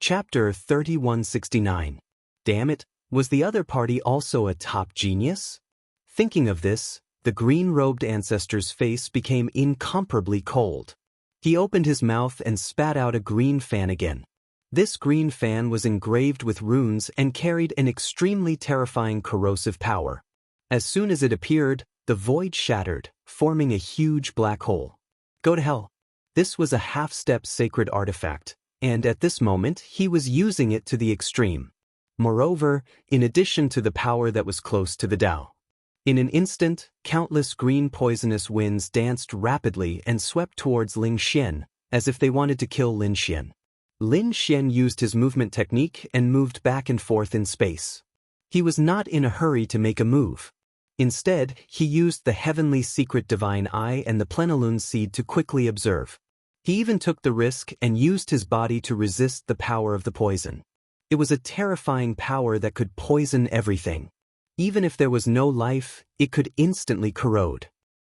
Chapter 3169. Damn it, was the other party also a top genius? Thinking of this, the green-robed ancestor's face became incomparably cold. He opened his mouth and spat out a green fan again. This green fan was engraved with runes and carried an extremely terrifying corrosive power. As soon as it appeared, the void shattered, forming a huge black hole. Go to hell. This was a half-step sacred artifact, and at this moment he was using it to the extreme. Moreover, in addition to the power that was close to the Tao. In an instant, countless green poisonous winds danced rapidly and swept towards Lin Xian, as if they wanted to kill Lin Xian. Lin Xian used his movement technique and moved back and forth in space. He was not in a hurry to make a move. Instead, he used the heavenly secret divine eye and the plenilune seed to quickly observe. He even took the risk and used his body to resist the power of the poison. It was a terrifying power that could poison everything. Even if there was no life, it could instantly corrode.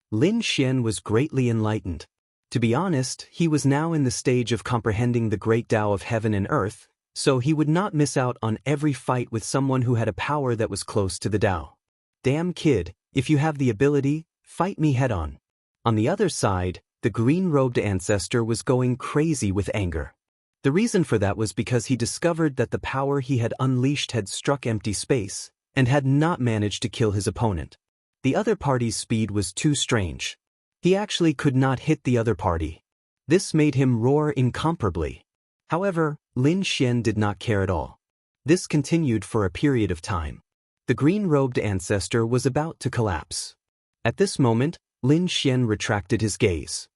Lin Xian was greatly enlightened. To be honest, he was now in the stage of comprehending the great Tao of heaven and earth, so he would not miss out on every fight with someone who had a power that was close to the Tao. Damn kid, if you have the ability, fight me head-on. On the other side, the green-robed ancestor was going crazy with anger. The reason for that was because he discovered that the power he had unleashed had struck empty space, and had not managed to kill his opponent. The other party's speed was too strange. He actually could not hit the other party. This made him roar incomparably. However, Lin Xian did not care at all. This continued for a period of time. The green-robed ancestor was about to collapse. At this moment, Lin Xian retracted his gaze.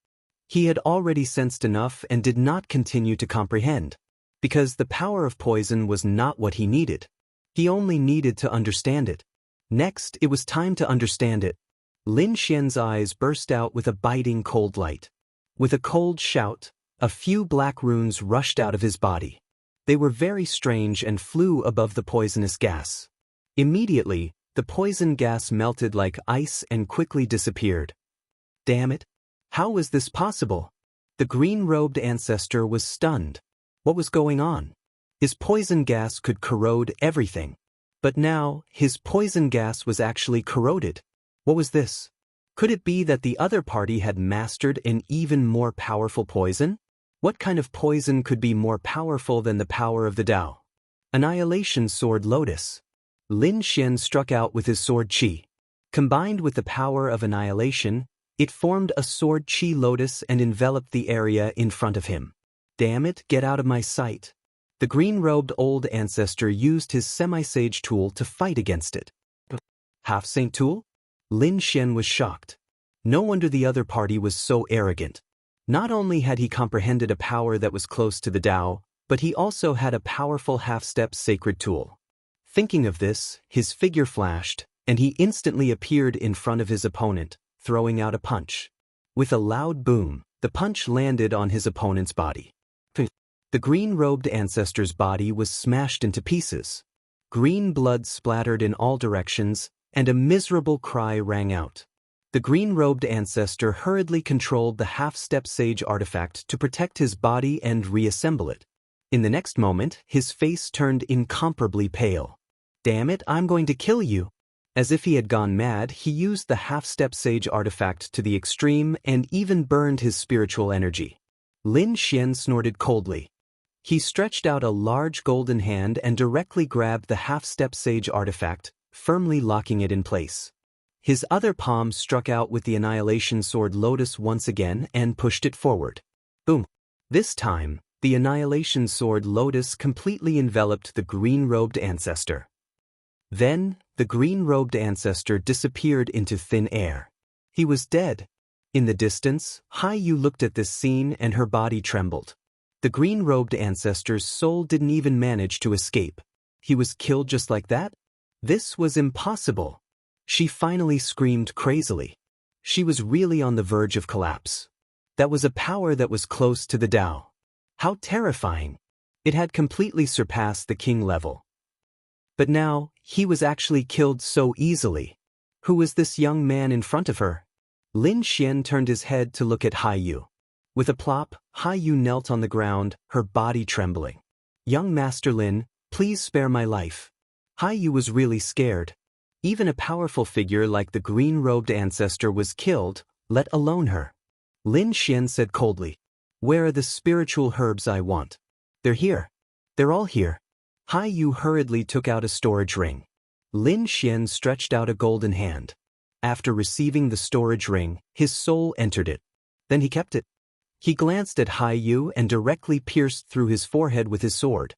He had already sensed enough and did not continue to comprehend, because the power of poison was not what he needed. He only needed to understand it. Next, it was time to understand it. Lin Xian's eyes burst out with a biting cold light. With a cold shout, a few black runes rushed out of his body. They were very strange and flew above the poisonous gas. Immediately, the poison gas melted like ice and quickly disappeared. Damn it! How was this possible? The green-robed ancestor was stunned. What was going on? His poison gas could corrode everything. But now, his poison gas was actually corroded. What was this? Could it be that the other party had mastered an even more powerful poison? What kind of poison could be more powerful than the power of the Tao? Annihilation Sword Lotus. Lin Xian struck out with his sword Qi. Combined with the power of annihilation, it formed a sword Qi lotus and enveloped the area in front of him. Damn it, get out of my sight. The green-robed old ancestor used his semi-sage tool to fight against it. Half-saint tool? Lin Xian was shocked. No wonder the other party was so arrogant. Not only had he comprehended a power that was close to the Tao, but he also had a powerful half-step sacred tool. Thinking of this, his figure flashed, and he instantly appeared in front of his opponent, throwing out a punch. With a loud boom, the punch landed on his opponent's body. The green-robed ancestor's body was smashed into pieces. Green blood splattered in all directions, and a miserable cry rang out. The green-robed ancestor hurriedly controlled the half-step sage artifact to protect his body and reassemble it. In the next moment, his face turned incomparably pale. Damn it, I'm going to kill you. As if he had gone mad, he used the half-step sage artifact to the extreme and even burned his spiritual energy. Lin Xian snorted coldly. He stretched out a large golden hand and directly grabbed the half-step sage artifact, firmly locking it in place. His other palm struck out with the Annihilation Sword Lotus once again and pushed it forward. Boom! This time, the Annihilation Sword Lotus completely enveloped the green-robed ancestor. Then, the green-robed ancestor disappeared into thin air. He was dead. In the distance, Hai Yu looked at this scene and her body trembled. The green-robed ancestor's soul didn't even manage to escape. He was killed just like that? This was impossible. She finally screamed crazily. She was really on the verge of collapse. That was a power that was close to the Tao. How terrifying! It had completely surpassed the king level. But now, he was actually killed so easily. Who was this young man in front of her? Lin Xian turned his head to look at Hai Yu. With a plop, Hai Yu knelt on the ground, her body trembling. "Young Master Lin, please spare my life." Hai Yu was really scared. Even a powerful figure like the green-robed ancestor was killed, let alone her. Lin Xian said coldly, "Where are the spiritual herbs I want?" "They're here. They're all here." Hai Yu hurriedly took out a storage ring. Lin Xian stretched out a golden hand. After receiving the storage ring, his soul entered it. Then he kept it. He glanced at Hai Yu and directly pierced through his forehead with his sword.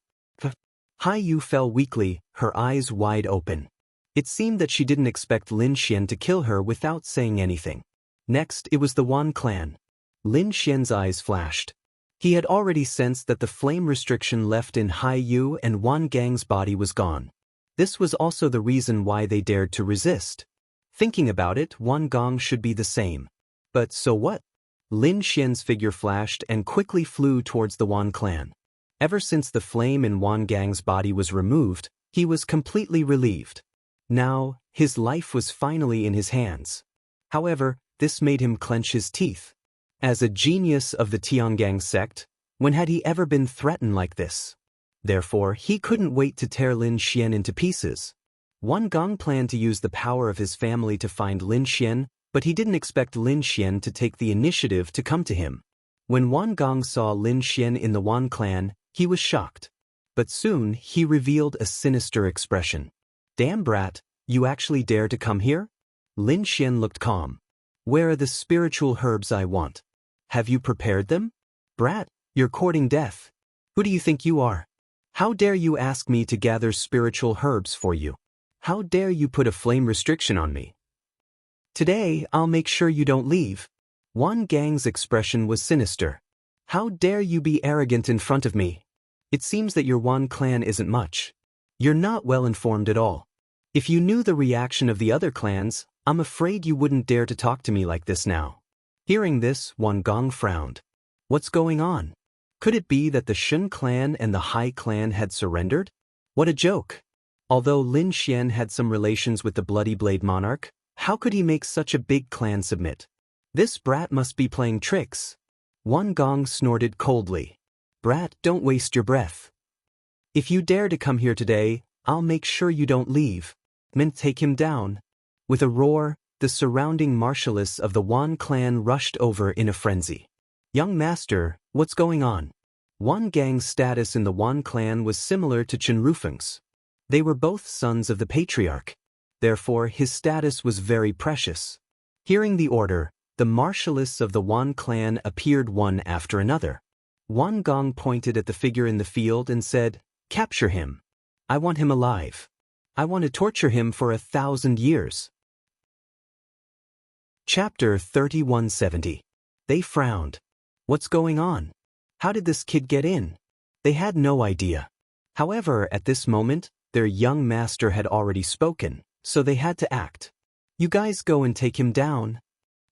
Hai Yu fell weakly, her eyes wide open. It seemed that she didn't expect Lin Xian to kill her without saying anything. Next, it was the Wan clan. Lin Xian's eyes flashed. He had already sensed that the flame restriction left in Hai Yu and Wan Gang's body was gone. This was also the reason why they dared to resist. Thinking about it, Wan Gong should be the same. But so what? Lin Xian's figure flashed and quickly flew towards the Wan clan. Ever since the flame in Wan Gang's body was removed, he was completely relieved. Now, his life was finally in his hands. However, this made him clench his teeth. As a genius of the Tiangang sect, when had he ever been threatened like this? Therefore, he couldn't wait to tear Lin Xian into pieces. Wan Gong planned to use the power of his family to find Lin Xian, but he didn't expect Lin Xian to take the initiative to come to him. When Wan Gong saw Lin Xian in the Wan clan, he was shocked. But soon, he revealed a sinister expression. "Damn brat, you actually dare to come here?" Lin Xian looked calm. "Where are the spiritual herbs I want? Have you prepared them?" "Brat, you're courting death. Who do you think you are? How dare you ask me to gather spiritual herbs for you? How dare you put a flame restriction on me? Today, I'll make sure you don't leave." Wan Gang's expression was sinister. "How dare you be arrogant in front of me? It seems that your Wan clan isn't much. You're not well informed at all. If you knew the reaction of the other clans, I'm afraid you wouldn't dare to talk to me like this now." Hearing this, Wan Gong frowned. What's going on? Could it be that the Shun clan and the Hai clan had surrendered? What a joke! Although Lin Xian had some relations with the Bloody Blade Monarch, how could he make such a big clan submit? This brat must be playing tricks. Wan Gong snorted coldly. "Brat, don't waste your breath. If you dare to come here today, I'll make sure you don't leave. Men, take him down." With a roar, the surrounding martialists of the Wan clan rushed over in a frenzy. "Young master, what's going on?" Wan Gang's status in the Wan clan was similar to Chen Rufeng's. They were both sons of the patriarch. Therefore, his status was very precious. Hearing the order, the martialists of the Wan clan appeared one after another. Wan Gong pointed at the figure in the field and said, "Capture him. I want him alive. I want to torture him for 1,000 years. Chapter 3170. They frowned. What's going on? How did this kid get in? They had no idea. However, at this moment, their young master had already spoken, so they had to act. "You guys go and take him down,"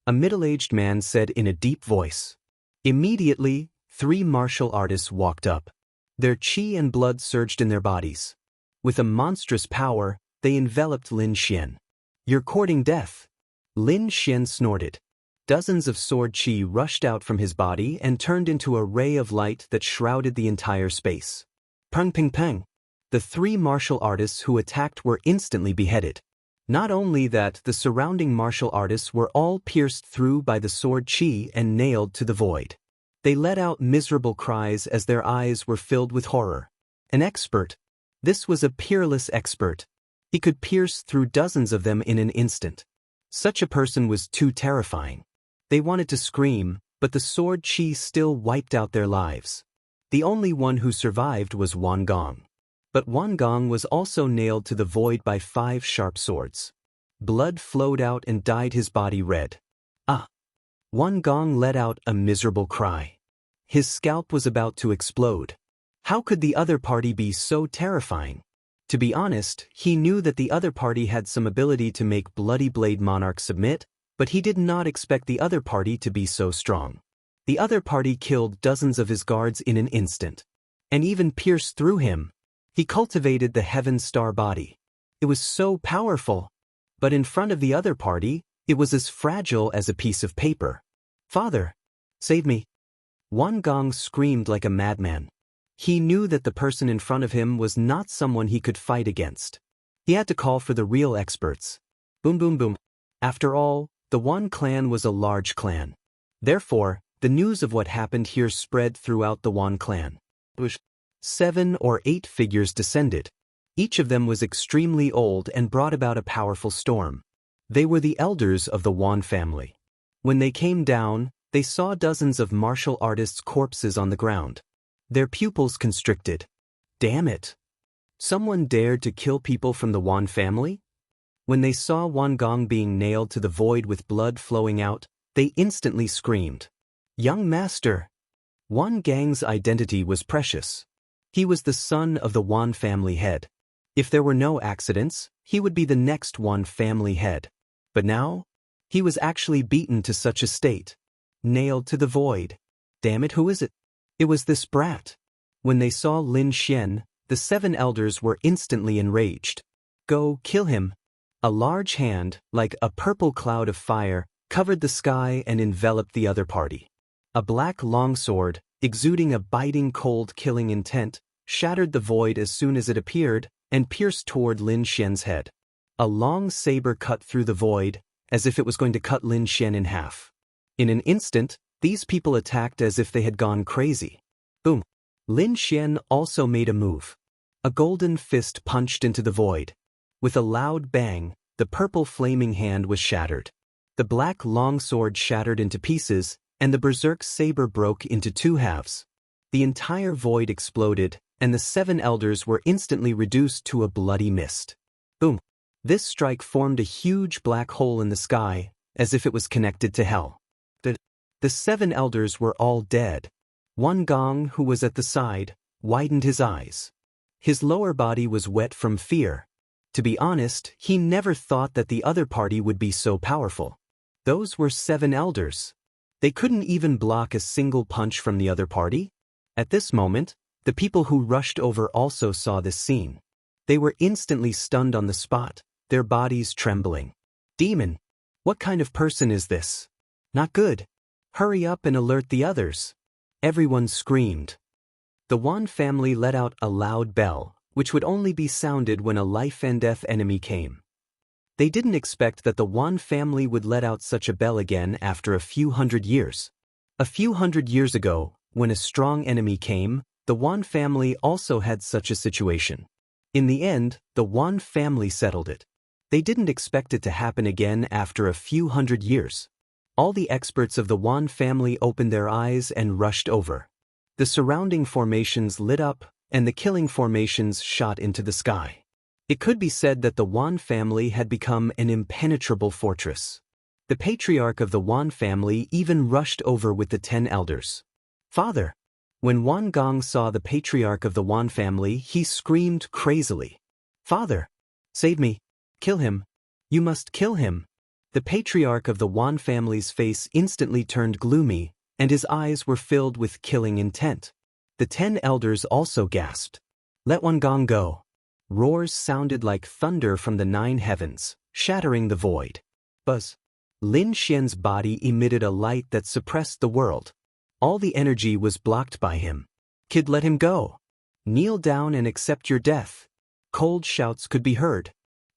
a middle-aged man said in a deep voice. Immediately, 3 martial artists walked up. Their chi and blood surged in their bodies. With a monstrous power, they enveloped Lin Xian. "You're courting death." Lin Xian snorted. Dozens of sword chi rushed out from his body and turned into a ray of light that shrouded the entire space. Peng peng peng. The 3 martial artists who attacked were instantly beheaded. Not only that, the surrounding martial artists were all pierced through by the sword chi and nailed to the void. They let out miserable cries as their eyes were filled with horror. An expert. This was a peerless expert. He could pierce through dozens of them in an instant. Such a person was too terrifying. They wanted to scream, but the sword chi still wiped out their lives. The only one who survived was Wan Gong. But Wan Gong was also nailed to the void by 5 sharp swords. Blood flowed out and dyed his body red. Ah! Wan Gong let out a miserable cry. His scalp was about to explode. How could the other party be so terrifying? To be honest, he knew that the other party had some ability to make Bloody Blade Monarch submit, but he did not expect the other party to be so strong. The other party killed dozens of his guards in an instant, and even pierced through him. He cultivated the Heaven Star body. It was so powerful, but in front of the other party, it was as fragile as a piece of paper. "Father, save me!" Wan Gong screamed like a madman. He knew that the person in front of him was not someone he could fight against. He had to call for the real experts. Boom boom boom. After all, the Wan clan was a large clan. Therefore, the news of what happened here spread throughout the Wan clan. 7 or 8 figures descended. Each of them was extremely old and brought about a powerful storm. They were the elders of the Wan family. When they came down, they saw dozens of martial artists' corpses on the ground. Their pupils constricted. Damn it! Someone dared to kill people from the Wan family? When they saw Wan Gong being nailed to the void with blood flowing out, they instantly screamed. Young master! Wan Gang's identity was precious. He was the son of the Wan family head. If there were no accidents, he would be the next Wan family head. But now, he was actually beaten to such a state. Nailed to the void. Damn it, who is it? It was this brat. When they saw Lin Xian, the 7 elders were instantly enraged. Go, kill him. A large hand, like a purple cloud of fire, covered the sky and enveloped the other party. A black longsword, exuding a biting cold killing intent, shattered the void as soon as it appeared and pierced toward Lin Xian's head. A long saber cut through the void, as if it was going to cut Lin Xian in half. In an instant, these people attacked as if they had gone crazy. Boom! Lin Xian also made a move. A golden fist punched into the void. With a loud bang, the purple flaming hand was shattered. The black longsword shattered into pieces, and the berserk saber broke into 2 halves. The entire void exploded, and the 7 elders were instantly reduced to a bloody mist. Boom! This strike formed a huge black hole in the sky, as if it was connected to hell. The 7 elders were all dead. Wan Gong, who was at the side, widened his eyes. His lower body was wet from fear. To be honest, he never thought that the other party would be so powerful. Those were 7 elders. They couldn't even block a single punch from the other party. At this moment, the people who rushed over also saw this scene. They were instantly stunned on the spot, their bodies trembling. Demon! What kind of person is this? Not good. Hurry up and alert the others. Everyone screamed. The Wan family let out a loud bell, which would only be sounded when a life-and-death enemy came. They didn't expect that the Wan family would let out such a bell again after a few hundred years. A few hundred years ago, when a strong enemy came, the Wan family also had such a situation. In the end, the Wan family settled it. They didn't expect it to happen again after a few hundred years. All the experts of the Wan family opened their eyes and rushed over. The surrounding formations lit up, and the killing formations shot into the sky. It could be said that the Wan family had become an impenetrable fortress. The patriarch of the Wan family even rushed over with the 10 elders. Father! When Wan Gong saw the patriarch of the Wan family, he screamed crazily. Father! Save me! Kill him! You must kill him! The patriarch of the Wan family's face instantly turned gloomy, and his eyes were filled with killing intent. The 10 elders also gasped. Let Wan Gong go. Roars sounded like thunder from the 9 heavens, shattering the void. Buzz. Lin Xian's body emitted a light that suppressed the world. All the energy was blocked by him. Kid, let him go. Kneel down and accept your death. Cold shouts could be heard.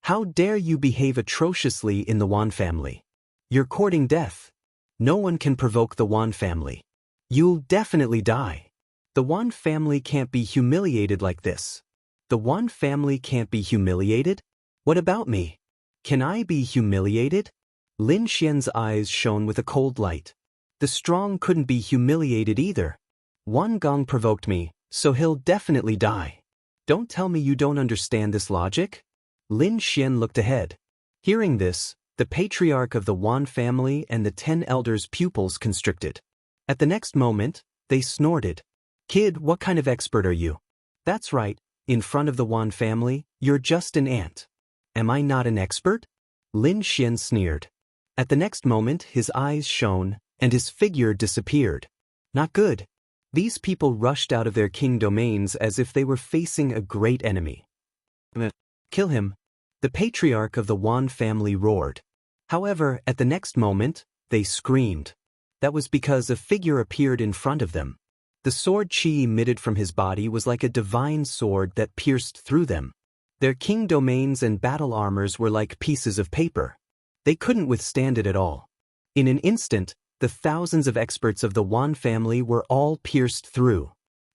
How dare you behave atrociously in the Wan family? You're courting death. No one can provoke the Wan family. You'll definitely die. The Wan family can't be humiliated like this. The Wan family can't be humiliated? What about me? Can I be humiliated? Lin Xian's eyes shone with a cold light. The strong couldn't be humiliated either. Wan Gong provoked me, so he'll definitely die. Don't tell me you don't understand this logic? Lin Xian looked ahead. Hearing this, the patriarch of the Wan family and the 10 elders' pupils constricted. At the next moment, they snorted. Kid, what kind of expert are you? That's right, in front of the Wan family, you're just an ant. Am I not an expert? Lin Xian sneered. At the next moment, his eyes shone, and his figure disappeared. Not good. These people rushed out of their king domains as if they were facing a great enemy. Kill him. The patriarch of the Wan family roared. However, at the next moment, they screamed. That was because a figure appeared in front of them. The sword chi emitted from his body was like a divine sword that pierced through them. Their king domains and battle armors were like pieces of paper. They couldn't withstand it at all. In an instant, the thousands of experts of the Wan family were all pierced through.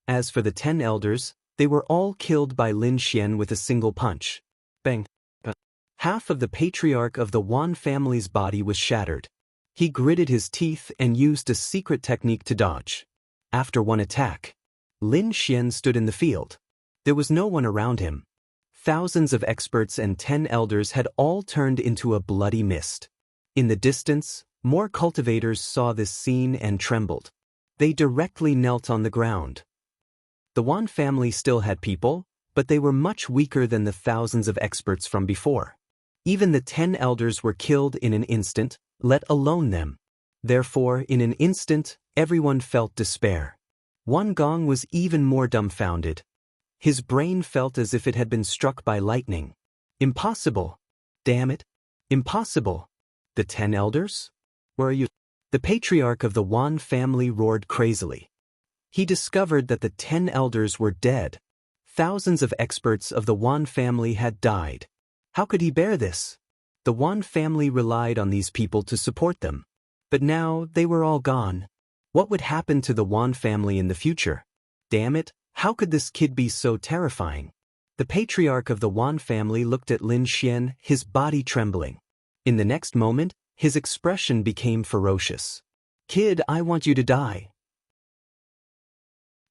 As for the 10 elders, they were all killed by Lin Xian with a single punch. Bang! Half of the patriarch of the Wan family's body was shattered. He gritted his teeth and used a secret technique to dodge. After one attack, Lin Xian stood in the field. There was no one around him. Thousands of experts and 10 elders had all turned into a bloody mist. In the distance, more cultivators saw this scene and trembled. They directly knelt on the ground. The Wan family still had people, but they were much weaker than the thousands of experts from before. Even the 10 elders were killed in an instant, let alone them. Therefore, in an instant, everyone felt despair. Wan Gong was even more dumbfounded. His brain felt as if it had been struck by lightning. Impossible! Damn it! Impossible! The 10 elders? Where are you? The patriarch of the Wan family roared crazily. He discovered that the 10 elders were dead. Thousands of experts of the Wan family had died. How could he bear this? The Wan family relied on these people to support them. But now they were all gone. What would happen to the Wan family in the future? Damn it, how could this kid be so terrifying? The patriarch of the Wan family looked at Lin Xian, his body trembling. In the next moment, his expression became ferocious. Kid, I want you to die.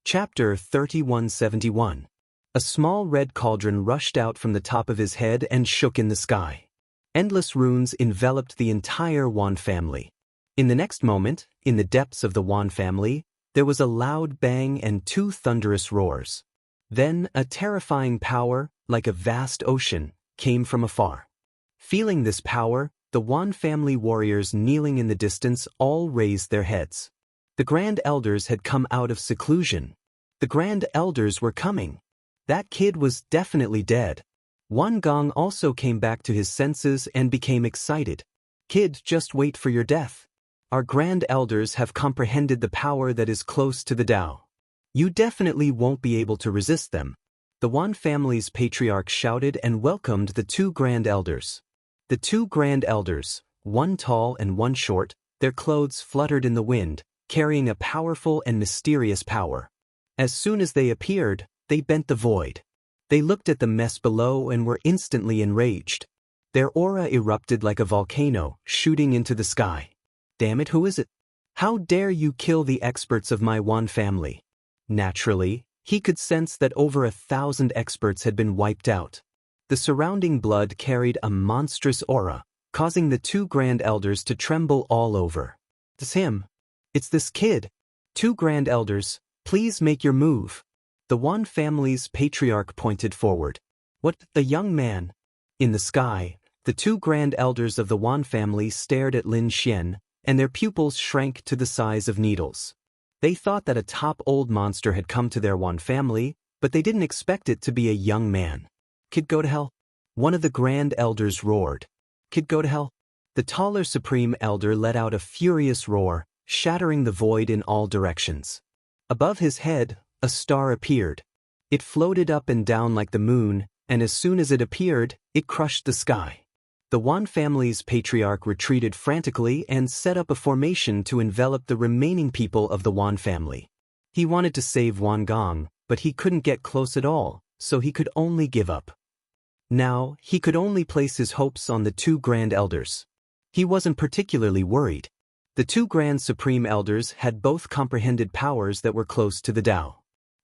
Chapter 3171. A small red cauldron rushed out from the top of his head and shook in the sky. Endless runes enveloped the entire Wan family. In the next moment, in the depths of the Wan family, there was a loud bang and 2 thunderous roars. Then a terrifying power, like a vast ocean, came from afar. Feeling this power, the Wan family warriors kneeling in the distance all raised their heads. The Grand Elders had come out of seclusion. The Grand Elders were coming. That kid was definitely dead. Wan Gong also came back to his senses and became excited. Kid, just wait for your death. Our Grand Elders have comprehended the power that is close to the Tao. You definitely won't be able to resist them. The Wan family's patriarch shouted and welcomed the 2 Grand Elders. The 2 Grand Elders, one tall and one short, their clothes fluttered in the wind, carrying a powerful and mysterious power. As soon as they appeared, they bent the void. They looked at the mess below and were instantly enraged. Their aura erupted like a volcano, shooting into the sky. Damn it, who is it? How dare you kill the experts of my Wan family? Naturally, he could sense that over 1,000 experts had been wiped out. The surrounding blood carried a monstrous aura, causing the 2 Grand Elders to tremble all over. It's him. It's this kid. 2 Grand Elders, please make your move. The Wan family's patriarch pointed forward. What, the young man? In the sky, the 2 Grand Elders of the Wan family stared at Lin Xian, and their pupils shrank to the size of needles. They thought that a top old monster had come to their Wan family, but they didn't expect it to be a young man. Kid, go to hell. One of the Grand Elders roared. Kid, go to hell. The taller Supreme Elder let out a furious roar, shattering the void in all directions. Above his head, a star appeared. It floated up and down like the moon, and as soon as it appeared, it crushed the sky. The Wan family's patriarch retreated frantically and set up a formation to envelop the remaining people of the Wan family. He wanted to save Wan Gong, but he couldn't get close at all, so he could only give up. Now, he could only place his hopes on the 2 Grand Elders. He wasn't particularly worried. The 2 Grand Supreme Elders had both comprehended powers that were close to the Tao.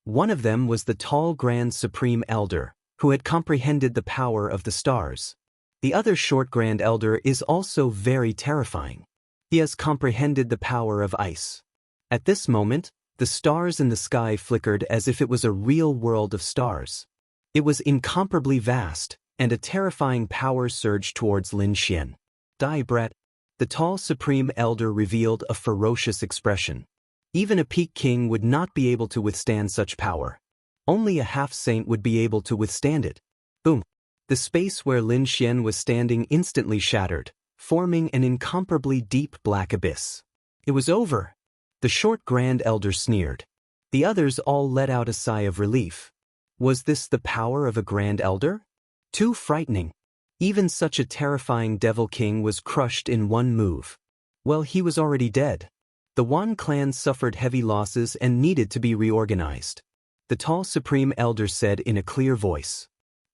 One of them was the tall Grand Supreme Elder, who had comprehended the power of the stars. The other short Grand Elder is also very terrifying. He has comprehended the power of ice. At this moment, the stars in the sky flickered as if it was a real world of stars. It was incomparably vast, and a terrifying power surged towards Lin Xian. Die, brat. The tall Supreme Elder revealed a ferocious expression. Even a peak king would not be able to withstand such power. Only a half-saint would be able to withstand it. Boom. The space where Lin Xian was standing instantly shattered, forming an incomparably deep black abyss. It was over. The short Grand Elder sneered. The others all let out a sigh of relief. Was this the power of a Grand Elder? Too frightening. Even such a terrifying Devil King was crushed in one move. Well, he was already dead. The Wan clan suffered heavy losses and needed to be reorganized. The tall Supreme Elder said in a clear voice.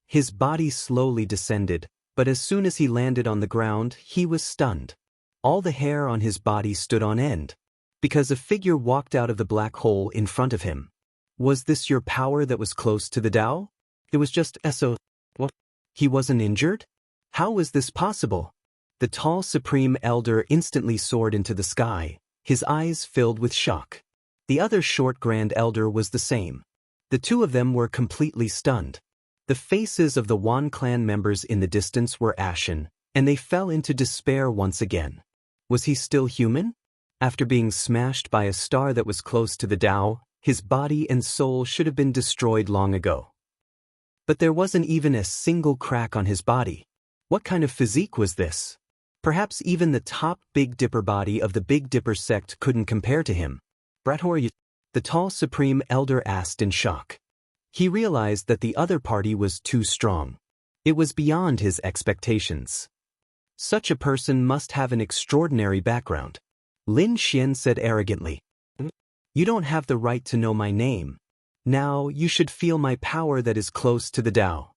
His body slowly descended, but as soon as he landed on the ground, he was stunned. All the hair on his body stood on end, because a figure walked out of the black hole in front of him. Was this your power that was close to the Tao? It was just so. What? He wasn't injured? How was this possible? The tall Supreme Elder instantly soared into the sky, his eyes filled with shock. The other short Grand Elder was the same. The two of them were completely stunned. The faces of the Wan clan members in the distance were ashen, and they fell into despair once again. Was he still human? After being smashed by a star that was close to the Tao, his body and soul should have been destroyed long ago. But there wasn't even a single crack on his body. What kind of physique was this? Perhaps even the top Big Dipper body of the Big Dipper sect couldn't compare to him. Brathor, the tall Supreme Elder asked in shock. He realized that the other party was too strong. It was beyond his expectations. Such a person must have an extraordinary background. Lin Xian said arrogantly. You don't have the right to know my name. Now you should feel my power that is close to the Tao.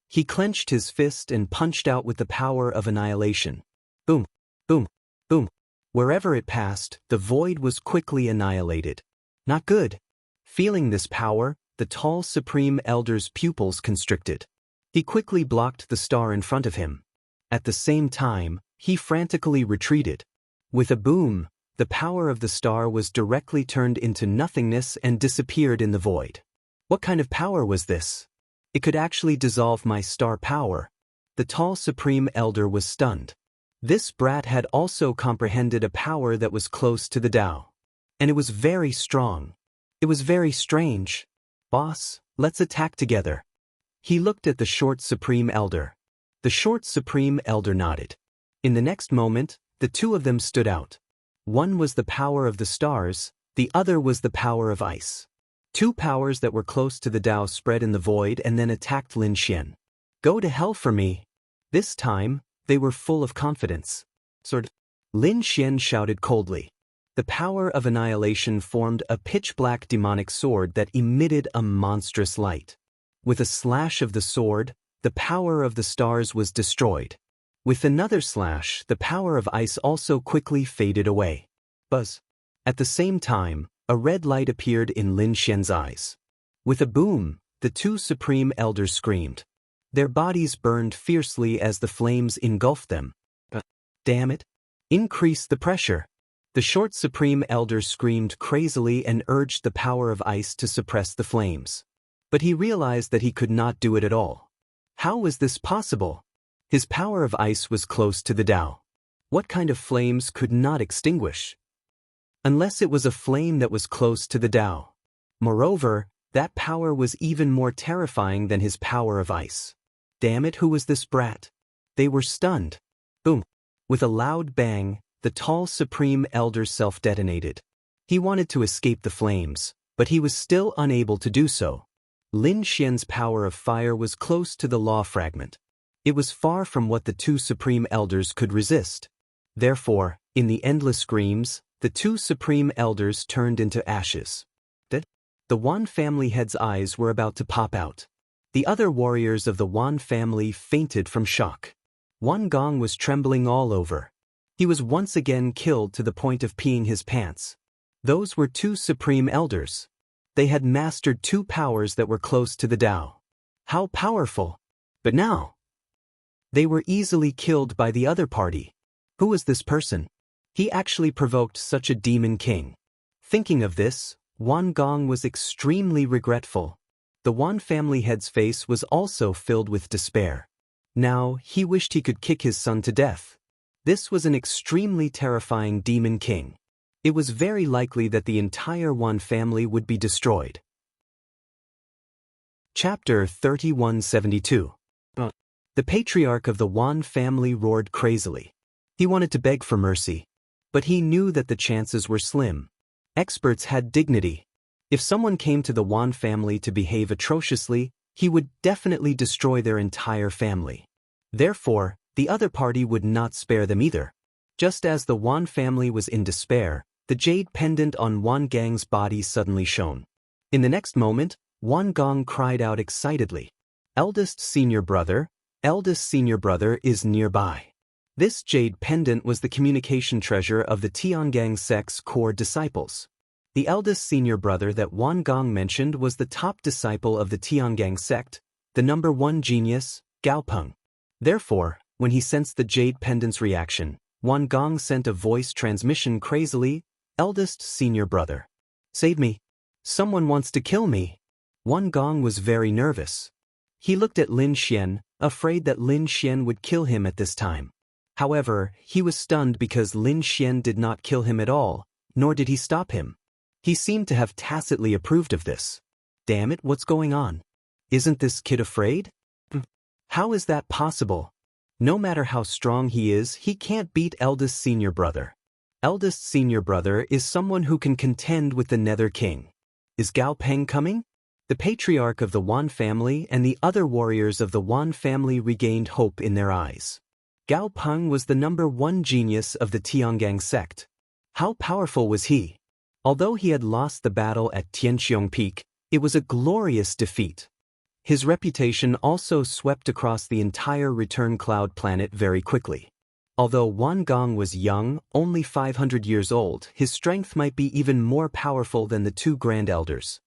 He clenched his fist and punched out with the power of annihilation. Boom, boom, boom. Wherever it passed, the void was quickly annihilated. Not good. Feeling this power, the tall Supreme Elder's pupils constricted. He quickly blocked the star in front of him. At the same time, he frantically retreated. With a boom, the power of the star was directly turned into nothingness and disappeared in the void. What kind of power was this? It could actually dissolve my star power. The tall Supreme Elder was stunned. This brat had also comprehended a power that was close to the Tao. And it was very strong. It was very strange. Boss, let's attack together. He looked at the short Supreme Elder. The short Supreme Elder nodded. In the next moment, the two of them stood out. One was the power of the stars, the other was the power of ice. Two powers that were close to the Tao spread in the void and then attacked Lin Xian. Go to hell for me. This time, they were full of confidence. Lin Xian shouted coldly. The power of annihilation formed a pitch-black demonic sword that emitted a monstrous light. With a slash of the sword, the power of the stars was destroyed. With another slash, the power of ice also quickly faded away. Buzz. At the same time, a red light appeared in Lin Xian's eyes. With a boom, the two Supreme Elders screamed. Their bodies burned fiercely as the flames engulfed them. Damn it! Increase the pressure. The short Supreme Elder screamed crazily and urged the power of ice to suppress the flames. But he realized that he could not do it at all. How was this possible? His power of ice was close to the Tao. What kind of flames could not extinguish? Unless it was a flame that was close to the Tao. Moreover, that power was even more terrifying than his power of ice. Damn it, who was this brat? They were stunned. Boom. With a loud bang, the tall Supreme Elder self-detonated. He wanted to escape the flames, but he was still unable to do so. Lin Xian's power of fire was close to the law fragment. It was far from what the two Supreme Elders could resist. Therefore, in the endless screams, the two Supreme Elders turned into ashes. The Wan family head's eyes were about to pop out. The other warriors of the Wan family fainted from shock. Wan Gong was trembling all over. He was once again killed to the point of peeing his pants. Those were two Supreme Elders. They had mastered two powers that were close to the Tao. How powerful! But now, they were easily killed by the other party. Who was this person? He actually provoked such a demon king. Thinking of this, Wan Gong was extremely regretful. The Wan family head's face was also filled with despair. Now, he wished he could kick his son to death. This was an extremely terrifying demon king. It was very likely that the entire Wan family would be destroyed. Chapter 3172. The patriarch of the Wan family roared crazily. He wanted to beg for mercy, but he knew that the chances were slim. Experts had dignity. If someone came to the Wan family to behave atrociously, he would definitely destroy their entire family. Therefore, the other party would not spare them either. Just as the Wan family was in despair, the jade pendant on Wan Gang's body suddenly shone. In the next moment, Wan Gong cried out excitedly, Eldest senior brother is nearby." This jade pendant was the communication treasure of the Tiangang sect's core disciples. The eldest senior brother that Wan Gong mentioned was the top disciple of the Tiangang sect, the number 1 genius, Gao Peng. Therefore, when he sensed the jade pendant's reaction, Wan Gong sent a voice transmission crazily, "Eldest senior brother. Save me. Someone wants to kill me." Wan Gong was very nervous. He looked at Lin Xian, afraid that Lin Xian would kill him at this time. However, he was stunned because Lin Xian did not kill him at all, nor did he stop him. He seemed to have tacitly approved of this. Damn it, what's going on? Isn't this kid afraid? How is that possible? No matter how strong he is, he can't beat eldest senior brother. Eldest senior brother is someone who can contend with the Nether King. Is Gao Peng coming? The patriarch of the Wan family and the other warriors of the Wan family regained hope in their eyes. Gao Peng was the number 1 genius of the Tiangang sect. How powerful was he? Although he had lost the battle at Tianqiong Peak, it was a glorious defeat. His reputation also swept across the entire Return Cloud planet very quickly. Although Wan Gong was young, only 500 years old, his strength might be even more powerful than the 2 Grand Elders.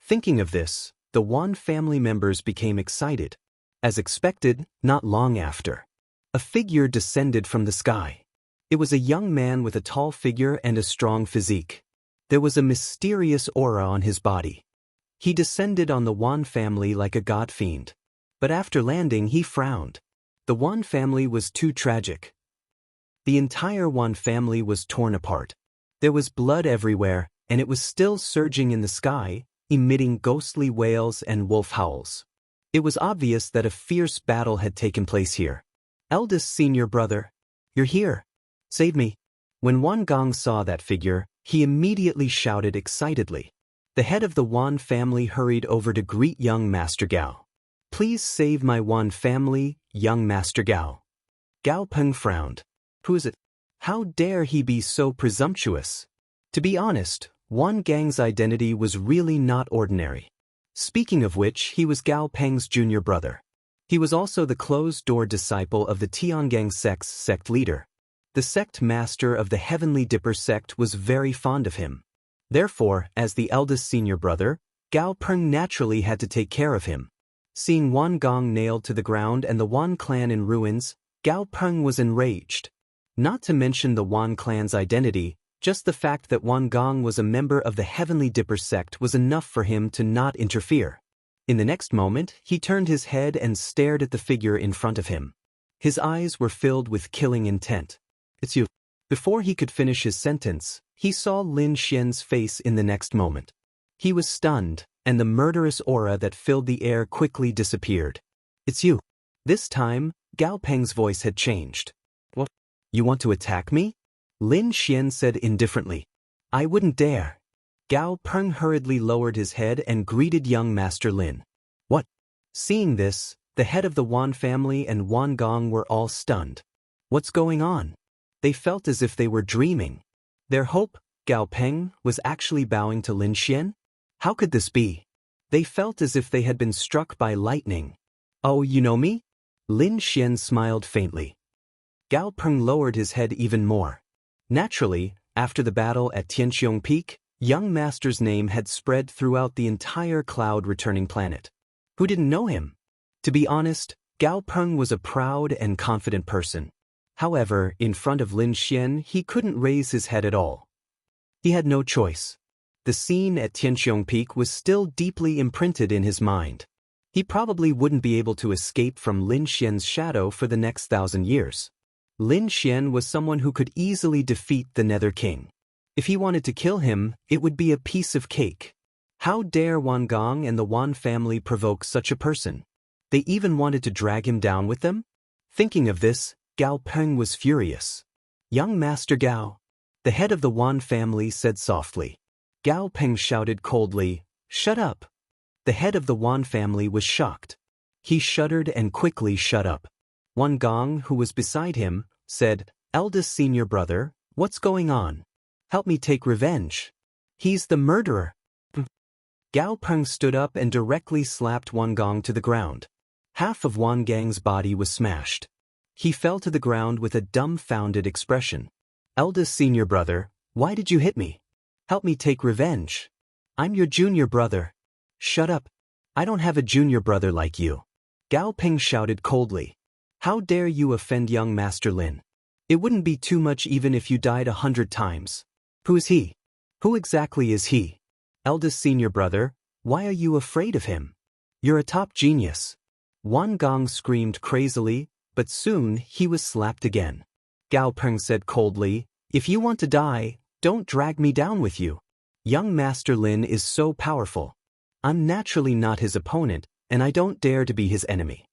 Thinking of this, the Wan family members became excited. As expected, not long after, a figure descended from the sky. It was a young man with a tall figure and a strong physique. There was a mysterious aura on his body. He descended on the Wan family like a god fiend. But after landing, he frowned. The Wan family was too tragic. The entire Wan family was torn apart. There was blood everywhere, and it was still surging in the sky, emitting ghostly wails and wolf howls. It was obvious that a fierce battle had taken place here. "Eldest senior brother, you're here. Save me." When Wan Gong saw that figure, he immediately shouted excitedly. The head of the Wan family hurried over to greet young Master Gao. "Please save my Wan family, young Master Gao." Gao Peng frowned. Who is it? How dare he be so presumptuous? To be honest, Wan Gang's identity was really not ordinary. Speaking of which, he was Gao Peng's junior brother. He was also the closed-door disciple of the Tiangang sect's sect leader. The sect master of the Heavenly Dipper sect was very fond of him. Therefore, as the eldest senior brother, Gao Peng naturally had to take care of him. Seeing Wan Gong nailed to the ground and the Wan clan in ruins, Gao Peng was enraged. Not to mention the Wan clan's identity, just the fact that Wan Gong was a member of the Heavenly Dipper sect was enough for him to not interfere. In the next moment, he turned his head and stared at the figure in front of him. His eyes were filled with killing intent. "It's you." Before he could finish his sentence, he saw Lin Xian's face in the next moment. He was stunned, and the murderous aura that filled the air quickly disappeared. "It's you." This time, Gao Peng's voice had changed. "What? You want to attack me?" Lin Xian said indifferently. "I wouldn't dare." Gao Peng hurriedly lowered his head and greeted young Master Lin. "What?" Seeing this, the head of the Wan family and Wan Gong were all stunned. What's going on? They felt as if they were dreaming. Their hope, Gao Peng, was actually bowing to Lin Xian? How could this be? They felt as if they had been struck by lightning. "Oh, you know me?" Lin Xian smiled faintly. Gao Peng lowered his head even more. Naturally, after the battle at Tianqiong Peak, young Master's name had spread throughout the entire cloud-returning planet. Who didn't know him? To be honest, Gao Peng was a proud and confident person. However, in front of Lin Xian, he couldn't raise his head at all. He had no choice. The scene at Tianqiong Peak was still deeply imprinted in his mind. He probably wouldn't be able to escape from Lin Xian's shadow for the next 1,000 years. Lin Xian was someone who could easily defeat the Nether King. If he wanted to kill him, it would be a piece of cake. How dare Wan Gong and the Wan family provoke such a person? They even wanted to drag him down with them? Thinking of this, Gao Peng was furious. "Young Master Gao," the head of the Wan family said softly. Gao Peng shouted coldly, "Shut up!" The head of the Wan family was shocked. He shuddered and quickly shut up. Wan Gong, who was beside him, said, "Eldest senior brother, what's going on? Help me take revenge. He's the murderer." Gao Peng stood up and directly slapped Wan Gong to the ground. Half of Wan Gang's body was smashed. He fell to the ground with a dumbfounded expression. "Eldest senior brother, why did you hit me? Help me take revenge. I'm your junior brother." "Shut up. I don't have a junior brother like you." Gao Peng shouted coldly. "How dare you offend young Master Lin? It wouldn't be too much even if you died 100 times. Who is he? Who exactly is he? Eldest senior brother, why are you afraid of him? You're a top genius." Wan Gong screamed crazily, but soon he was slapped again. Gao Peng said coldly, "If you want to die, don't drag me down with you. Young Master Lin is so powerful. I'm naturally not his opponent, and I don't dare to be his enemy."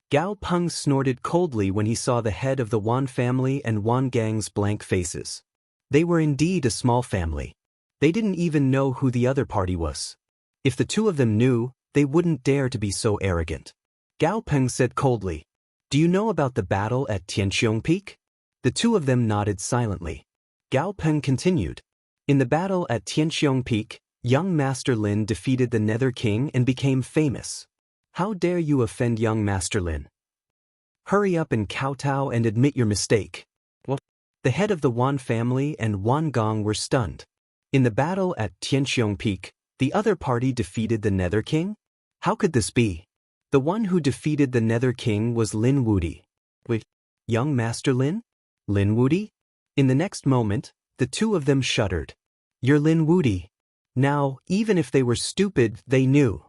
Gao Peng snorted coldly when he saw the head of the Wan family and Wan Gang's blank faces. They were indeed a small family. They didn't even know who the other party was. If the two of them knew, they wouldn't dare to be so arrogant. Gao Peng said coldly, "Do you know about the battle at Tianqiong Peak?" The two of them nodded silently. Gao Peng continued, "In the battle at Tianqiong Peak, young Master Lin defeated the Nether King and became famous. How dare you offend young Master Lin? Hurry up and kowtow and admit your mistake." What? The head of the Wan family and Wan Gong were stunned. In the battle at Tianqiong Peak, the other party defeated the Nether King? How could this be? The one who defeated the Nether King was Lin Wudi. Wait, young Master Lin? Lin Wudi? In the next moment, the two of them shuddered. "You're Lin Wudi." Now, even if they were stupid, they knew.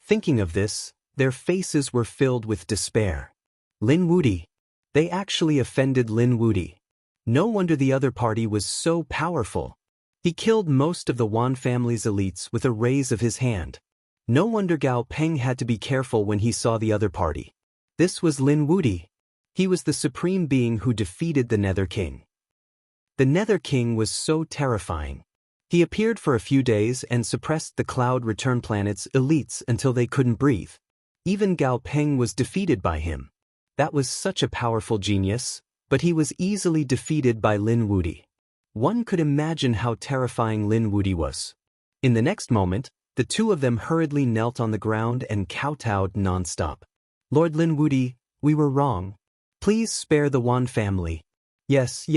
Thinking of this, their faces were filled with despair. Lin Wudi. They actually offended Lin Wudi. No wonder the other party was so powerful. He killed most of the Wan family's elites with a raise of his hand. No wonder Gao Peng had to be careful when he saw the other party. This was Lin Wudi. He was the supreme being who defeated the Nether King. The Nether King was so terrifying. He appeared for a few days and suppressed the Cloud Return Planet's elites until they couldn't breathe. Even Gao Peng was defeated by him. That was such a powerful genius, but he was easily defeated by Lin Wudi. One could imagine how terrifying Lin Wudi was. In the next moment, the two of them hurriedly knelt on the ground and kowtowed non-stop. "Lord Lin Wudi, we were wrong. Please spare the Wan family. Yes,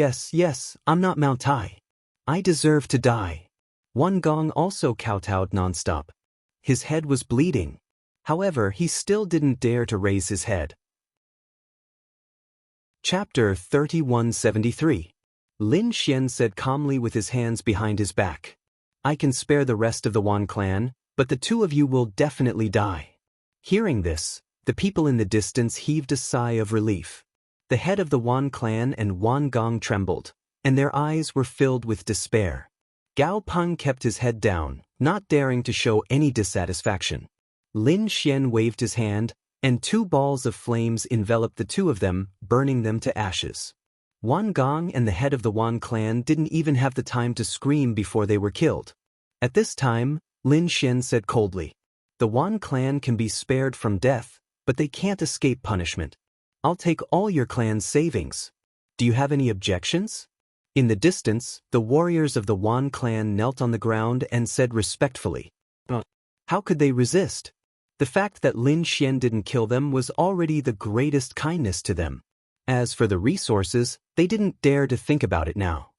I'm not Mount Tai. I deserve to die." Wan Gong also kowtowed non-stop. His head was bleeding. However, he still didn't dare to raise his head. Chapter 3173. Lin Xian said calmly with his hands behind his back, "I can spare the rest of the Wan clan, but the two of you will definitely die." Hearing this, the people in the distance heaved a sigh of relief. The head of the Wan clan and Wan Gong trembled, and their eyes were filled with despair. Gao Peng kept his head down, not daring to show any dissatisfaction. Lin Xian waved his hand, and two balls of flames enveloped the two of them, burning them to ashes. Wan Gong and the head of the Wan clan didn't even have the time to scream before they were killed. At this time, Lin Xian said coldly, "The Wan clan can be spared from death, but they can't escape punishment. I'll take all your clan's savings. Do you have any objections?" In the distance, the warriors of the Wan clan knelt on the ground and said respectfully, How could they resist? The fact that Lin Xian didn't kill them was already the greatest kindness to them. As for the resources, they didn't dare to think about it now.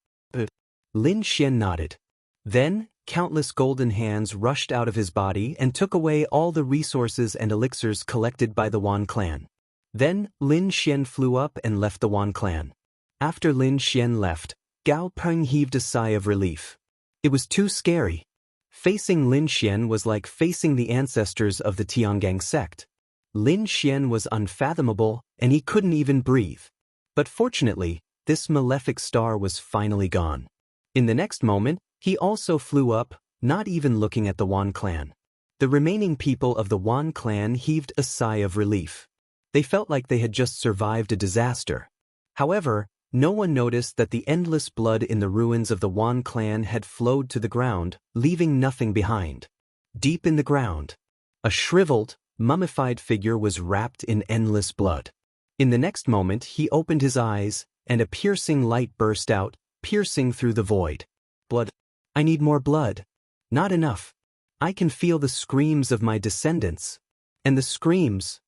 Lin Xian nodded. Then, countless golden hands rushed out of his body and took away all the resources and elixirs collected by the Wan clan. Then, Lin Xian flew up and left the Wan clan. After Lin Xian left, Gao Peng heaved a sigh of relief. It was too scary. Facing Lin Xian was like facing the ancestors of the Tiangang sect. Lin Xian was unfathomable, and he couldn't even breathe. But fortunately, this malefic star was finally gone. In the next moment, he also flew up, not even looking at the Wan clan. The remaining people of the Wan clan heaved a sigh of relief. They felt like they had just survived a disaster. However, No one noticed that the endless blood in the ruins of the Wan clan had flowed to the ground, leaving nothing behind. Deep in the ground, a shriveled, mummified figure was wrapped in endless blood. In the next moment he opened his eyes, and a piercing light burst out, piercing through the void. Blood. I need more blood. Not enough. I can feel the screams of my descendants. And the screams.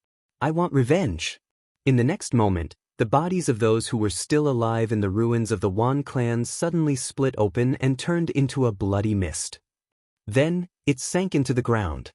I want revenge. In the next moment, the bodies of those who were still alive in the ruins of the Wan clan suddenly split open and turned into a bloody mist. Then, it sank into the ground.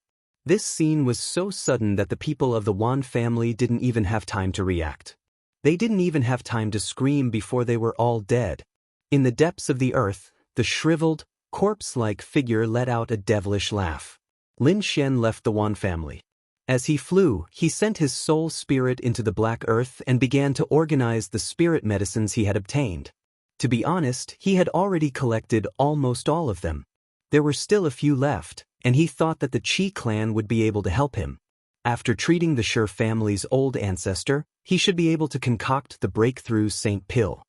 This scene was so sudden that the people of the Wan family didn't even have time to react. They didn't even have time to scream before they were all dead. In the depths of the earth, the shriveled, corpse-like figure let out a devilish laugh. Lin Xian left the Wan family. As he flew, he sent his soul spirit into the black earth and began to organize the spirit medicines he had obtained. To be honest, he had already collected almost all of them. There were still a few left, and he thought that the Qi clan would be able to help him. After treating the Shi family's old ancestor, he should be able to concoct the breakthrough Saint pill.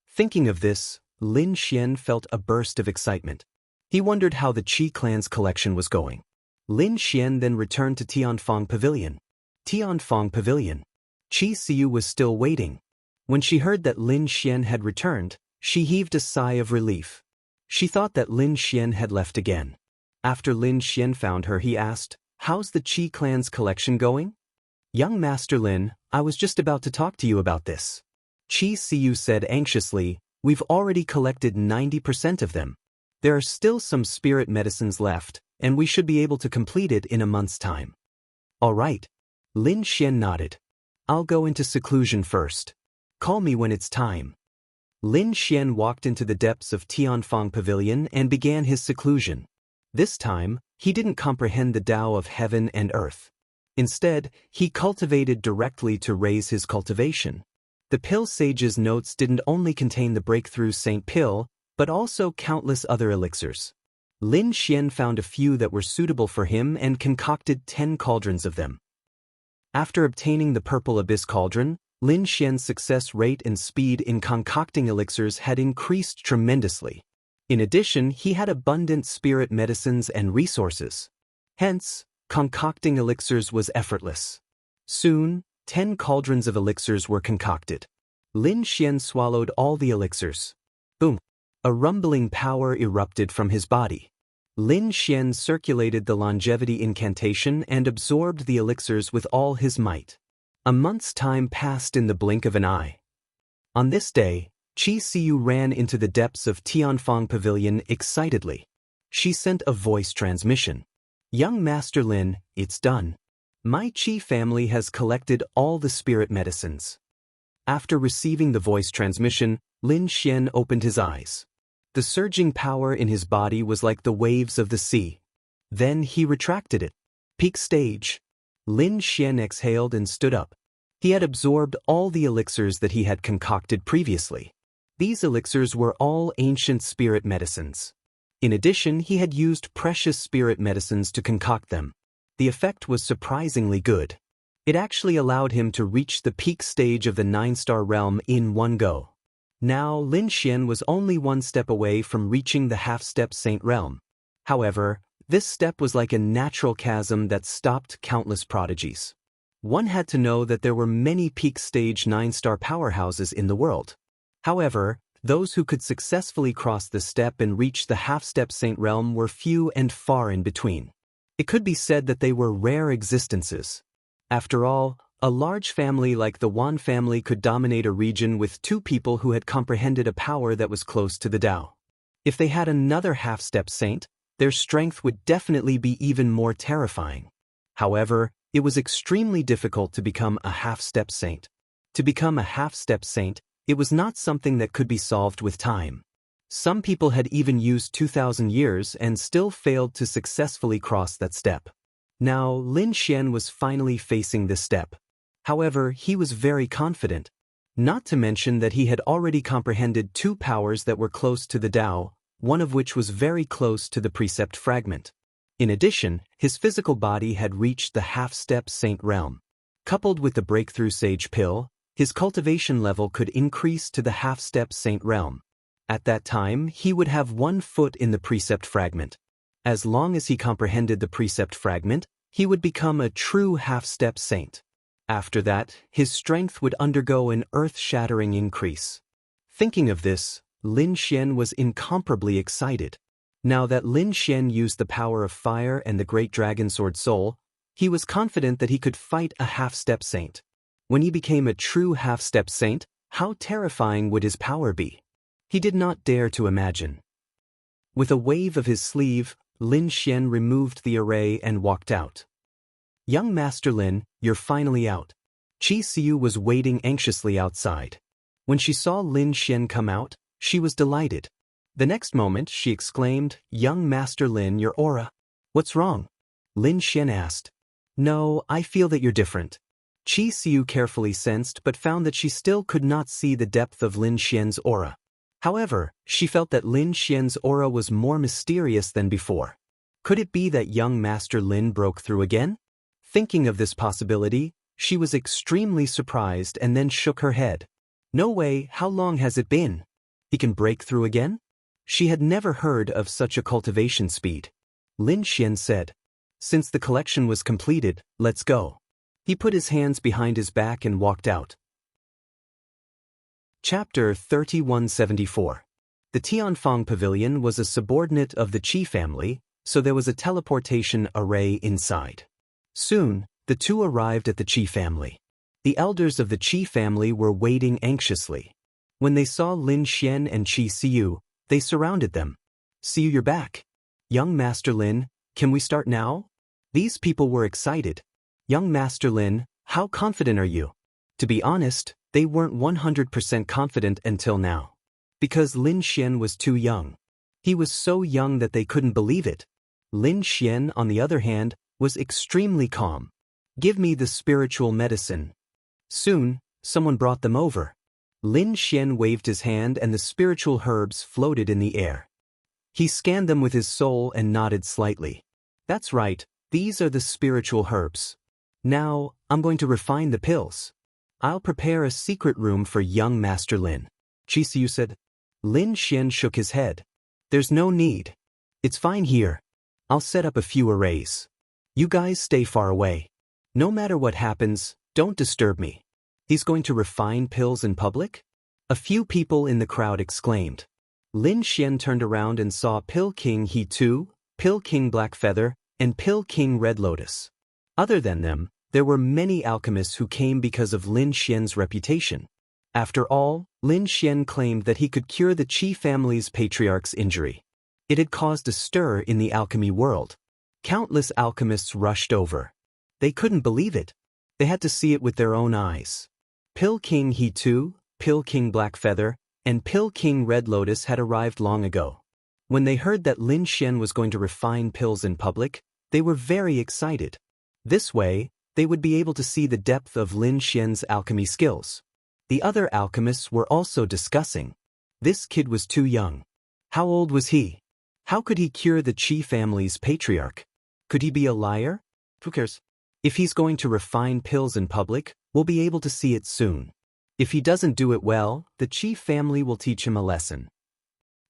Thinking of this, Lin Xian felt a burst of excitement. He wondered how the Qi clan's collection was going. Lin Xian then returned to Tianfang Pavilion. Tianfang Pavilion. Qi Siyu was still waiting. When she heard that Lin Xian had returned, she heaved a sigh of relief. She thought that Lin Xian had left again. After Lin Xian found her, he asked, "How's the Qi clan's collection going?" "Young Master Lin, I was just about to talk to you about this." Qi Siyu said anxiously, "We've already collected 90% of them. There are still some spirit medicines left, and we should be able to complete it in a month's time." "All right." Lin Xian nodded. "I'll go into seclusion first. Call me when it's time." Lin Xian walked into the depths of Tianfang Pavilion and began his seclusion. This time, he didn't comprehend the Tao of heaven and earth. Instead, he cultivated directly to raise his cultivation. The Pill Sage's notes didn't only contain the breakthrough Saint pill, but also countless other elixirs. Lin Xian found a few that were suitable for him and concocted 10 cauldrons of them. After obtaining the Purple Abyss cauldron, Lin Xian's success rate and speed in concocting elixirs had increased tremendously. In addition, he had abundant spirit medicines and resources. Hence, concocting elixirs was effortless. Soon, 10 cauldrons of elixirs were concocted. Lin Xian swallowed all the elixirs. Boom! A rumbling power erupted from his body. Lin Xian circulated the longevity incantation and absorbed the elixirs with all his might. A month's time passed in the blink of an eye. On this day, Qi Siyu ran into the depths of Tianfang Pavilion excitedly. She sent a voice transmission. "Young Master Lin, it's done. My Qi family has collected all the spirit medicines." After receiving the voice transmission, Lin Xian opened his eyes. The surging power in his body was like the waves of the sea. Then he retracted it. Peak stage. Lin Xian exhaled and stood up. He had absorbed all the elixirs that he had concocted previously. These elixirs were all ancient spirit medicines. In addition, he had used precious spirit medicines to concoct them. The effect was surprisingly good. It actually allowed him to reach the peak stage of the 9-star realm in one go. Now, Lin Xian was only one step away from reaching the half-step saint realm. However, this step was like a natural chasm that stopped countless prodigies. One had to know that there were many peak stage 9-star powerhouses in the world. However, those who could successfully cross the step and reach the half-step saint realm were few and far in between. It could be said that they were rare existences. After all, a large family like the Wan family could dominate a region with 2 people who had comprehended a power that was close to the Tao. If they had another half-step saint, their strength would definitely be even more terrifying. However, it was extremely difficult to become a half-step saint. To become a half-step saint, it was not something that could be solved with time. Some people had even used 2,000 years and still failed to successfully cross that step. Now, Lin Xian was finally facing this step. However, he was very confident. Not to mention that he had already comprehended 2 powers that were close to the Tao, one of which was very close to the precept fragment. In addition, his physical body had reached the half-step saint realm. Coupled with the breakthrough sage pill, his cultivation level could increase to the half-step saint realm. At that time, he would have 1 foot in the precept fragment. As long as he comprehended the precept fragment, he would become a true half-step saint. After that, his strength would undergo an earth-shattering increase. Thinking of this, Lin Xian was incomparably excited. Now that Lin Xian used the power of fire and the great dragon sword soul, he was confident that he could fight a half-step saint. When he became a true half-step saint, how terrifying would his power be? He did not dare to imagine. With a wave of his sleeve, Lin Xian removed the array and walked out. "Young Master Lin, you're finally out." Qi Xiu was waiting anxiously outside. When she saw Lin Xian come out, she was delighted. The next moment, she exclaimed, "Young Master Lin, your aura. What's wrong?" Lin Xian asked. "No, I feel that you're different." Qi Xiu carefully sensed but found that she still could not see the depth of Lin Xian's aura. However, she felt that Lin Xian's aura was more mysterious than before. Could it be that young Master Lin broke through again? Thinking of this possibility, she was extremely surprised and then shook her head. "No way, how long has it been? He can break through again?" She had never heard of such a cultivation speed. Lin Xian said, "Since the collection was completed, let's go." He put his hands behind his back and walked out. Chapter 3174. The Tianfang Pavilion was a subordinate of the Qi family, so there was a teleportation array inside. Soon, the two arrived at the Qi family. The elders of the Qi family were waiting anxiously. When they saw Lin Xian and Qi Xiu, they surrounded them. "See, you're back. Young Master Lin, can we start now?" These people were excited. "Young Master Lin, how confident are you?" To be honest, they weren't 100% confident until now. Because Lin Xian was too young. He was so young that they couldn't believe it. Lin Xian, on the other hand, was extremely calm. "Give me the spiritual medicine." Soon, someone brought them over. Lin Xian waved his hand and the spiritual herbs floated in the air. He scanned them with his soul and nodded slightly. "That's right, these are the spiritual herbs. Now, I'm going to refine the pills. I'll prepare a secret room for young Master Lin." Qi Xiu said. Lin Xian shook his head. "There's no need. It's fine here. I'll set up a few arrays. You guys stay far away. No matter what happens, don't disturb me." "He's going to refine pills in public?" a few people in the crowd exclaimed. Lin Xian turned around and saw Pill King He Tu, Pill King Black Feather, and Pill King Red Lotus. Other than them, there were many alchemists who came because of Lin Xian's reputation. After all, Lin Xian claimed that he could cure the Qi family's patriarch's injury. It had caused a stir in the alchemy world. Countless alchemists rushed over. They couldn't believe it. They had to see it with their own eyes. Pill King He Tu, Pill King Black Feather, and Pill King Red Lotus had arrived long ago. When they heard that Lin Xian was going to refine pills in public, they were very excited. This way, they would be able to see the depth of Lin Xian's alchemy skills. The other alchemists were also discussing. This kid was too young. How old was he? How could he cure the Qi family's patriarch? Could he be a liar? Who cares? If he's going to refine pills in public, we'll be able to see it soon. If he doesn't do it well, the Qi family will teach him a lesson.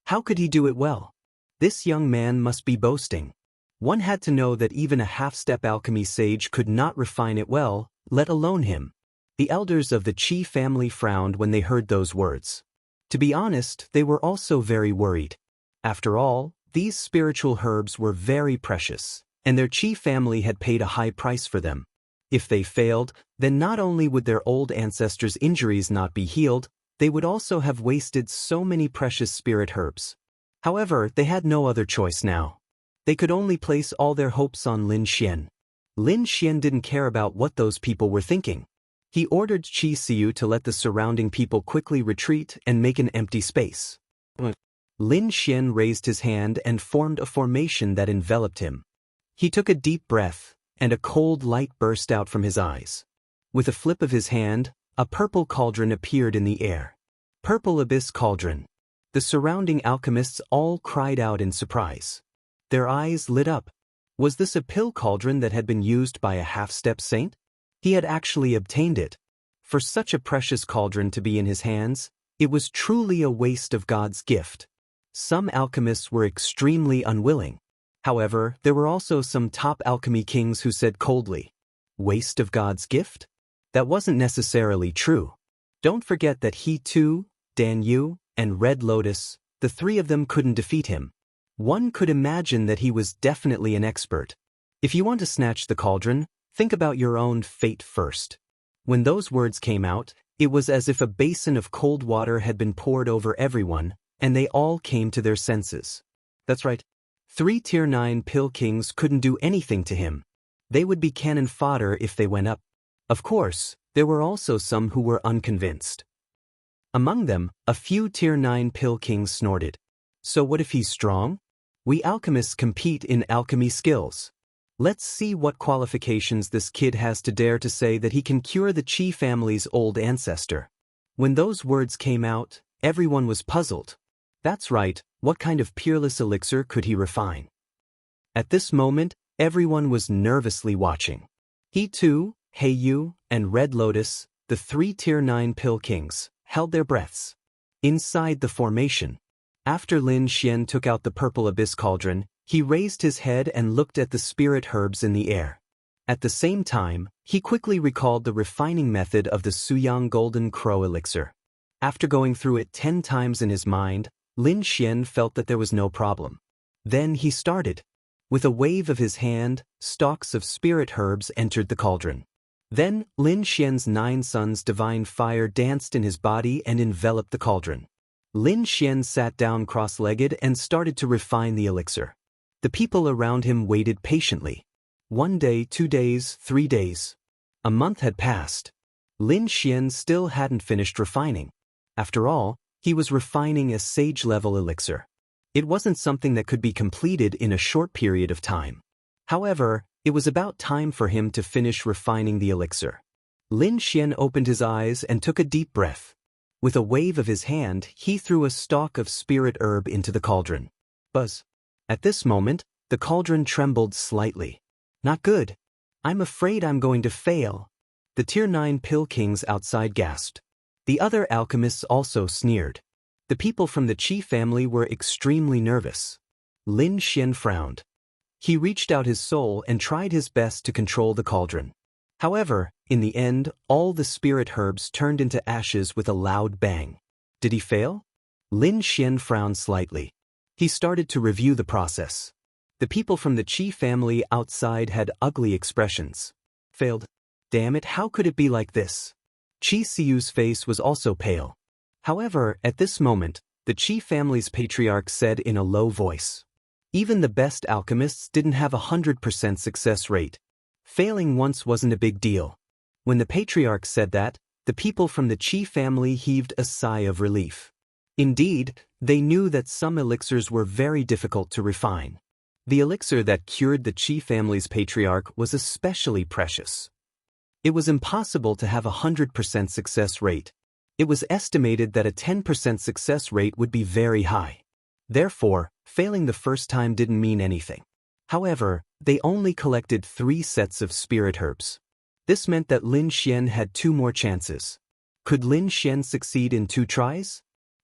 How could he do it well? This young man must be boasting. One had to know that even a half-step alchemy sage could not refine it well, let alone him. The elders of the Qi family frowned when they heard those words. To be honest, they were also very worried. After all, these spiritual herbs were very precious, and their Qi family had paid a high price for them. If they failed, then not only would their old ancestors' injuries not be healed, they would also have wasted so many precious spirit herbs. However, they had no other choice now. They could only place all their hopes on Lin Xian. Lin Xian didn't care about what those people were thinking. He ordered Qi Xiu to let the surrounding people quickly retreat and make an empty space. Lin Xian raised his hand and formed a formation that enveloped him. He took a deep breath, and a cold light burst out from his eyes. With a flip of his hand, a purple cauldron appeared in the air. Purple Abyss Cauldron. The surrounding alchemists all cried out in surprise. Their eyes lit up. Was this a pill cauldron that had been used by a half-step saint? He had actually obtained it. For such a precious cauldron to be in his hands, it was truly a waste of God's gift. Some alchemists were extremely unwilling. However, there were also some top alchemy kings who said coldly, "Waste of God's gift?" That wasn't necessarily true. Don't forget that he too, Dan Yu, and Red Lotus, the three of them couldn't defeat him. One could imagine that he was definitely an expert. If you want to snatch the cauldron, think about your own fate first. When those words came out, it was as if a basin of cold water had been poured over everyone, and they all came to their senses. That's right. 3 Tier 9 pill kings couldn't do anything to him. They would be cannon fodder if they went up. Of course, there were also some who were unconvinced. Among them, a few Tier 9 pill kings snorted. So what if he's strong? We alchemists compete in alchemy skills. Let's see what qualifications this kid has to dare to say that he can cure the Qi family's old ancestor. When those words came out, everyone was puzzled. That's right, what kind of peerless elixir could he refine? At this moment, everyone was nervously watching. He too, Heiyu, and Red Lotus, the 3 Tier 9 pill kings, held their breaths. Inside the formation, after Lin Xian took out the purple abyss cauldron, he raised his head and looked at the spirit herbs in the air. At the same time, he quickly recalled the refining method of the Suyang Golden Crow elixir. After going through it 10 times in his mind, Lin Xian felt that there was no problem. Then he started. With a wave of his hand, stalks of spirit herbs entered the cauldron. Then, Lin Xian's 9 sons' divine fire danced in his body and enveloped the cauldron. Lin Xian sat down cross-legged and started to refine the elixir. The people around him waited patiently. 1 day, 2 days, 3 days. A month had passed. Lin Xian still hadn't finished refining. After all, he was refining a sage-level elixir. It wasn't something that could be completed in a short period of time. However, it was about time for him to finish refining the elixir. Lin Xian opened his eyes and took a deep breath. With a wave of his hand, he threw a stalk of spirit herb into the cauldron. Buzz. At this moment, the cauldron trembled slightly. Not good. I'm afraid I'm going to fail. The Tier 9 pill kings outside gasped. The other alchemists also sneered. The people from the Qi family were extremely nervous. Lin Xian frowned. He reached out his soul and tried his best to control the cauldron. However, in the end, all the spirit herbs turned into ashes with a loud bang. Did he fail? Lin Xian frowned slightly. He started to review the process. The people from the Qi family outside had ugly expressions. Failed. Damn it, how could it be like this? Qi Siu's face was also pale. However, at this moment, the Qi family's patriarch said in a low voice. Even the best alchemists didn't have 100% success rate. Failing once wasn't a big deal. When the patriarch said that, the people from the Qi family heaved a sigh of relief. Indeed, they knew that some elixirs were very difficult to refine. The elixir that cured the Qi family's patriarch was especially precious. It was impossible to have a 100% success rate. It was estimated that a 10% success rate would be very high. Therefore, failing the first time didn't mean anything. However, they only collected 3 sets of spirit herbs. This meant that Lin Xian had 2 more chances. Could Lin Xian succeed in 2 tries?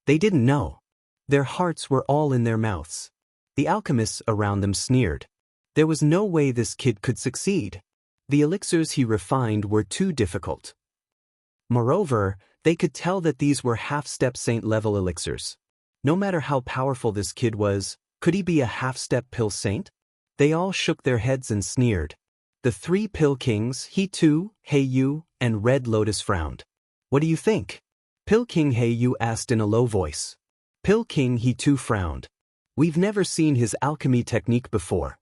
They didn't know. Their hearts were all in their mouths. The alchemists around them sneered. There was no way this kid could succeed. The elixirs he refined were too difficult. Moreover, they could tell that these were half-step saint-level elixirs. No matter how powerful this kid was, could he be a half-step pill saint? They all shook their heads and sneered. The 3 pill kings, He Tu, Heiyu, and Red Lotus frowned. What do you think? Pill King Heiyu asked in a low voice. Pill King He Tu frowned. We've never seen his alchemy technique before.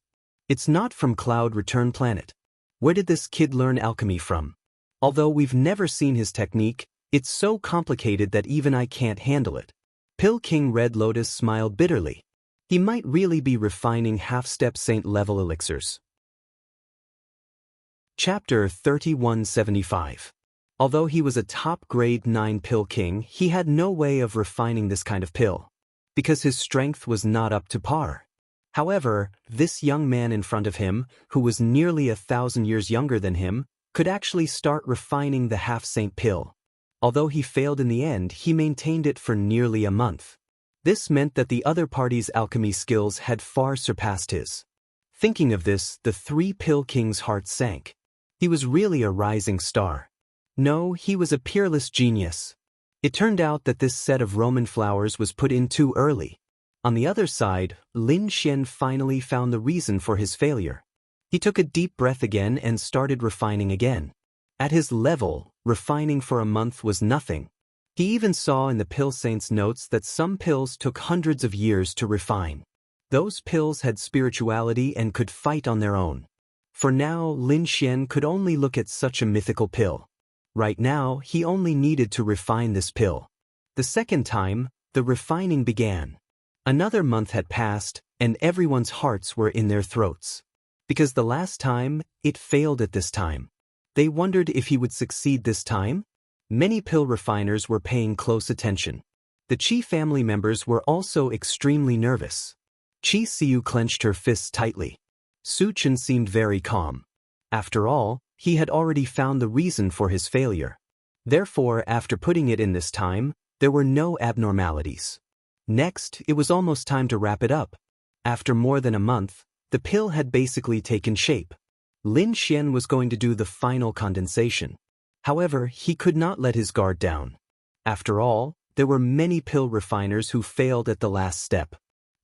It's not from Cloud Return Planet. Where did this kid learn alchemy from? Although we've never seen his technique, it's so complicated that even I can't handle it. Pill King Red Lotus smiled bitterly. He might really be refining half-step saint-level elixirs. Chapter 3175. Although he was a top grade 9 pill king, he had no way of refining this kind of pill, because his strength was not up to par. However, this young man in front of him, who was nearly 1,000 years younger than him, could actually start refining the half-saint pill. Although he failed in the end, he maintained it for nearly a month. This meant that the other party's alchemy skills had far surpassed his. Thinking of this, the three-pill king's heart sank. He was really a rising star. No, he was a peerless genius. It turned out that this set of Roman flowers was put in too early. On the other side, Lin Xian finally found the reason for his failure. He took a deep breath again and started refining again. At his level, refining for a month was nothing. He even saw in the pill saint's notes that some pills took hundreds of years to refine. Those pills had spirituality and could fight on their own. For now, Lin Xian could only look at such a mythical pill. Right now, he only needed to refine this pill. The second time, the refining began. Another month had passed, and everyone's hearts were in their throats. Because the last time, it failed at this time. They wondered if he would succeed this time. Many pill refiners were paying close attention. The Qi family members were also extremely nervous. Qi Xiu clenched her fists tightly. Su Chen seemed very calm. After all, he had already found the reason for his failure. Therefore, after putting it in this time, there were no abnormalities. Next, it was almost time to wrap it up. After more than a month, the pill had basically taken shape. Lin Xian was going to do the final condensation. However, he could not let his guard down. After all, there were many pill refiners who failed at the last step.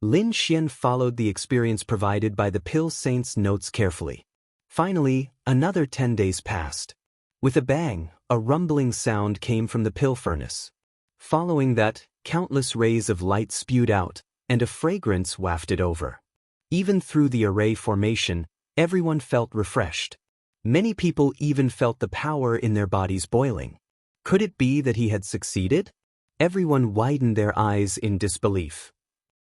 Lin Xian followed the experience provided by the pill saint's notes carefully. Finally, another 10 days passed. With a bang, a rumbling sound came from the pill furnace. Following that, countless rays of light spewed out, and a fragrance wafted over. Even through the array formation, everyone felt refreshed. Many people even felt the power in their bodies boiling. Could it be that he had succeeded? Everyone widened their eyes in disbelief.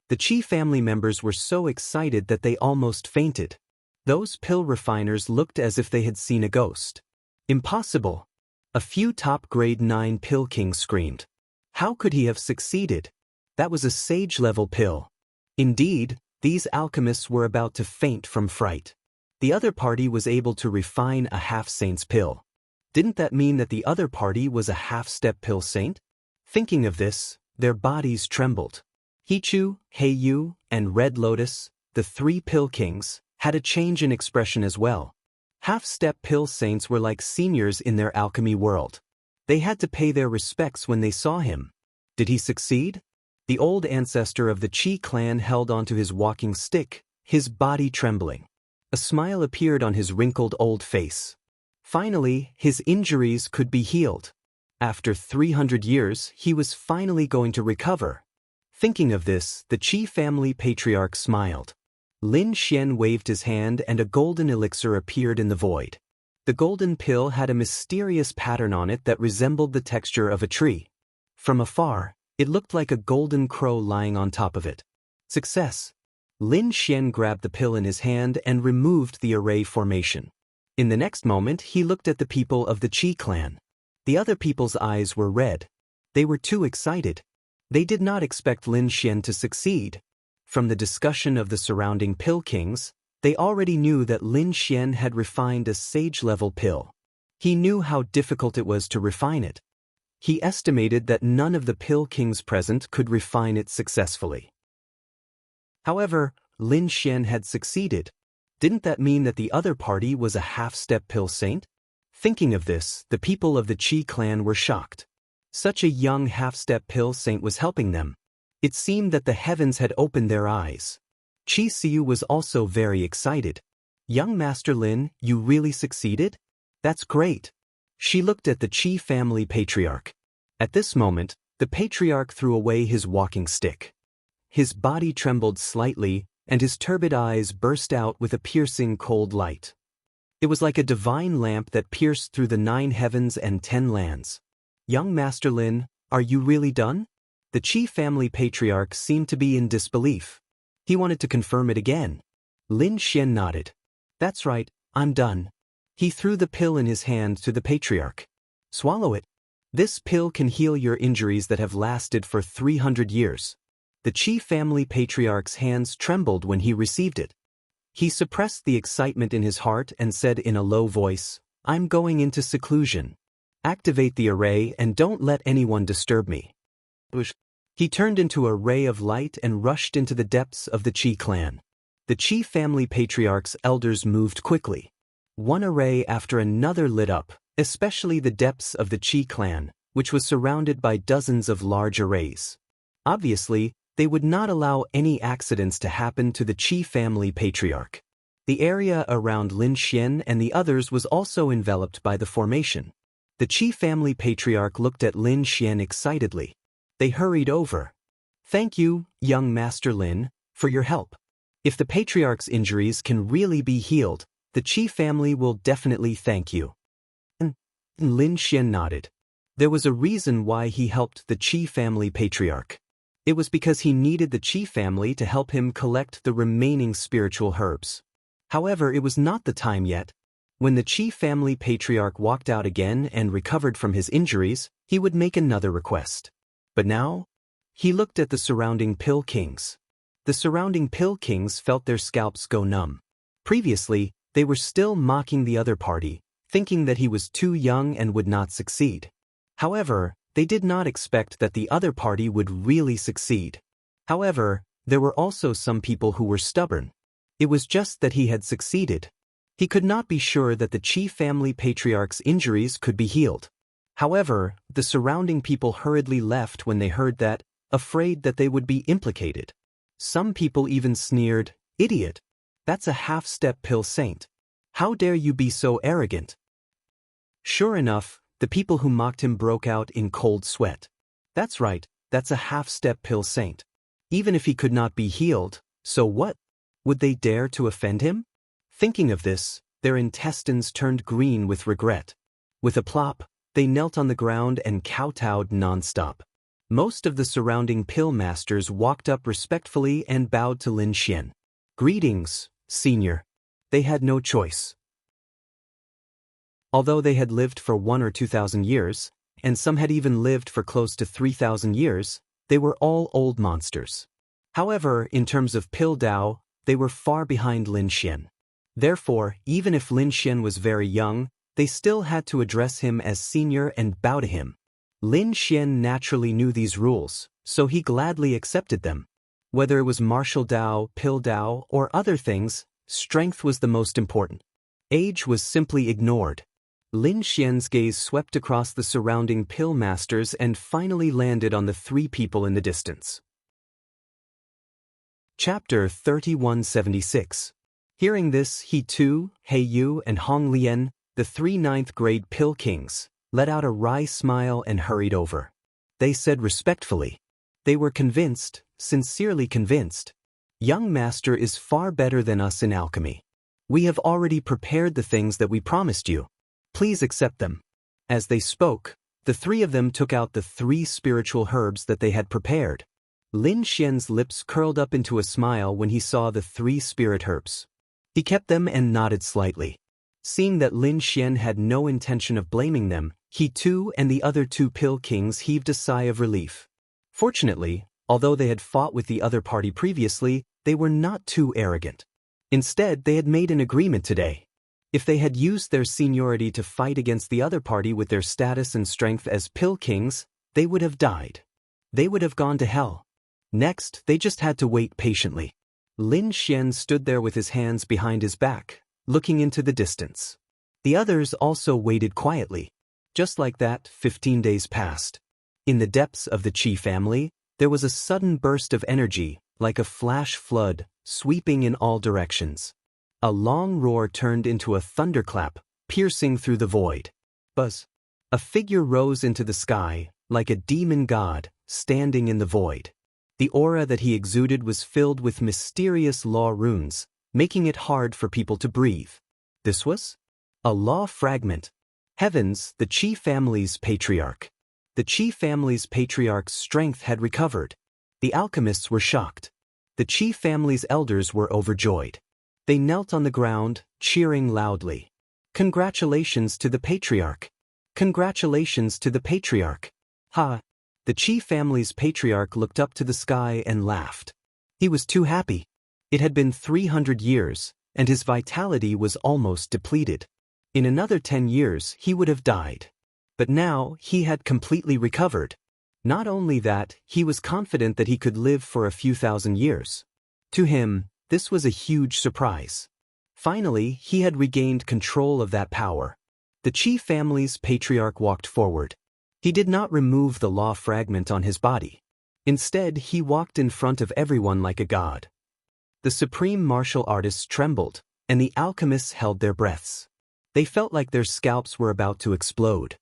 The Qi family members were so excited that they almost fainted. Those pill refiners looked as if they had seen a ghost. Impossible! A few top grade 9 pill kings screamed. How could he have succeeded? That was a sage-level pill. Indeed, these alchemists were about to faint from fright. The other party was able to refine a half-saint's pill. Didn't that mean that the other party was a half-step pill saint? Thinking of this, their bodies trembled. Hichu, Heiyu, and Red Lotus, the three pill kings, had a change in expression as well. Half-step pill saints were like seniors in their alchemy world. They had to pay their respects when they saw him. Did he succeed? The old ancestor of the Qi clan held onto his walking stick, his body trembling. A smile appeared on his wrinkled old face. Finally, his injuries could be healed. After 300 years, he was finally going to recover. Thinking of this, the Qi family patriarch smiled. Lin Xian waved his hand and a golden elixir appeared in the void. The golden pill had a mysterious pattern on it that resembled the texture of a tree. From afar, it looked like a golden crow lying on top of it. Success! Lin Xian grabbed the pill in his hand and removed the array formation. In the next moment, he looked at the people of the Qi clan. The other people's eyes were red. They were too excited. They did not expect Lin Xian to succeed. From the discussion of the surrounding pill kings, they already knew that Lin Xian had refined a sage-level pill. He knew how difficult it was to refine it. He estimated that none of the pill kings present could refine it successfully. However, Lin Xian had succeeded. Didn't that mean that the other party was a half-step pill saint? Thinking of this, the people of the Qi clan were shocked. Such a young half-step pill saint was helping them. It seemed that the heavens had opened their eyes. Qi Xiu was also very excited. Young Master Lin, you really succeeded? That's great. She looked at the Qi family patriarch. At this moment, the patriarch threw away his walking stick. His body trembled slightly, and his turbid eyes burst out with a piercing cold light. It was like a divine lamp that pierced through the 9 heavens and 10 lands. Young Master Lin, are you really done? The Qi family patriarch seemed to be in disbelief. He wanted to confirm it again. Lin Xian nodded. That's right, I'm done. He threw the pill in his hand to the patriarch. Swallow it. This pill can heal your injuries that have lasted for 300 years. The Qi family patriarch's hands trembled when he received it. He suppressed the excitement in his heart and said in a low voice, I'm going into seclusion. Activate the array and don't let anyone disturb me. He turned into a ray of light and rushed into the depths of the Qi clan. The Qi family patriarch's elders moved quickly. One array after another lit up, especially the depths of the Qi clan, which was surrounded by dozens of large arrays. Obviously, they would not allow any accidents to happen to the Qi family patriarch. The area around Lin Xian and the others was also enveloped by the formation. The Qi family patriarch looked at Lin Xian excitedly. They hurried over. Thank you, young Master Lin, for your help. If the patriarch's injuries can really be healed, the Qi family will definitely thank you. Lin Xian nodded. There was a reason why he helped the Qi family patriarch. It was because he needed the Qi family to help him collect the remaining spiritual herbs. However, it was not the time yet. When the Qi family patriarch walked out again and recovered from his injuries, he would make another request. But now, he looked at the surrounding pill kings. The surrounding pill kings felt their scalps go numb. Previously, they were still mocking the other party, thinking that he was too young and would not succeed. However, they did not expect that the other party would really succeed. However, there were also some people who were stubborn. It was just that he had succeeded. He could not be sure that the Qi family patriarch's injuries could be healed. However, the surrounding people hurriedly left when they heard that, afraid that they would be implicated. Some people even sneered, "Idiot! That's a half-step pill saint. How dare you be so arrogant?" Sure enough, the people who mocked him broke out in cold sweat. That's right, that's a half-step pill saint. Even if he could not be healed, so what? Would they dare to offend him? Thinking of this, their intestines turned green with regret. With a plop, they knelt on the ground and kowtowed non-stop. Most of the surrounding pill masters walked up respectfully and bowed to Lin Xian. Greetings, senior. They had no choice. Although they had lived for 1,000 or 2,000 years, and some had even lived for close to 3,000 years, they were all old monsters. However, in terms of pill Dao, they were far behind Lin Xian. Therefore, even if Lin Xian was very young, they still had to address him as senior and bow to him. Lin Xian naturally knew these rules, so he gladly accepted them. Whether it was martial Dao, pill Dao, or other things, strength was the most important. Age was simply ignored. Lin Xian's gaze swept across the surrounding pill masters and finally landed on the three people in the distance. Chapter 3176. Hearing this, he too, He Yu and Hong Lian, the three ninth-grade pill kings, let out a wry smile and hurried over. They said respectfully. They were convinced, sincerely convinced. Young master is far better than us in alchemy. We have already prepared the things that we promised you. Please accept them. As they spoke, the three of them took out the 3 spiritual herbs that they had prepared. Lin Xian's lips curled up into a smile when he saw the 3 spirit herbs. He kept them and nodded slightly. Seeing that Lin Xian had no intention of blaming them, he too and the other 2 pill kings heaved a sigh of relief. Fortunately, although they had fought with the other party previously, they were not too arrogant. Instead, they had made an agreement today. If they had used their seniority to fight against the other party with their status and strength as pill kings, they would have died. They would have gone to hell. Next, they just had to wait patiently. Lin Xian stood there with his hands behind his back, looking into the distance. The others also waited quietly. Just like that, 15 days passed. In the depths of the Qi family, there was a sudden burst of energy, like a flash flood, sweeping in all directions. A long roar turned into a thunderclap, piercing through the void. Buzz! A figure rose into the sky, like a demon god, standing in the void. The aura that he exuded was filled with mysterious law runes, making it hard for people to breathe. This was a law fragment. Heavens, the Qi family's patriarch. The Qi family's patriarch's strength had recovered. The alchemists were shocked. The Qi family's elders were overjoyed. They knelt on the ground, cheering loudly. Congratulations to the patriarch! Congratulations to the patriarch! Ha! The Qi family's patriarch looked up to the sky and laughed. He was too happy. It had been 300 years, and his vitality was almost depleted. In another 10 years he would have died. But now he had completely recovered. Not only that, he was confident that he could live for a few thousand years. To him, this was a huge surprise. Finally, he had regained control of that power. The Qi family's patriarch walked forward. He did not remove the law fragment on his body. Instead, he walked in front of everyone like a god. The supreme martial artists trembled, and the alchemists held their breaths. They felt like their scalps were about to explode.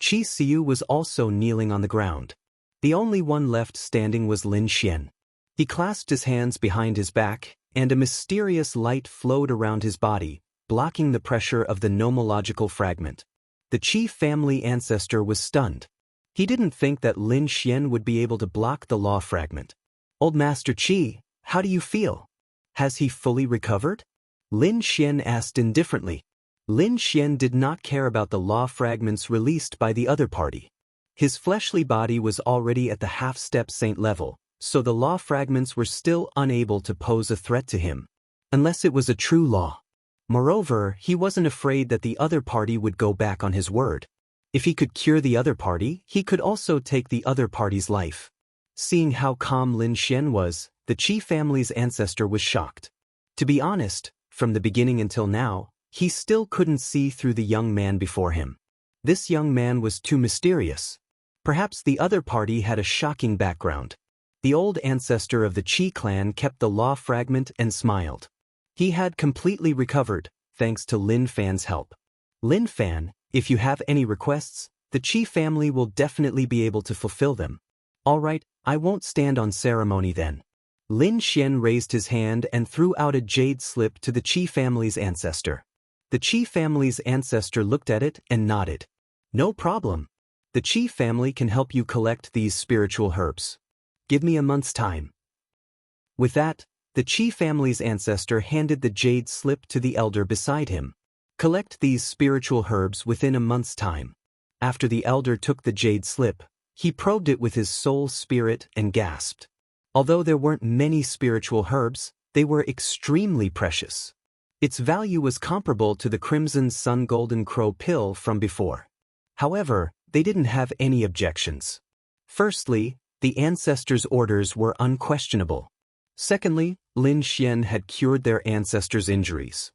Qi Xiu was also kneeling on the ground. The only one left standing was Lin Xian. He clasped his hands behind his back, and a mysterious light flowed around his body, blocking the pressure of the nomological fragment. The Qi family ancestor was stunned. He didn't think that Lin Xian would be able to block the law fragment. "Old Master Qi, how do you feel? Has he fully recovered?" Lin Xian asked indifferently. Lin Xian did not care about the law fragments released by the other party. His fleshly body was already at the half-step saint level, so the law fragments were still unable to pose a threat to him. Unless it was a true law. Moreover, he wasn't afraid that the other party would go back on his word. If he could cure the other party, he could also take the other party's life. Seeing how calm Lin Xian was, the Qi family's ancestor was shocked. To be honest, from the beginning until now, he still couldn't see through the young man before him. This young man was too mysterious. Perhaps the other party had a shocking background. The old ancestor of the Qi clan kept the law fragment and smiled. He had completely recovered, thanks to Lin Fan's help. "Lin Fan, if you have any requests, the Qi family will definitely be able to fulfill them." "All right, I won't stand on ceremony then." Lin Xian raised his hand and threw out a jade slip to the Qi family's ancestor. The Qi family's ancestor looked at it and nodded. "No problem. The Qi family can help you collect these spiritual herbs. Give me a month's time." With that, the Qi family's ancestor handed the jade slip to the elder beside him. "Collect these spiritual herbs within a month's time." After the elder took the jade slip, he probed it with his soul spirit and gasped. Although there weren't many spiritual herbs, they were extremely precious. Its value was comparable to the Crimson Sun Golden Crow pill from before. However, they didn't have any objections. Firstly, the ancestors' orders were unquestionable. Secondly, Lin Xian had cured their ancestors' injuries.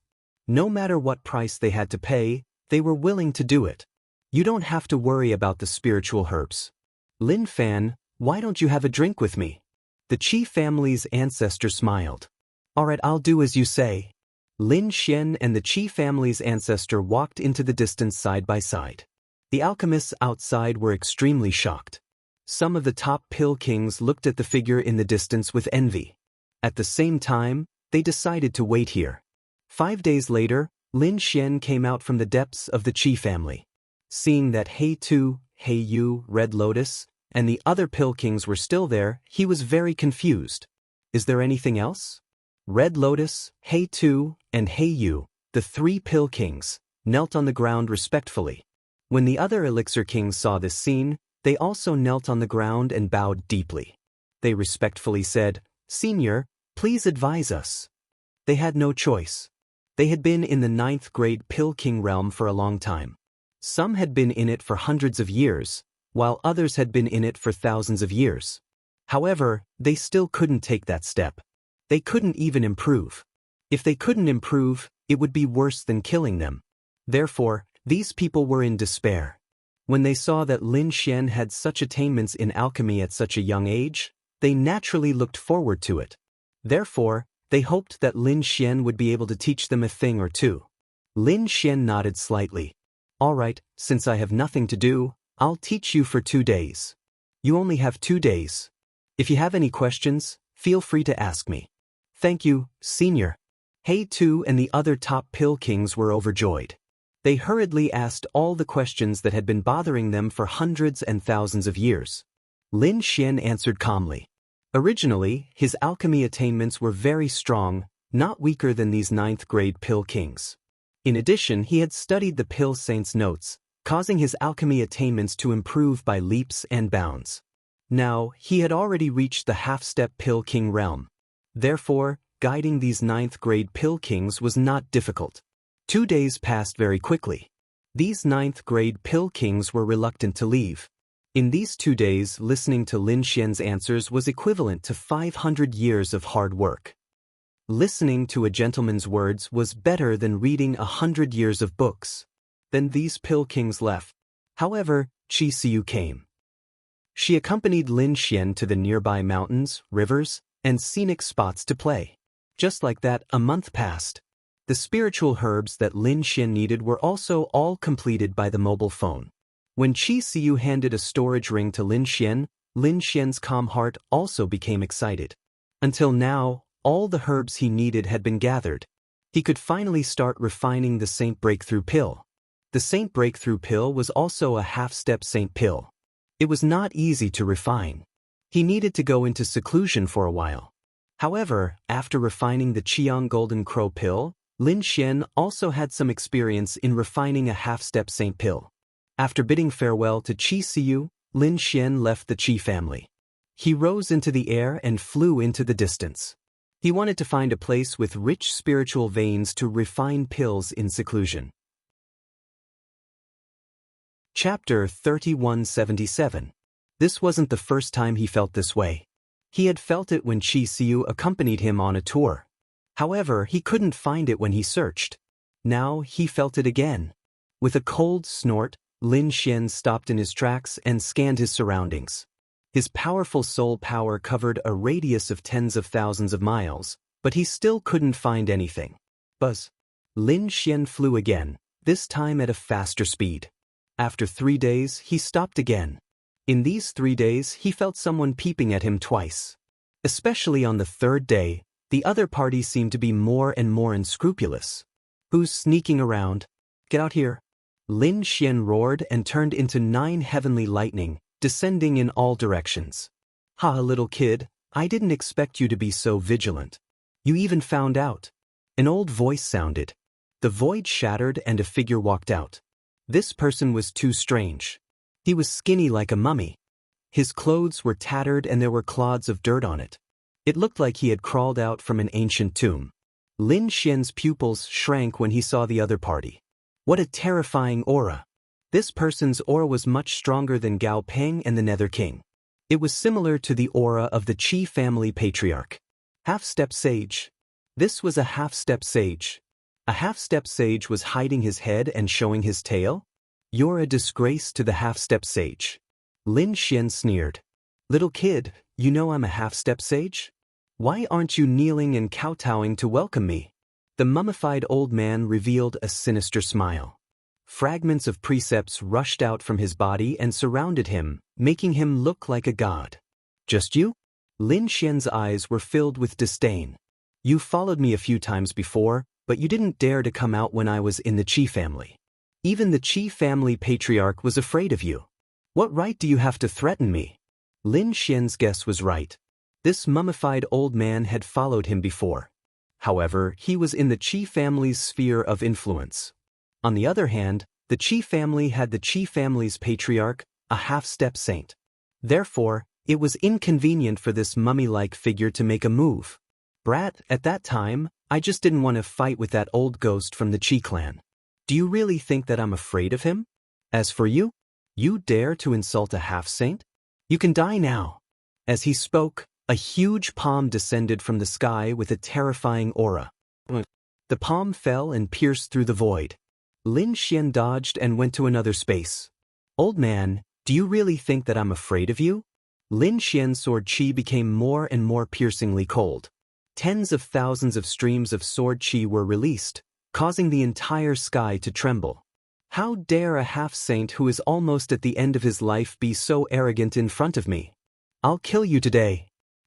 No matter what price they had to pay, they were willing to do it. "You don't have to worry about the spiritual herbs. Lin Fan, why don't you have a drink with me?" The Qi family's ancestor smiled. "All right, I'll do as you say." Lin Xian and the Qi family's ancestor walked into the distance side by side. The alchemists outside were extremely shocked. Some of the top pill kings looked at the figure in the distance with envy. At the same time, they decided to wait here. 5 days later, Lin Xian came out from the depths of the Qi family. Seeing that He Tu, He Yu, Red Lotus, and the other pill kings were still there, he was very confused. "Is there anything else?" Red Lotus, He Tu, and He Yu, the 3 pill kings, knelt on the ground respectfully. When the other elixir kings saw this scene, they also knelt on the ground and bowed deeply. They respectfully said, "Senior, please advise us." They had no choice. They had been in the 9th grade pill king realm for a long time. Some had been in it for hundreds of years, while others had been in it for thousands of years. However, they still couldn't take that step. They couldn't even improve. If they couldn't improve, it would be worse than killing them. Therefore, these people were in despair. When they saw that Lin Xian had such attainments in alchemy at such a young age, they naturally looked forward to it. Therefore, they hoped that Lin Xian would be able to teach them a thing or two. Lin Xian nodded slightly. "All right, since I have nothing to do, I'll teach you for 2 days. You only have 2 days. If you have any questions, feel free to ask me." "Thank you, Senior." He Tu and the other top pill kings were overjoyed. They hurriedly asked all the questions that had been bothering them for hundreds and thousands of years. Lin Xian answered calmly. Originally, his alchemy attainments were very strong, not weaker than these 9th grade pill kings. In addition, he had studied the pill saint's notes, causing his alchemy attainments to improve by leaps and bounds. Now, he had already reached the half-step pill king realm. Therefore, guiding these 9th grade pill kings was not difficult. 2 days passed very quickly. These ninth-grade pill kings were reluctant to leave. In these 2 days, listening to Lin Xian's answers was equivalent to 500 years of hard work. Listening to a gentleman's words was better than reading 100 years of books. Then these pill kings left. However, Qi Siyu came. She accompanied Lin Xian to the nearby mountains, rivers, and scenic spots to play. Just like that, a month passed. The spiritual herbs that Lin Xian needed were also all completed by the mobile phone. When Qi Siyu handed a storage ring to Lin Xian's calm heart also became excited. Until now, all the herbs he needed had been gathered. He could finally start refining the Saint Breakthrough Pill. The Saint Breakthrough Pill was also a half-step saint pill. It was not easy to refine. He needed to go into seclusion for a while. However, after refining the Qiang Golden Crow Pill, Lin Xian also had some experience in refining a half-step saint pill. After bidding farewell to Qi Siyu, Lin Xian left the Qi family. He rose into the air and flew into the distance. He wanted to find a place with rich spiritual veins to refine pills in seclusion. Chapter 3177. This wasn't the first time he felt this way. He had felt it when Qi Siyu accompanied him on a tour. However, he couldn't find it when he searched. Now he felt it again. With a cold snort, Lin Xian stopped in his tracks and scanned his surroundings. His powerful soul power covered a radius of tens of thousands of miles, but he still couldn't find anything. Buzz. Lin Xian flew again, this time at a faster speed. After 3 days, he stopped again. In these 3 days, he felt someone peeping at him twice. Especially on the 3rd day, the other party seemed to be more and more unscrupulous. Who's sneaking around? Get out here. Lin Xian roared and turned into 9 heavenly lightning, descending in all directions. Ha, little kid, I didn't expect you to be so vigilant. You even found out. An old voice sounded. The void shattered and a figure walked out. This person was too strange. He was skinny like a mummy. His clothes were tattered and there were clods of dirt on it. It looked like he had crawled out from an ancient tomb. Lin Xian's pupils shrank when he saw the other party. What a terrifying aura! This person's aura was much stronger than Gao Peng and the Nether King. It was similar to the aura of the Qi family patriarch. Half-step sage. This was a half-step sage. A half-step sage was hiding his head and showing his tail? You're a disgrace to the half-step sage. Lin Xian sneered. Little kid, you know I'm a half-step sage? Why aren't you kneeling and kowtowing to welcome me? The mummified old man revealed a sinister smile. Fragments of precepts rushed out from his body and surrounded him, making him look like a god. Just you? Lin Xian's eyes were filled with disdain. You followed me a few times before, but you didn't dare to come out when I was in the Qi family. Even the Qi family patriarch was afraid of you. What right do you have to threaten me? Lin Xian's guess was right. This mummified old man had followed him before. However, he was in the Qi family's sphere of influence. On the other hand, the Qi family had the Qi family's patriarch, a half-step saint. Therefore, it was inconvenient for this mummy-like figure to make a move. Brat, at that time, I just didn't want to fight with that old ghost from the Qi clan. Do you really think that I'm afraid of him? As for you, you dare to insult a half-saint? You can die now. As he spoke, a huge palm descended from the sky with a terrifying aura. The palm fell and pierced through the void. Lin Xian dodged and went to another space. Old man, do you really think that I'm afraid of you? Lin Xian's sword qi became more and more piercingly cold. Tens of thousands of streams of sword qi were released, causing the entire sky to tremble. How dare a half-saint who is almost at the end of his life be so arrogant in front of me? I'll kill you today.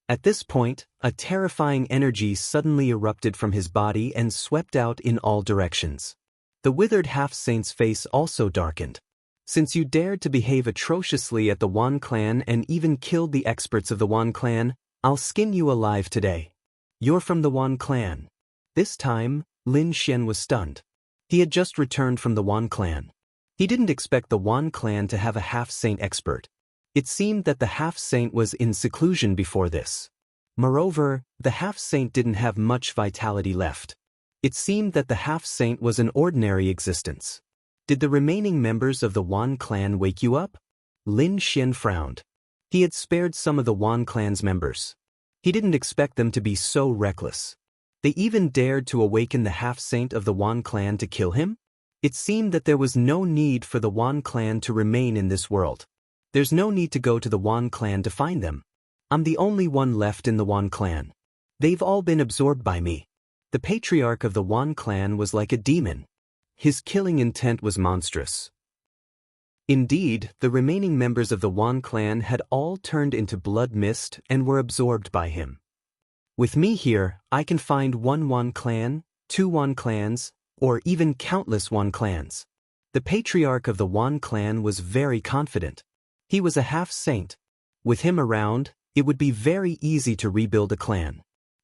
At this point, a terrifying energy suddenly erupted from his body and swept out in all directions. The withered half-saint's face also darkened. Since you dared to behave atrociously at the Wan clan and even killed the experts of the Wan clan, I'll skin you alive today. You're from the Wan clan. This time, Lin Xian was stunned. He had just returned from the Wan clan. He didn't expect the Wan clan to have a half-saint expert. It seemed that the half-saint was in seclusion before this. Moreover, the half-saint didn't have much vitality left. It seemed that the half-saint was an ordinary existence. Did the remaining members of the Wan clan wake you up? Lin Xian frowned. He had spared some of the Wan clan's members. He didn't expect them to be so reckless. They even dared to awaken the half-saint of the Wan clan to kill him? It seemed that there was no need for the Wan clan to remain in this world. There's no need to go to the Wan clan to find them. I'm the only one left in the Wan clan. They've all been absorbed by me. The patriarch of the Wan clan was like a demon. His killing intent was monstrous. Indeed, the remaining members of the Wan clan had all turned into blood mist and were absorbed by him. With me here, I can find one Wan clan, two Wan clans, or even countless Wan clans. The patriarch of the Wan clan was very confident. He was a half-saint. With him around, it would be very easy to rebuild a clan.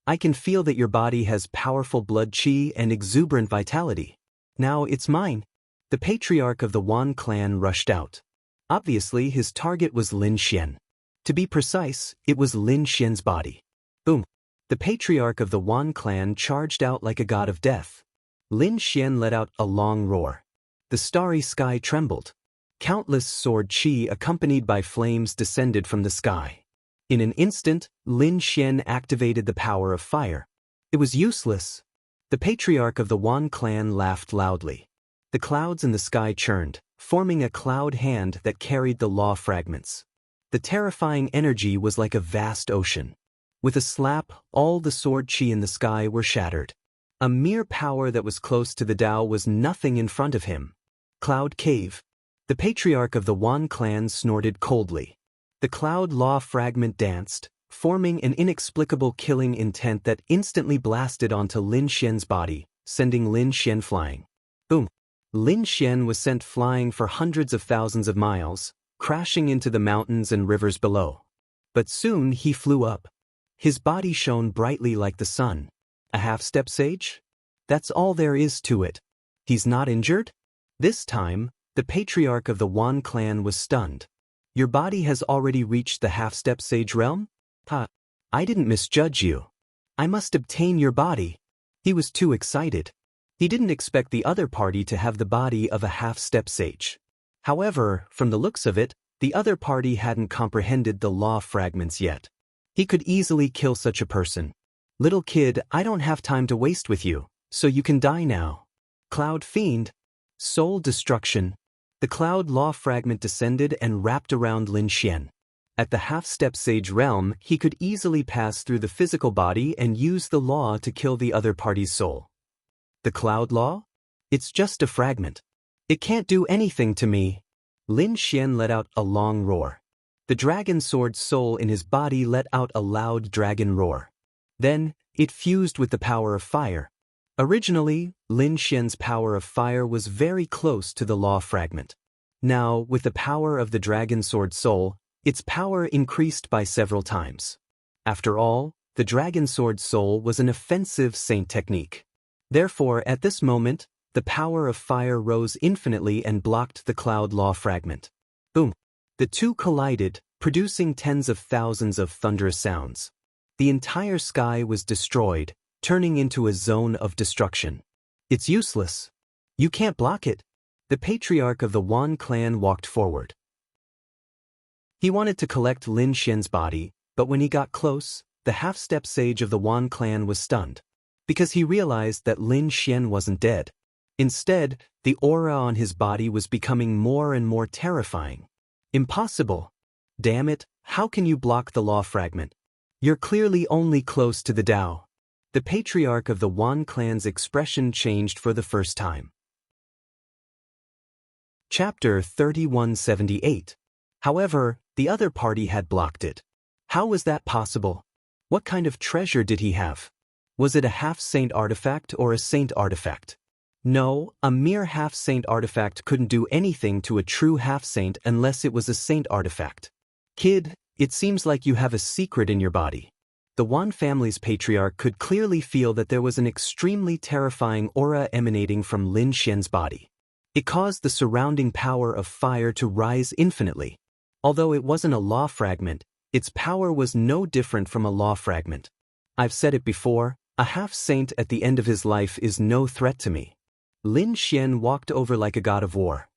I can feel that your body has powerful blood qi and exuberant vitality. Now it's mine. The patriarch of the Wan clan rushed out. Obviously, his target was Lin Xian. To be precise, it was Lin Xian's body. Boom. The patriarch of the Wan clan charged out like a god of death. Lin Xian let out a long roar. The starry sky trembled. Countless sword qi accompanied by flames descended from the sky. In an instant, Lin Xian activated the power of fire. It was useless. The patriarch of the Wan clan laughed loudly. The clouds in the sky churned, forming a cloud hand that carried the law fragments. The terrifying energy was like a vast ocean. With a slap, all the sword qi in the sky were shattered. A mere power that was close to the Tao was nothing in front of him. Cloud Cave. The patriarch of the Wan clan snorted coldly. The cloud law fragment danced, forming an inexplicable killing intent that instantly blasted onto Lin Xian's body, sending Lin Xian flying. Boom. Lin Xian was sent flying for hundreds of thousands of miles, crashing into the mountains and rivers below. But soon he flew up. His body shone brightly like the sun. A half-step sage? That's all there is to it. He's not injured? This time, the patriarch of the Wan clan was stunned. Your body has already reached the half-step sage realm? I didn't misjudge you. I must obtain your body. He was too excited. He didn't expect the other party to have the body of a half-step sage. However, from the looks of it, the other party hadn't comprehended the law fragments yet. He could easily kill such a person. Little kid, I don't have time to waste with you, so you can die now. Cloud Fiend. Soul Destruction. The cloud law fragment descended and wrapped around Lin Xian. At the half-step sage realm, he could easily pass through the physical body and use the law to kill the other party's soul. The cloud law? It's just a fragment. It can't do anything to me. Lin Xian let out a long roar. The dragon sword soul in his body let out a loud dragon roar. Then, it fused with the power of fire. Originally, Lin Xian's power of fire was very close to the law fragment. Now, with the power of the dragon sword soul, its power increased by several times. After all, the dragon sword soul was an offensive saint technique. Therefore, at this moment, the power of fire rose infinitely and blocked the cloud law fragment. Boom! The two collided, producing tens of thousands of thunderous sounds. The entire sky was destroyed, turning into a zone of destruction. It's useless. You can't block it. The patriarch of the Wan clan walked forward. He wanted to collect Lin Xian's body, but when he got close, the half-step sage of the Wan clan was stunned. Because he realized that Lin Xian wasn't dead. Instead, the aura on his body was becoming more and more terrifying. Impossible. Damn it, how can you block the law fragment? You're clearly only close to the Tao. The patriarch of the Wan clan's expression changed for the first time. Chapter 3178. However, the other party had blocked it. How was that possible? What kind of treasure did he have? Was it a half-saint artifact or a saint artifact? No, a mere half-saint artifact couldn't do anything to a true half-saint unless it was a saint artifact. Kid, it seems like you have a secret in your body. The Wan family's patriarch could clearly feel that there was an extremely terrifying aura emanating from Lin Xian's body. It caused the surrounding power of fire to rise infinitely. Although it wasn't a law fragment, its power was no different from a law fragment. I've said it before, A half-saint at the end of his life is no threat to me. Lin Xian walked over like a god of war.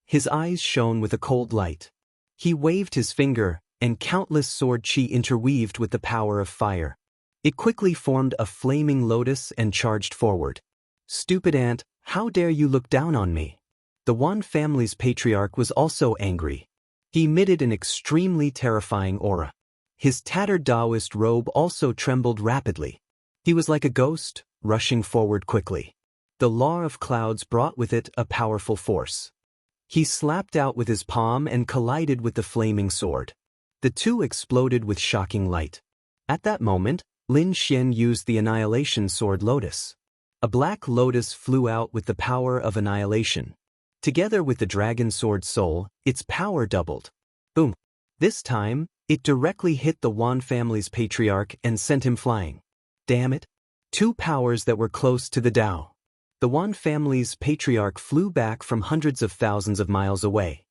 His eyes shone with a cold light. He waved his finger, and countless sword qi interweaved with the power of fire. It quickly formed a flaming lotus and charged forward. "Stupid ant, how dare you look down on me?" The Wan family's patriarch was also angry. He emitted an extremely terrifying aura. His tattered Taoist robe also trembled rapidly. He was like a ghost, rushing forward quickly. The law of clouds brought with it a powerful force. He slapped out with his palm and collided with the flaming sword. The two exploded with shocking light. At that moment, Lin Xian used the Annihilation Sword Lotus. A black lotus flew out with the power of annihilation. Together with the Dragon Sword Soul, its power doubled. Boom! This time, it directly hit the Wan family's patriarch and sent him flying. Damn it! Two powers that were close to the Tao. The Wan family's patriarch flew back from hundreds of thousands of miles away.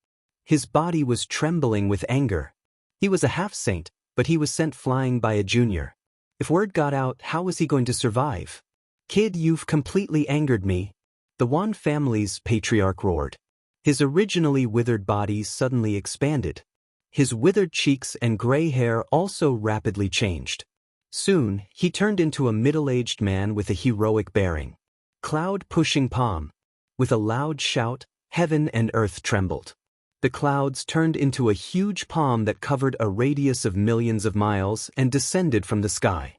His body was trembling with anger. He was a half-saint, but he was sent flying by a junior. If word got out, how was he going to survive? "Kid, you've completely angered me," the Wan family's patriarch roared. His originally withered body suddenly expanded. His withered cheeks and gray hair also rapidly changed. Soon, he turned into a middle-aged man with a heroic bearing. Cloud-pushing palm. With a loud shout, heaven and earth trembled. The clouds turned into a huge palm that covered a radius of millions of miles and descended from the sky.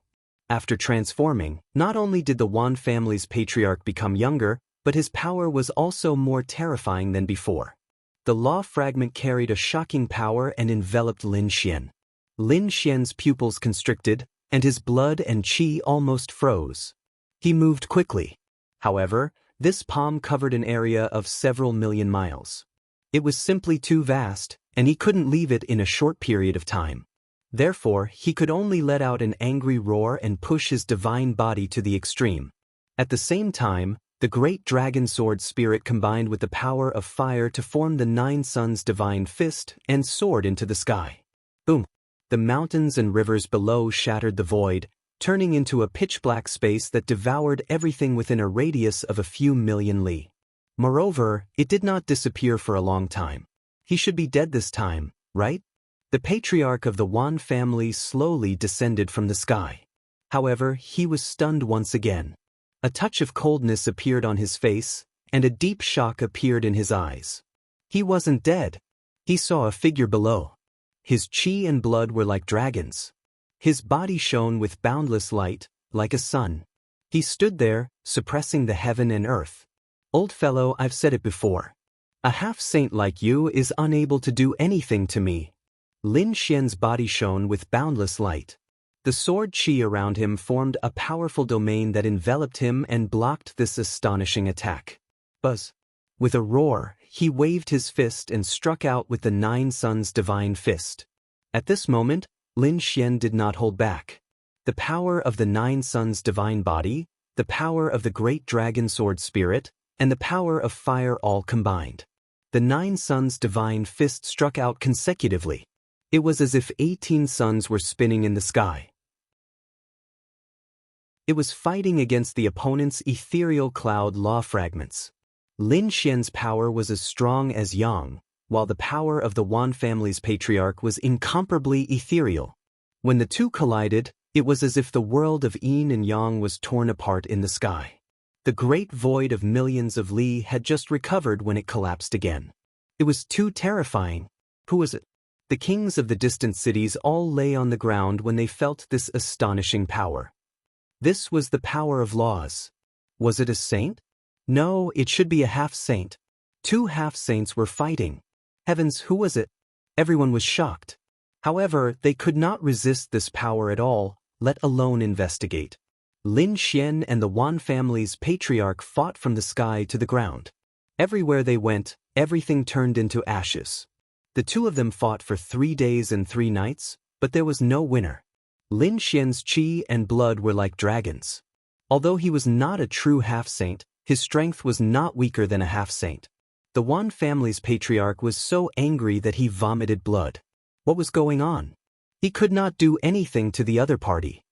After transforming, not only did the Wan family's patriarch become younger, but his power was also more terrifying than before. The law fragment carried a shocking power and enveloped Lin Xian. Lin Xian's pupils constricted, and his blood and qi almost froze. He moved quickly. However, this palm covered an area of several million miles. It was simply too vast, and he couldn't leave it in a short period of time. Therefore, he could only let out an angry roar and push his divine body to the extreme. At the same time, the great dragon sword spirit combined with the power of fire to form the Nine Suns' divine fist and soared into the sky. Boom! The mountains and rivers below shattered the void, turning into a pitch-black space that devoured everything within a radius of a few million li. Moreover, it did not disappear for a long time. He should be dead this time, right? The patriarch of the Wan family slowly descended from the sky. However, he was stunned once again. A touch of coldness appeared on his face, and a deep shock appeared in his eyes. He wasn't dead. He saw a figure below. His qi and blood were like dragons. His body shone with boundless light, like a sun. He stood there, suppressing the heaven and earth. "Old fellow, I've said it before. A half-saint like you is unable to do anything to me." Lin Xian's body shone with boundless light. The sword qi around him formed a powerful domain that enveloped him and blocked this astonishing attack. Buzz! With a roar, he waved his fist and struck out with the Nine Suns' divine fist. At this moment, Lin Xian did not hold back. The power of the Nine Suns' divine body, the power of the great dragon sword spirit, and the power of fire all combined. The Nine Suns' divine fist struck out consecutively. It was as if 18 suns were spinning in the sky. It was fighting against the opponent's ethereal cloud law fragments. Lin Xian's power was as strong as Yang, while the power of the Wan family's patriarch was incomparably ethereal. When the two collided, it was as if the world of yin and yang was torn apart in the sky. The great void of millions of li had just recovered when it collapsed again. It was too terrifying. Who was it? The kings of the distant cities all lay on the ground when they felt this astonishing power. This was the power of laws. Was it a saint? No, it should be a half-saint. Two half-saints were fighting. Heavens, who was it? Everyone was shocked. However, they could not resist this power at all, let alone investigate. Lin Xian and the Wan family's patriarch fought from the sky to the ground. Everywhere they went, everything turned into ashes. The two of them fought for 3 days and 3 nights, but there was no winner. Lin Xian's qi and blood were like dragons. Although he was not a true half-saint, his strength was not weaker than a half-saint. The Wan family's patriarch was so angry that he vomited blood. What was going on? He could not do anything to the other party.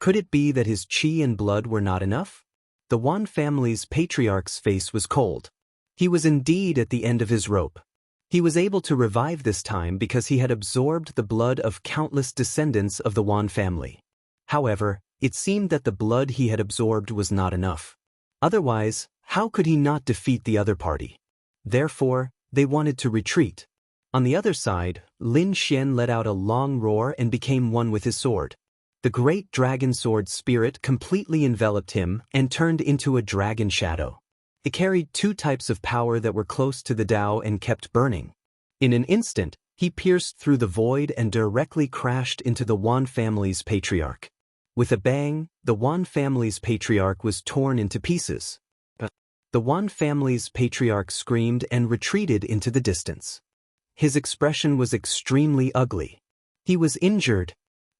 Could it be that his chi and blood were not enough? The Wan family's patriarch's face was cold. He was indeed at the end of his rope. He was able to revive this time because he had absorbed the blood of countless descendants of the Wan family. However, it seemed that the blood he had absorbed was not enough. Otherwise, how could he not defeat the other party? Therefore, they wanted to retreat. On the other side, Lin Xian let out a long roar and became one with his sword. The great dragon sword spirit completely enveloped him and turned into a dragon shadow. It carried two types of power that were close to the Tao and kept burning. In an instant, he pierced through the void and directly crashed into the Wan family's patriarch. With a bang, the Wan family's patriarch was torn into pieces. The Wan family's patriarch screamed and retreated into the distance. His expression was extremely ugly. He was injured.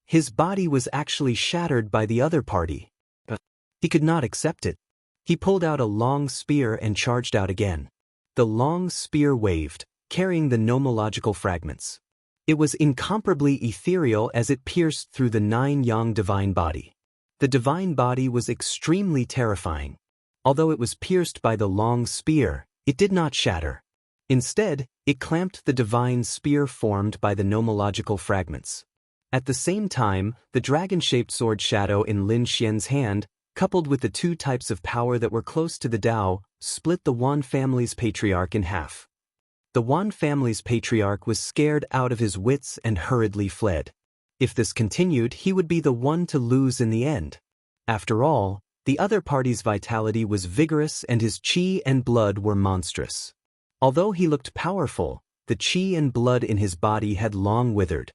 His body was actually shattered by the other party. But he could not accept it. He pulled out a long spear and charged out again. The long spear waved, carrying the nomological fragments. It was incomparably ethereal as it pierced through the 9-yang divine body. The divine body was extremely terrifying. Although it was pierced by the long spear, it did not shatter. Instead, it clamped the divine spear formed by the nomological fragments. At the same time, the dragon-shaped sword shadow in Lin Xian's hand, coupled with the two types of power that were close to the Tao, split the Wan family's patriarch in half. The Wan family's patriarch was scared out of his wits and hurriedly fled. If this continued, he would be the one to lose in the end. After all, the other party's vitality was vigorous and his chi and blood were monstrous. Although he looked powerful, the chi and blood in his body had long withered.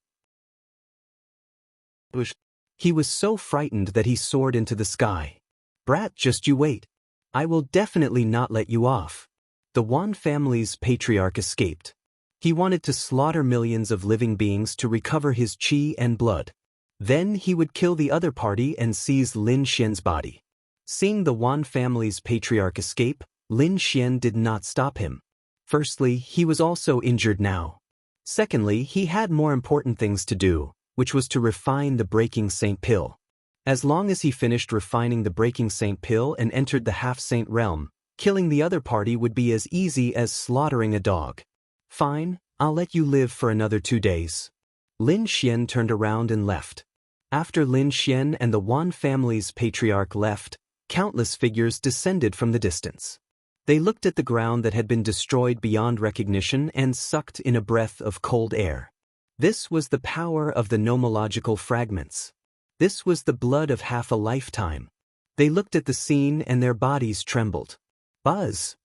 He was so frightened that he soared into the sky. "Brat, just you wait. I will definitely not let you off." The Wan family's patriarch escaped. He wanted to slaughter millions of living beings to recover his chi and blood. Then he would kill the other party and seize Lin Xian's body. Seeing the Wan family's patriarch escape, Lin Xian did not stop him. Firstly, he was also injured now. Secondly, he had more important things to do, which was to refine the Breaking Saint pill. As long as he finished refining the Breaking Saint pill and entered the half-saint realm, killing the other party would be as easy as slaughtering a dog. "Fine, I'll let you live for another 2 days." Lin Xian turned around and left. After Lin Xian and the Wan family's patriarch left, countless figures descended from the distance. They looked at the ground that had been destroyed beyond recognition and sucked in a breath of cold air. This was the power of the nomological fragments. This was the blood of half a lifetime. They looked at the scene and their bodies trembled. Buzz.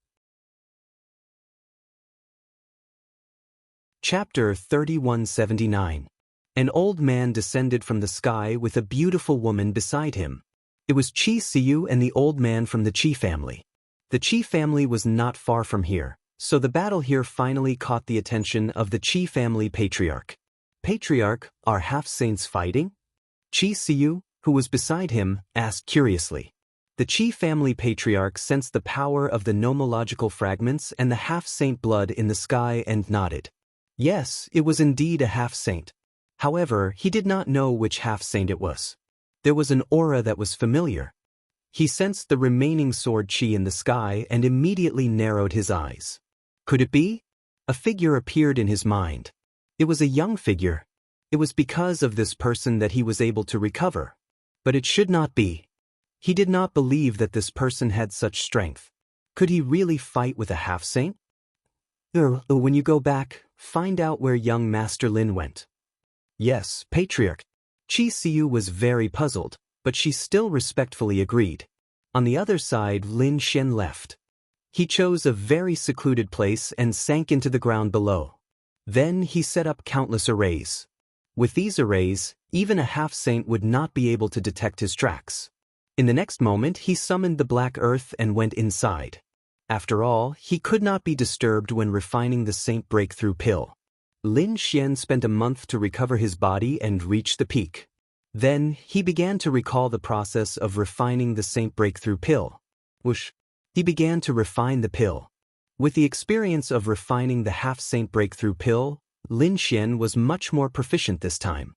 Chapter 3179. An old man descended from the sky with a beautiful woman beside him. It was Qi Siyu and the old man from the Qi family. The Qi family was not far from here, so the battle here finally caught the attention of the Qi family patriarch. "Patriarch, are half-saints fighting?" Qi Siyu, who was beside him, asked curiously. The Qi family patriarch sensed the power of the nomological fragments and the half-saint blood in the sky and nodded. Yes, it was indeed a half-saint. However, he did not know which half-saint it was. There was an aura that was familiar. He sensed the remaining sword chi in the sky and immediately narrowed his eyes. Could it be? A figure appeared in his mind. It was a young figure. It was because of this person that he was able to recover. But it should not be. He did not believe that this person had such strength. Could he really fight with a half-saint? When you go back, find out where young Master Lin went. Yes, Patriarch. Qi Siyu was very puzzled, but she still respectfully agreed. On the other side, Lin Xian left. He chose a very secluded place and sank into the ground below. Then he set up countless arrays. With these arrays, even a half-saint would not be able to detect his tracks. In the next moment, he summoned the black earth and went inside. After all, he could not be disturbed when refining the Saint Breakthrough pill. Lin Xian spent a month to recover his body and reach the peak. Then, he began to recall the process of refining the Saint Breakthrough pill. Whoosh! He began to refine the pill. With the experience of refining the half-saint breakthrough pill, Lin Xian was much more proficient this time.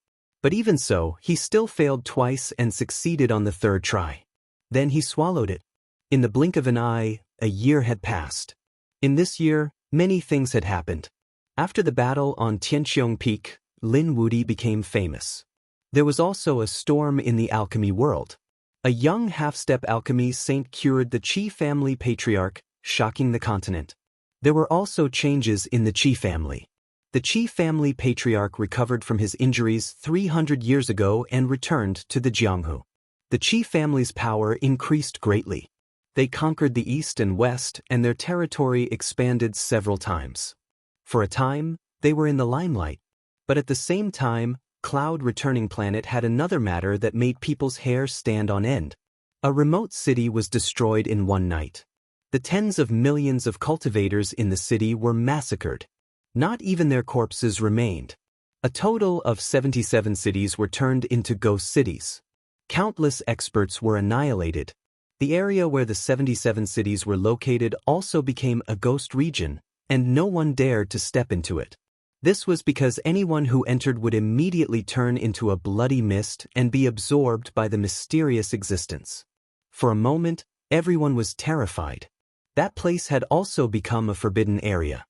But even so, he still failed twice and succeeded on the third try. Then he swallowed it. In the blink of an eye, a year had passed. In this year, many things had happened. After the battle on Tianqiong Peak, Lin Wudi became famous. There was also a storm in the alchemy world. A young half-step alchemy saint cured the Qi family patriarch, shocking the continent. There were also changes in the Qi family. The Qi family patriarch recovered from his injuries 300 years ago and returned to the Jianghu. The Qi family's power increased greatly. They conquered the east and west, and their territory expanded several times. For a time, they were in the limelight. But at the same time, Cloud Returning Planet had another matter that made people's hair stand on end. A remote city was destroyed in one night. The tens of millions of cultivators in the city were massacred. Not even their corpses remained. A total of 77 cities were turned into ghost cities. Countless experts were annihilated. The area where the 77 cities were located also became a ghost region, and no one dared to step into it. This was because anyone who entered would immediately turn into a bloody mist and be absorbed by the mysterious existence. For a moment, everyone was terrified. That place had also become a forbidden area.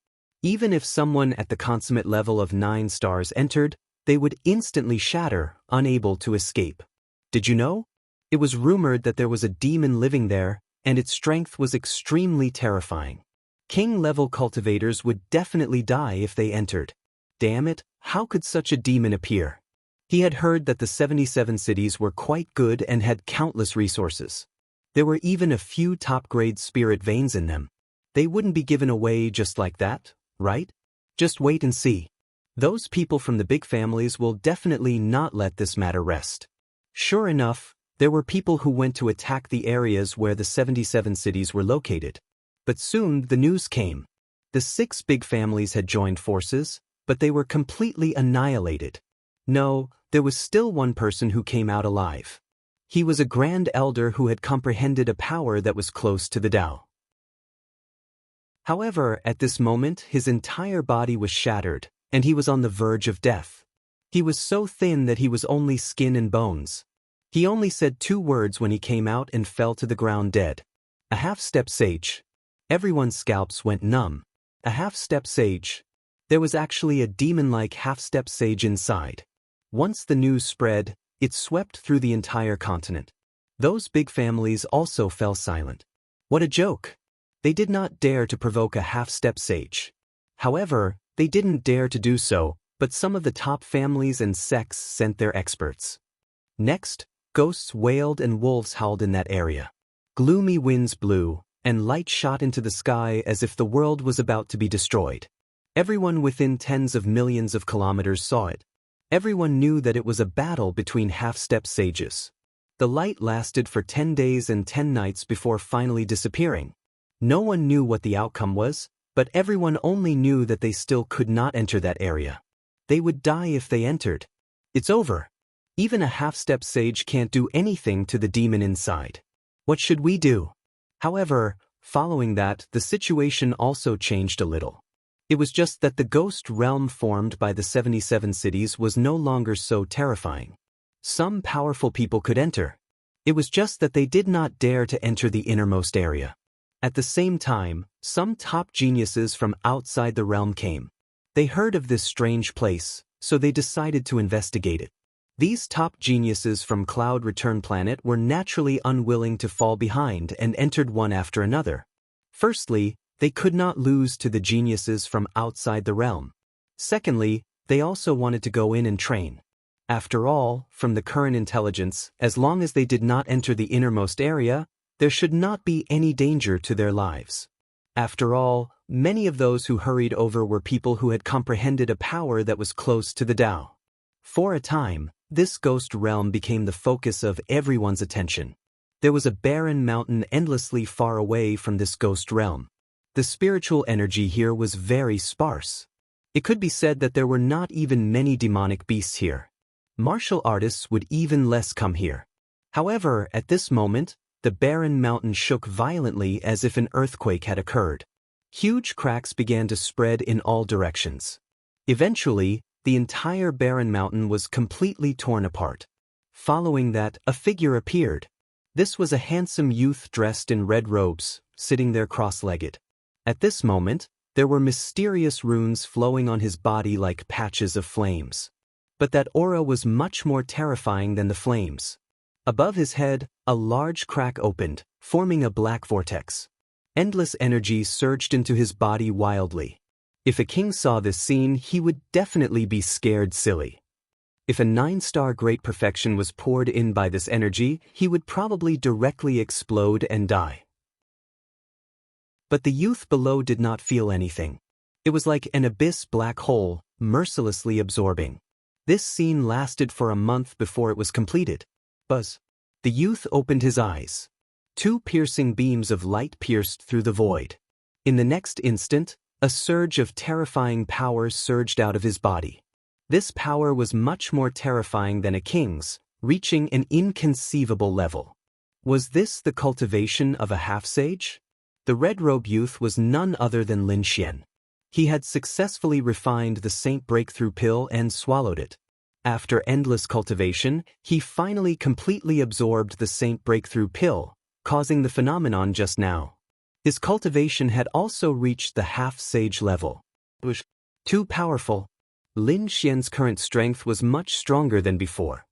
Even if someone at the consummate level of 9 stars entered, they would instantly shatter, unable to escape. Did you know? It was rumored that there was a demon living there, and its strength was extremely terrifying. King-level cultivators would definitely die if they entered. Damn it, how could such a demon appear? He had heard that the 77 cities were quite good and had countless resources. There were even a few top-grade spirit veins in them. They wouldn't be given away just like that, right? Just wait and see. Those people from the big families will definitely not let this matter rest. Sure enough, there were people who went to attack the areas where the 77 cities were located. But soon the news came. The 6 big families had joined forces, but they were completely annihilated. No, there was still one person who came out alive. He was a grand elder who had comprehended a power that was close to the Tao. However, at this moment his entire body was shattered, and he was on the verge of death. He was so thin that he was only skin and bones. He only said 2 words when he came out and fell to the ground dead. A half-step sage. Everyone's scalps went numb. A half-step sage. There was actually a demon-like half-step sage inside. Once the news spread, it swept through the entire continent. Those big families also fell silent. What a joke! They did not dare to provoke a half-step sage. However, they didn't dare to do so, but some of the top families and sects sent their experts. Next, ghosts wailed and wolves howled in that area. Gloomy winds blew, and light shot into the sky as if the world was about to be destroyed. Everyone within tens of millions of kilometers saw it. Everyone knew that it was a battle between half-step sages. The light lasted for 10 days and 10 nights before finally disappearing. No one knew what the outcome was, but everyone only knew that they still could not enter that area. They would die if they entered. It's over. Even a half-step sage can't do anything to the demon inside. What should we do? However, following that, the situation also changed a little. It was just that the ghost realm formed by the 77 cities was no longer so terrifying. Some powerful people could enter. It was just that they did not dare to enter the innermost area. At the same time, some top geniuses from outside the realm came. They heard of this strange place, so they decided to investigate it. These top geniuses from Cloud Return Planet were naturally unwilling to fall behind and entered one after another. Firstly, they could not lose to the geniuses from outside the realm. Secondly, they also wanted to go in and train. After all, from the current intelligence, as long as they did not enter the innermost area, there should not be any danger to their lives. After all, many of those who hurried over were people who had comprehended a power that was close to the Tao. For a time, this ghost realm became the focus of everyone's attention. There was a barren mountain endlessly far away from this ghost realm. The spiritual energy here was very sparse. It could be said that there were not even many demonic beasts here. Martial artists would even less come here. However, at this moment, the barren mountain shook violently as if an earthquake had occurred. Huge cracks began to spread in all directions. Eventually, the entire barren mountain was completely torn apart. Following that, a figure appeared. This was a handsome youth dressed in red robes, sitting there cross-legged. At this moment, there were mysterious runes flowing on his body like patches of flames. But that aura was much more terrifying than the flames. Above his head, a large crack opened, forming a black vortex. Endless energy surged into his body wildly. If a king saw this scene, he would definitely be scared silly. If a 9-star great perfection was poured in by this energy, he would probably directly explode and die. But the youth below did not feel anything. It was like an abyss black hole, mercilessly absorbing. This scene lasted for a month before it was completed. Buzz. The youth opened his eyes. 2 piercing beams of light pierced through the void. In the next instant, a surge of terrifying power surged out of his body. This power was much more terrifying than a king's, reaching an inconceivable level. Was this the cultivation of a half-sage? The red-robe youth was none other than Lin Xian. He had successfully refined the Saint Breakthrough Pill and swallowed it. After endless cultivation, he finally completely absorbed the Saint Breakthrough Pill, causing the phenomenon just now. His cultivation had also reached the half-sage level. It was too powerful. Lin Xian's current strength was much stronger than before.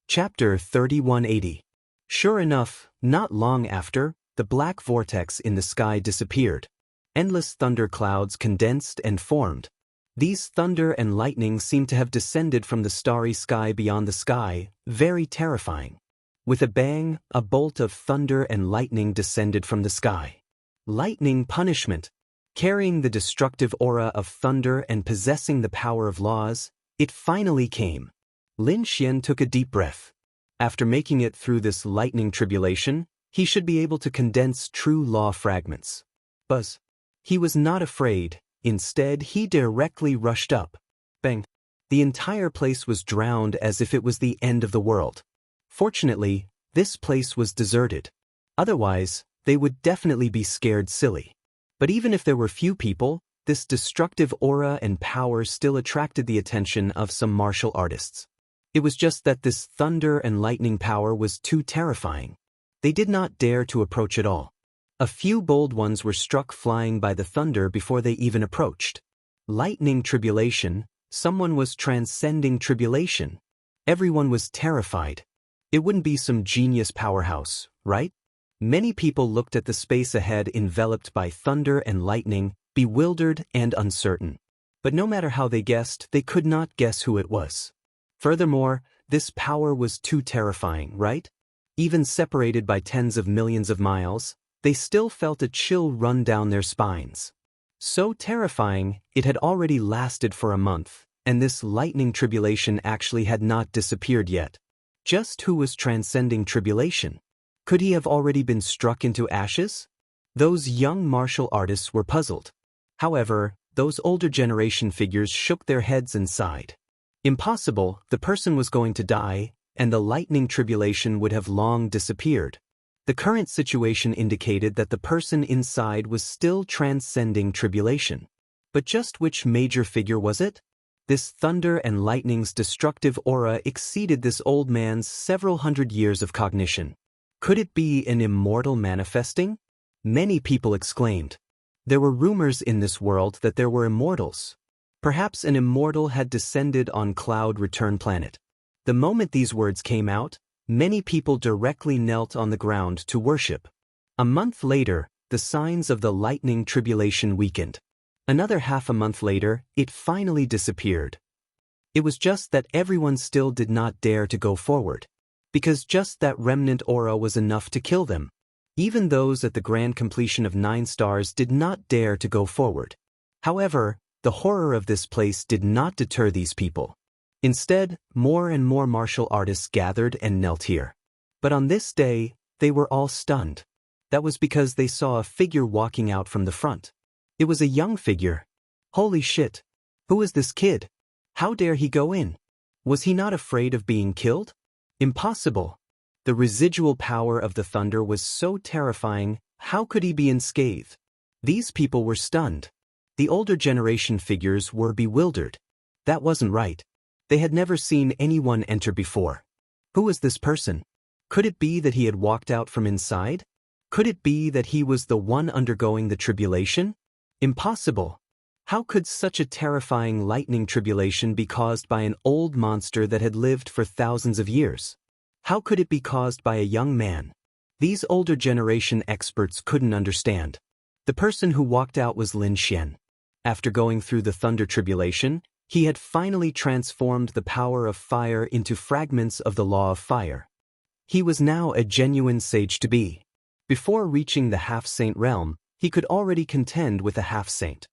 Chapter 3180. Sure enough, not long after, the black vortex in the sky disappeared. Endless thunder clouds condensed and formed. These thunder and lightning seemed to have descended from the starry sky beyond the sky, very terrifying. With a bang, a bolt of thunder and lightning descended from the sky. Lightning punishment. Carrying the destructive aura of thunder and possessing the power of laws, it finally came. Lin Xian took a deep breath. After making it through this lightning tribulation, he should be able to condense true law fragments. Buzz. He was not afraid. Instead, he directly rushed up. Bang. The entire place was drowned as if it was the end of the world. Fortunately, this place was deserted. Otherwise, they would definitely be scared silly. But even if there were few people, this destructive aura and power still attracted the attention of some martial artists. It was just that this thunder and lightning power was too terrifying. They did not dare to approach at all. A few bold ones were struck flying by the thunder before they even approached. Lightning tribulation, someone was transcending tribulation. Everyone was terrified. It wouldn't be some genius powerhouse, right? Many people looked at the space ahead enveloped by thunder and lightning, bewildered and uncertain. But no matter how they guessed, they could not guess who it was. Furthermore, this power was too terrifying, right? Even separated by tens of millions of miles, they still felt a chill run down their spines. So terrifying, it had already lasted for a month, and this lightning tribulation actually had not disappeared yet. Just who was transcending tribulation? Could he have already been struck into ashes? Those young martial artists were puzzled. However, those older generation figures shook their heads and sighed. Impossible, the person was going to die, and the lightning tribulation would have long disappeared. The current situation indicated that the person inside was still transcending tribulation. But just which major figure was it? This thunder and lightning's destructive aura exceeded this old man's several hundred years of cognition. Could it be an immortal manifesting? Many people exclaimed. There were rumors in this world that there were immortals. Perhaps an immortal had descended on Cloud Return Planet. The moment these words came out, many people directly knelt on the ground to worship. A month later, the signs of the lightning tribulation weakened. Another half a month later, it finally disappeared. It was just that everyone still did not dare to go forward. Because just that remnant aura was enough to kill them. Even those at the grand completion of 9 stars did not dare to go forward. However, the horror of this place did not deter these people. Instead, more and more martial artists gathered and knelt here. But on this day, they were all stunned. That was because they saw a figure walking out from the front. It was a young figure. Holy shit! Who is this kid? How dare he go in? Was he not afraid of being killed? Impossible. The residual power of the thunder was so terrifying, how could he be unscathed? These people were stunned. The older generation figures were bewildered. That wasn't right. They had never seen anyone enter before. Who was this person? Could it be that he had walked out from inside? Could it be that he was the one undergoing the tribulation? Impossible. How could such a terrifying lightning tribulation be caused by an old monster that had lived for thousands of years? How could it be caused by a young man? These older generation experts couldn't understand. The person who walked out was Lin Xian. After going through the thunder tribulation, he had finally transformed the power of fire into fragments of the law of fire. He was now a genuine sage to be. Before reaching the half-saint realm, he could already contend with a half-saint.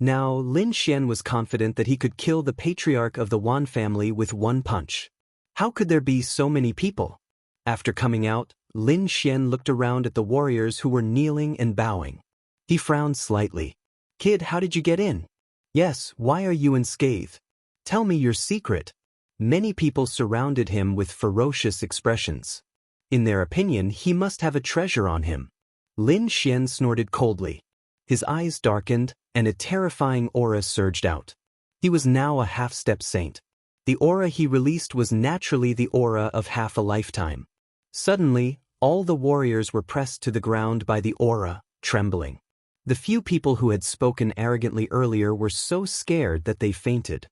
Now, Lin Xian was confident that he could kill the patriarch of the Wan family with one punch. How could there be so many people? After coming out, Lin Xian looked around at the warriors who were kneeling and bowing. He frowned slightly. "Kid, how did you get in?" "Yes, why are you unscathed? Tell me your secret." Many people surrounded him with ferocious expressions. In their opinion, he must have a treasure on him. Lin Xian snorted coldly. His eyes darkened, and a terrifying aura surged out. He was now a half-step saint. The aura he released was naturally the aura of half a lifetime. Suddenly, all the warriors were pressed to the ground by the aura, trembling. The few people who had spoken arrogantly earlier were so scared that they fainted.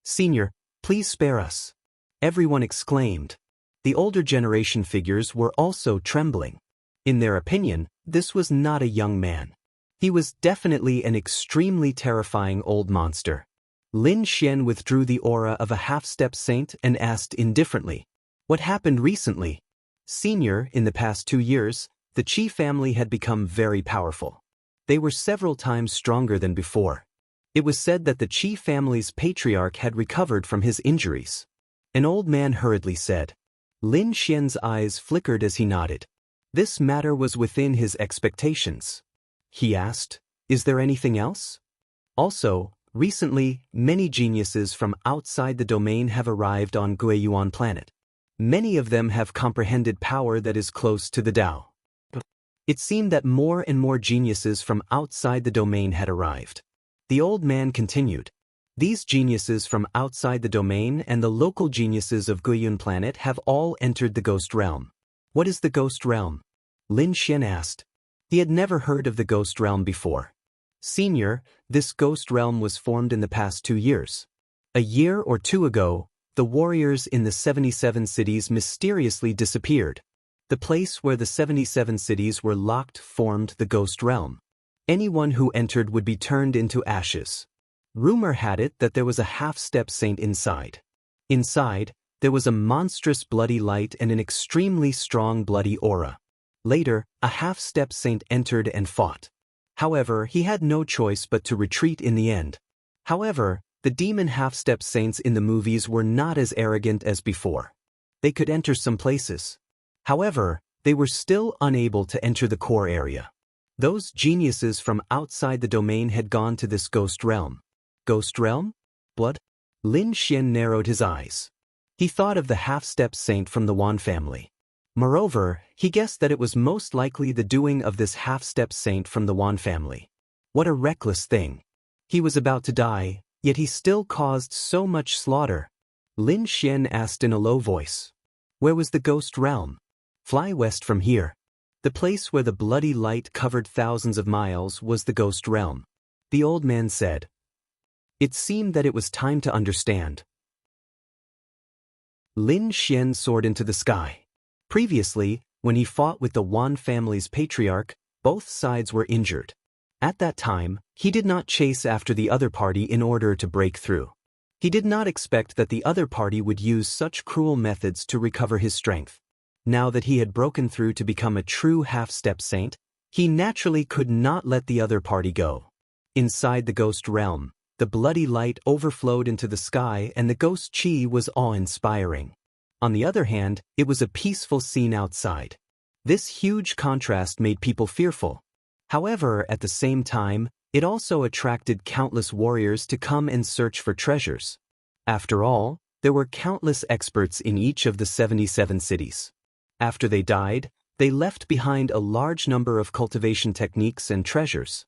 "Senior, please spare us," everyone exclaimed. The older generation figures were also trembling. In their opinion, this was not a young man. He was definitely an extremely terrifying old monster. Lin Xian withdrew the aura of a half-step saint and asked indifferently, "What happened recently?" "Senior, in the past 2 years, the Qi family had become very powerful. They were several times stronger than before. It was said that the Qi family's patriarch had recovered from his injuries." An old man hurriedly said. Lin Xian's eyes flickered as he nodded. This matter was within his expectations. He asked, "Is there anything else?" Also, recently, many geniuses from outside the domain have arrived on Guiyuan planet. Many of them have comprehended power that is close to the Tao. It seemed that more and more geniuses from outside the domain had arrived. The old man continued. These geniuses from outside the domain and the local geniuses of Guiyun planet have all entered the ghost realm. "What is the ghost realm?" Lin Xian asked. He had never heard of the ghost realm before. "Senior, this ghost realm was formed in the past 2 years. A year or 2 ago, the warriors in the 77 cities mysteriously disappeared. The place where the 77 cities were locked formed the ghost realm. Anyone who entered would be turned into ashes. Rumor had it that there was a half-step saint inside. Inside, there was a monstrous bloody light and an extremely strong bloody aura. Later, a half-step saint entered and fought. However, he had no choice but to retreat in the end. However, the demon half-step saints in the movies were not as arrogant as before. They could enter some places. However, they were still unable to enter the core area. Those geniuses from outside the domain had gone to this ghost realm. Ghost realm? Blood? Lin Xian narrowed his eyes. He thought of the half-step saint from the Wan family. Moreover, he guessed that it was most likely the doing of this half-step saint from the Wan family. What a reckless thing. He was about to die, yet he still caused so much slaughter. Lin Xian asked in a low voice. Where was the ghost realm? Fly west from here. The place where the bloody light covered thousands of miles was the ghost realm. The old man said. It seemed that it was time to understand. Lin Xian soared into the sky. Previously, when he fought with the Wan family's patriarch, both sides were injured. At that time, he did not chase after the other party in order to break through. He did not expect that the other party would use such cruel methods to recover his strength. Now that he had broken through to become a true half-step saint, he naturally could not let the other party go. Inside the ghost realm, the bloody light overflowed into the sky and the ghost chi was awe-inspiring. On the other hand, it was a peaceful scene outside. This huge contrast made people fearful. However, at the same time, it also attracted countless warriors to come and search for treasures. After all, there were countless experts in each of the 77 cities. After they died, they left behind a large number of cultivation techniques and treasures.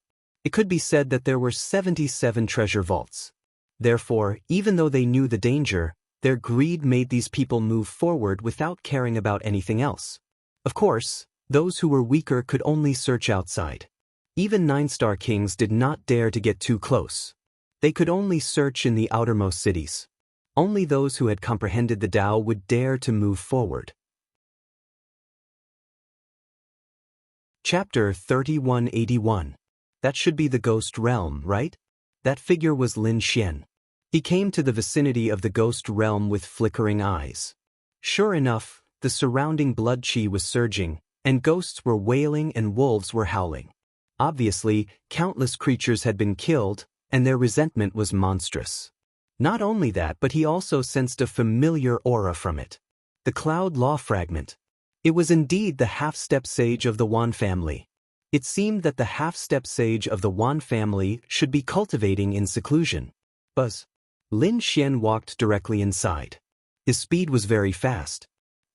It could be said that there were 77 treasure vaults. Therefore, even though they knew the danger, their greed made these people move forward without caring about anything else. Of course, those who were weaker could only search outside. Even 9-star kings did not dare to get too close. They could only search in the outermost cities. Only those who had comprehended the Tao would dare to move forward. Chapter 3181. That should be the ghost realm, right? That figure was Lin Xian. He came to the vicinity of the ghost realm with flickering eyes. Sure enough, the surrounding blood qi was surging, and ghosts were wailing and wolves were howling. Obviously, countless creatures had been killed, and their resentment was monstrous. Not only that, but he also sensed a familiar aura from it. The Cloud Law Fragment. It was indeed the half-step sage of the Wan family. It seemed that the half-step sage of the Wan family should be cultivating in seclusion. Buzz. Lin Xian walked directly inside. His speed was very fast.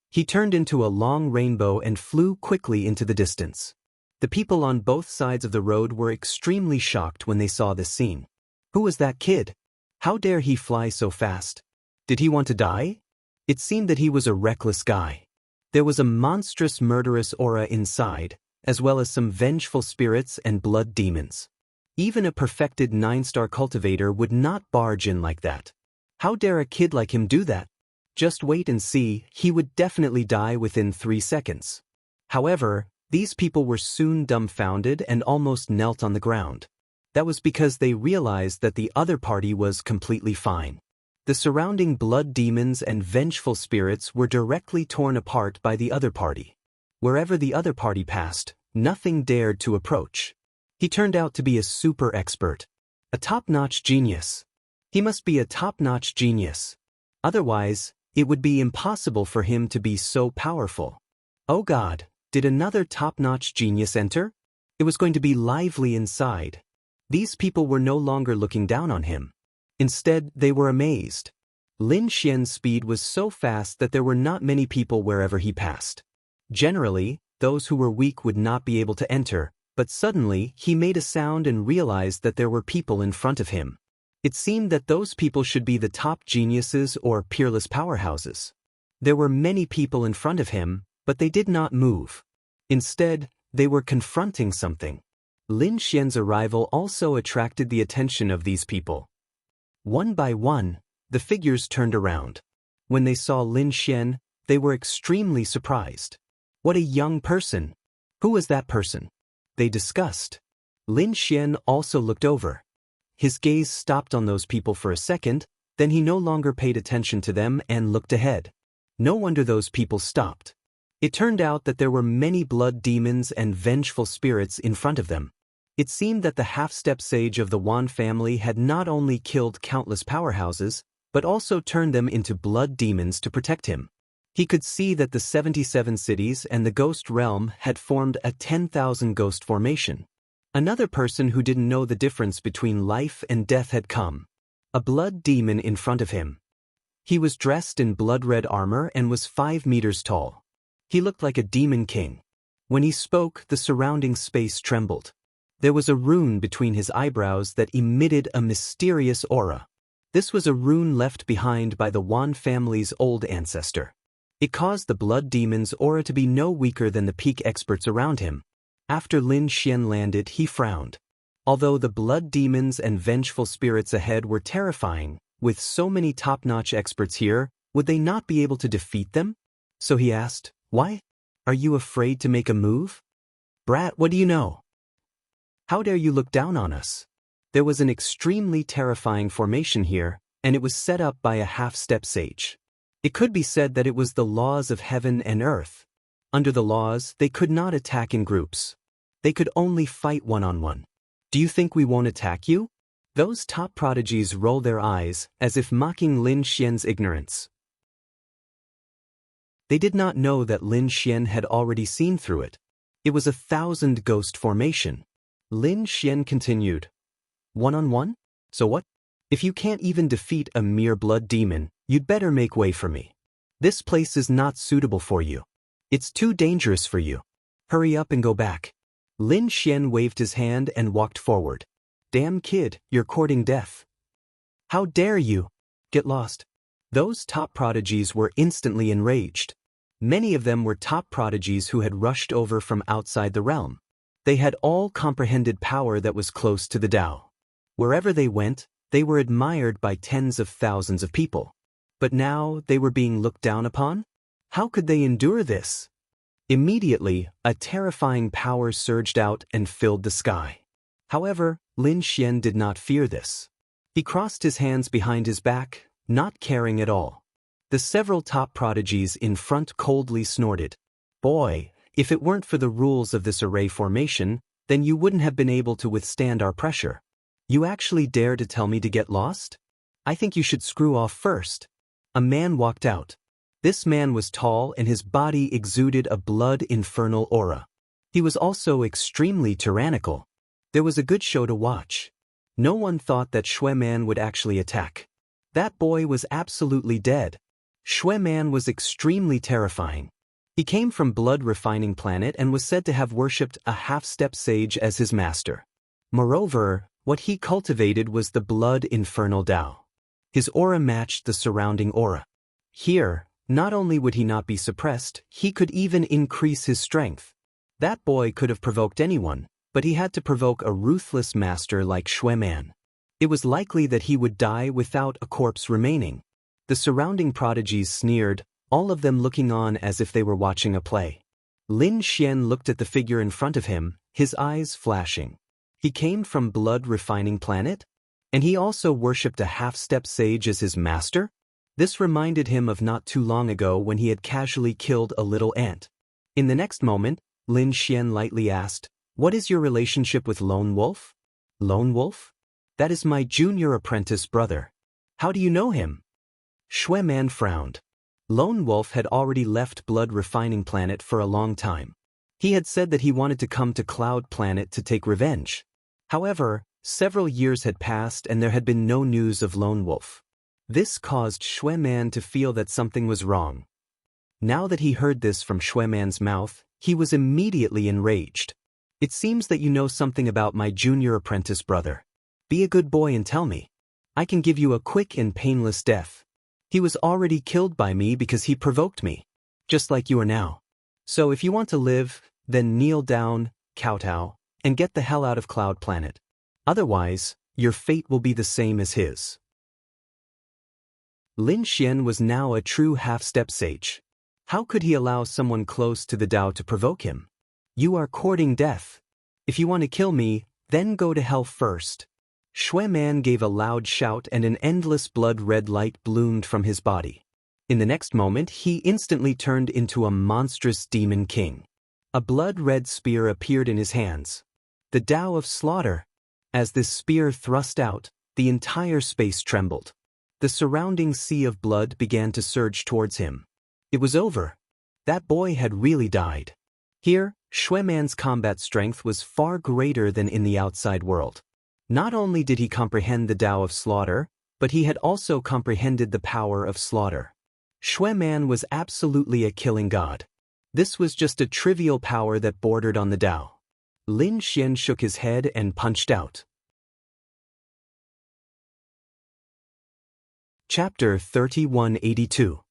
He turned into a long rainbow and flew quickly into the distance. The people on both sides of the road were extremely shocked when they saw this scene. Who was that kid? How dare he fly so fast? Did he want to die? It seemed that he was a reckless guy. There was a monstrous murderous aura inside, as well as some vengeful spirits and blood demons. Even a perfected 9-star cultivator would not barge in like that. How dare a kid like him do that? Just wait and see, he would definitely die within 3 seconds. However, these people were soon dumbfounded and almost knelt on the ground. That was because they realized that the other party was completely fine. The surrounding blood demons and vengeful spirits were directly torn apart by the other party. Wherever the other party passed, nothing dared to approach. He turned out to be a super expert. A top-notch genius. He must be a top-notch genius. Otherwise, it would be impossible for him to be so powerful. Oh God, did another top-notch genius enter? It was going to be lively inside. These people were no longer looking down on him. Instead, they were amazed. Lin Xian's speed was so fast that there were not many people wherever he passed. Generally, those who were weak would not be able to enter, but suddenly he made a sound and realized that there were people in front of him. It seemed that those people should be the top geniuses or peerless powerhouses. There were many people in front of him, but they did not move. Instead, they were confronting something. Lin Xian's arrival also attracted the attention of these people. One by one, the figures turned around. When they saw Lin Xian, they were extremely surprised. What a young person! Who was that person? They discussed. Lin Xian also looked over. His gaze stopped on those people for a second, then he no longer paid attention to them and looked ahead. No wonder those people stopped. It turned out that there were many blood demons and vengeful spirits in front of them. It seemed that the half-step sage of the Wan family had not only killed countless powerhouses, but also turned them into blood demons to protect him. He could see that the 77 cities and the ghost realm had formed a 10,000 ghost formation. Another person who didn't know the difference between life and death had come. A blood demon in front of him. He was dressed in blood-red armor and was 5 meters tall. He looked like a demon king. When he spoke, the surrounding space trembled. There was a rune between his eyebrows that emitted a mysterious aura. This was a rune left behind by the Wan family's old ancestor. It caused the blood demon's aura to be no weaker than the peak experts around him. After Lin Xian landed, he frowned. Although the blood demons and vengeful spirits ahead were terrifying, with so many top-notch experts here, would they not be able to defeat them? So he asked, "Why? Are you afraid to make a move? Brat, what do you know? How dare you look down on us?" There was an extremely terrifying formation here, and it was set up by a half-step sage. It could be said that it was the laws of heaven and earth. Under the laws, they could not attack in groups. They could only fight one-on-one. Do you think we won't attack you? Those top prodigies rolled their eyes, as if mocking Lin Xian's ignorance. They did not know that Lin Xian had already seen through it. It was a 1,000 ghost formation. Lin Xian continued. One-on-one? So what? If you can't even defeat a mere blood demon, you'd better make way for me. This place is not suitable for you. It's too dangerous for you. Hurry up and go back. Lin Xian waved his hand and walked forward. Damn kid, you're courting death. How dare you? Get lost. Those top prodigies were instantly enraged. Many of them were top prodigies who had rushed over from outside the realm. They had all comprehended power that was close to the Tao. Wherever they went, they were admired by tens of thousands of people. But now they were being looked down upon? How could they endure this? Immediately, a terrifying power surged out and filled the sky. However, Lin Xian did not fear this. He crossed his hands behind his back, not caring at all. The several top prodigies in front coldly snorted. Boy, if it weren't for the rules of this array formation, then you wouldn't have been able to withstand our pressure. You actually dare to tell me to get lost? I think you should screw off first. A man walked out. This man was tall and his body exuded a blood-infernal aura. He was also extremely tyrannical. There was a good show to watch. No one thought that Shui Man would actually attack. That boy was absolutely dead. Shui Man was extremely terrifying. He came from Blood Refining Planet and was said to have worshipped a half-step sage as his master. Moreover, what he cultivated was the Blood Infernal Tao. His aura matched the surrounding aura. Here, not only would he not be suppressed, he could even increase his strength. That boy could have provoked anyone, but he had to provoke a ruthless master like Shui Man. It was likely that he would die without a corpse remaining. The surrounding prodigies sneered, all of them looking on as if they were watching a play. Lin Xian looked at the figure in front of him, his eyes flashing. He came from Blood Refining Planet? And he also worshipped a half-step sage as his master? This reminded him of not too long ago when he had casually killed a little ant. In the next moment, Lin Xian lightly asked, "What is your relationship with Lone Wolf?" "Lone Wolf? That is my junior apprentice brother. How do you know him?" Shui Man frowned. Lone Wolf had already left Blood Refining Planet for a long time. He had said that he wanted to come to Cloud Planet to take revenge. However, several years had passed and there had been no news of Lone Wolf. This caused Shui Man to feel that something was wrong. Now that he heard this from Shui Man's mouth, he was immediately enraged. "It seems that you know something about my junior apprentice brother. Be a good boy and tell me. I can give you a quick and painless death. He was already killed by me because he provoked me, just like you are now. So if you want to live, then kneel down, kowtow, and get the hell out of Cloud Planet. Otherwise, your fate will be the same as his." Lin Xian was now a true half-step sage. How could he allow someone close to the Tao to provoke him? "You are courting death. If you want to kill me, then go to hell first." Shui Man gave a loud shout and an endless blood-red light bloomed from his body. In the next moment, he instantly turned into a monstrous demon king. A blood-red spear appeared in his hands. The Tao of Slaughter. As this spear thrust out, the entire space trembled. The surrounding sea of blood began to surge towards him. It was over. That boy had really died. Here, Shui Man's combat strength was far greater than in the outside world. Not only did he comprehend the Tao of Slaughter, but he had also comprehended the power of slaughter. Shui Man was absolutely a killing god. This was just a trivial power that bordered on the Tao. Lin Xian shook his head and punched out. Chapter 3182.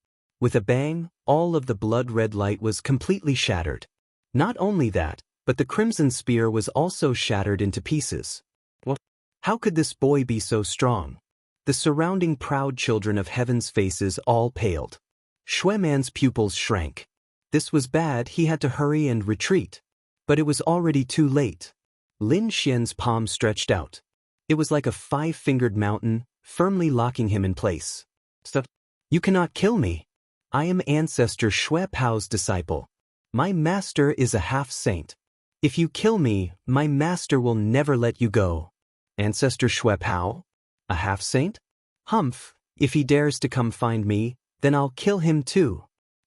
With a bang, all of the blood-red light was completely shattered. Not only that, but the crimson spear was also shattered into pieces. What? How could this boy be so strong? The surrounding proud children of heaven's faces all paled. Shui Man's pupils shrank. This was bad, he had to hurry and retreat. But it was already too late. Lin Xian's palm stretched out. It was like a five-fingered mountain, firmly locking him in place. "Stop! You cannot kill me. I am Ancestor Shui Pao's disciple. My master is a half-saint. If you kill me, my master will never let you go." "Ancestor Shui Pao? A half-saint? Humph, if he dares to come find me, then I'll kill him too."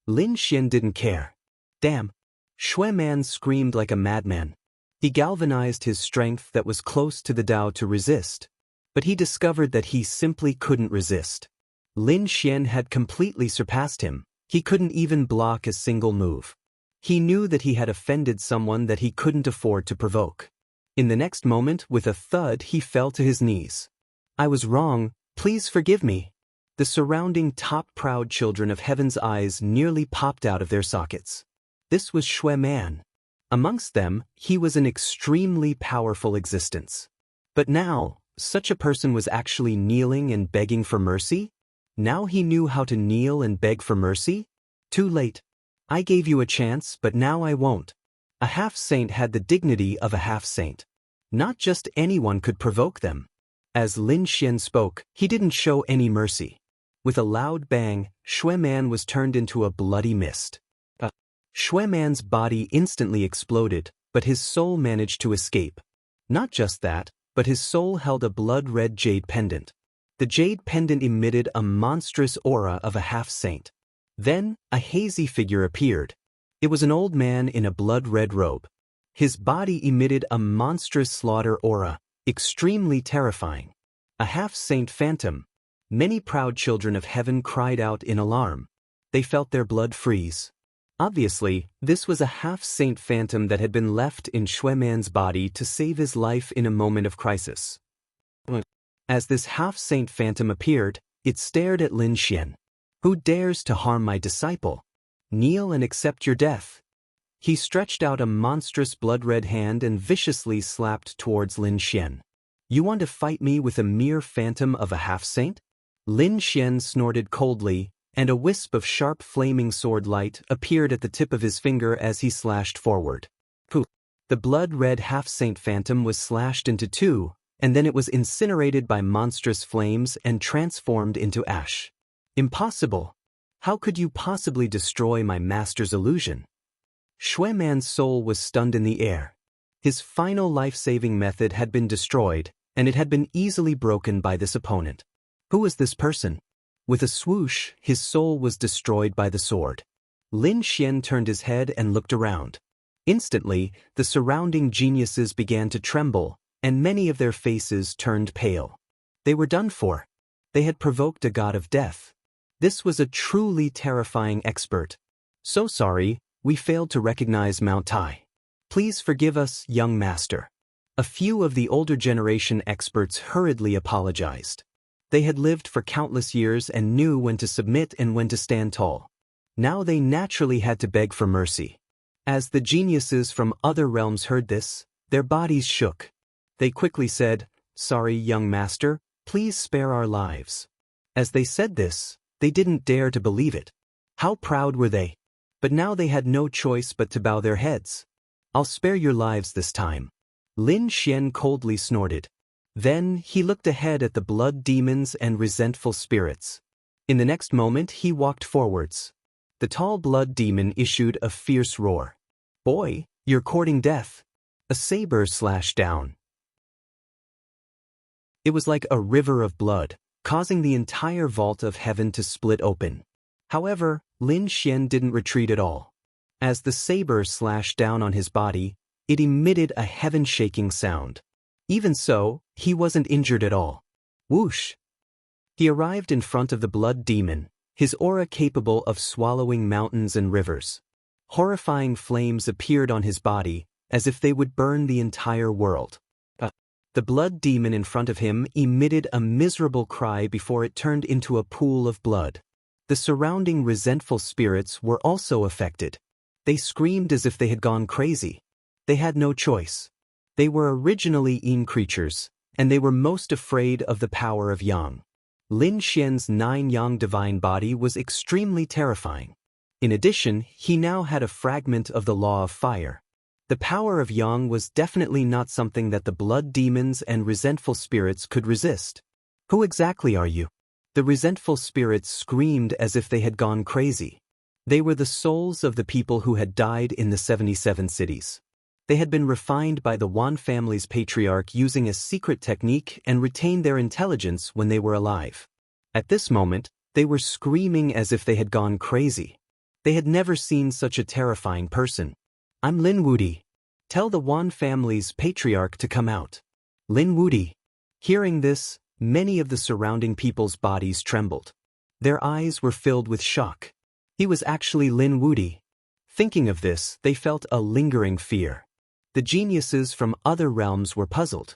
Lin Xian didn't care. Damn! Shui Man screamed like a madman. He galvanized his strength that was close to the Tao to resist. But he discovered that he simply couldn't resist. Lin Xian had completely surpassed him. He couldn't even block a single move. He knew that he had offended someone that he couldn't afford to provoke. In the next moment, with a thud, he fell to his knees. I was wrong, please forgive me. The surrounding top-proud children of heaven's eyes nearly popped out of their sockets. This was Shui Man. Amongst them, he was an extremely powerful existence. But now, such a person was actually kneeling and begging for mercy? Now he knew how to kneel and beg for mercy? Too late. I gave you a chance, but now I won't. A half-saint had the dignity of a half-saint. Not just anyone could provoke them. As Lin Xian spoke, he didn't show any mercy. With a loud bang, Shui Man was turned into a bloody mist. Shui Man's body instantly exploded, but his soul managed to escape. Not just that, but his soul held a blood-red jade pendant. The jade pendant emitted a monstrous aura of a half-saint. Then, a hazy figure appeared. It was an old man in a blood-red robe. His body emitted a monstrous slaughter aura, extremely terrifying. A half-saint phantom. Many proud children of heaven cried out in alarm. They felt their blood freeze. Obviously, this was a half-saint phantom that had been left in Shui Man's body to save his life in a moment of crisis. As this half-saint phantom appeared, it stared at Lin Xian. Who dares to harm my disciple? Kneel and accept your death. He stretched out a monstrous blood-red hand and viciously slapped towards Lin Xian. You want to fight me with a mere phantom of a half-saint? Lin Xian snorted coldly, and a wisp of sharp flaming sword light appeared at the tip of his finger as he slashed forward. Poof! The blood-red half-saint phantom was slashed into two, and then it was incinerated by monstrous flames and transformed into ash. Impossible! How could you possibly destroy my master's illusion? Shui Man's soul was stunned in the air. His final life-saving method had been destroyed, and it had been easily broken by this opponent. Who was this person? With a swoosh, his soul was destroyed by the sword. Lin Xian turned his head and looked around. Instantly, the surrounding geniuses began to tremble, and many of their faces turned pale. They were done for. They had provoked a god of death. This was a truly terrifying expert. So sorry, we failed to recognize Mount Tai. Please forgive us, young master. A few of the older generation experts hurriedly apologized. They had lived for countless years and knew when to submit and when to stand tall. Now they naturally had to beg for mercy. As the geniuses from other realms heard this, their bodies shook. They quickly said, "Sorry, young master, please spare our lives." As they said this, they didn't dare to believe it. How proud were they? But now they had no choice but to bow their heads. I'll spare your lives this time. Lin Xian coldly snorted. Then he looked ahead at the blood demons and resentful spirits. In the next moment he walked forwards. The tall blood demon issued a fierce roar. Boy, you're courting death. A saber slashed down. It was like a river of blood, causing the entire vault of heaven to split open. However, Lin Xian didn't retreat at all. As the saber slashed down on his body, it emitted a heaven-shaking sound. Even so, he wasn't injured at all. Whoosh! He arrived in front of the blood demon, his aura capable of swallowing mountains and rivers. Horrifying flames appeared on his body, as if they would burn the entire world. The blood demon in front of him emitted a miserable cry before it turned into a pool of blood. The surrounding resentful spirits were also affected. They screamed as if they had gone crazy. They had no choice. They were originally Yin creatures, and they were most afraid of the power of Yang. Lin Xian's 9-yang divine body was extremely terrifying. In addition, he now had a fragment of the law of fire. The power of Yang was definitely not something that the blood demons and resentful spirits could resist. Who exactly are you? The resentful spirits screamed as if they had gone crazy. They were the souls of the people who had died in the 77 cities. They had been refined by the Wan family's patriarch using a secret technique and retained their intelligence when they were alive. At this moment, they were screaming as if they had gone crazy. They had never seen such a terrifying person. I'm Lin Wudi. Tell the Wan family's patriarch to come out. Lin Wudi. Hearing this, many of the surrounding people's bodies trembled. Their eyes were filled with shock. He was actually Lin Wudi. Thinking of this, they felt a lingering fear. The geniuses from other realms were puzzled.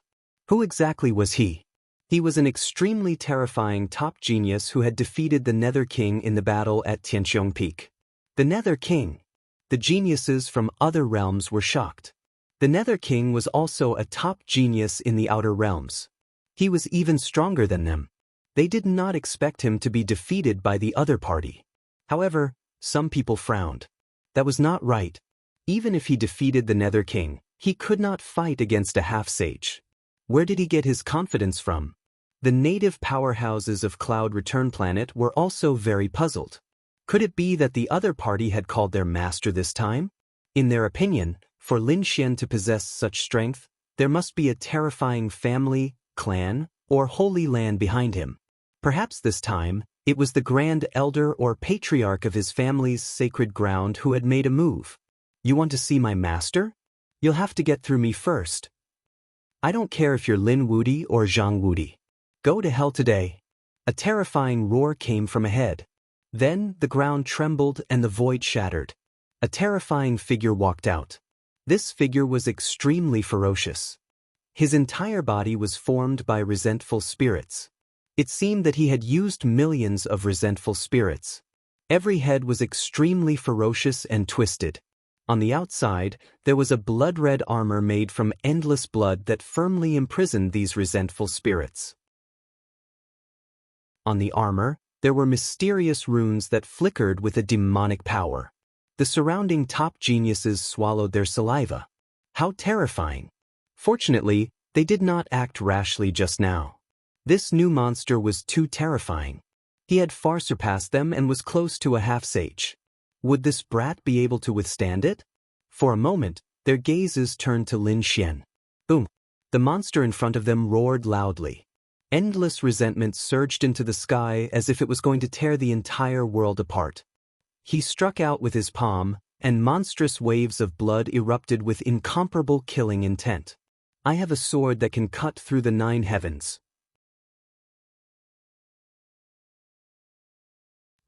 Who exactly was he? He was an extremely terrifying top genius who had defeated the Nether King in the battle at Tianqiong Peak. The Nether King. The geniuses from other realms were shocked. The Nether King was also a top genius in the outer realms. He was even stronger than them. They did not expect him to be defeated by the other party. However, some people frowned. That was not right. Even if he defeated the Nether King, he could not fight against a half-sage. Where did he get his confidence from? The native powerhouses of Cloud Return Planet were also very puzzled. Could it be that the other party had called their master this time? In their opinion, for Lin Xian to possess such strength, there must be a terrifying family, clan, or holy land behind him. Perhaps this time, it was the Grand Elder or Patriarch of his family's sacred ground who had made a move. You want to see my master? You'll have to get through me first. I don't care if you're Lin Wudi or Zhang Wudi. Go to hell today. A terrifying roar came from ahead. Then the ground trembled and the void shattered. A terrifying figure walked out. This figure was extremely ferocious. His entire body was formed by resentful spirits. It seemed that he had used millions of resentful spirits. Every head was extremely ferocious and twisted. On the outside, there was a blood-red armor made from endless blood that firmly imprisoned these resentful spirits. On the armor, there were mysterious runes that flickered with a demonic power. The surrounding top geniuses swallowed their saliva. How terrifying! Fortunately, they did not act rashly just now. This new monster was too terrifying. He had far surpassed them and was close to a half-sage. Would this brat be able to withstand it? For a moment, their gazes turned to Lin Xian. Boom! The monster in front of them roared loudly. Endless resentment surged into the sky as if it was going to tear the entire world apart. He struck out with his palm, and monstrous waves of blood erupted with incomparable killing intent. I have a sword that can cut through the 9 heavens.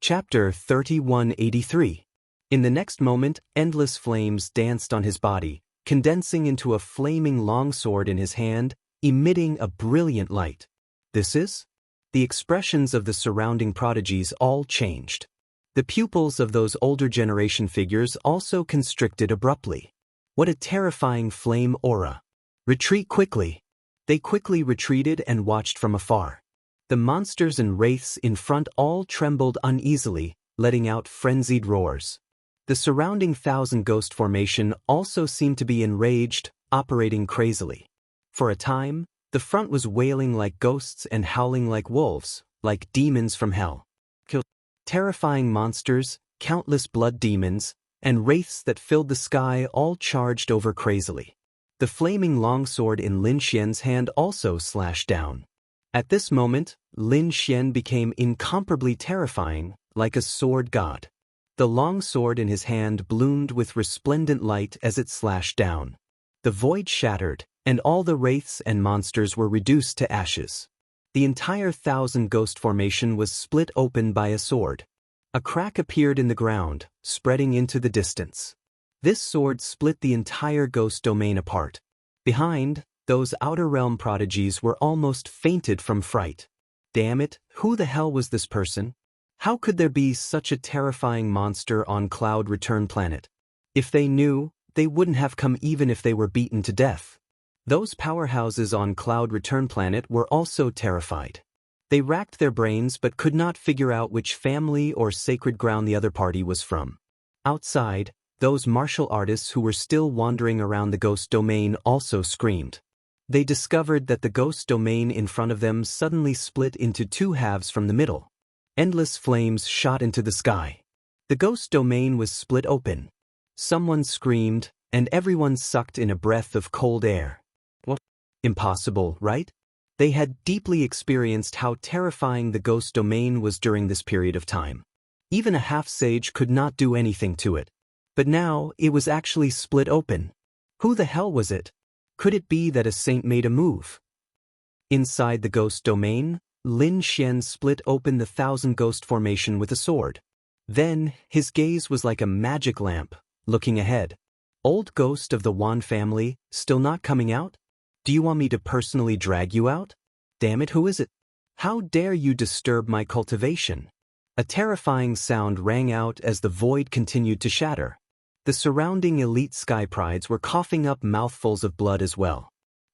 Chapter 3183. In the next moment, endless flames danced on his body, condensing into a flaming longsword in his hand, emitting a brilliant light. This is? The expressions of the surrounding prodigies all changed. The pupils of those older generation figures also constricted abruptly. What a terrifying flame aura! Retreat quickly! They quickly retreated and watched from afar. The monsters and wraiths in front all trembled uneasily, letting out frenzied roars. The surrounding thousand ghost formation also seemed to be enraged, operating crazily. For a time, the front was wailing like ghosts and howling like wolves, like demons from hell. Terrifying monsters, countless blood demons, and wraiths that filled the sky all charged over crazily. The flaming longsword in Lin Xian's hand also slashed down. At this moment, Lin Xian became incomparably terrifying, like a sword god. The long sword in his hand bloomed with resplendent light as it slashed down. The void shattered, and all the wraiths and monsters were reduced to ashes. The entire thousand ghost formation was split open by a sword. A crack appeared in the ground, spreading into the distance. This sword split the entire ghost domain apart. Behind, those outer realm prodigies were almost fainted from fright. Damn it, who the hell was this person? How could there be such a terrifying monster on Cloud Return Planet? If they knew, they wouldn't have come even if they were beaten to death. Those powerhouses on Cloud Return Planet were also terrified. They racked their brains but could not figure out which family or sacred ground the other party was from. Outside, those martial artists who were still wandering around the ghost domain also screamed. They discovered that the ghost domain in front of them suddenly split into 2 halves from the middle. Endless flames shot into the sky. The ghost domain was split open. Someone screamed, and everyone sucked in a breath of cold air. What? Impossible, right? They had deeply experienced how terrifying the ghost domain was during this period of time. Even a half-sage could not do anything to it. But now, it was actually split open. Who the hell was it? Could it be that a saint made a move? Inside the ghost domain, Lin Xian split open the thousand ghost formation with a sword. Then, his gaze was like a magic lamp, looking ahead. Old ghost of the Wan family, still not coming out? Do you want me to personally drag you out? Damn it, who is it? How dare you disturb my cultivation? A terrifying sound rang out as the void continued to shatter. The surrounding elite sky prides were coughing up mouthfuls of blood as well.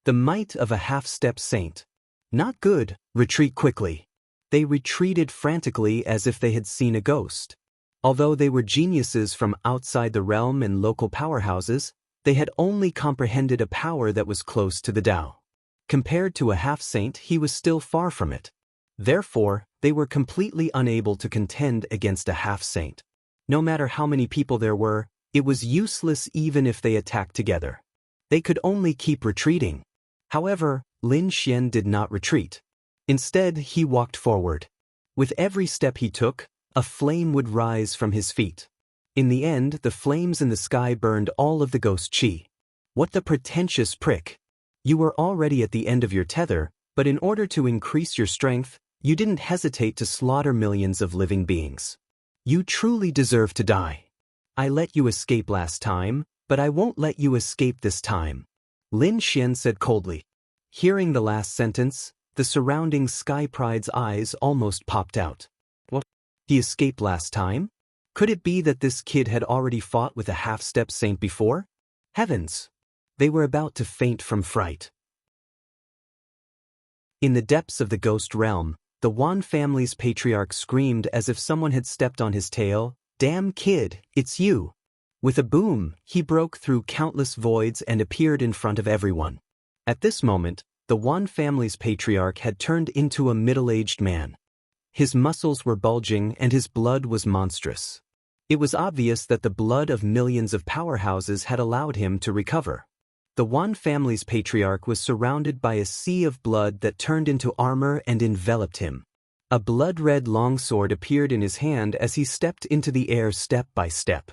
The might of a half-step saint. Not good, retreat quickly. They retreated frantically as if they had seen a ghost. Although they were geniuses from outside the realm and local powerhouses, they had only comprehended a power that was close to the Tao. Compared to a half-saint, he was still far from it. Therefore, they were completely unable to contend against a half-saint. No matter how many people there were, it was useless even if they attacked together. They could only keep retreating. However, Lin Xian did not retreat. Instead, he walked forward. With every step he took, a flame would rise from his feet. In the end, the flames in the sky burned all of the ghost chi. What the pretentious prick! You were already at the end of your tether, but in order to increase your strength, you didn't hesitate to slaughter millions of living beings. You truly deserve to die. I let you escape last time, but I won't let you escape this time, Lin Xian said coldly. Hearing the last sentence, the surrounding sky pride's eyes almost popped out. What? He escaped last time? Could it be that this kid had already fought with a half-step saint before? Heavens! They were about to faint from fright. In the depths of the ghost realm, the Wan family's patriarch screamed as if someone had stepped on his tail. Damn kid, it's you! With a boom, he broke through countless voids and appeared in front of everyone. At this moment, the Wan family's patriarch had turned into a middle-aged man. His muscles were bulging and his blood was monstrous. It was obvious that the blood of millions of powerhouses had allowed him to recover. The Wan family's patriarch was surrounded by a sea of blood that turned into armor and enveloped him. A blood-red longsword appeared in his hand as he stepped into the air step by step.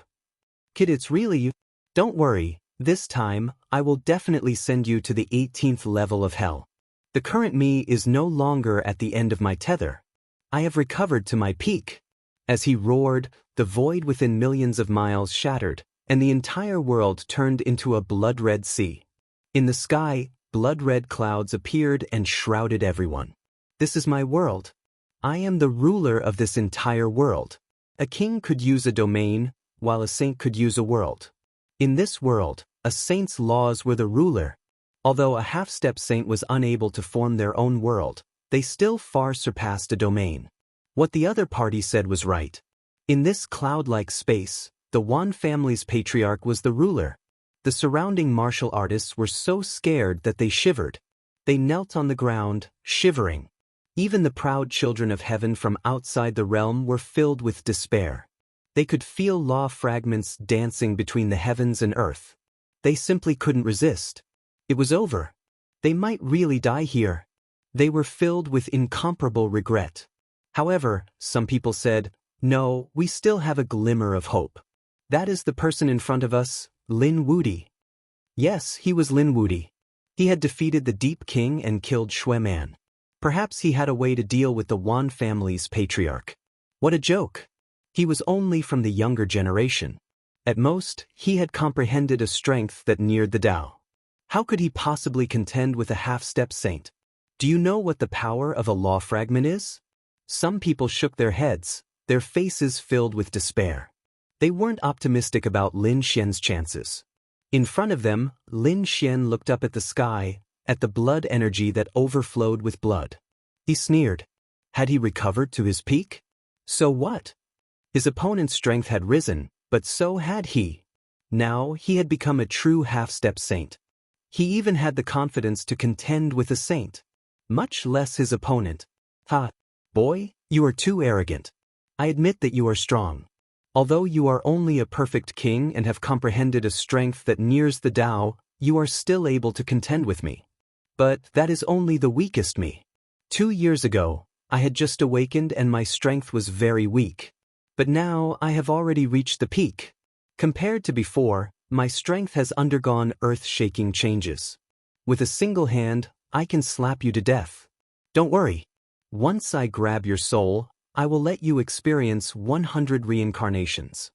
Kid, it's really you. Don't worry, this time, I will definitely send you to the 18th level of hell. The current me is no longer at the end of my tether. I have recovered to my peak. As he roared, the void within millions of miles shattered, and the entire world turned into a blood-red sea. In the sky, blood-red clouds appeared and shrouded everyone. This is my world. I am the ruler of this entire world. A king could use a domain, while a saint could use a world. In this world, a saint's laws were the ruler. Although a half-step saint was unable to form their own world, they still far surpassed a domain. What the other party said was right. In this cloud-like space, the Wan family's patriarch was the ruler. The surrounding martial artists were so scared that they shivered. They knelt on the ground, shivering. Even the proud children of heaven from outside the realm were filled with despair. They could feel law fragments dancing between the heavens and earth. They simply couldn't resist. It was over. They might really die here. They were filled with incomparable regret. However, some people said, no, we still have a glimmer of hope. That is the person in front of us, Lin Wudi. Yes, he was Lin Wudi. He had defeated the Deep King and killed Shui Man. Perhaps he had a way to deal with the Wan family's patriarch. What a joke! He was only from the younger generation. At most, he had comprehended a strength that neared the Tao. How could he possibly contend with a half-step saint? Do you know what the power of a law fragment is? Some people shook their heads, their faces filled with despair. They weren't optimistic about Lin Xian's chances. In front of them, Lin Xian looked up at the sky, at the blood energy that overflowed with blood. He sneered. Had he recovered to his peak? So what? His opponent's strength had risen, but so had he. Now he had become a true half-step saint. He even had the confidence to contend with a saint. Much less his opponent. Ha! Boy, you are too arrogant. I admit that you are strong. Although you are only a perfect king and have comprehended a strength that nears the Tao, you are still able to contend with me. But that is only the weakest me. 2 years ago, I had just awakened and my strength was very weak. But now I have already reached the peak. Compared to before, my strength has undergone earth-shaking changes. With a single hand, I can slap you to death. Don't worry. Once I grab your soul, I will let you experience 100 reincarnations.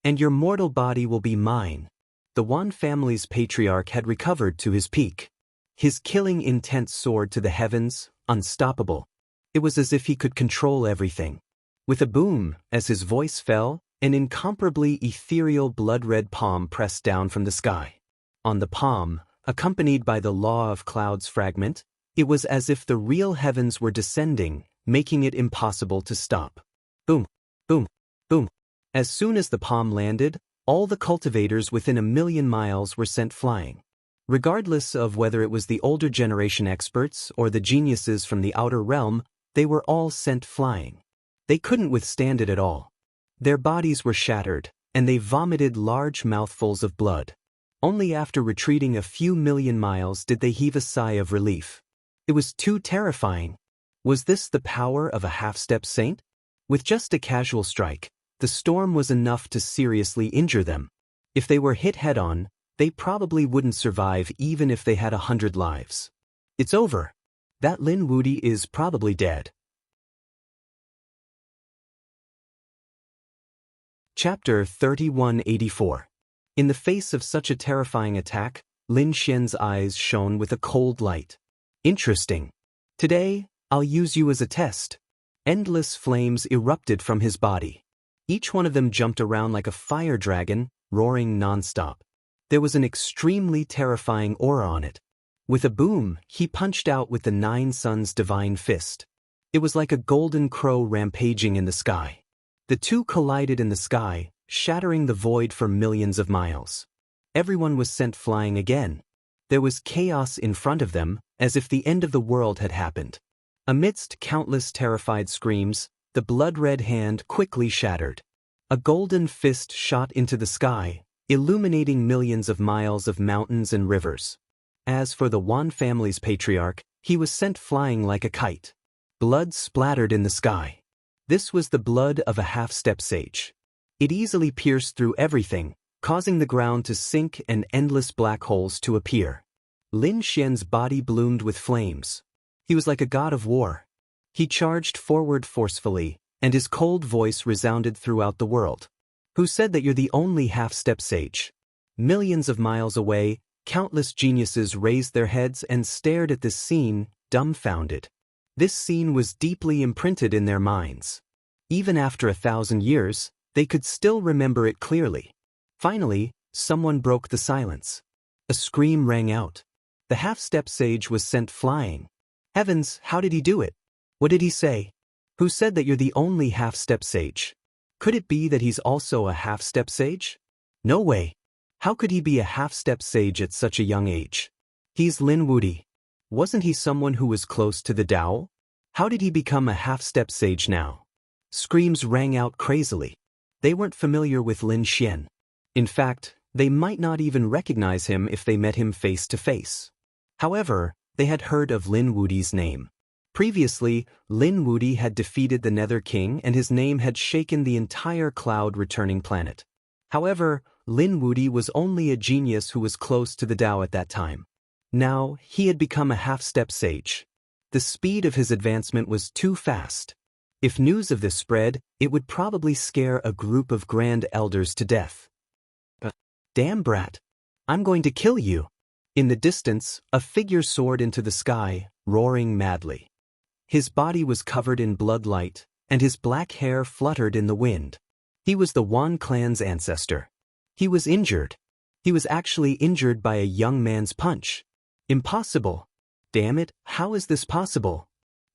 And your mortal body will be mine. The Wan family's patriarch had recovered to his peak. His killing intent soared to the heavens, unstoppable. It was as if he could control everything. With a boom, as his voice fell, an incomparably ethereal blood-red palm pressed down from the sky. On the palm, accompanied by the law of clouds fragment, it was as if the real heavens were descending, making it impossible to stop. Boom, boom, boom. As soon as the palm landed, all the cultivators within 1,000,000 miles were sent flying. Regardless of whether it was the older generation experts or the geniuses from the outer realm, they were all sent flying. They couldn't withstand it at all. Their bodies were shattered, and they vomited large mouthfuls of blood. Only after retreating a few million miles did they heave a sigh of relief. It was too terrifying. Was this the power of a half-step saint? With just a casual strike, the storm was enough to seriously injure them. If they were hit head-on, they probably wouldn't survive even if they had 100 lives. It's over. That Lin Wudi is probably dead. Chapter 3184. In the face of such a terrifying attack, Lin Xian's eyes shone with a cold light. Interesting. Today, I'll use you as a test. Endless flames erupted from his body. Each one of them jumped around like a fire dragon, roaring non-stop. There was an extremely terrifying aura on it. With a boom, he punched out with the 9 suns' divine fist. It was like a golden crow rampaging in the sky. The two collided in the sky, shattering the void for millions of miles. Everyone was sent flying again. There was chaos in front of them, as if the end of the world had happened. Amidst countless terrified screams, the blood-red hand quickly shattered. A golden fist shot into the sky, illuminating millions of miles of mountains and rivers. As for the Wan family's patriarch, he was sent flying like a kite. Blood splattered in the sky. This was the blood of a half-step sage. It easily pierced through everything, causing the ground to sink and endless black holes to appear. Lin Xian's body bloomed with flames. He was like a god of war. He charged forward forcefully, and his cold voice resounded throughout the world. Who said that you're the only half-step sage? Millions of miles away, countless geniuses raised their heads and stared at this scene, dumbfounded. This scene was deeply imprinted in their minds. Even after 1,000 years, they could still remember it clearly. Finally, someone broke the silence. A scream rang out. The half-step sage was sent flying. Heavens, how did he do it? What did he say? Who said that you're the only half-step sage? Could it be that he's also a half-step sage? No way. How could he be a half-step sage at such a young age? He's Lin Wudi. Wasn't he someone who was close to the Tao? How did he become a half-step sage now? Screams rang out crazily. They weren't familiar with Lin Xian. In fact, they might not even recognize him if they met him face to face. However, they had heard of Lin Wudi's name. Previously, Lin Wudi had defeated the Nether King and his name had shaken the entire cloud-returning planet. However, Lin Wudi was only a genius who was close to the Tao at that time. Now, he had become a half-step sage. The speed of his advancement was too fast. If news of this spread, it would probably scare a group of grand elders to death. Damn brat! I'm going to kill you! In the distance, a figure soared into the sky, roaring madly. His body was covered in blood light, and his black hair fluttered in the wind. He was the Wan clan's ancestor. He was injured. He was actually injured by a young man's punch. Impossible. Damn it, how is this possible?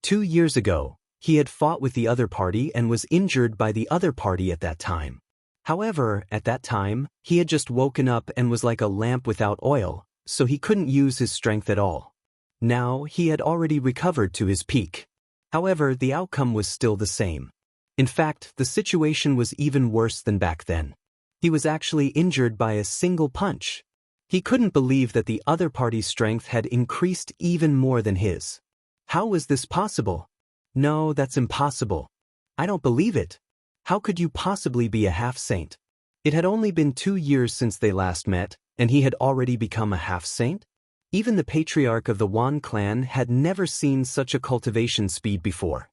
2 years ago, he had fought with the other party and was injured by the other party at that time. However, at that time, he had just woken up and was like a lamp without oil, so he couldn't use his strength at all. Now, he had already recovered to his peak. However, the outcome was still the same. In fact, the situation was even worse than back then. He was actually injured by a single punch. He couldn't believe that the other party's strength had increased even more than his. How was this possible? No, that's impossible. I don't believe it. How could you possibly be a half-saint? It had only been 2 years since they last met, and he had already become a half-saint? Even the patriarch of the Wan clan had never seen such a cultivation speed before.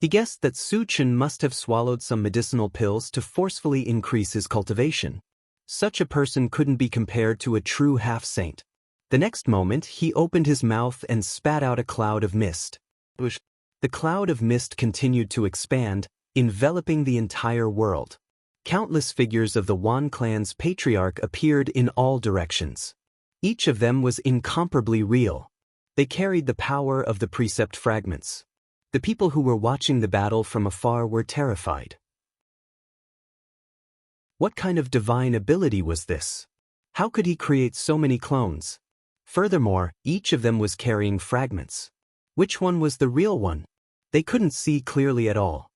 He guessed that Su Chen must have swallowed some medicinal pills to forcefully increase his cultivation. Such a person couldn't be compared to a true half-saint. The next moment, he opened his mouth and spat out a cloud of mist. The cloud of mist continued to expand, enveloping the entire world. Countless figures of the Wan clan's patriarch appeared in all directions. Each of them was incomparably real. They carried the power of the precept fragments. The people who were watching the battle from afar were terrified. What kind of divine ability was this? How could he create so many clones? Furthermore, each of them was carrying fragments. Which one was the real one? They couldn't see clearly at all.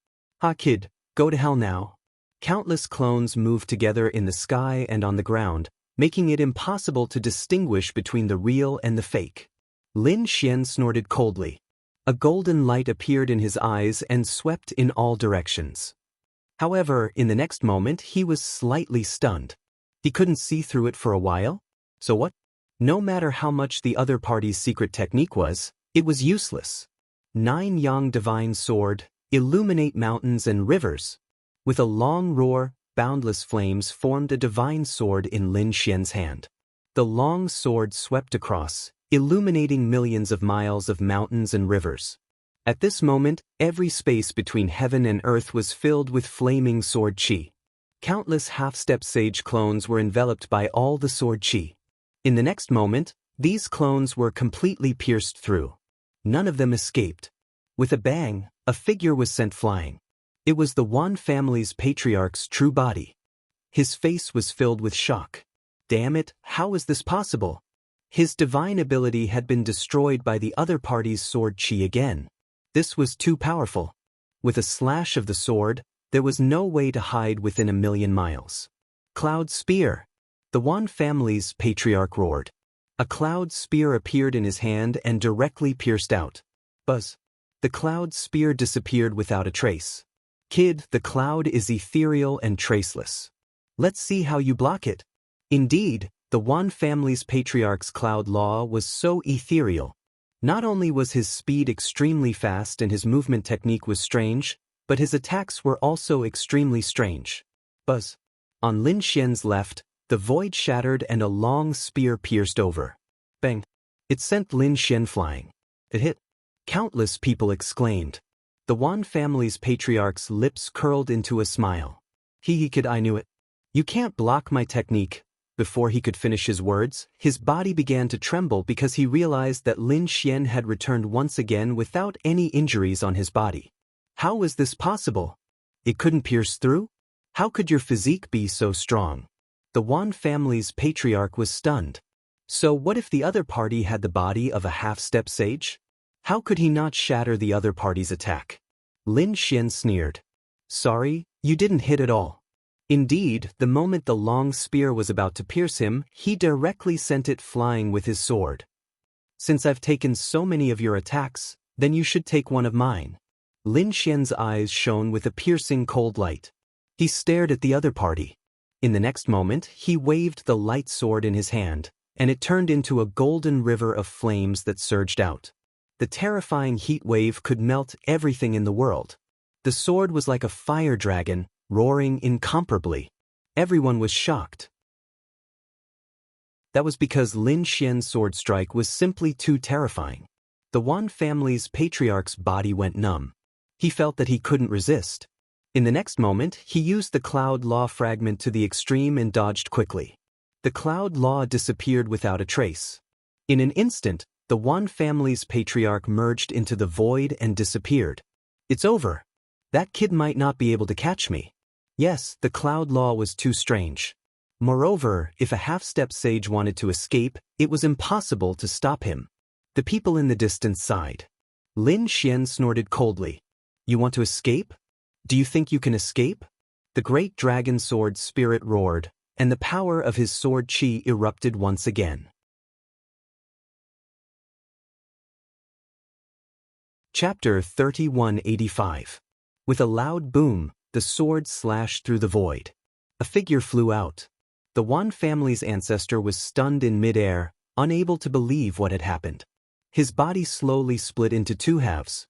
"Ha kid, go to hell now." Countless clones moved together in the sky and on the ground, making it impossible to distinguish between the real and the fake. Lin Xian snorted coldly. A golden light appeared in his eyes and swept in all directions. However, in the next moment he was slightly stunned. He couldn't see through it for a while? So what? No matter how much the other party's secret technique was, it was useless. 9 Yang divine sword, illuminate mountains and rivers. With a long roar, boundless flames formed a divine sword in Lin Xian's hand. The long sword swept across, illuminating millions of miles of mountains and rivers. At this moment, every space between heaven and earth was filled with flaming sword chi. Countless half-step sage clones were enveloped by all the sword chi. In the next moment, these clones were completely pierced through. None of them escaped. With a bang, a figure was sent flying. It was the Wan family's patriarch's true body. His face was filled with shock. Damn it, how was this possible? His divine ability had been destroyed by the other party's sword chi again. This was too powerful. With a slash of the sword, there was no way to hide within 1,000,000 miles. Cloud Spear! The Wan family's patriarch roared. A cloud spear appeared in his hand and directly pierced out. Buzz! The cloud spear disappeared without a trace. Kid, the cloud is ethereal and traceless. Let's see how you block it. Indeed, the Wan family's patriarch's cloud law was so ethereal. Not only was his speed extremely fast and his movement technique was strange, but his attacks were also extremely strange. Buzz! On Lin Xian's left, the void shattered and a long spear pierced over. Bang! It sent Lin Xian flying. It hit. Countless people exclaimed. The Wan family's patriarch's lips curled into a smile. He kid, I knew it. You can't block my technique. Before he could finish his words, his body began to tremble because he realized that Lin Xian had returned once again without any injuries on his body. How was this possible? It couldn't pierce through? How could your physique be so strong? The Wan family's patriarch was stunned. So what if the other party had the body of a half-step sage? How could he not shatter the other party's attack? Lin Xian sneered. Sorry, you didn't hit at all. Indeed, the moment the long spear was about to pierce him, he directly sent it flying with his sword. Since I've taken so many of your attacks, then you should take one of mine. Lin Xian's eyes shone with a piercing cold light. He stared at the other party. In the next moment, he waved the light sword in his hand, and it turned into a golden river of flames that surged out. The terrifying heat wave could melt everything in the world. The sword was like a fire dragon, roaring incomparably. Everyone was shocked. That was because Lin Xian's sword strike was simply too terrifying. The Wan family's patriarch's body went numb. He felt that he couldn't resist. In the next moment, he used the Cloud Law fragment to the extreme and dodged quickly. The Cloud Law disappeared without a trace. In an instant, the Wan family's patriarch merged into the void and disappeared. It's over. That kid might not be able to catch me. Yes, the Cloud Law was too strange. Moreover, if a half-step sage wanted to escape, it was impossible to stop him. The people in the distance sighed. Lin Xian snorted coldly. You want to escape? Do you think you can escape? The great dragon sword spirit roared, and the power of his sword chi erupted once again. Chapter 3185. With a loud boom, the sword slashed through the void. A figure flew out. The Wan family's ancestor was stunned in midair, unable to believe what had happened. His body slowly split into two halves.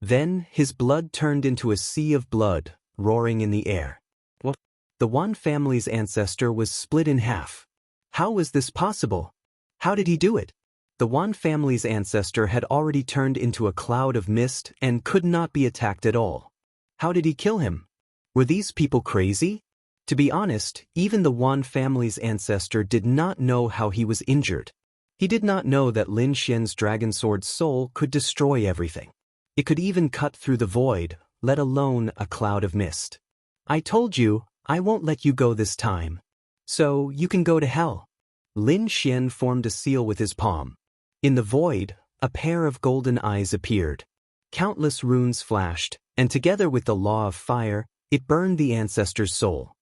Then, his blood turned into a sea of blood, roaring in the air. What? The Wan family's ancestor was split in half. How was this possible? How did he do it? The Wan family's ancestor had already turned into a cloud of mist and could not be attacked at all. How did he kill him? Were these people crazy? To be honest, even the Wan family's ancestor did not know how he was injured. He did not know that Lin Xian's dragon sword's soul could destroy everything. It could even cut through the void, let alone a cloud of mist. I told you, I won't let you go this time. So, you can go to hell. Lin Xian formed a seal with his palm. In the void, a pair of golden eyes appeared. Countless runes flashed, and together with the law of fire, it burned the ancestor's soul.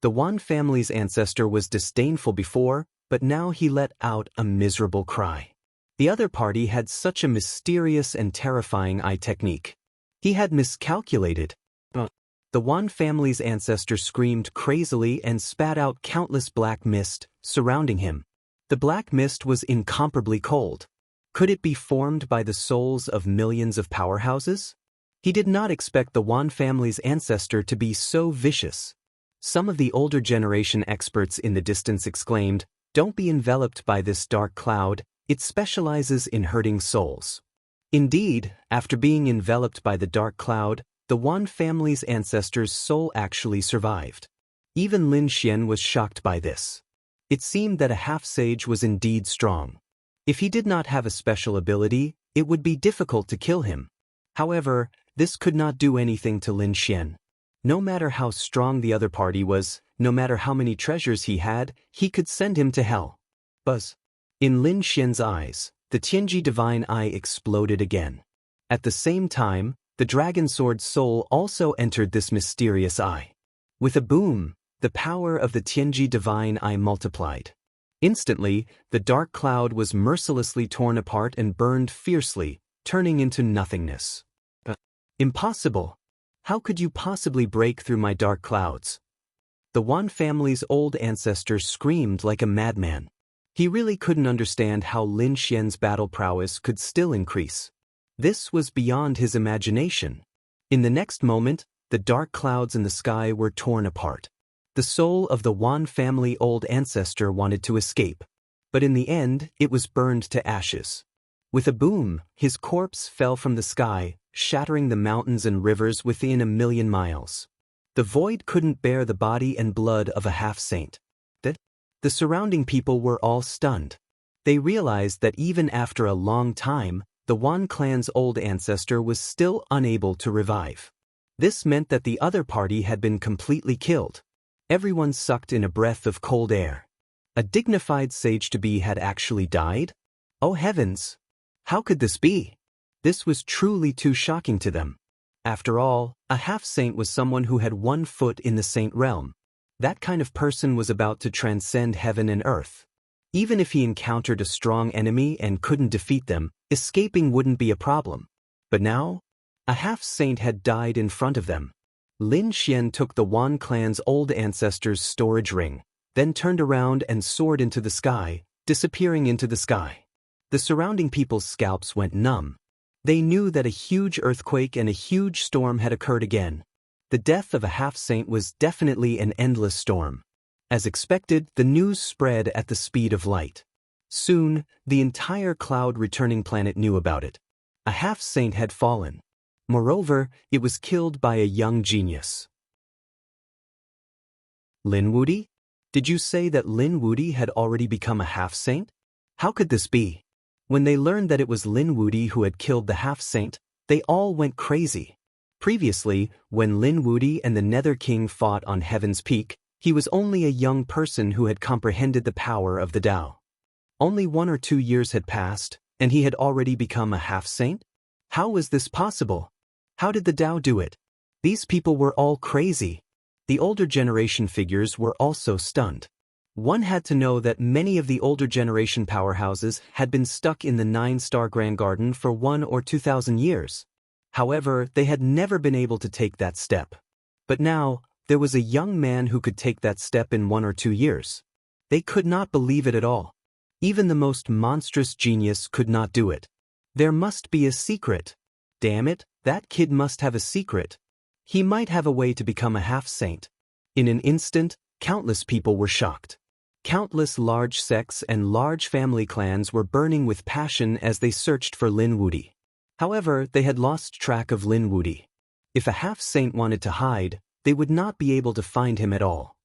The Wan family's ancestor was disdainful before, but now he let out a miserable cry. The other party had such a mysterious and terrifying eye technique. He had miscalculated. The Wan family's ancestor screamed crazily and spat out countless black mist, surrounding him. The black mist was incomparably cold. Could it be formed by the souls of millions of powerhouses? He did not expect the Wan family's ancestor to be so vicious. Some of the older generation experts in the distance exclaimed, "Don't be enveloped by this dark cloud, it specializes in hurting souls." Indeed, after being enveloped by the dark cloud, the Wan family's ancestor's soul actually survived. Even Lin Xian was shocked by this. It seemed that a half-sage was indeed strong. If he did not have a special ability, it would be difficult to kill him. However, this could not do anything to Lin Xian. No matter how strong the other party was, no matter how many treasures he had, he could send him to hell. Buzz. In Lin Xian's eyes, the Tianji divine eye exploded again. At the same time, the dragon sword soul also entered this mysterious eye. With a boom, the power of the Tianji divine eye multiplied. Instantly, the dark cloud was mercilessly torn apart and burned fiercely, turning into nothingness. Impossible! How could you possibly break through my dark clouds? The Wan family's old ancestor screamed like a madman. He really couldn't understand how Lin Xian's battle prowess could still increase. This was beyond his imagination. In the next moment, the dark clouds in the sky were torn apart. The soul of the Wan family old ancestor wanted to escape, but in the end, it was burned to ashes. With a boom, his corpse fell from the sky, shattering the mountains and rivers within 1,000,000 miles. The void couldn't bear the body and blood of a half-saint. The surrounding people were all stunned. They realized that even after a long time, the Wan clan's old ancestor was still unable to revive. This meant that the other party had been completely killed. Everyone sucked in a breath of cold air. A dignified sage-to-be had actually died? Oh heavens! How could this be? This was truly too shocking to them. After all, a half-saint was someone who had one foot in the saint realm. That kind of person was about to transcend heaven and earth. Even if he encountered a strong enemy and couldn't defeat them, escaping wouldn't be a problem. But now, a half-saint had died in front of them. Lin Xian took the Wan clan's old ancestor's storage ring, then turned around and soared into the sky, disappearing into the sky. The surrounding people's scalps went numb. They knew that a huge earthquake and a huge storm had occurred again. The death of a half-saint was definitely an endless storm. As expected, the news spread at the speed of light. Soon, the entire cloud-returning planet knew about it. A half-saint had fallen. Moreover, it was killed by a young genius. Lin Wudi? Did you say that Lin Wudi had already become a half-saint? How could this be? When they learned that it was Lin Wudi who had killed the half-saint, they all went crazy. Previously, when Lin Wudi and the Nether King fought on Heaven's Peak, he was only a young person who had comprehended the power of the Tao. Only 1 or 2 years had passed, and he had already become a half-saint? How was this possible? How did the Tao do it? These people were all crazy. The older generation figures were also stunned. One had to know that many of the older generation powerhouses had been stuck in the 9-star Grand Garden for 1 or 2,000 years. However, they had never been able to take that step. But now, there was a young man who could take that step in 1 or 2 years. They could not believe it at all. Even the most monstrous genius could not do it. There must be a secret. Damn it, That kid must have a secret. He might have a way to become a half-saint. In an instant, countless people were shocked. Countless large sects and large family clans were burning with passion as they searched for Lin Wudi. However, they had lost track of Lin Wudi. If a half-saint wanted to hide, they would not be able to find him at all.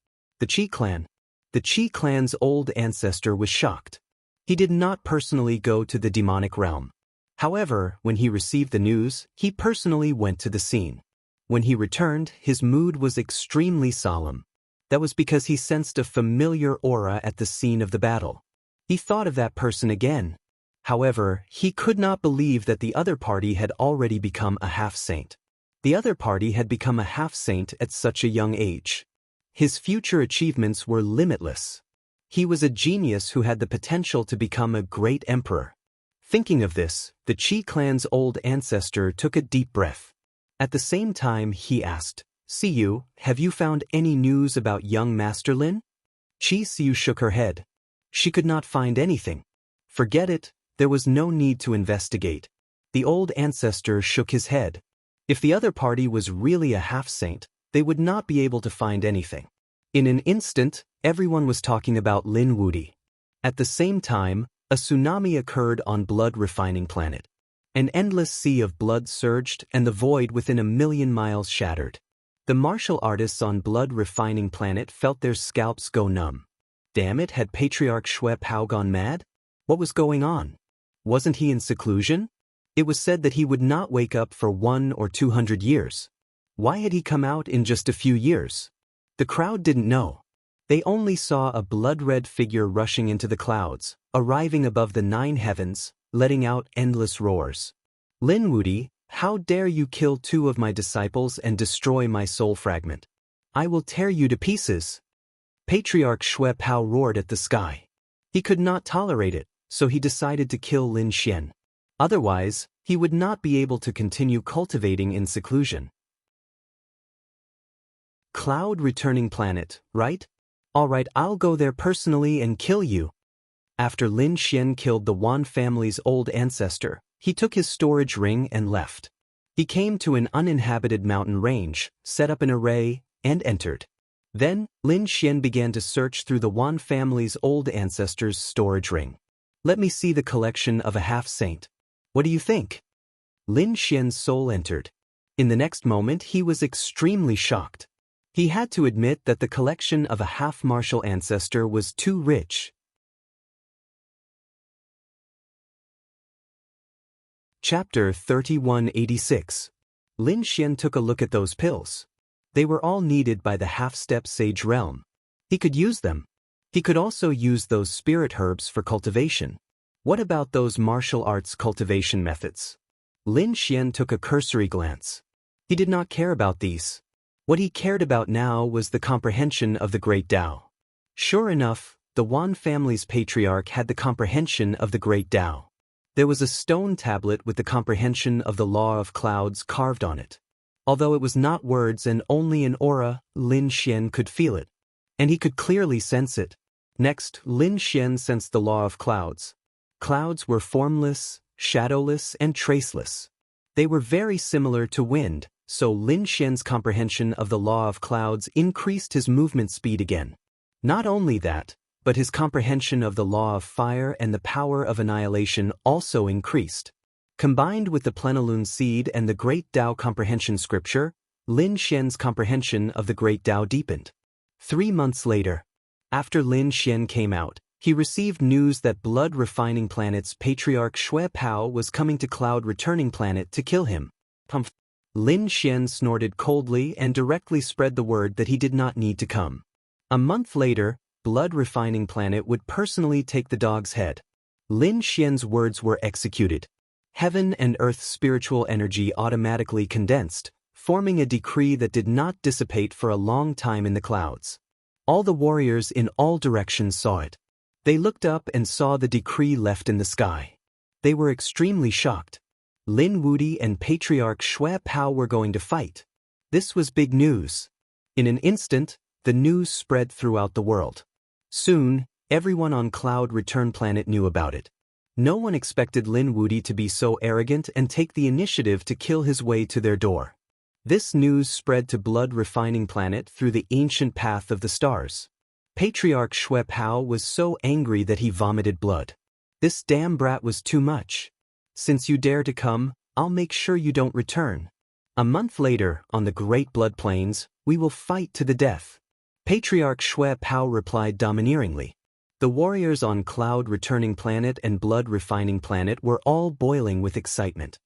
The Qi clan. The Qi clan's old ancestor was shocked. He did not personally go to the demonic realm. However, when he received the news, he personally went to the scene. When he returned, his mood was extremely solemn. That was because he sensed a familiar aura at the scene of the battle. He thought of that person again. However, he could not believe that the other party had already become a half-saint. The other party had become a half-saint at such a young age. His future achievements were limitless. He was a genius who had the potential to become a great emperor. Thinking of this, the Qi clan's old ancestor took a deep breath. At the same time, he asked, "Siyu, have you found any news about young Master Lin?" Qi Siyu shook her head. She could not find anything. Forget it, there was no need to investigate. The old ancestor shook his head. If the other party was really a half-saint, they would not be able to find anything. In an instant, everyone was talking about Lin Wudi. At the same time, a tsunami occurred on Blood Refining Planet. An endless sea of blood surged and the void within 1,000,000 miles shattered. The martial artists on Blood Refining Planet felt their scalps go numb. Damn it, had Patriarch Xue Pao gone mad? What was going on? Wasn't he in seclusion? It was said that he would not wake up for 100 or 200 years. Why had he come out in just a few years? The crowd didn't know. They only saw a blood-red figure rushing into the clouds, arriving above the 9 heavens, letting out endless roars. "Lin Wudi, how dare you kill 2 of my disciples and destroy my soul fragment? I will tear you to pieces." Patriarch Xue Pao roared at the sky. He could not tolerate it, so he decided to kill Lin Xian. Otherwise, he would not be able to continue cultivating in seclusion. Cloud Returning Planet, right? Alright, I'll go there personally and kill you. After Lin Xian killed the Wan family's old ancestor, he took his storage ring and left. He came to an uninhabited mountain range, set up an array, and entered. Then, Lin Xian began to search through the Wan family's old ancestor's storage ring. "Let me see the collection of a half-saint. What do you think?" Lin Xian's soul entered. In the next moment he was extremely shocked. He had to admit that the collection of a half-martial ancestor was too rich. Chapter 3186. Lin Xian took a look at those pills. They were all needed by the half-step sage realm. He could use them. He could also use those spirit herbs for cultivation. What about those martial arts cultivation methods? Lin Xian took a cursory glance. He did not care about these. What he cared about now was the comprehension of the Great Tao. Sure enough, the Wan family's patriarch had the comprehension of the Great Tao. There was a stone tablet with the comprehension of the law of clouds carved on it. Although it was not words and only an aura, Lin Xian could feel it. And he could clearly sense it. Next, Lin Xian sensed the law of clouds. Clouds were formless, shadowless, and traceless. They were very similar to wind, so Lin Xian's comprehension of the law of clouds increased his movement speed again. Not only that, but his comprehension of the law of fire and the power of annihilation also increased. Combined with the plenilune seed and the Great Tao comprehension scripture, Lin Xian's comprehension of the Great Tao deepened. 3 months later, after Lin Xian came out, he received news that Blood Refining Planet's Patriarch Xue Pao was coming to Cloud Returning Planet to kill him. Lin Xian snorted coldly and directly spread the word that he did not need to come. A month later, Blood Refining Planet would personally take the dog's head. Lin Xian's words were executed. Heaven and earth's spiritual energy automatically condensed, forming a decree that did not dissipate for a long time in the clouds. All the warriors in all directions saw it. They looked up and saw the decree left in the sky. They were extremely shocked. Lin Wudi and Patriarch Xue Pao were going to fight. This was big news. In an instant, the news spread throughout the world. Soon, everyone on Cloud Return Planet knew about it. No one expected Lin Wudi to be so arrogant and take the initiative to kill his way to their door. This news spread to Blood Refining Planet through the ancient path of the stars. Patriarch Shui Pao was so angry that he vomited blood. This damn brat was too much. Since you dare to come, I'll make sure you don't return. A month later, on the Great Blood Plains, we will fight to the death. Patriarch Shui Pao replied domineeringly. The warriors on Cloud Returning Planet and Blood Refining Planet were all boiling with excitement.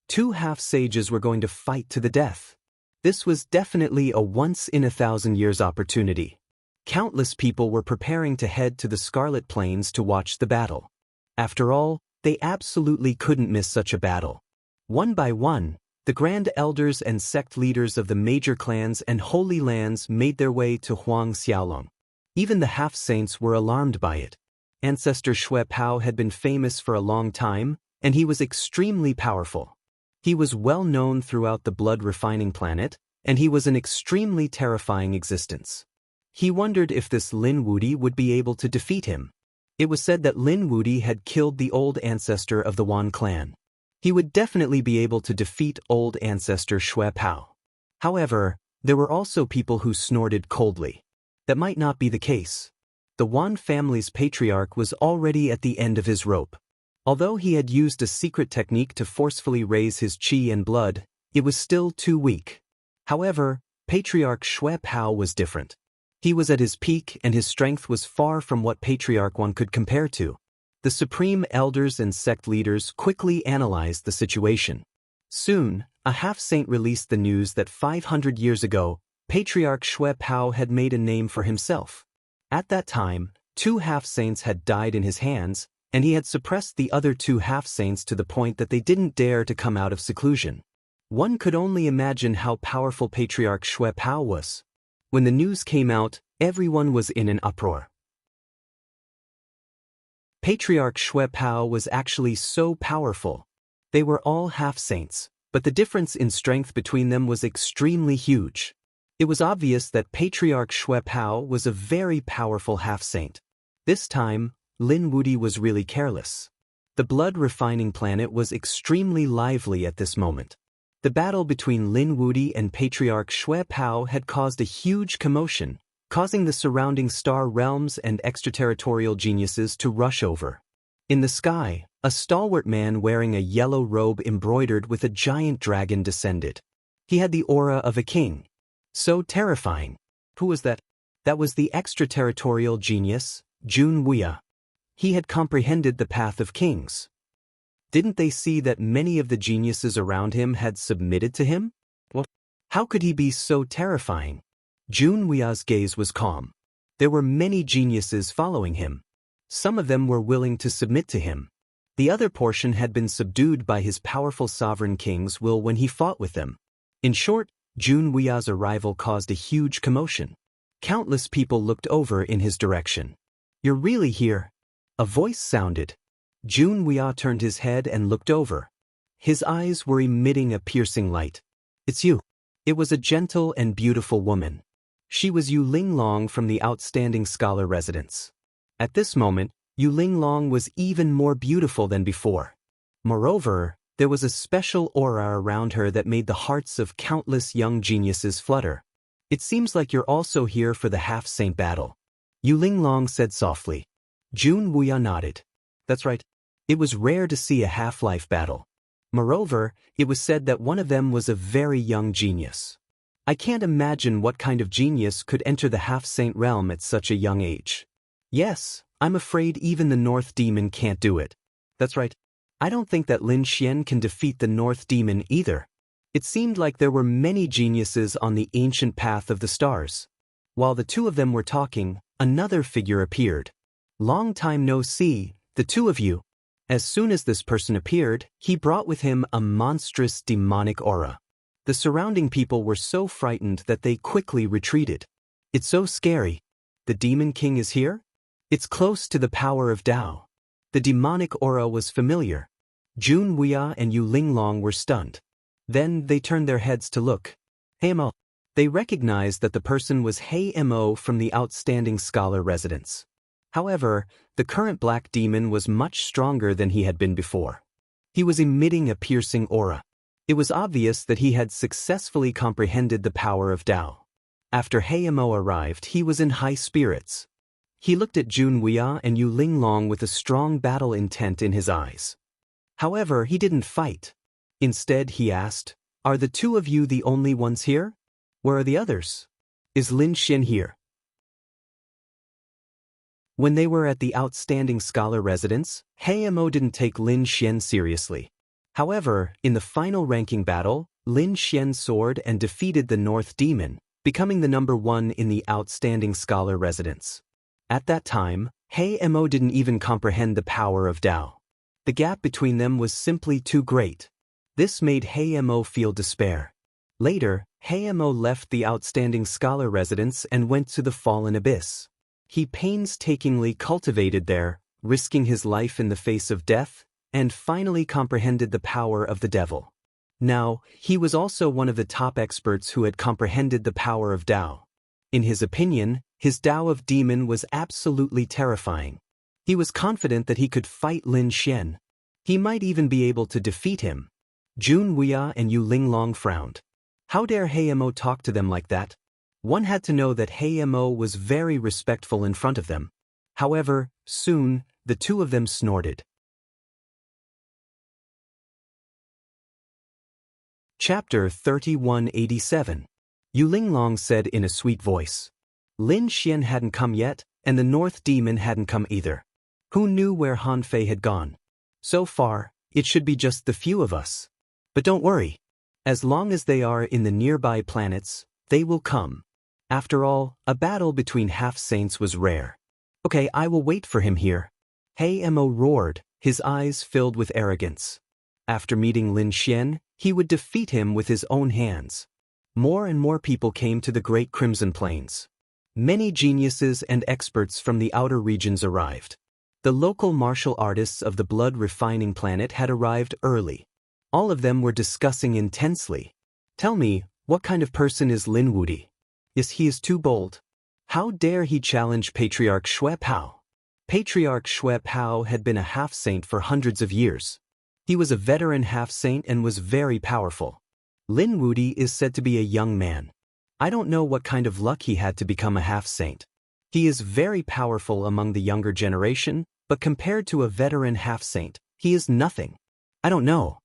Two half-sages were going to fight to the death. This was definitely a once-in-a-thousand-years opportunity. Countless people were preparing to head to the Scarlet Plains to watch the battle. After all, they absolutely couldn't miss such a battle. One by one, the Grand Elders and sect leaders of the major clans and Holy Lands made their way to Huang Xiaolong. Even the half-saints were alarmed by it. Ancestor Shui Pao had been famous for a long time, and he was extremely powerful. He was well known throughout the Blood Refining Planet, and he was an extremely terrifying existence. He wondered if this Lin Wudi would be able to defeat him. It was said that Lin Wudi had killed the old ancestor of the Wan clan. He would definitely be able to defeat old ancestor Shui Pao. However, there were also people who snorted coldly. That might not be the case. The Wan family's patriarch was already at the end of his rope. Although he had used a secret technique to forcefully raise his qi and blood, it was still too weak. However, Patriarch Shui Pao was different. He was at his peak and his strength was far from what Patriarch One could compare to. The supreme elders and sect leaders quickly analyzed the situation. Soon, a half-saint released the news that 500 years ago, Patriarch Shui Pao had made a name for himself. At that time, 2 half-saints had died in his hands, and he had suppressed the other 2 half-saints to the point that they didn't dare to come out of seclusion. One could only imagine how powerful Patriarch Shui Pao was. When the news came out, everyone was in an uproar. Patriarch Shui Pao was actually so powerful. They were all half-saints, but the difference in strength between them was extremely huge. It was obvious that Patriarch Shui Pao was a very powerful half-saint. This time, Lin Wudi was really careless. The Blood Refining Planet was extremely lively at this moment. The battle between Lin Wudi and Patriarch Shui Pao had caused a huge commotion, causing the surrounding star realms and extraterritorial geniuses to rush over. In the sky, a stalwart man wearing a yellow robe embroidered with a giant dragon descended. He had the aura of a king. So terrifying. Who was that? That was the extraterritorial genius, Jun Wuya. He had comprehended the path of kings. Didn't they see that many of the geniuses around him had submitted to him? Well, how could he be so terrifying? Jun Wuya's gaze was calm. There were many geniuses following him. Some of them were willing to submit to him. The other portion had been subdued by his powerful sovereign king's will when he fought with them. In short, Jun Wuya's arrival caused a huge commotion. Countless people looked over in his direction. "You're really here?" A voice sounded. Jun Wuya turned his head and looked over. His eyes were emitting a piercing light. "It's you." It was a gentle and beautiful woman. She was Yu Linglong from the Outstanding Scholar Residence. At this moment, Yu Linglong was even more beautiful than before. Moreover, there was a special aura around her that made the hearts of countless young geniuses flutter. "It seems like you're also here for the half-saint battle," Yu Linglong said softly. Jun Wuya nodded. "That's right. It was rare to see a half-life battle. Moreover, it was said that one of them was a very young genius. I can't imagine what kind of genius could enter the half-saint realm at such a young age. Yes, I'm afraid even the North Demon can't do it." "That's right. I don't think that Lin Xian can defeat the North Demon either." It seemed like there were many geniuses on the ancient path of the stars. While the two of them were talking, another figure appeared. "Long time no see, the two of you." As soon as this person appeared, he brought with him a monstrous demonic aura. The surrounding people were so frightened that they quickly retreated. "It's so scary. The Demon King is here? It's close to the power of Tao." The demonic aura was familiar. Jun Wuya and Yu Linglong were stunned. Then they turned their heads to look. "Hey Mo." They recognized that the person was Hey Mo from the Outstanding Scholar Residence. However, the current black demon was much stronger than he had been before. He was emitting a piercing aura. It was obvious that he had successfully comprehended the power of Tao. After Heimo arrived, he was in high spirits. He looked at Jun Weia and Yu Linglong with a strong battle intent in his eyes. However, he didn't fight. Instead, he asked, "Are the two of you the only ones here? Where are the others? Is Lin Xian here?" When they were at the outstanding scholar residence, Heimo didn't take Lin Xian seriously. However, in the final ranking battle, Lin Xian soared and defeated the North Demon, becoming the number 1 in the outstanding scholar residence. At that time, Heimo didn't even comprehend the power of Tao. The gap between them was simply too great. This made Heimo feel despair. Later, Heimo left the outstanding scholar residence and went to the fallen abyss. He painstakingly cultivated there, risking his life in the face of death, and finally comprehended the power of the devil. Now, he was also one of the top experts who had comprehended the power of Tao. In his opinion, his Tao of demon was absolutely terrifying. He was confident that he could fight Lin Xian. He might even be able to defeat him. Jun Weia and Yu Linglong frowned. How dare Heimo talk to them like that? One had to know that Heimo was very respectful in front of them. However, soon, the two of them snorted. Chapter 3187. Yu Linglong said in a sweet voice. Lin Xian hadn't come yet, and the North Demon hadn't come either. Who knew where Han Fei had gone? So far, it should be just the few of us. But don't worry. As long as they are in the nearby planets, they will come. After all, a battle between half-saints was rare. Okay, I will wait for him here. Heimo roared, his eyes filled with arrogance. After meeting Lin Xian, he would defeat him with his own hands. More and more people came to the Great Crimson Plains. Many geniuses and experts from the outer regions arrived. The local martial artists of the blood refining planet had arrived early. All of them were discussing intensely. Tell me, what kind of person is Lin Wudi? He is too bold. How dare he challenge Patriarch Xue Pao? Patriarch Xue Pao had been a half-saint for hundreds of years. He was a veteran half-saint and was very powerful. Lin Wudi is said to be a young man. I don't know what kind of luck he had to become a half-saint. He is very powerful among the younger generation, but compared to a veteran half-saint, he is nothing. I don't know.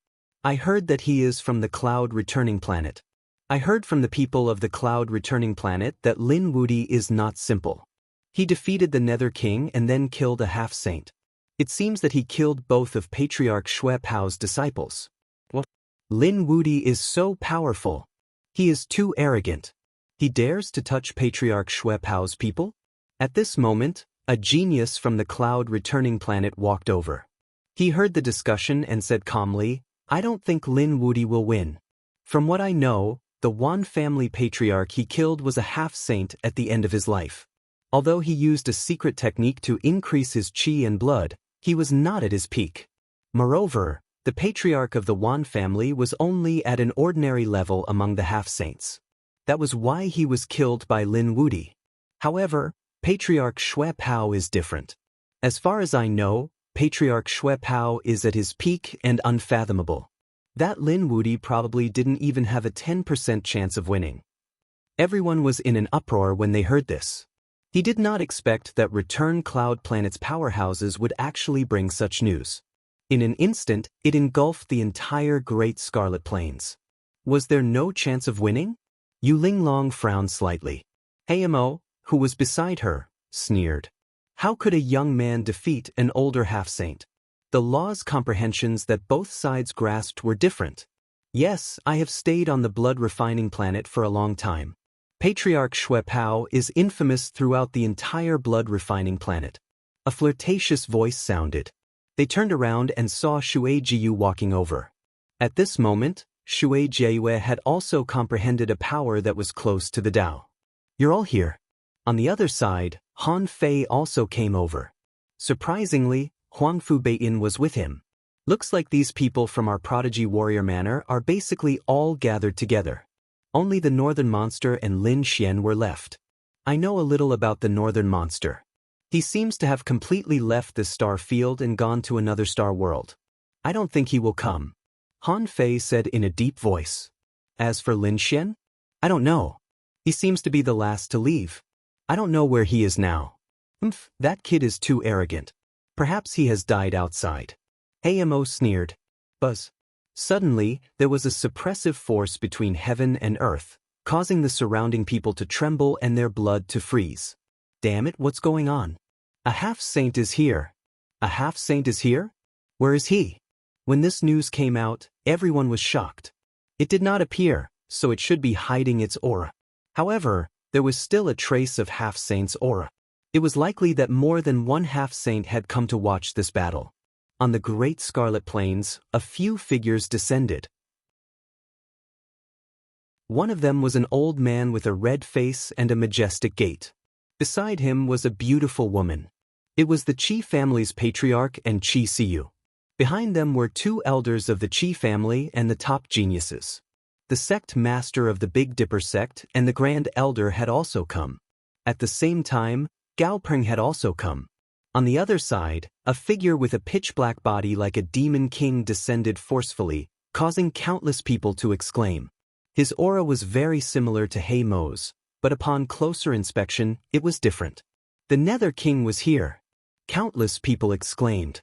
I heard that he is from the Cloud Returning Planet. I heard from the people of the Cloud Returning Planet that Lin Wudi is not simple. He defeated the Nether King and then killed a half-saint. It seems that he killed both of Patriarch Xue Pao's disciples. What? Lin Wudi is so powerful. He is too arrogant. He dares to touch Patriarch Xue Pao's people? At this moment, a genius from the Cloud Returning Planet walked over. He heard the discussion and said calmly, I don't think Lin Wudi will win. From what I know, the Wan family patriarch he killed was a half-saint at the end of his life. Although he used a secret technique to increase his qi and blood, he was not at his peak. Moreover, the patriarch of the Wan family was only at an ordinary level among the half-saints. That was why he was killed by Lin Wudi. However, Patriarch Xue Pao is different. As far as I know, Patriarch Xue Pao is at his peak and unfathomable. That Lin Wudi probably didn't even have a 10% chance of winning. Everyone was in an uproar when they heard this. He did not expect that Return Cloud Planet's powerhouses would actually bring such news. In an instant, it engulfed the entire Great Scarlet Plains. Was there no chance of winning? Yu Linglong frowned slightly. Heimo, who was beside her, sneered. How could a young man defeat an older half-saint? The law's comprehensions that both sides grasped were different. Yes, I have stayed on the blood refining planet for a long time. Patriarch Xue Pao is infamous throughout the entire blood refining planet. A flirtatious voice sounded. They turned around and saw Xue Jiyu walking over. At this moment, Xue Jiyu had also comprehended a power that was close to the Tao. You're all here. On the other side, Han Fei also came over. Surprisingly, Huang Fu Beiyin was with him. Looks like these people from our prodigy warrior manor are basically all gathered together. Only the Northern Monster and Lin Xian were left. I know a little about the Northern Monster. He seems to have completely left this star field and gone to another star world. I don't think he will come. Han Fei said in a deep voice. As for Lin Xian? I don't know. He seems to be the last to leave. I don't know where he is now. That kid is too arrogant. Perhaps he has died outside. Amo sneered. Buzz. Suddenly, there was a suppressive force between heaven and earth, causing the surrounding people to tremble and their blood to freeze. Damn it, what's going on? A half-saint is here. A half-saint is here? Where is he? When this news came out, everyone was shocked. It did not appear, so it should be hiding its aura. However, there was still a trace of half-saint's aura. It was likely that more than one half-saint had come to watch this battle. On the Great Scarlet Plains, a few figures descended. One of them was an old man with a red face and a majestic gait. Beside him was a beautiful woman. It was the Qi family's patriarch and Qi Siyu. Behind them were two elders of the Qi family and the top geniuses. The sect master of the Big Dipper sect and the Grand Elder had also come. At the same time, Gao Peng had also come. On the other side, a figure with a pitch-black body like a demon king descended forcefully, causing countless people to exclaim. His aura was very similar to He Mo's, but upon closer inspection, it was different. The Nether King was here. Countless people exclaimed.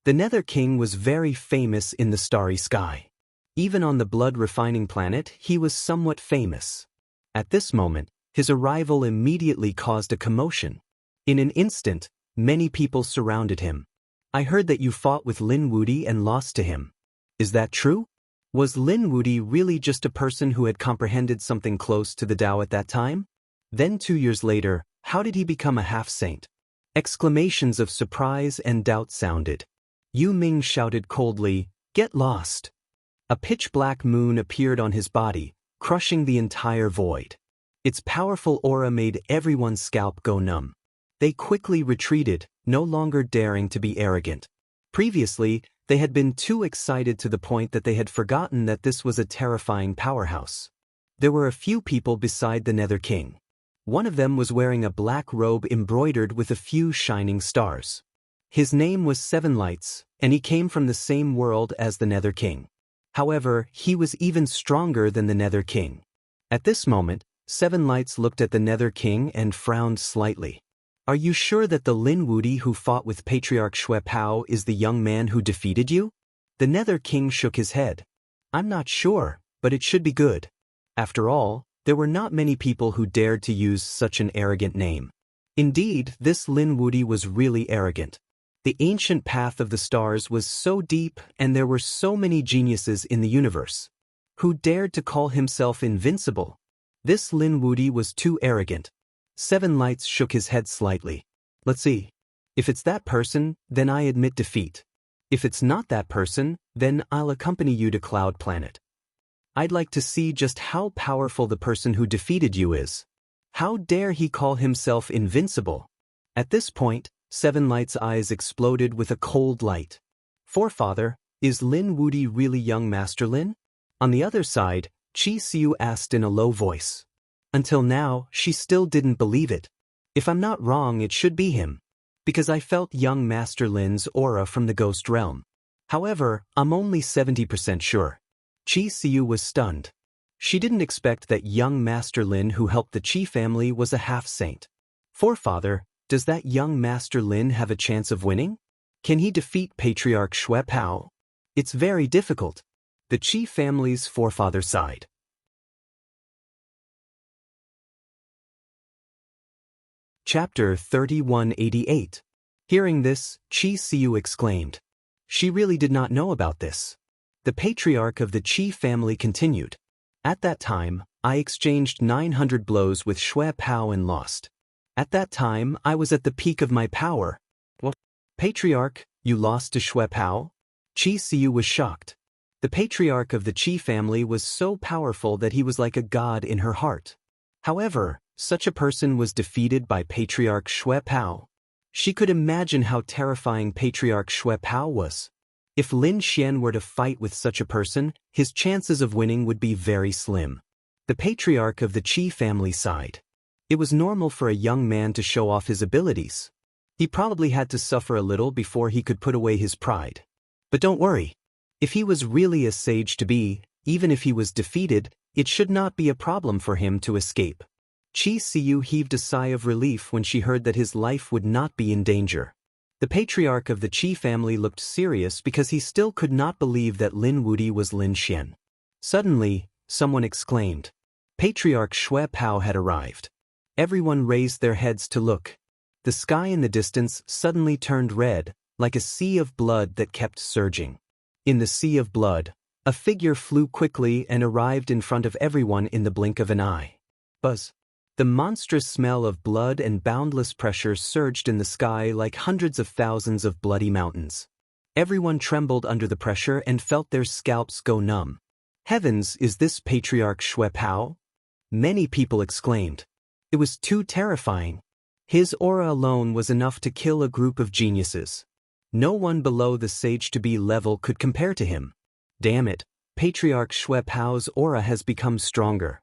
The Nether King was very famous in the starry sky. Even on the blood-refining planet, he was somewhat famous. At this moment, his arrival immediately caused a commotion. In an instant, many people surrounded him. I heard that you fought with Lin Wudi and lost to him. Is that true? Was Lin Wudi really just a person who had comprehended something close to the Tao at that time? Then 2 years later, how did he become a half-saint? Exclamations of surprise and doubt sounded. Yu Ming shouted coldly, "Get lost!" A pitch-black moon appeared on his body, crushing the entire void. Its powerful aura made everyone's scalp go numb. They quickly retreated, no longer daring to be arrogant. Previously, they had been too excited to the point that they had forgotten that this was a terrifying powerhouse. There were a few people beside the Nether King. One of them was wearing a black robe embroidered with a few shining stars. His name was Seven Lights, and he came from the same world as the Nether King. However, he was even stronger than the Nether King. At this moment, Seven Lights looked at the Nether King and frowned slightly. Are you sure that the Lin Wudi who fought with Patriarch Xue Pao is the young man who defeated you? The Nether King shook his head. I'm not sure, but it should be good. After all, there were not many people who dared to use such an arrogant name. Indeed, this Lin Wudi was really arrogant. The ancient path of the stars was so deep and there were so many geniuses in the universe. Who dared to call himself invincible? This Lin Wudi was too arrogant. Seven Lights shook his head slightly. Let's see. If it's that person, then I admit defeat. If it's not that person, then I'll accompany you to Cloud Planet. I'd like to see just how powerful the person who defeated you is. How dare he call himself invincible? At this point, Seven Lights' eyes exploded with a cold light. Forefather, is Lin Wudi really young Master Lin? On the other side, Qi Siyu asked in a low voice. Until now, she still didn't believe it. If I'm not wrong, it should be him. Because I felt young Master Lin's aura from the ghost realm. However, I'm only 70% sure. Qi Siyu was stunned. She didn't expect that young Master Lin who helped the Qi family was a half-saint. Forefather, does that young Master Lin have a chance of winning? Can he defeat Patriarch Xue Pao? It's very difficult. The Qi family's forefather sighed. Chapter 3188. Hearing this, Qi Siyu exclaimed. She really did not know about this. The patriarch of the Qi family continued. At that time, I exchanged 900 blows with Xue Pao and lost. At that time, I was at the peak of my power. What? Patriarch, you lost to Xue Pao? Qi Siyu was shocked. The patriarch of the Qi family was so powerful that he was like a god in her heart. However, such a person was defeated by Patriarch Xue Pao. She could imagine how terrifying Patriarch Xue Pao was. If Lin Xian were to fight with such a person, his chances of winning would be very slim. The patriarch of the Qi family sighed. It was normal for a young man to show off his abilities. He probably had to suffer a little before he could put away his pride. But don't worry. If he was really a sage-to-be, even if he was defeated, it should not be a problem for him to escape. Chi Siyu heaved a sigh of relief when she heard that his life would not be in danger. The patriarch of the Qi family looked serious because he still could not believe that Lin Wuti was Lin Xian. Suddenly, someone exclaimed. Patriarch Xue Pao had arrived. Everyone raised their heads to look. The sky in the distance suddenly turned red, like a sea of blood that kept surging. In the sea of blood, a figure flew quickly and arrived in front of everyone in the blink of an eye. Buzz. The monstrous smell of blood and boundless pressure surged in the sky like hundreds of thousands of bloody mountains. Everyone trembled under the pressure and felt their scalps go numb. Heavens, is this Patriarch Xue Pao? Many people exclaimed. It was too terrifying. His aura alone was enough to kill a group of geniuses. No one below the sage-to-be level could compare to him. Damn it, Patriarch Xue Pao's aura has become stronger.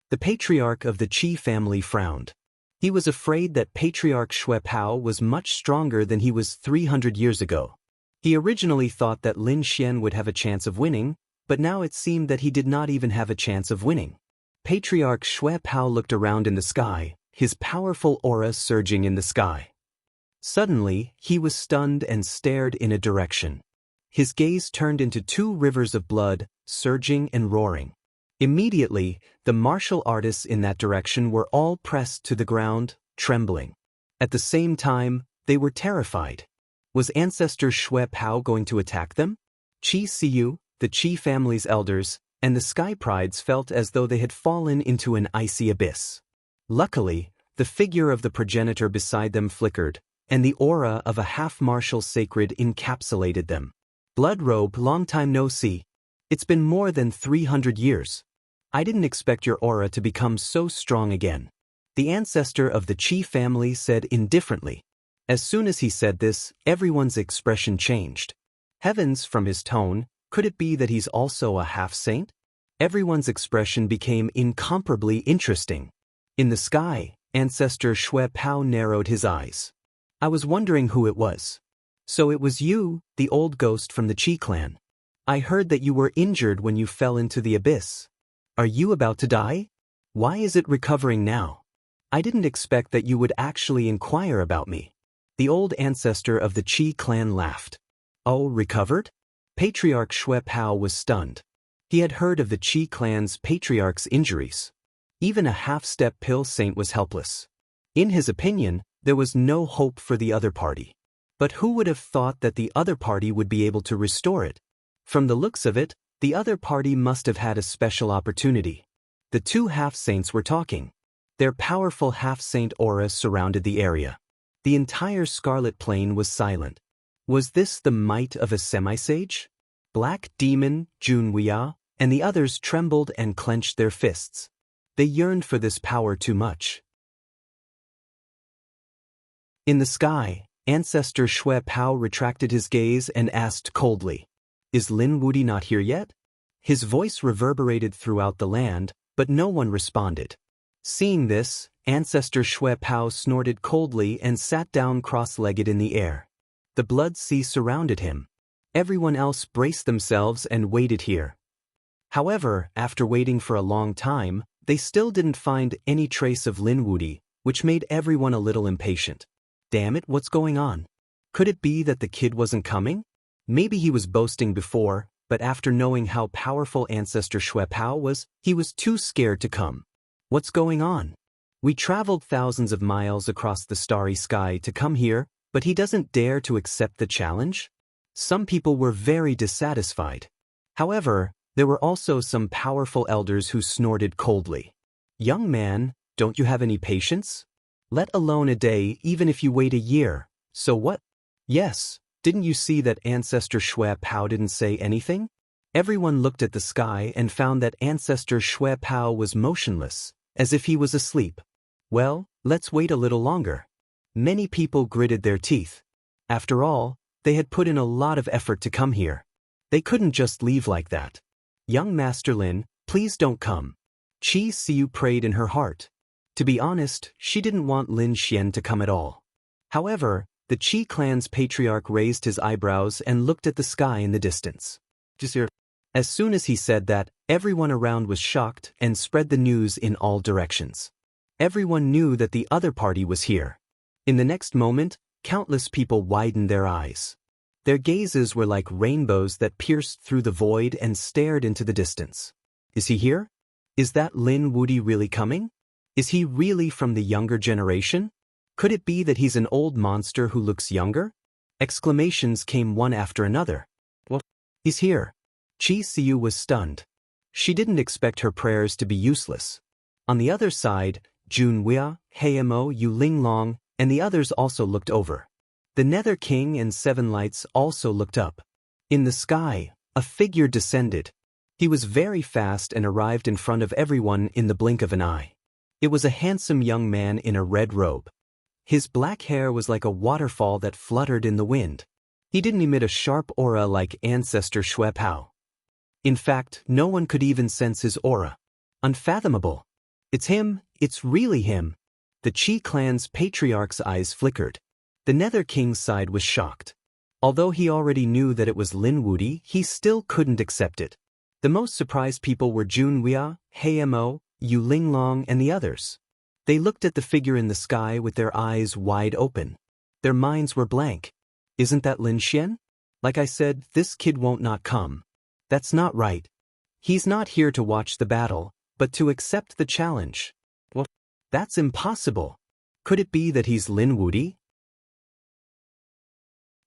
The patriarch of the Qi family frowned. He was afraid that Patriarch Xue Pao was much stronger than he was 300 years ago. He originally thought that Lin Xian would have a chance of winning, but now it seemed that he did not even have a chance of winning. Patriarch Xue Pao looked around in the sky, his powerful aura surging in the sky. Suddenly, he was stunned and stared in a direction. His gaze turned into two rivers of blood, surging and roaring. Immediately, the martial artists in that direction were all pressed to the ground, trembling. At the same time, they were terrified. Was Ancestor Xue Pao going to attack them? Chi Siyu, the Qi family's elders, and the Sky Prides felt as though they had fallen into an icy abyss. Luckily, the figure of the progenitor beside them flickered, and the aura of a half-martial sacred encapsulated them. Blood Robe, long time no see. It's been more than 300 years. I didn't expect your aura to become so strong again. The ancestor of the Qi family said indifferently. As soon as he said this, everyone's expression changed. Heavens, from his tone, could it be that he's also a half-saint? Everyone's expression became incomparably interesting. In the sky, Ancestor Xue Pao narrowed his eyes. I was wondering who it was. So it was you, the old ghost from the Qi clan. I heard that you were injured when you fell into the abyss. Are you about to die? Why is it recovering now? I didn't expect that you would actually inquire about me. The old ancestor of the Qi clan laughed. Oh, recovered? Patriarch Xue Pao was stunned. He had heard of the Qi clan's patriarch's injuries. Even a half-step pill saint was helpless. In his opinion, there was no hope for the other party. But who would have thought that the other party would be able to restore it? From the looks of it, the other party must have had a special opportunity. The two half-saints were talking. Their powerful half-saint aura surrounded the area. The entire Scarlet Plain was silent. Was this the might of a semi-sage? Black Demon, Junwia, and the others trembled and clenched their fists. They yearned for this power too much. In the sky, Ancestor Xue Pao retracted his gaze and asked coldly, Is Lin Wuti not here yet? His voice reverberated throughout the land, but no one responded. Seeing this, Ancestor Xue Pao snorted coldly and sat down cross-legged in the air. The blood sea surrounded him. Everyone else braced themselves and waited here. However, after waiting for a long time, they still didn't find any trace of Lin Wuti, which made everyone a little impatient. Damn it, what's going on? Could it be that the kid wasn't coming? Maybe he was boasting before, but after knowing how powerful Ancestor Xue Pao was, he was too scared to come. What's going on? We traveled thousands of miles across the starry sky to come here, but he doesn't dare to accept the challenge? Some people were very dissatisfied. However, there were also some powerful elders who snorted coldly. Young man, don't you have any patience? Let alone a day, even if you wait a year. So what? Yes, didn't you see that Ancestor Xue Pao didn't say anything? Everyone looked at the sky and found that Ancestor Xue Pao was motionless, as if he was asleep. Well, let's wait a little longer. Many people gritted their teeth. After all, they had put in a lot of effort to come here. They couldn't just leave like that. Young Master Lin, please don't come. Chi Siyu prayed in her heart. To be honest, she didn't want Lin Xian to come at all. However, The Qi clan's patriarch raised his eyebrows and looked at the sky in the distance. As soon as he said that, everyone around was shocked and spread the news in all directions. Everyone knew that the other party was here. In the next moment, countless people widened their eyes. Their gazes were like rainbows that pierced through the void and stared into the distance. Is he here? Is that Lin Wudi really coming? Is he really from the younger generation? Could it be that he's an old monster who looks younger? Exclamations came one after another. What? He's here. Qi Siyu was stunned. She didn't expect her prayers to be useless. On the other side, Jun Wia, Heimo, Yu Linglong, and the others also looked over. The Nether King and Seven Lights also looked up. In the sky, a figure descended. He was very fast and arrived in front of everyone in the blink of an eye. It was a handsome young man in a red robe. His black hair was like a waterfall that fluttered in the wind. He didn't emit a sharp aura like ancestor Xue Pao. In fact, no one could even sense his aura. Unfathomable. It's him, it's really him. The Qi clan's patriarch's eyes flickered. The Nether King's side was shocked. Although he already knew that it was Lin Wudi, he still couldn't accept it. The most surprised people were Jun Wia, Heimo, Yu Linglong, and the others. They looked at the figure in the sky with their eyes wide open. Their minds were blank. Isn't that Lin Xian? Like I said, this kid won't not come. That's not right. He's not here to watch the battle, but to accept the challenge. Well, that's impossible. Could it be that he's Lin Wudi?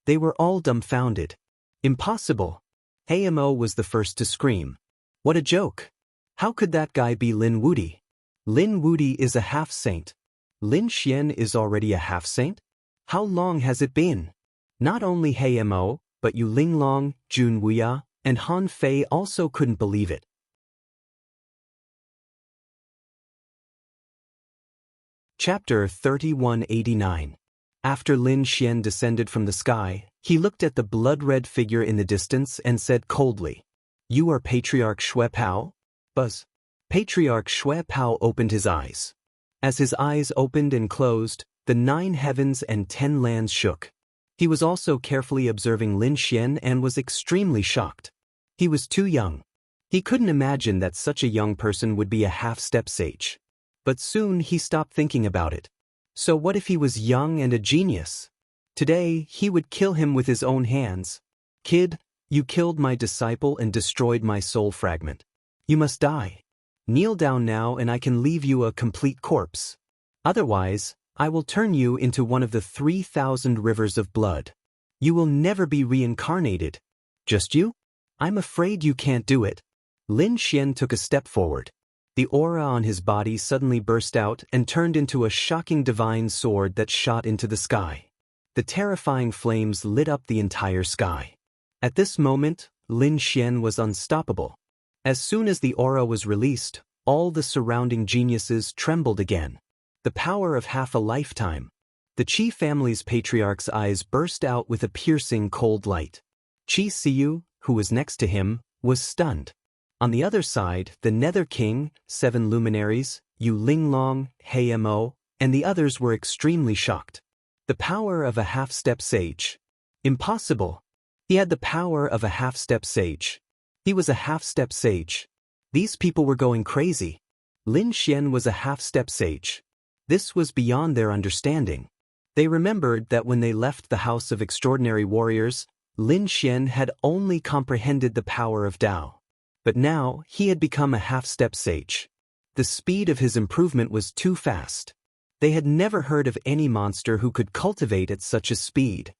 They were all dumbfounded. Impossible. Heimo was the first to scream. What a joke. How could that guy be Lin Wudi? Lin Wudi is a half-saint. Lin Xian is already a half-saint? How long has it been? Not only Heimo, but Yu Linglong, Jun Wuya, and Han Fei also couldn't believe it. Chapter 3189. After Lin Xian descended from the sky, he looked at the blood-red figure in the distance and said coldly, "You are Patriarch Xue Pao?" Buzz. Patriarch Xue Pao opened his eyes. As his eyes opened and closed, the 9 heavens and 10 lands shook. He was also carefully observing Lin Xian and was extremely shocked. He was too young. He couldn't imagine that such a young person would be a half-step sage. But soon he stopped thinking about it. So what if he was young and a genius? Today, he would kill him with his own hands. Kid, you killed my disciple and destroyed my soul fragment. You must die. Kneel down now and I can leave you a complete corpse. Otherwise, I will turn you into one of the 3,000 rivers of blood. You will never be reincarnated. Just you? I'm afraid you can't do it. Lin Xian took a step forward. The aura on his body suddenly burst out and turned into a shocking divine sword that shot into the sky. The terrifying flames lit up the entire sky. At this moment, Lin Xian was unstoppable. As soon as the aura was released, all the surrounding geniuses trembled again. The power of half a lifetime. The Qi family's patriarch's eyes burst out with a piercing cold light. Qi Siyu, who was next to him, was stunned. On the other side, the Nether King, 7 luminaries, Yu Linglong, Heimo, and the others were extremely shocked. The power of a half-step sage. Impossible. He had the power of a half-step sage. He was a half-step sage. These people were going crazy. Lin Xian was a half-step sage. This was beyond their understanding. They remembered that when they left the House of Extraordinary Warriors, Lin Xian had only comprehended the power of Tao. But now, he had become a half-step sage. The speed of his improvement was too fast. They had never heard of any monster who could cultivate at such a speed.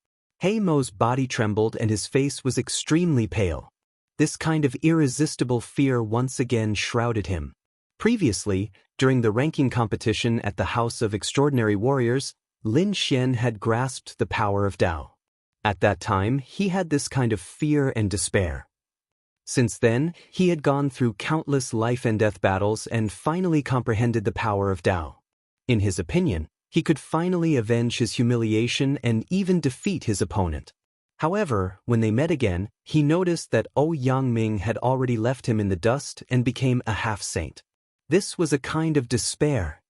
Heimo's body trembled and his face was extremely pale. This kind of irresistible fear once again shrouded him. Previously, during the ranking competition at the House of Extraordinary Warriors, Lin Xian had grasped the power of Tao. At that time, he had this kind of fear and despair. Since then, he had gone through countless life and death battles and finally comprehended the power of Tao. In his opinion, he could finally avenge his humiliation and even defeat his opponent. However, when they met again, he noticed that Yangming had already left him in the dust and became a half-saint. This was a kind of despair.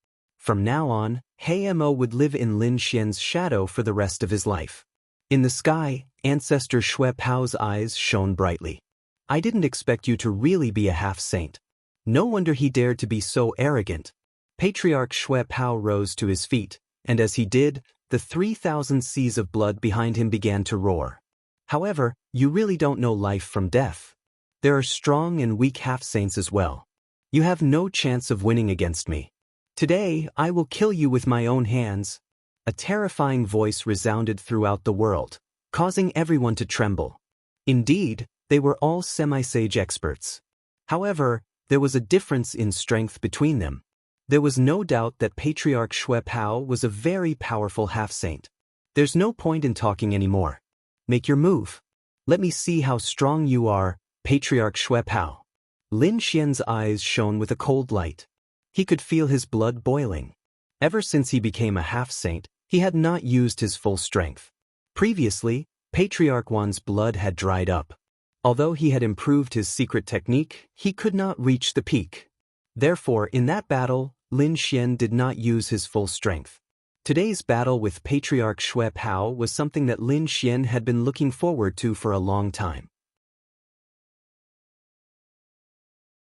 From now on, Mo would live in Lin Xian's shadow for the rest of his life. In the sky, Ancestor Xue Pao's eyes shone brightly. I didn't expect you to really be a half-saint. No wonder he dared to be so arrogant. Patriarch Xue Pao rose to his feet, and as he did, the 3,000 seas of blood behind him began to roar. However, you really don't know life from death. There are strong and weak half-saints as well. You have no chance of winning against me. Today, I will kill you with my own hands. A terrifying voice resounded throughout the world, causing everyone to tremble. Indeed, they were all semi-sage experts. However, there was a difference in strength between them. There was no doubt that Patriarch Xue Pao was a very powerful half-saint. There's no point in talking anymore. Make your move. Let me see how strong you are, Patriarch Xue Pao. Lin Xian's eyes shone with a cold light. He could feel his blood boiling. Ever since he became a half-saint, he had not used his full strength. Previously, Patriarch Wan's blood had dried up. Although he had improved his secret technique, he could not reach the peak. Therefore, in that battle, Lin Xian did not use his full strength. Today's battle with Patriarch Xue Pao was something that Lin Xian had been looking forward to for a long time.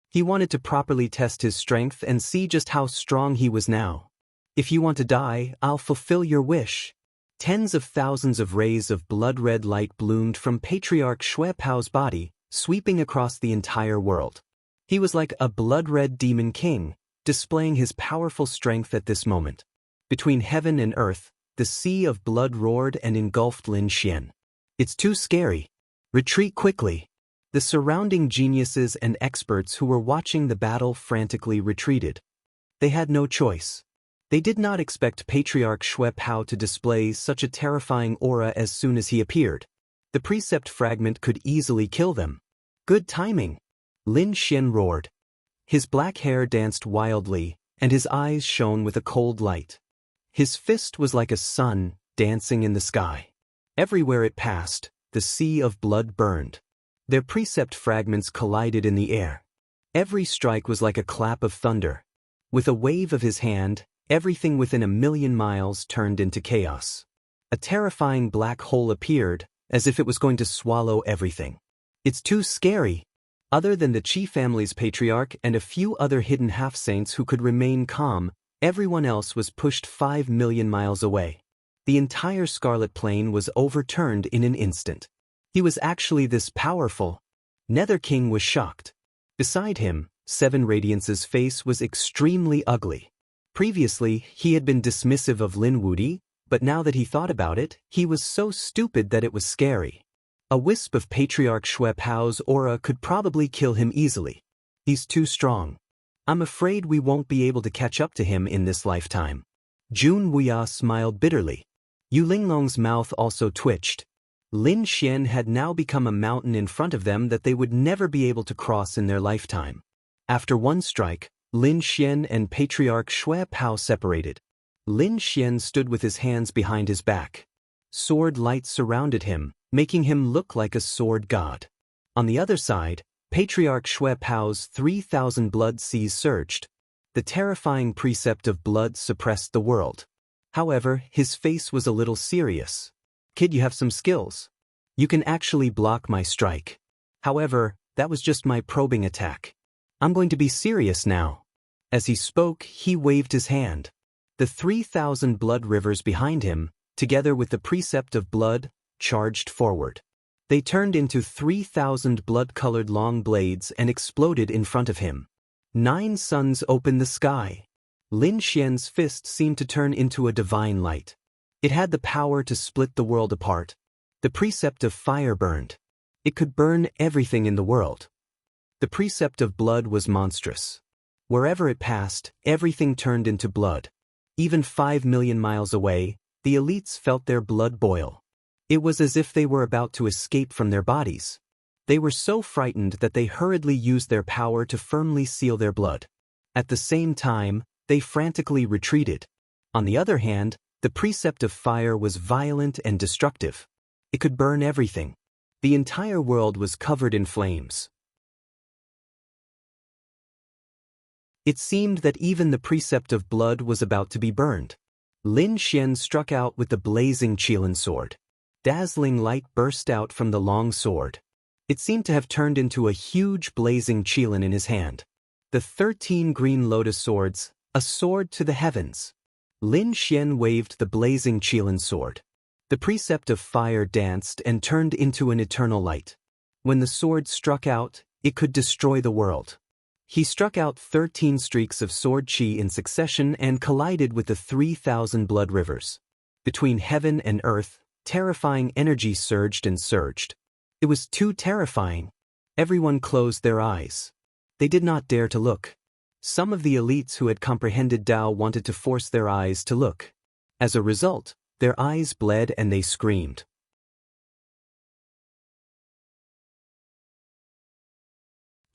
He wanted to properly test his strength and see just how strong he was now. If you want to die, I'll fulfill your wish. Tens of thousands of rays of blood-red light bloomed from Patriarch Xue Pao's body, sweeping across the entire world. He was like a blood-red demon king, displaying his powerful strength at this moment. Between heaven and earth, the sea of blood roared and engulfed Lin Xian. It's too scary. Retreat quickly. The surrounding geniuses and experts who were watching the battle frantically retreated. They had no choice. They did not expect Patriarch Xue Pao to display such a terrifying aura as soon as he appeared. The precept fragment could easily kill them. Good timing. Lin Xian roared. His black hair danced wildly, and his eyes shone with a cold light. His fist was like a sun, dancing in the sky. Everywhere it passed, the sea of blood burned. Their precept fragments collided in the air. Every strike was like a clap of thunder. With a wave of his hand, everything within 1,000,000 miles turned into chaos. A terrifying black hole appeared, as if it was going to swallow everything. It's too scary. Other than the Qi family's patriarch and a few other hidden half-saints who could remain calm, everyone else was pushed 5,000,000 miles away. The entire Scarlet Plain was overturned in an instant. He was actually this powerful. Nether King was shocked. Beside him, Seven Radiance's face was extremely ugly. Previously, he had been dismissive of Lin Wudi, but now that he thought about it, he was so stupid that it was scary. A wisp of Patriarch Xue Pao's aura could probably kill him easily. He's too strong. I'm afraid we won't be able to catch up to him in this lifetime. Jun Wuya smiled bitterly. Yu Linglong's mouth also twitched. Lin Xian had now become a mountain in front of them that they would never be able to cross in their lifetime. After one strike, Lin Xian and Patriarch Xue Pao separated. Lin Xian stood with his hands behind his back. Sword light surrounded him, making him look like a sword god. On the other side, Patriarch Xue Pao's 3,000 blood seas surged. The terrifying precept of blood suppressed the world. However, his face was a little serious. Kid, you have some skills. You can actually block my strike. However, that was just my probing attack. I'm going to be serious now. As he spoke, he waved his hand. The 3,000 blood rivers behind him, together with the precept of blood, charged forward. They turned into 3,000 blood-colored long blades and exploded in front of him. 9 suns opened the sky. Lin Xian's fist seemed to turn into a divine light. It had the power to split the world apart. The precept of fire burned. It could burn everything in the world. The precept of blood was monstrous. Wherever it passed, everything turned into blood. Even 5,000,000 miles away, the elites felt their blood boil. It was as if they were about to escape from their bodies. They were so frightened that they hurriedly used their power to firmly seal their blood. At the same time, they frantically retreated. On the other hand, the precept of fire was violent and destructive. It could burn everything. The entire world was covered in flames. It seemed that even the precept of blood was about to be burned. Lin Xian struck out with the blazing Qilin sword. Dazzling light burst out from the long sword. It seemed to have turned into a huge blazing Qilin in his hand. The 13 green lotus swords, a sword to the heavens. Lin Xian waved the blazing Qilin sword. The precept of fire danced and turned into an eternal light. When the sword struck out, it could destroy the world. He struck out 13 streaks of sword qi in succession and collided with the 3,000 blood rivers. Between heaven and earth, terrifying energy surged and surged. It was too terrifying. Everyone closed their eyes. They did not dare to look. Some of the elites who had comprehended Tao wanted to force their eyes to look. As a result, their eyes bled and they screamed.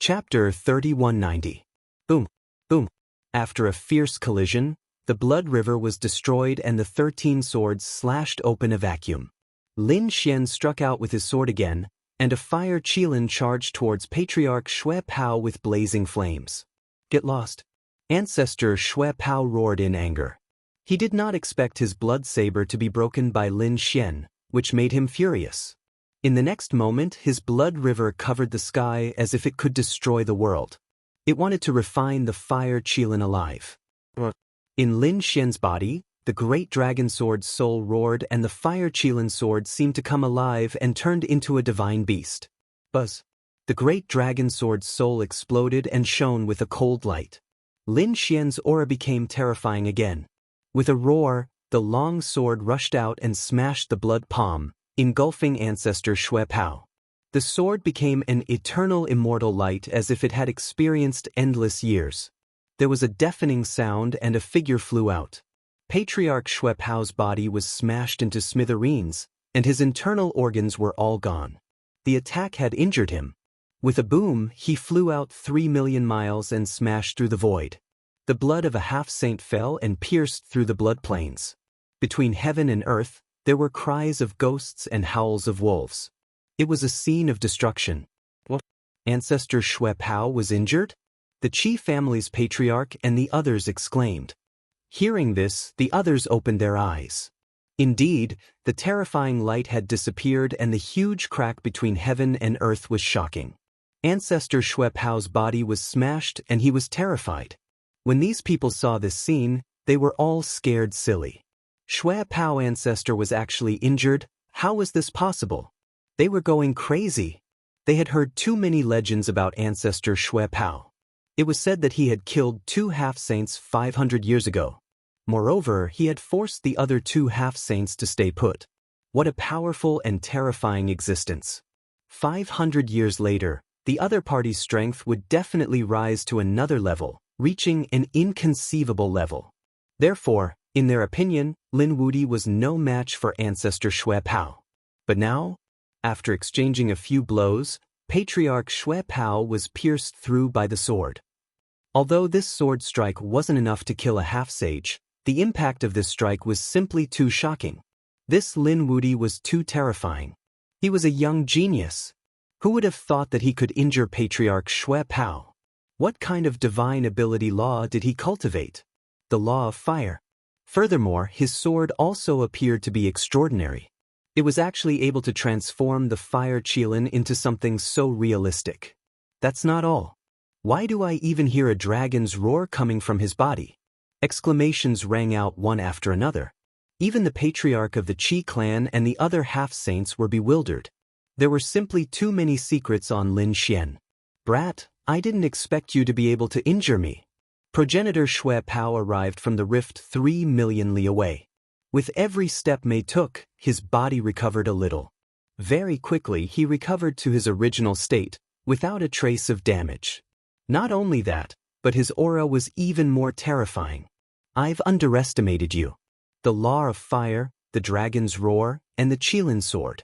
Chapter 3190. Boom, boom. After a fierce collision, the blood river was destroyed and the 13 swords slashed open a vacuum. Lin Xian struck out with his sword again, and a fire Qilin charged towards Patriarch Xue Pao with blazing flames. Get lost. Ancestor Xue Pao roared in anger. He did not expect his blood saber to be broken by Lin Xian, which made him furious. In the next moment, his blood river covered the sky as if it could destroy the world. It wanted to refine the fire Qilin alive. In Lin Xian's body, the great dragon sword's soul roared and the fire Qilin sword seemed to come alive and turned into a divine beast. Buzz. The great dragon sword's soul exploded and shone with a cold light. Lin Xian's aura became terrifying again. With a roar, the long sword rushed out and smashed the blood palm, engulfing Ancestor Xue Pao. The sword became an eternal immortal light as if it had experienced endless years. There was a deafening sound and a figure flew out. Patriarch Xue Pao's body was smashed into smithereens, and his internal organs were all gone. The attack had injured him. With a boom, he flew out 3 million miles and smashed through the void. The blood of a half-saint fell and pierced through the blood plains. Between heaven and earth, there were cries of ghosts and howls of wolves. It was a scene of destruction. What? Ancestor Xue Pao was injured? The Qi family's patriarch and the others exclaimed. Hearing this, the others opened their eyes. Indeed, the terrifying light had disappeared and the huge crack between heaven and earth was shocking. Ancestor Xue Pao's body was smashed and he was terrified. When these people saw this scene, they were all scared silly. Xue Pao ancestor was actually injured? How was this possible? They were going crazy. They had heard too many legends about Ancestor Xue Pao. It was said that he had killed 2 half-saints 500 years ago. Moreover, he had forced the other 2 half-saints to stay put. What a powerful and terrifying existence. 500 years later, the other party's strength would definitely rise to another level, reaching an inconceivable level. Therefore, in their opinion, Lin Wudi was no match for Ancestor Xue Pao. But now, after exchanging a few blows, Patriarch Xue Pao was pierced through by the sword. Although this sword strike wasn't enough to kill a half-sage, the impact of this strike was simply too shocking. This Lin Wudi was too terrifying. He was a young genius. Who would have thought that he could injure Patriarch Xue Pao? What kind of divine ability law did he cultivate? The law of fire. Furthermore, his sword also appeared to be extraordinary. It was actually able to transform the fire Qilin into something so realistic. That's not all. Why do I even hear a dragon's roar coming from his body? Exclamations rang out one after another. Even the patriarch of the Qi clan and the other half-saints were bewildered. There were simply too many secrets on Lin Xian. Brat, I didn't expect you to be able to injure me. Progenitor Xue Pao arrived from the rift 3 million li away. With every step Mei took, his body recovered a little. Very quickly he recovered to his original state, without a trace of damage. Not only that, but his aura was even more terrifying. I've underestimated you. The law of fire, the dragon's roar, and the Qilin sword.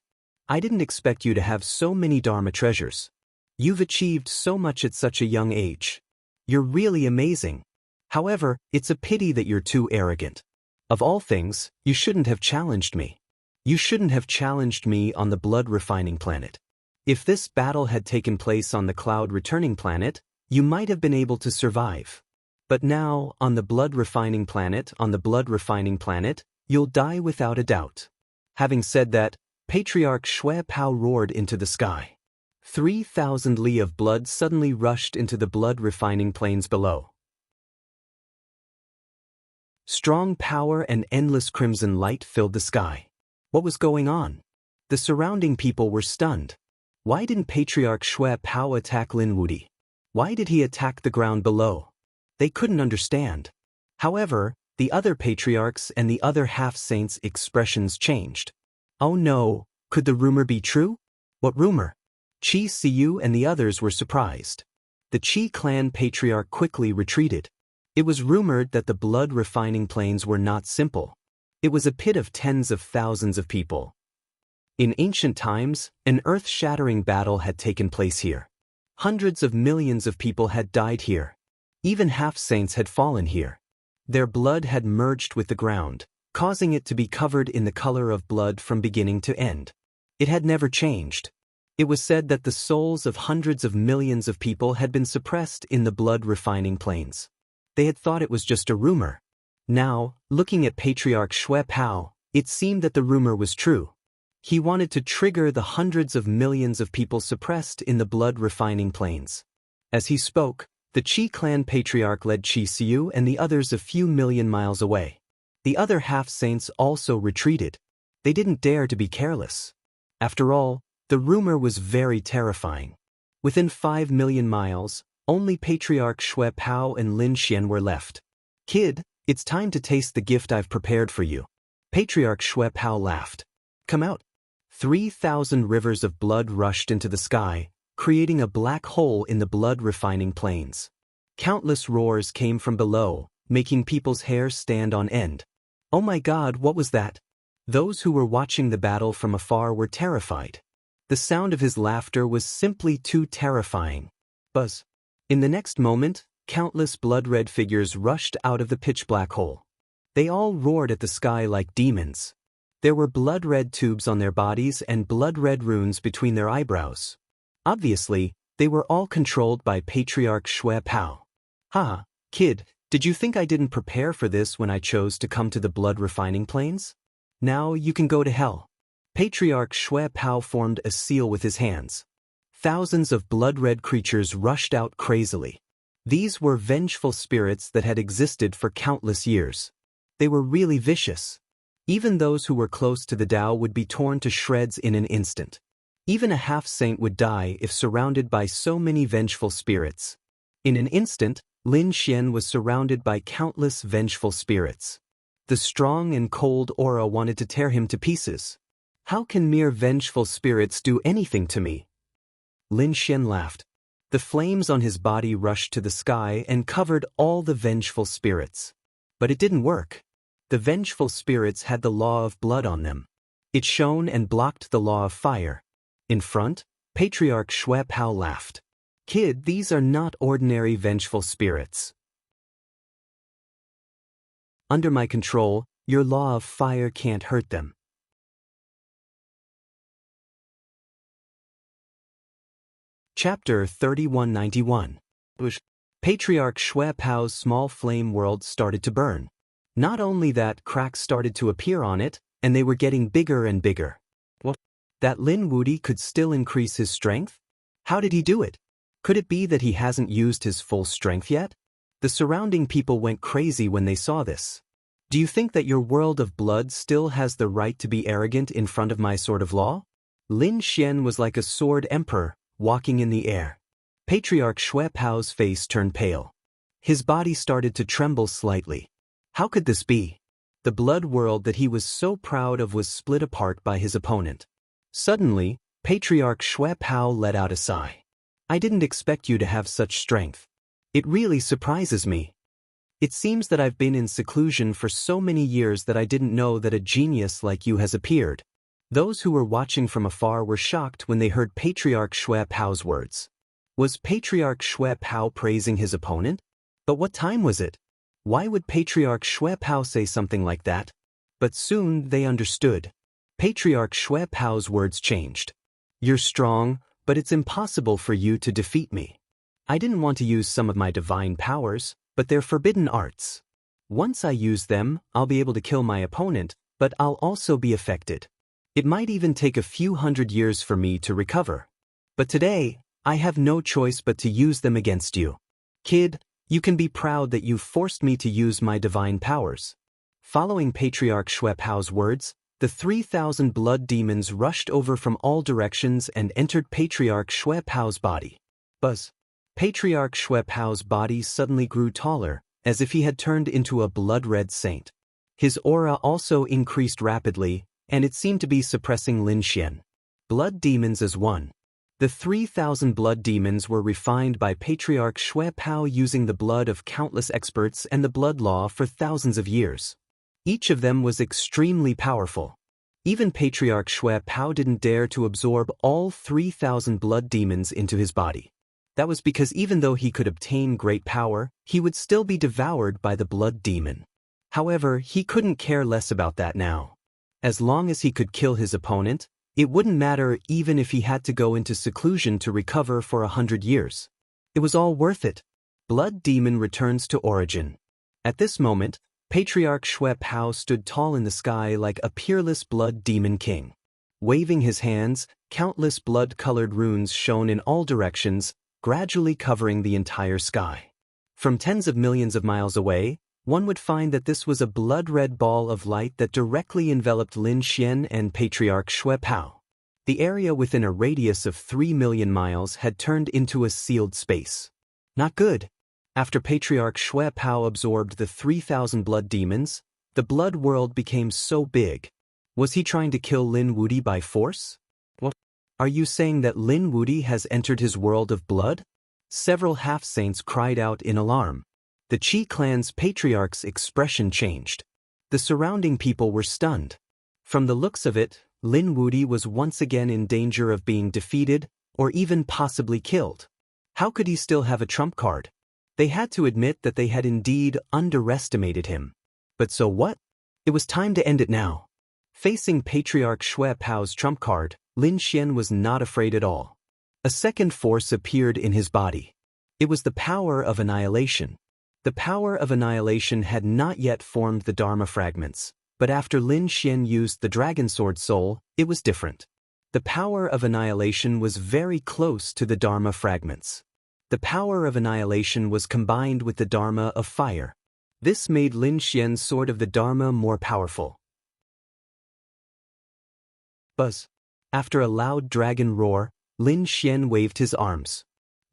I didn't expect you to have so many Dharma treasures. You've achieved so much at such a young age. You're really amazing. However, it's a pity that you're too arrogant. Of all things, you shouldn't have challenged me. You shouldn't have challenged me on the blood-refining planet. If this battle had taken place on the cloud-returning planet, you might have been able to survive. But now, on the blood refining planet, you'll die without a doubt. Having said that, Patriarch Shui Pao roared into the sky. 3,000 li of blood suddenly rushed into the blood refining plains below. Strong power and endless crimson light filled the sky. What was going on? The surrounding people were stunned. Why didn't Patriarch Shui Pao attack Lin Wudi? Why did he attack the ground below? They couldn't understand. However, the other patriarchs and the other half-saints' expressions changed. Oh no, could the rumor be true? What rumor? Qi Siyu and the others were surprised. The Qi clan patriarch quickly retreated. It was rumored that the blood refining plains were not simple. It was a pit of tens of thousands of people. In ancient times, an earth-shattering battle had taken place here. Hundreds of millions of people had died here. Even half-saints had fallen here. Their blood had merged with the ground, causing it to be covered in the color of blood from beginning to end. It had never changed. It was said that the souls of hundreds of millions of people had been suppressed in the blood refining plains. They had thought it was just a rumor. Now, looking at Patriarch Shui Pao, it seemed that the rumor was true. He wanted to trigger the hundreds of millions of people suppressed in the blood refining plains. As he spoke, the Qi clan patriarch led Qi Siyu and the others a few million miles away. The other half-saints also retreated. They didn't dare to be careless. After all, the rumor was very terrifying. Within 5 million miles, only Patriarch Shui Pao and Lin Xian were left. Kid, it's time to taste the gift I've prepared for you. Patriarch Shui Pao laughed. Come out. 3,000 rivers of blood rushed into the sky, creating a black hole in the blood refining plains. Countless roars came from below, making people's hair stand on end. Oh my God, what was that? Those who were watching the battle from afar were terrified. The sound of his laughter was simply too terrifying. Buzz. In the next moment, countless blood-red figures rushed out of the pitch-black hole. They all roared at the sky like demons. There were blood-red tubes on their bodies and blood-red runes between their eyebrows. Obviously, they were all controlled by Patriarch Shui Pao. Ha, kid, did you think I didn't prepare for this when I chose to come to the blood refining plains? Now you can go to hell. Patriarch Shui Pao formed a seal with his hands. Thousands of blood-red creatures rushed out crazily. These were vengeful spirits that had existed for countless years. They were really vicious. Even those who were close to the Tao would be torn to shreds in an instant. Even a half-saint would die if surrounded by so many vengeful spirits. In an instant, Lin Xian was surrounded by countless vengeful spirits. The strong and cold aura wanted to tear him to pieces. How can mere vengeful spirits do anything to me? Lin Xian laughed. The flames on his body rushed to the sky and covered all the vengeful spirits. But it didn't work. The vengeful spirits had the law of blood on them. It shone and blocked the law of fire. In front, Patriarch Shui Pao laughed. Kid, these are not ordinary vengeful spirits. Under my control, your law of fire can't hurt them. Chapter 3191. Patriarch Shui Pao's small flame world started to burn. Not only that, cracks started to appear on it, and they were getting bigger and bigger. What? That Lin Wudi could still increase his strength? How did he do it? Could it be that he hasn't used his full strength yet? The surrounding people went crazy when they saw this. Do you think that your world of blood still has the right to be arrogant in front of my sword of law? Lin Xian was like a sword emperor, walking in the air. Patriarch Shui Pao's face turned pale. His body started to tremble slightly. How could this be? The blood world that he was so proud of was split apart by his opponent. Suddenly, Patriarch Shui Pao let out a sigh. I didn't expect you to have such strength. It really surprises me. It seems that I've been in seclusion for so many years that I didn't know that a genius like you has appeared. Those who were watching from afar were shocked when they heard Patriarch Shui Pao's words. Was Patriarch Shui Pao praising his opponent? But what time was it? Why would Patriarch Shui Pao say something like that? But soon they understood. Patriarch Shui Pao's words changed. You're strong, but it's impossible for you to defeat me. I didn't want to use some of my divine powers, but they're forbidden arts. Once I use them, I'll be able to kill my opponent, but I'll also be affected. It might even take a few hundred years for me to recover. But today, I have no choice but to use them against you. Kid, you can be proud that you've forced me to use my divine powers. Following Patriarch Shuepao's words, the 3,000 blood demons rushed over from all directions and entered Patriarch Shuepao's body. Buzz. Patriarch Shuepao's body suddenly grew taller, as if he had turned into a blood-red saint. His aura also increased rapidly, and it seemed to be suppressing Lin Xian. Blood demons as one. The 3,000 blood demons were refined by Patriarch Shuepao using the blood of countless experts and the blood law for thousands of years. Each of them was extremely powerful. Even Patriarch Shuepao didn't dare to absorb all 3,000 blood demons into his body. That was because even though he could obtain great power, he would still be devoured by the blood demon. However, he couldn't care less about that now. As long as he could kill his opponent, it wouldn't matter even if he had to go into seclusion to recover for 100 years. It was all worth it. Blood demon returns to origin. At this moment, Patriarch Shuepao stood tall in the sky like a peerless blood demon king. Waving his hands, countless blood-colored runes shone in all directions, gradually covering the entire sky. From tens of millions of miles away, one would find that this was a blood-red ball of light that directly enveloped Lin Xian and Patriarch Shuepao. The area within a radius of 3 million miles had turned into a sealed space. Not good. After Patriarch Shuepao absorbed the 3,000 blood demons, the blood world became so big. Was he trying to kill Lin Wudi by force? What? Are you saying that Lin Wudi has entered his world of blood? Several half-saints cried out in alarm. The Qi clan's patriarch's expression changed. The surrounding people were stunned. From the looks of it, Lin Wudi was once again in danger of being defeated, or even possibly killed. How could he still have a trump card? They had to admit that they had indeed underestimated him. But so what? It was time to end it now. Facing Patriarch Shuepao's trump card, Lin Xian was not afraid at all. A second force appeared in his body. It was the power of annihilation. The power of annihilation had not yet formed the Dharma fragments, but after Lin Xian used the Dragon Sword Soul, it was different. The power of annihilation was very close to the Dharma fragments. The power of annihilation was combined with the Dharma of fire. This made Lin Xian's sword of the Dharma more powerful. Buzz. After a loud dragon roar, Lin Xian waved his arms.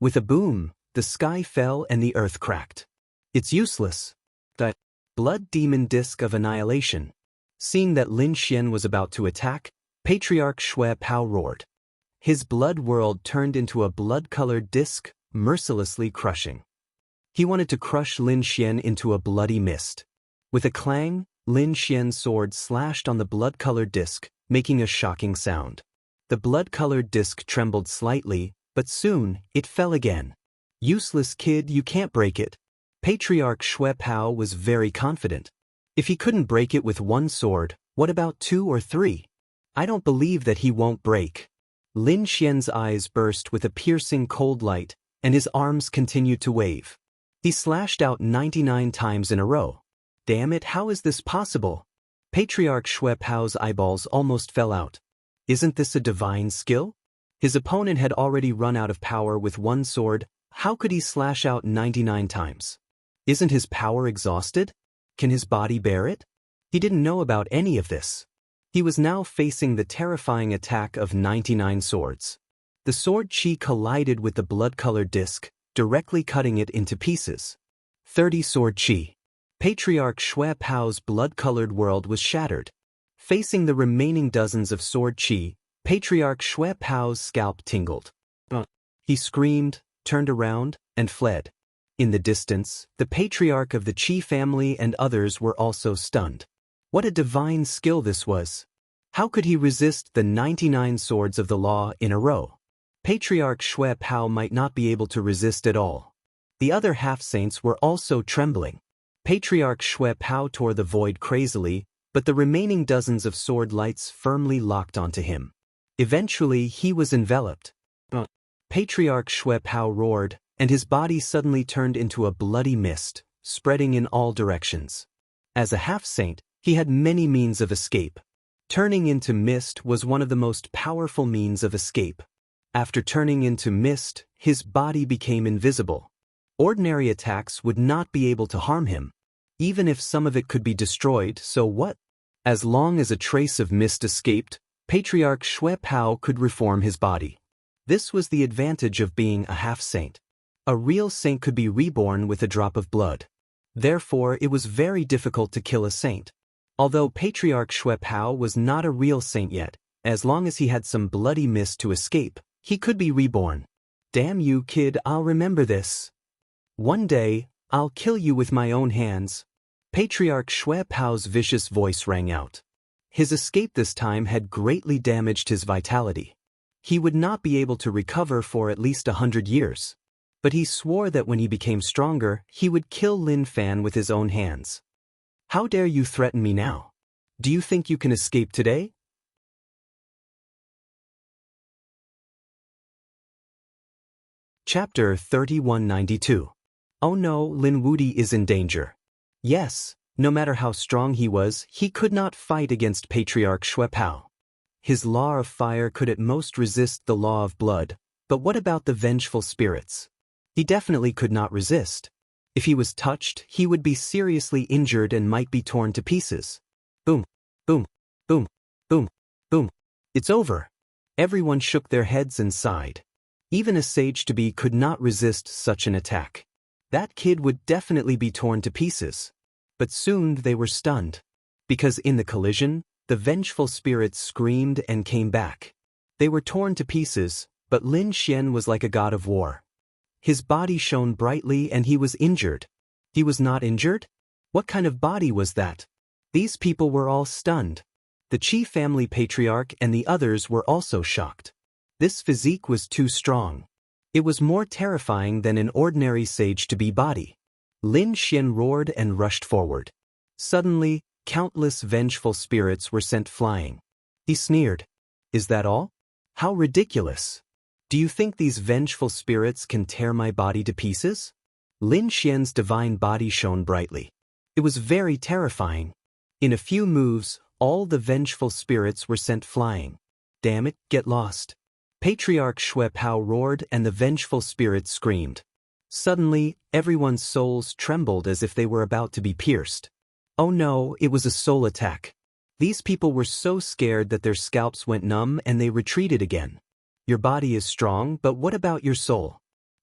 With a boom, the sky fell and the earth cracked. It's useless. The blood demon disc of annihilation. Seeing that Lin Xian was about to attack, Patriarch Shuepao roared. His blood world turned into a blood-colored disc, mercilessly crushing. He wanted to crush Lin Xian into a bloody mist. With a clang, Lin Xian's sword slashed on the blood-colored disc, making a shocking sound. The blood-colored disc trembled slightly, but soon, it fell again. Useless kid, you can't break it. Patriarch Shuepao was very confident. If he couldn't break it with one sword, what about 2 or 3? I don't believe that he won't break. Lin Xian's eyes burst with a piercing cold light, and his arms continued to wave. He slashed out 99 times in a row. Damn it, how is this possible? Patriarch Shuepao's eyeballs almost fell out. Isn't this a divine skill? His opponent had already run out of power with one sword. How could he slash out 99 times? Isn't his power exhausted? Can his body bear it? He didn't know about any of this. He was now facing the terrifying attack of 99 swords. The sword chi collided with the blood-colored disc, directly cutting it into pieces. 30 sword chi. Patriarch Shuepao's blood-colored world was shattered. Facing the remaining dozens of sword chi, Patriarch Shuepao's scalp tingled. He screamed, turned around, and fled. In the distance, the patriarch of the Qi family and others were also stunned. What a divine skill this was! How could he resist the 99 swords of the law in a row? Patriarch Shuepao might not be able to resist at all. The other half-saints were also trembling. Patriarch Shuepao tore the void crazily, but the remaining dozens of sword lights firmly locked onto him. Eventually, he was enveloped. Patriarch Shuepao roared, and his body suddenly turned into a bloody mist, spreading in all directions. As a half-saint, he had many means of escape. Turning into mist was one of the most powerful means of escape. After turning into mist, his body became invisible. Ordinary attacks would not be able to harm him. Even if some of it could be destroyed, so what? As long as a trace of mist escaped, Patriarch Xue Pao could reform his body. This was the advantage of being a half-saint. A real saint could be reborn with a drop of blood. Therefore, it was very difficult to kill a saint. Although Patriarch Xue Pao was not a real saint yet, as long as he had some bloody mist to escape, he could be reborn. Damn you, kid, I'll remember this. One day, I'll kill you with my own hands. Patriarch Xue Pao's vicious voice rang out. His escape this time had greatly damaged his vitality. He would not be able to recover for at least 100 years. But he swore that when he became stronger, he would kill Lin Fan with his own hands. How dare you threaten me now? Do you think you can escape today? Chapter 3192. Oh no, Lin Wudi is in danger. Yes, no matter how strong he was, he could not fight against Patriarch Xue Pao. His law of fire could at most resist the law of blood, but what about the vengeful spirits? He definitely could not resist. If he was touched, he would be seriously injured and might be torn to pieces. Boom, boom, boom, boom, boom. It's over. Everyone shook their heads and sighed. Even a sage-to-be could not resist such an attack. That kid would definitely be torn to pieces. But soon they were stunned. Because in the collision, the vengeful spirits screamed and came back. They were torn to pieces, but Lin Xian was like a god of war. His body shone brightly and he was injured. He was not injured? What kind of body was that? These people were all stunned. The Qi family patriarch and the others were also shocked. This physique was too strong. It was more terrifying than an ordinary sage-to-be body. Lin Xian roared and rushed forward. Suddenly, countless vengeful spirits were sent flying. He sneered. Is that all? How ridiculous! Do you think these vengeful spirits can tear my body to pieces? Lin Xian's divine body shone brightly. It was very terrifying. In a few moves, all the vengeful spirits were sent flying. Damn it, get lost! Patriarch Xue Pao roared and the vengeful spirits screamed. Suddenly, everyone's souls trembled as if they were about to be pierced. Oh no, it was a soul attack. These people were so scared that their scalps went numb and they retreated again. Your body is strong, but what about your soul?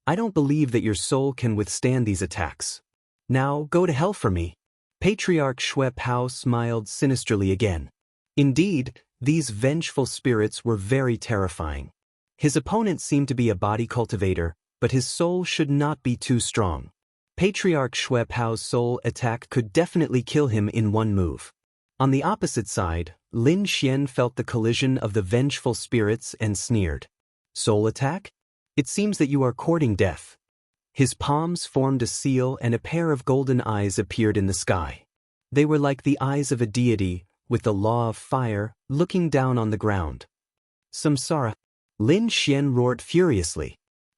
I don't believe that your soul can withstand these attacks. Now, go to hell for me. Patriarch Xue Pao smiled sinisterly again. Indeed, these vengeful spirits were very terrifying. His opponent seemed to be a body cultivator, but his soul should not be too strong. Patriarch Xue Pao's soul attack could definitely kill him in one move. On the opposite side, Lin Xian felt the collision of the vengeful spirits and sneered. Soul attack? It seems that you are courting death. His palms formed a seal and a pair of golden eyes appeared in the sky. They were like the eyes of a deity, with the law of fire, looking down on the ground. Samsara! Lin Xian roared furiously.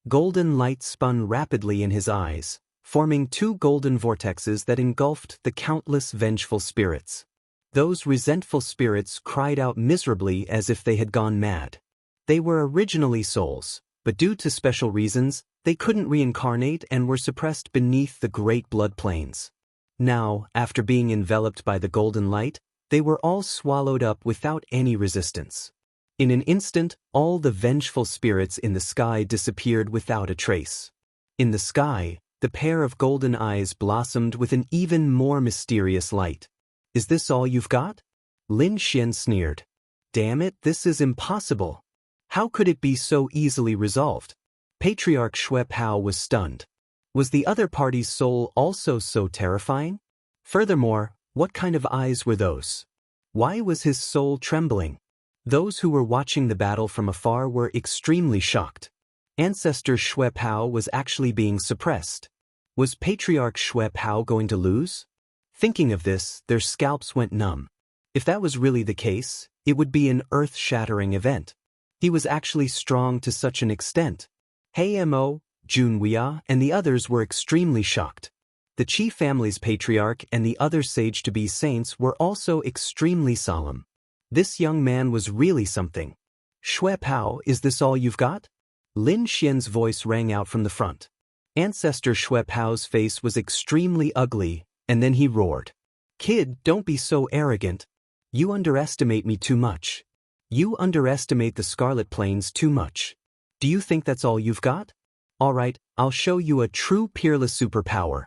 Golden light spun rapidly in his eyes, forming two golden vortexes that engulfed the countless vengeful spirits. Those resentful spirits cried out miserably as if they had gone mad. They were originally souls, but due to special reasons, they couldn't reincarnate and were suppressed beneath the great blood plains. Now, after being enveloped by the golden light, they were all swallowed up without any resistance. In an instant, all the vengeful spirits in the sky disappeared without a trace. In the sky, the pair of golden eyes blossomed with an even more mysterious light. Is this all you've got? Lin Xian sneered. Damn it, this is impossible. How could it be so easily resolved? Patriarch Xue Pao was stunned. Was the other party's soul also so terrifying? Furthermore, what kind of eyes were those? Why was his soul trembling? Those who were watching the battle from afar were extremely shocked. Ancestor Xue Pao was actually being suppressed. Was Patriarch Xue Pao going to lose? Thinking of this, their scalps went numb. If that was really the case, it would be an earth-shattering event. He was actually strong to such an extent. Hey Mo, Junwia, and the others were extremely shocked. The Qi family's patriarch and the other sage-to-be saints were also extremely solemn. This young man was really something. Shui Pao, is this all you've got? Lin Xian's voice rang out from the front. Ancestor Shui Pao's face was extremely ugly, and then he roared. Kid, don't be so arrogant. You underestimate me too much. You underestimate the Scarlet Plains too much. Do you think that's all you've got? Alright, I'll show you a true peerless superpower.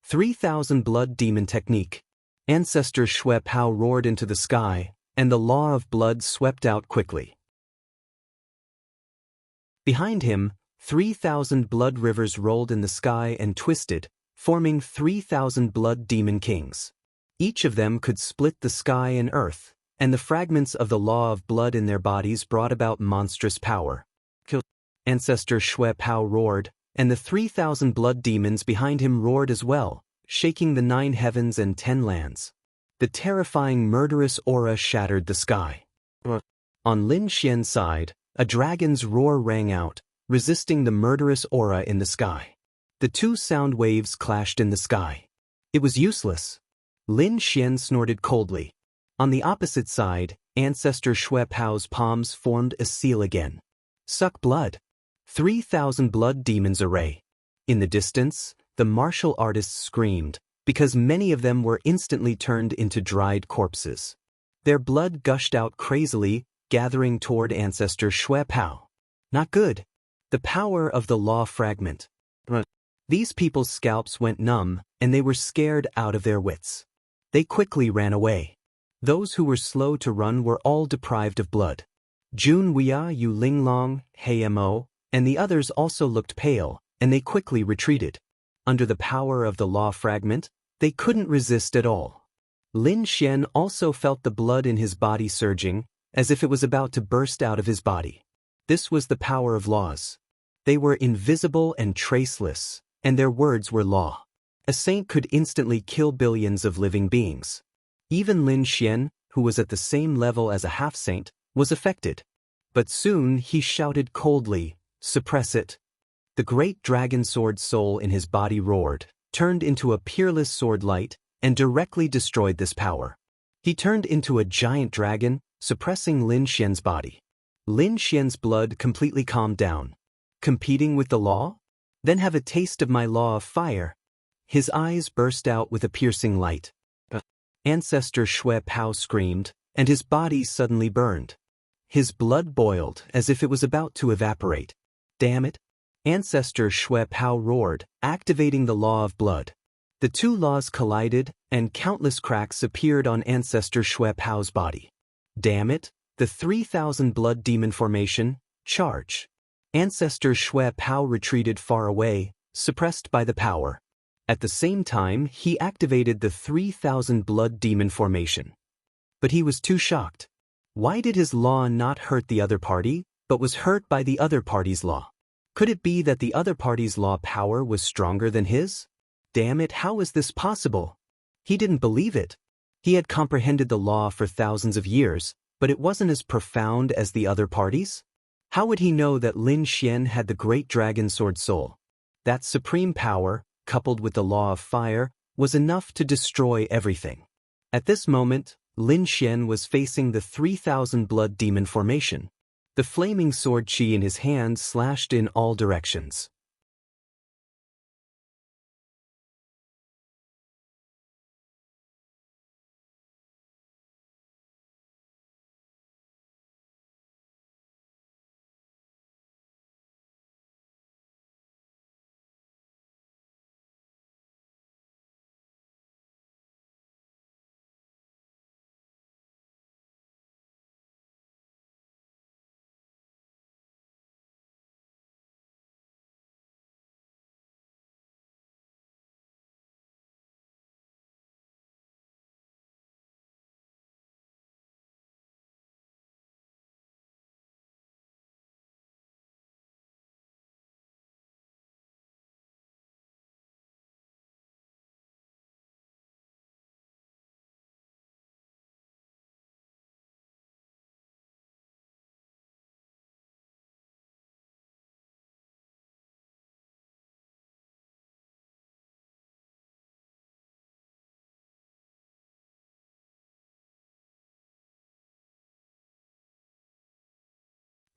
3000 Blood Demon Technique. Ancestor Shui Pao roared into the sky, and the law of blood swept out quickly. Behind him, 3000 blood rivers rolled in the sky and twisted, forming 3000 blood demon kings. Each of them could split the sky and earth, and the fragments of the law of blood in their bodies brought about monstrous power. Ancestor Shui Pao roared, and the 3000 blood demons behind him roared as well, shaking the 9 heavens and 10 lands. The terrifying murderous aura shattered the sky. On Lin Xian's side, a dragon's roar rang out, resisting the murderous aura in the sky. The 2 sound waves clashed in the sky. It was useless. Lin Xian snorted coldly. On the opposite side, Ancestor Shui Pao's palms formed a seal again. Suck blood. 3000 blood demons array. In the distance, the martial artists screamed, because many of them were instantly turned into dried corpses. Their blood gushed out crazily, gathering toward Ancestor Shui Pao. Not good. The power of the law fragment. These people's scalps went numb, and they were scared out of their wits. They quickly ran away. Those who were slow to run were all deprived of blood. Jun Weia, Yu Linglong, He Mo, and the others also looked pale, and they quickly retreated. Under the power of the law fragment, they couldn't resist at all. Lin Xian also felt the blood in his body surging, as if it was about to burst out of his body. This was the power of laws. They were invisible and traceless, and their words were law. A saint could instantly kill billions of living beings. Even Lin Xian, who was at the same level as a half-saint, was affected. But soon he shouted coldly, "Suppress it." The great dragon sword soul in his body roared, turned into a peerless sword light, and directly destroyed this power. He turned into a giant dragon, suppressing Lin Xian's body. Lin Xian's blood completely calmed down. Competing with the law? Then have a taste of my law of fire. His eyes burst out with a piercing light. Ancestor Shui Pao screamed, and his body suddenly burned. His blood boiled as if it was about to evaporate. Damn it! Ancestor Shui Pao roared, activating the law of blood. The 2 laws collided, and countless cracks appeared on Ancestor Shui Pao's body. Damn it! The 3000 blood demon formation, charge. Ancestor Shui Pao retreated far away, suppressed by the power. At the same time, he activated the 3000 blood demon formation. But he was too shocked. Why did his law not hurt the other party, but was hurt by the other party's law? Could it be that the other party's law power was stronger than his? Damn it, how is this possible? He didn't believe it. He had comprehended the law for thousands of years, but it wasn't as profound as the other parties? How would he know that Lin Xian had the great dragon sword soul? That supreme power, coupled with the law of fire, was enough to destroy everything. At this moment, Lin Xian was facing the 3000 blood demon formation. The flaming sword qi in his hand slashed in all directions.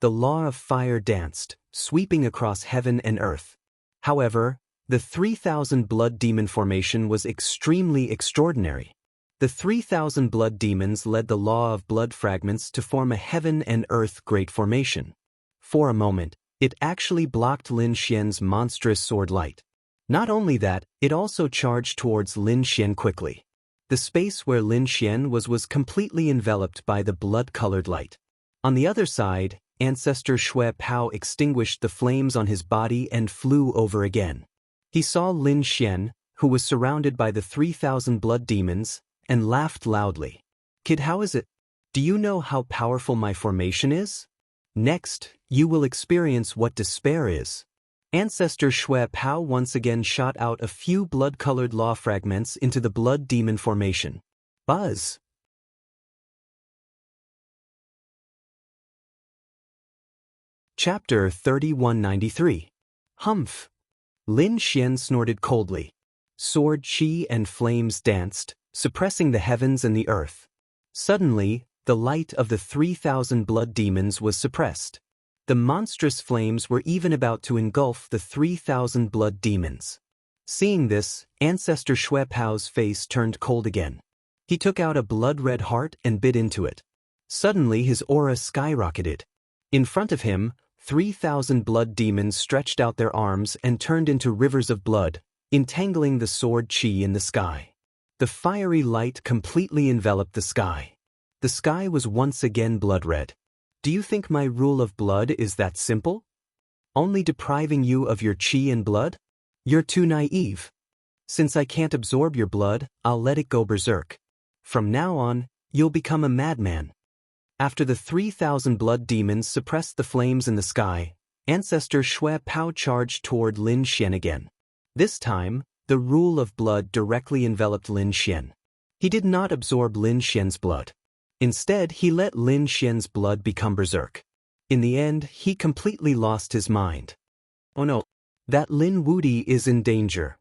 The law of fire danced, sweeping across heaven and earth. However, the 3,000 blood demon formation was extremely extraordinary. The 3,000 blood demons led the law of blood fragments to form a heaven and earth great formation. For a moment, it actually blocked Lin Xian's monstrous sword light. Not only that, it also charged towards Lin Xian quickly. The space where Lin Xian was completely enveloped by the blood-colored light. On the other side, Ancestor Shui Pao extinguished the flames on his body and flew over again. He saw Lin Xian, who was surrounded by the 3,000 blood demons, and laughed loudly. "Kid, how is it? Do you know how powerful my formation is? Next, you will experience what despair is." Ancestor Shui Pao once again shot out a few blood-colored law fragments into the blood demon formation. Buzz! Chapter 3193. Humph! Lin Xian snorted coldly. Sword chi and flames danced, suppressing the heavens and the earth. Suddenly, the light of the 3,000 blood demons was suppressed. The monstrous flames were even about to engulf the 3,000 blood demons. Seeing this, Ancestor Shui Pao's face turned cold again. He took out a blood-red heart and bit into it. Suddenly his aura skyrocketed. In front of him, 3,000 blood demons stretched out their arms and turned into rivers of blood, entangling the sword chi in the sky. The fiery light completely enveloped the sky. The sky was once again blood-red. Do you think my rule of blood is that simple? Only depriving you of your chi and blood? You're too naive. Since I can't absorb your blood, I'll let it go berserk. From now on, you'll become a madman. After the 3,000 blood demons suppressed the flames in the sky, Ancestor Shui Pao charged toward Lin Xian again. This time, the rule of blood directly enveloped Lin Xian. He did not absorb Lin Xian's blood. Instead, he let Lin Xian's blood become berserk. In the end, he completely lost his mind. Oh no, that Lin Wudi is in danger.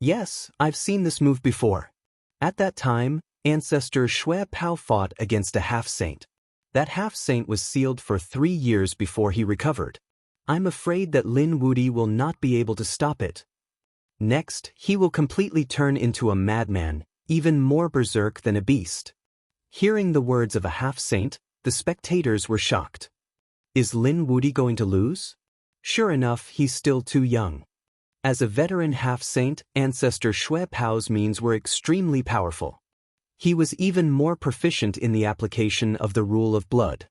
Yes, I've seen this move before. At that time, Ancestor Shui Pao fought against a half-saint. That half-saint was sealed for 3 years before he recovered. I'm afraid that Lin Wudi will not be able to stop it. Next, he will completely turn into a madman, even more berserk than a beast. Hearing the words of a half-saint, the spectators were shocked. Is Lin Wudi going to lose? Sure enough, he's still too young. As a veteran half-saint, Ancestor Shui Pao's means were extremely powerful. He was even more proficient in the application of the rule of blood.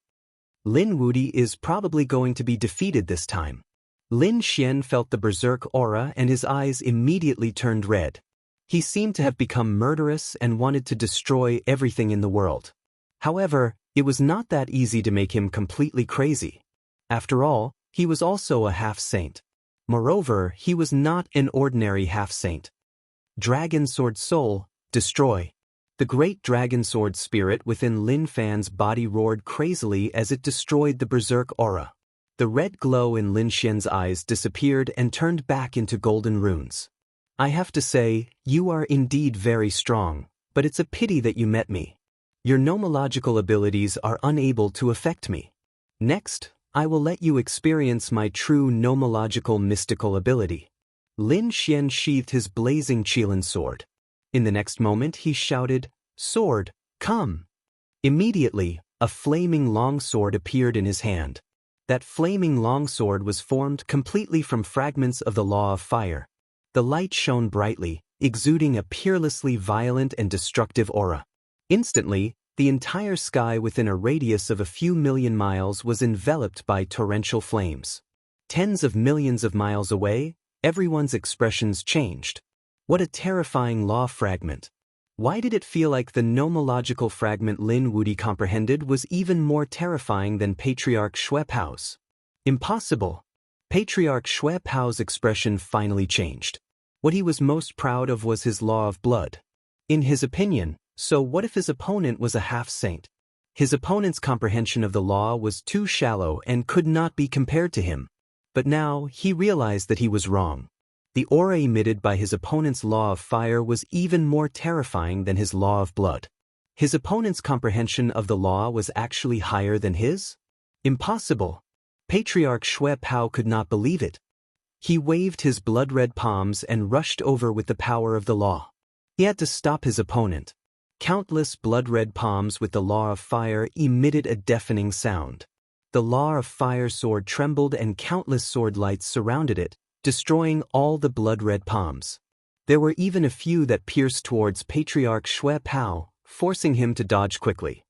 Lin Wudi is probably going to be defeated this time. Lin Xian felt the berserk aura and his eyes immediately turned red. He seemed to have become murderous and wanted to destroy everything in the world. However, it was not that easy to make him completely crazy. After all, he was also a half-saint. Moreover, he was not an ordinary half-saint. Dragon Sword Soul, destroy. The great dragon sword spirit within Lin Fan's body roared crazily as it destroyed the berserk aura. The red glow in Lin Xian's eyes disappeared and turned back into golden runes. I have to say, you are indeed very strong, but it's a pity that you met me. Your nomological abilities are unable to affect me. Next, I will let you experience my true nomological mystical ability. Lin Xian sheathed his blazing Qilin sword. In the next moment he shouted, "Sword, come!" Immediately, a flaming longsword appeared in his hand. That flaming longsword was formed completely from fragments of the law of fire. The light shone brightly, exuding a peerlessly violent and destructive aura. Instantly, the entire sky within a radius of a few million miles was enveloped by torrential flames. Tens of millions of miles away, everyone's expressions changed. What a terrifying law fragment. Why did it feel like the nomological fragment Lin Wudi comprehended was even more terrifying than Patriarch Shui Pao's? Impossible. Patriarch Shui Pao's expression finally changed. What he was most proud of was his law of blood. In his opinion, so what if his opponent was a half-saint? His opponent's comprehension of the law was too shallow and could not be compared to him. But now, he realized that he was wrong. The aura emitted by his opponent's law of fire was even more terrifying than his law of blood. His opponent's comprehension of the law was actually higher than his? Impossible. Patriarch Xue Pao could not believe it. He waved his blood-red palms and rushed over with the power of the law. He had to stop his opponent. Countless blood-red palms with the law of fire emitted a deafening sound. The law of fire sword trembled and countless sword lights surrounded it, destroying all the blood-red palms. There were even a few that pierced towards Patriarch Xue Pao, forcing him to dodge quickly.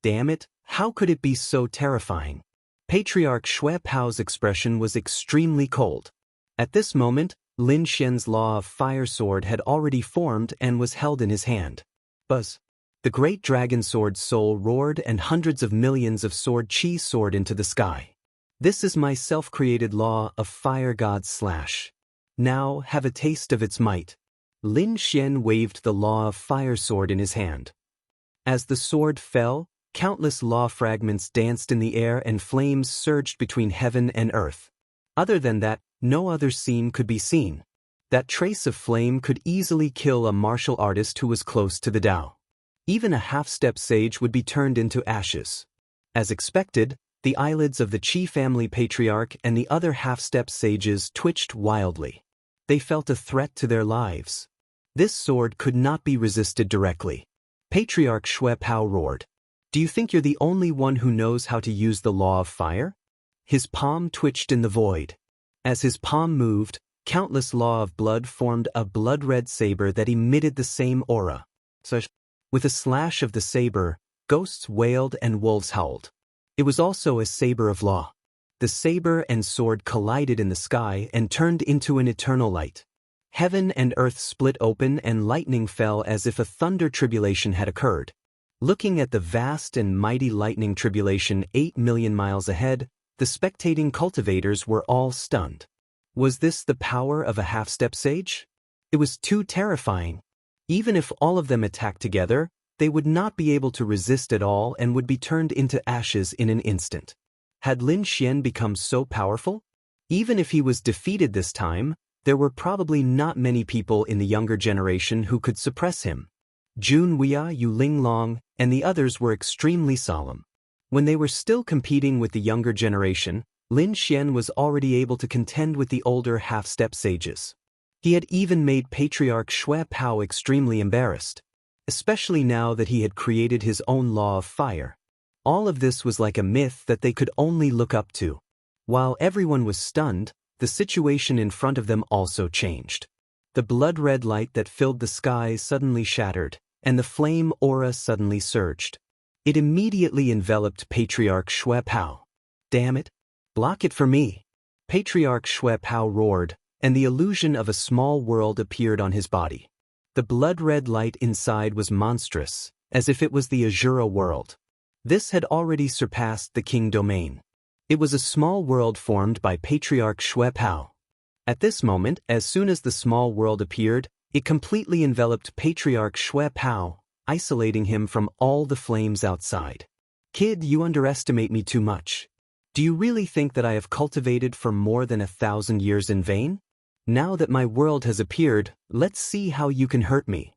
Damn it, how could it be so terrifying? Patriarch Xue Pao's expression was extremely cold. At this moment, Lin Xian's law of fire sword had already formed and was held in his hand. Buzz! The great dragon sword's soul roared and hundreds of millions of sword chi soared into the sky. This is my self-created law of fire god slash. Now have a taste of its might. Lin Xian waved the law of fire sword in his hand. As the sword fell, countless law fragments danced in the air and flames surged between heaven and earth. Other than that, no other scene could be seen. That trace of flame could easily kill a martial artist who was close to the Tao. Even a half-step sage would be turned into ashes. As expected, the eyelids of the Qi family patriarch and the other half-step sages twitched wildly. They felt a threat to their lives. This sword could not be resisted directly. Patriarch Xue Pao roared. Do you think you're the only one who knows how to use the law of fire? His palm twitched in the void. As his palm moved, countless law of blood formed a blood-red saber that emitted the same aura. With a slash of the saber, ghosts wailed and wolves howled. It was also a saber of law. The saber and sword collided in the sky and turned into an eternal light. Heaven and earth split open and lightning fell as if a thunder tribulation had occurred. Looking at the vast and mighty lightning tribulation 8 million miles ahead, the spectating cultivators were all stunned. Was this the power of a half-step sage? It was too terrifying. Even if all of them attacked together, they would not be able to resist at all and would be turned into ashes in an instant. Had Lin Xian become so powerful? Even if he was defeated this time, there were probably not many people in the younger generation who could suppress him. Jun Weia, Yu Linglong, and the others were extremely solemn. When they were still competing with the younger generation, Lin Xian was already able to contend with the older half-step sages. He had even made Patriarch Xue Pao extremely embarrassed, especially now that he had created his own law of fire. All of this was like a myth that they could only look up to. While everyone was stunned, the situation in front of them also changed. The blood-red light that filled the sky suddenly shattered, and the flame aura suddenly surged. It immediately enveloped Patriarch Xue Pao. Damn it! Block it for me! Patriarch Xue Pao roared, and the illusion of a small world appeared on his body. The blood-red light inside was monstrous, as if it was the Azura world. This had already surpassed the King domain. It was a small world formed by Patriarch Xue Pao. At this moment, as soon as the small world appeared, it completely enveloped Patriarch Xue Pao, isolating him from all the flames outside. Kid, you underestimate me too much. Do you really think that I have cultivated for more than 1,000 years in vain? Now that my world has appeared, let's see how you can hurt me.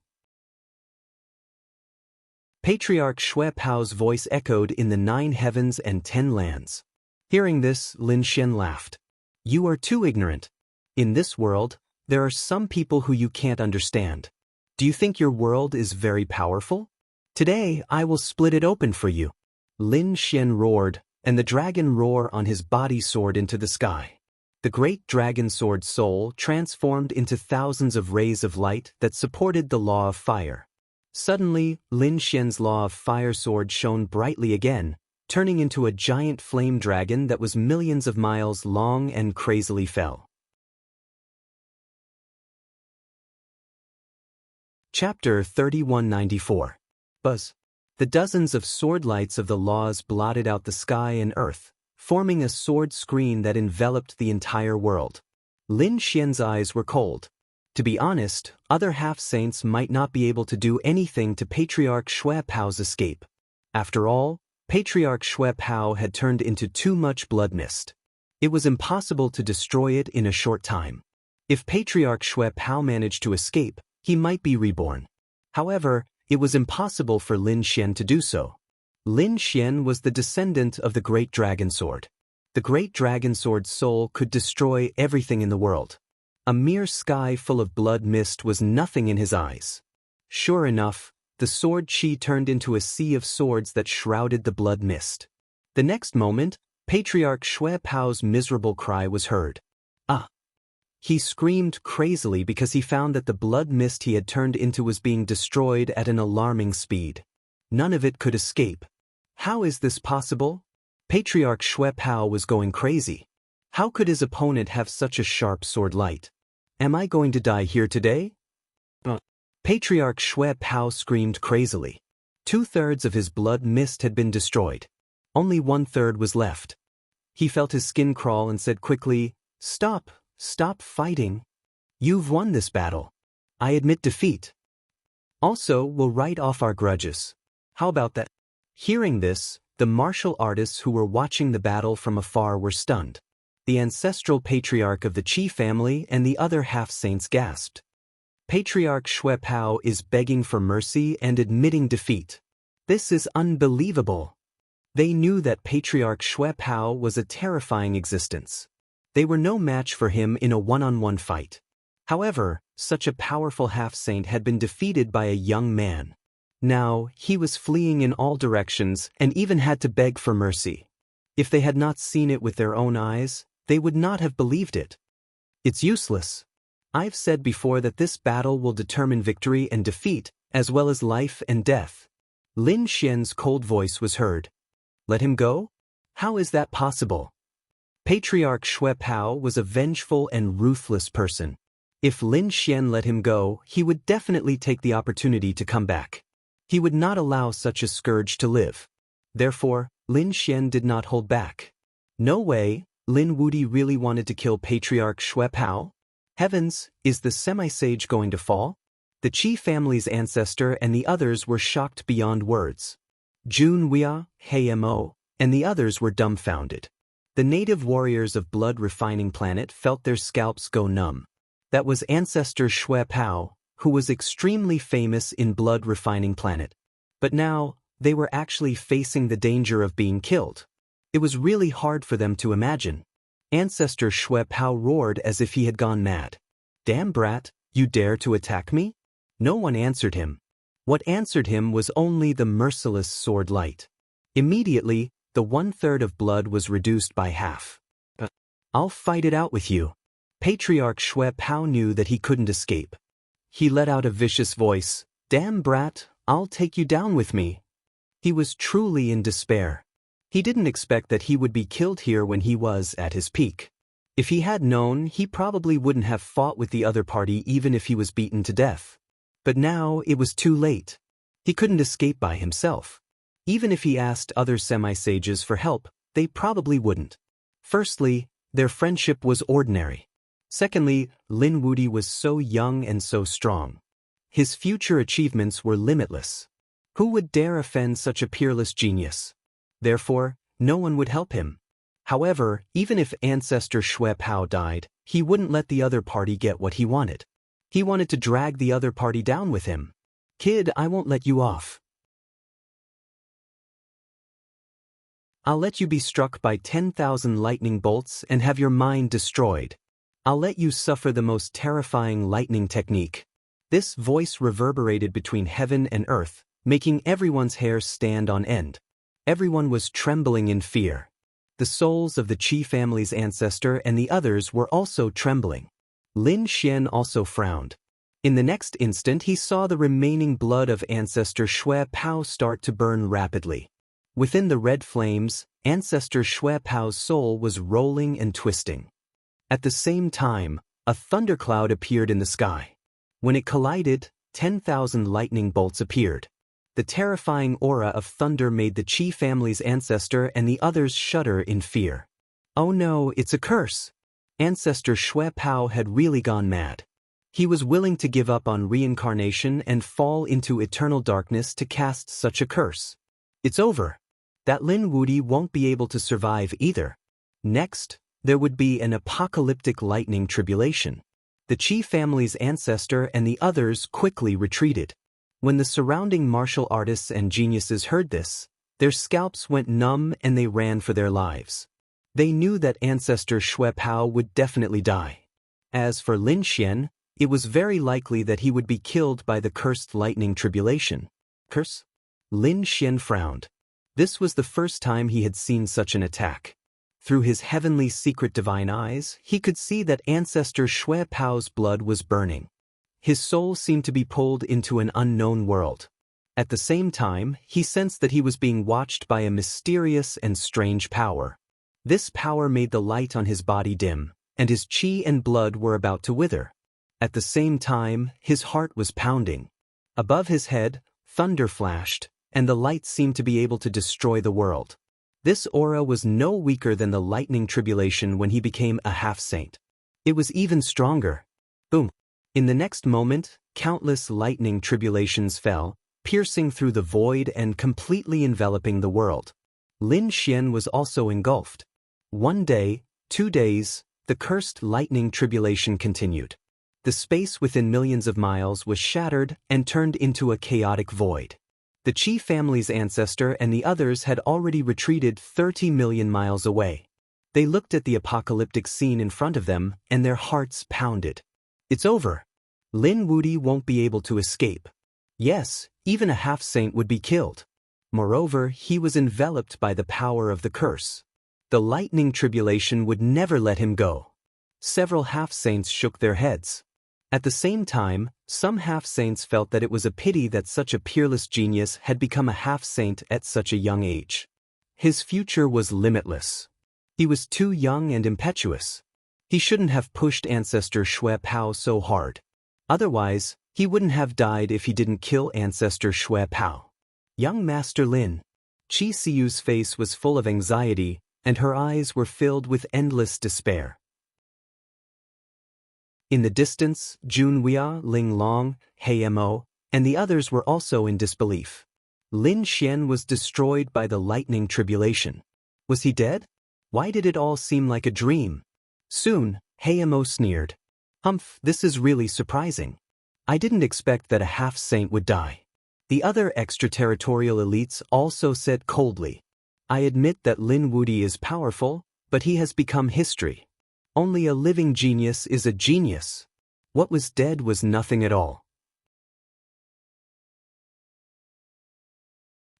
Patriarch Xue Pao's voice echoed in the 9 heavens and 10 lands. Hearing this, Lin Xian laughed. You are too ignorant. In this world, there are some people who you can't understand. Do you think your world is very powerful? Today, I will split it open for you. Lin Xian roared, and the dragon roar on his body soared into the sky. The great dragon sword soul transformed into thousands of rays of light that supported the law of fire. Suddenly, Lin Xian's law of fire sword shone brightly again, turning into a giant flame dragon that was millions of miles long and crazily fell. Chapter 3194. Buzz. The dozens of sword lights of the laws blotted out the sky and earth, forming a sword screen that enveloped the entire world. Lin Xian's eyes were cold. To be honest, other half-saints might not be able to do anything to Patriarch Xue Pao's escape. After all, Patriarch Xue Pao had turned into too much blood mist. It was impossible to destroy it in a short time. If Patriarch Xue Pao managed to escape, he might be reborn. However, it was impossible for Lin Xian to do so. Lin Xian was the descendant of the Great Dragon Sword. The Great Dragon Sword's soul could destroy everything in the world. A mere sky full of blood mist was nothing in his eyes. Sure enough, the sword chi turned into a sea of swords that shrouded the blood mist. The next moment, Patriarch Xue Pao's miserable cry was heard. Ah! He screamed crazily because he found that the blood mist he had turned into was being destroyed at an alarming speed. None of it could escape. How is this possible? Patriarch Xue Pao was going crazy. How could his opponent have such a sharp sword light? Am I going to die here today? Patriarch Xue Pao screamed crazily. 2/3 of his blood mist had been destroyed. Only 1/3 was left. He felt his skin crawl and said quickly, "Stop fighting. You've won this battle. I admit defeat. Also, we'll write off our grudges. How about that?" Hearing this, the martial artists who were watching the battle from afar were stunned. The ancestral patriarch of the Qi family and the other half-saints gasped. Patriarch Xue Pao is begging for mercy and admitting defeat. This is unbelievable. They knew that Patriarch Xue Pao was a terrifying existence. They were no match for him in a one-on-one fight. However, such a powerful half-saint had been defeated by a young man. Now, he was fleeing in all directions and even had to beg for mercy. If they had not seen it with their own eyes, they would not have believed it. It's useless. I've said before that this battle will determine victory and defeat, as well as life and death. Lin Xian's cold voice was heard. Let him go? How is that possible? Patriarch Xue Pao was a vengeful and ruthless person. If Lin Xian let him go, he would definitely take the opportunity to come back. He would not allow such a scourge to live. Therefore, Lin Xian did not hold back. No way, Lin Wudi really wanted to kill Patriarch Xue Pao? Heavens, is the semi-sage going to fall? The Qi family's ancestor and the others were shocked beyond words. Jun Wia, He Mo, and the others were dumbfounded. The native warriors of Blood Refining Planet felt their scalps go numb. That was Ancestor Xue Pao, who was extremely famous in Blood Refining Planet. But now, they were actually facing the danger of being killed. It was really hard for them to imagine. Ancestor Xue Pao roared as if he had gone mad. Damn brat, you dare to attack me? No one answered him. What answered him was only the merciless sword light. Immediately, the 1/3 of blood was reduced by half. I'll fight it out with you. Patriarch Xue Pao knew that he couldn't escape. He let out a vicious voice. Damn brat, I'll take you down with me. He was truly in despair. He didn't expect that he would be killed here when he was at his peak. If he had known, he probably wouldn't have fought with the other party even if he was beaten to death. But now it was too late. He couldn't escape by himself. Even if he asked other semi-sages for help, they probably wouldn't. Firstly, their friendship was ordinary. Secondly, Lin Wudi was so young and so strong. His future achievements were limitless. Who would dare offend such a peerless genius? Therefore, no one would help him. However, even if Ancestor Xue Pao died, he wouldn't let the other party get what he wanted. He wanted to drag the other party down with him. Kid, I won't let you off. I'll let you be struck by 10,000 lightning bolts and have your mind destroyed. I'll let you suffer the most terrifying lightning technique. This voice reverberated between heaven and earth, making everyone's hair stand on end. Everyone was trembling in fear. The souls of the Qi family's ancestor and the others were also trembling. Lin Xian also frowned. In the next instant he saw the remaining blood of Ancestor Xue Pao start to burn rapidly. Within the red flames, Ancestor Xue Pao's soul was rolling and twisting. At the same time, a thundercloud appeared in the sky. When it collided, 10,000 lightning bolts appeared. The terrifying aura of thunder made the Qi family's ancestor and the others shudder in fear. Oh no, it's a curse! Ancestor Xue Pao had really gone mad. He was willing to give up on reincarnation and fall into eternal darkness to cast such a curse. It's over. That Lin Wudi won't be able to survive either. Next, there would be an apocalyptic lightning tribulation. The Qi family's ancestor and the others quickly retreated. When the surrounding martial artists and geniuses heard this, Their scalps went numb and they ran for their lives. They knew that ancestor Shui Pao would definitely die. As for Lin Xian, it was very likely that he would be killed by the cursed lightning tribulation. Curse? Lin Xian frowned. This was the first time he had seen such an attack. Through his heavenly secret divine eyes, he could see that ancestor Shui Pao's blood was burning. His soul seemed to be pulled into an unknown world. At the same time, he sensed that he was being watched by a mysterious and strange power. This power made the light on his body dim, and his qi and blood were about to wither. At the same time, his heart was pounding. Above his head, thunder flashed, and the light seemed to be able to destroy the world. This aura was no weaker than the lightning tribulation when he became a half-saint. It was even stronger. Boom! In the next moment, countless lightning tribulations fell, piercing through the void and completely enveloping the world. Lin Xian was also engulfed. 1 day, 2 days, the cursed lightning tribulation continued. The space within millions of miles was shattered and turned into a chaotic void. The Qi family's ancestor and the others had already retreated 30 million miles away. They looked at the apocalyptic scene in front of them, and their hearts pounded. It's over. Lin Wudi won't be able to escape. Yes, even a half-saint would be killed. Moreover, he was enveloped by the power of the curse. The lightning tribulation would never let him go. Several half-saints shook their heads. At the same time, some half-saints felt that it was a pity that such a peerless genius had become a half-saint at such a young age. His future was limitless. He was too young and impetuous. He shouldn't have pushed ancestor Shui Pao so hard. Otherwise, he wouldn't have died if he didn't kill ancestor Shui Pao. Young Master Lin. Qi Siyu's face was full of anxiety, and her eyes were filled with endless despair. In the distance, Jun Wia, Ling Long, He Mo, and the others were also in disbelief. Lin Xian was destroyed by the lightning tribulation. Was he dead? Why did it all seem like a dream? Soon, He Mo sneered. Humph, this is really surprising. I didn't expect that a half-saint would die. The other extraterritorial elites also said coldly. I admit that Lin Wudi is powerful, but he has become history. Only a living genius is a genius. What was dead was nothing at all.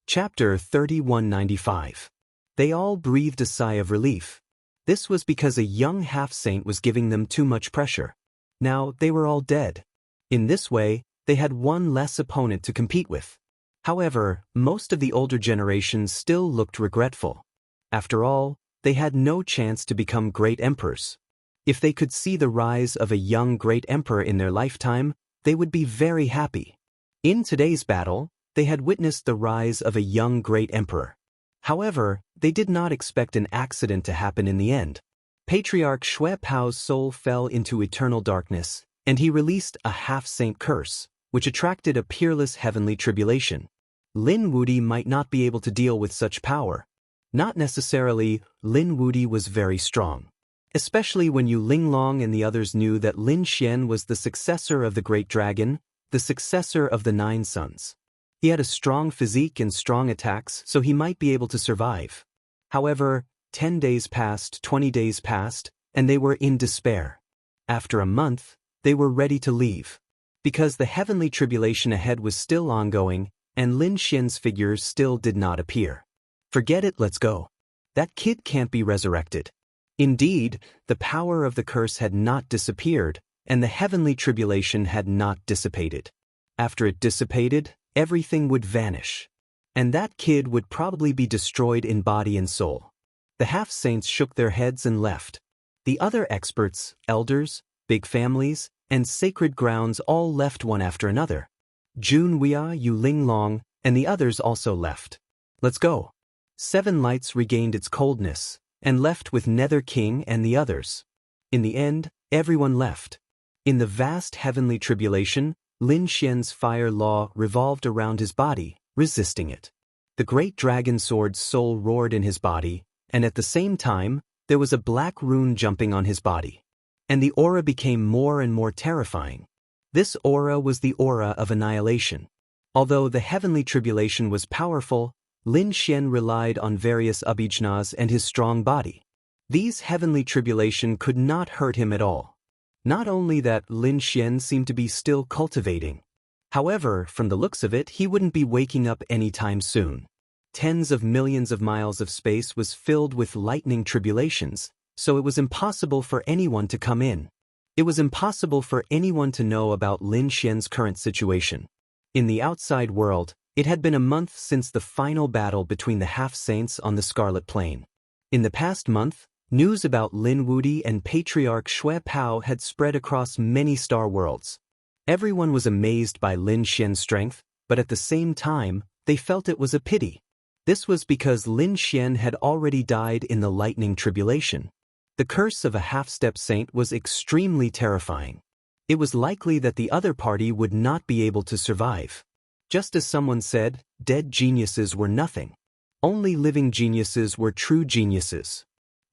Chapter 3195. They all breathed a sigh of relief. This was because a young half-saint was giving them too much pressure. Now they were all dead. In this way, they had one less opponent to compete with. However, most of the older generations still looked regretful. After all, they had no chance to become great emperors. If they could see the rise of a young great emperor in their lifetime, they would be very happy. In today's battle, they had witnessed the rise of a young great emperor. However, they did not expect an accident to happen in the end. Patriarch Shui Pao's soul fell into eternal darkness, and he released a half-saint curse, which attracted a peerless heavenly tribulation. Lin Wudi might not be able to deal with such power. Not necessarily, Lin Wudi was very strong. Especially when Yu Linglong and the others knew that Lin Xian was the successor of the Great Dragon, the successor of the 9 Sons. He had a strong physique and strong attacks, so he might be able to survive. However, 10 days passed, 20 days passed, and they were in despair. After a month, they were ready to leave. Because the heavenly tribulation ahead was still ongoing, and Lin Xian's figure still did not appear. Forget it, let's go. That kid can't be resurrected. Indeed, the power of the curse had not disappeared, and the heavenly tribulation had not dissipated. After it dissipated, everything would vanish. And that kid would probably be destroyed in body and soul. The half-saints shook their heads and left. The other experts, elders, big families, and sacred grounds all left one after another. Jun Wia, Yu Linglong, and the others also left. Let's go. 7 Lights regained its coldness, and left with Nether King and the others. In the end, everyone left. In the vast heavenly tribulation, Lin Xian's fire law revolved around his body, resisting it. The great dragon sword's soul roared in his body, and at the same time, there was a black rune jumping on his body. And the aura became more and more terrifying. This aura was the aura of annihilation. Although the heavenly tribulation was powerful, Lin Xian relied on various abhijnas and his strong body. These heavenly tribulation could not hurt him at all. Not only that, Lin Xian seemed to be still cultivating. However, from the looks of it, he wouldn't be waking up anytime soon. Tens of millions of miles of space was filled with lightning tribulations, so it was impossible for anyone to come in. It was impossible for anyone to know about Lin Xian's current situation. In the outside world, it had been a month since the final battle between the half-saints on the Scarlet Plain. In the past month, news about Lin Wudi and Patriarch Xue Pao had spread across many star worlds. Everyone was amazed by Lin Xian's strength, but at the same time, they felt it was a pity. This was because Lin Xian had already died in the lightning tribulation. The curse of a half-step saint was extremely terrifying. It was likely that the other party would not be able to survive. Just as someone said, dead geniuses were nothing. Only living geniuses were true geniuses.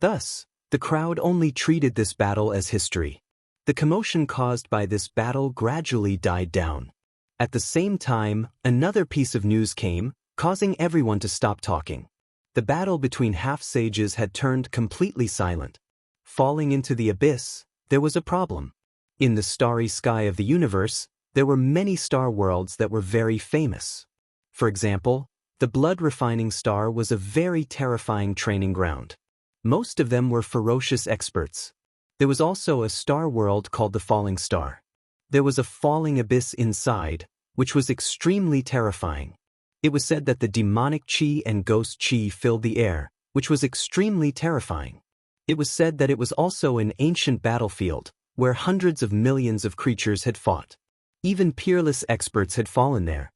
Thus, the crowd only treated this battle as history. The commotion caused by this battle gradually died down. At the same time, another piece of news came, causing everyone to stop talking. The battle between half-sages had turned completely silent. Falling into the abyss, there was a problem. In the starry sky of the universe, there were many star worlds that were very famous. For example, the blood-refining star was a very terrifying training ground. Most of them were ferocious experts. There was also a star world called the Falling Star. There was a falling abyss inside, which was extremely terrifying. It was said that the demonic chi and ghost chi filled the air, which was extremely terrifying. It was said that it was also an ancient battlefield, where hundreds of millions of creatures had fought. Even peerless experts had fallen there.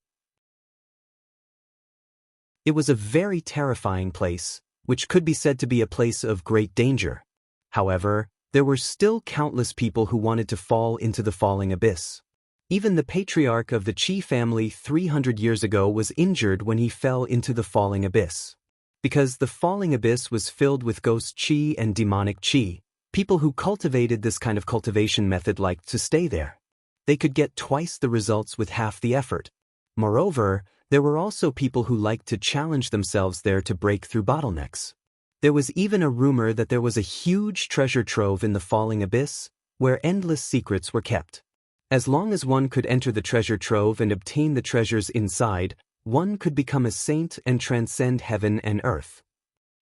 It was a very terrifying place, which could be said to be a place of great danger. However, there were still countless people who wanted to fall into the falling abyss. Even the patriarch of the Qi family 300 years ago was injured when he fell into the falling abyss. Because the falling abyss was filled with ghost Qi and demonic Qi, people who cultivated this kind of cultivation method liked to stay there. They could get twice the results with half the effort. Moreover, there were also people who liked to challenge themselves there to break through bottlenecks. There was even a rumor that there was a huge treasure trove in the falling abyss, where endless secrets were kept. As long as one could enter the treasure trove and obtain the treasures inside, one could become a saint and transcend heaven and earth.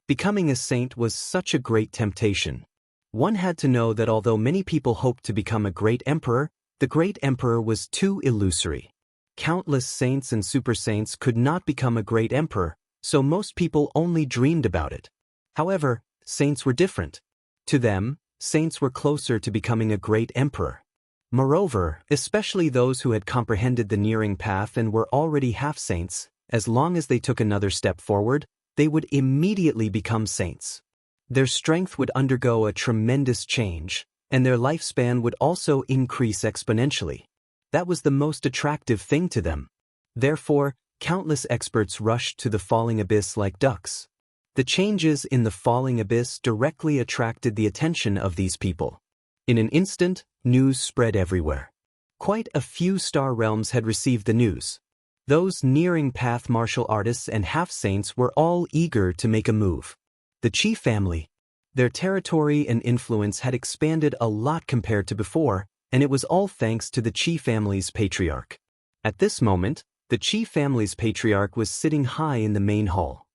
Becoming a saint was such a great temptation. One had to know that although many people hoped to become a great emperor, the great emperor was too illusory. Countless saints and super saints could not become a great emperor, so most people only dreamed about it. However, saints were different. To them, saints were closer to becoming a great emperor. Moreover, especially those who had comprehended the nearing path and were already half-saints, as long as they took another step forward, they would immediately become saints. Their strength would undergo a tremendous change, and their lifespan would also increase exponentially. That was the most attractive thing to them. Therefore, countless experts rushed to the falling abyss like ducks. The changes in the falling abyss directly attracted the attention of these people. In an instant, news spread everywhere. Quite a few star realms had received the news. Those nearing path martial artists and half-saints were all eager to make a move. The Qi family. Their territory and influence had expanded a lot compared to before, and it was all thanks to the Qi family's patriarch. At this moment, the Qi family's patriarch was sitting high in the main hall.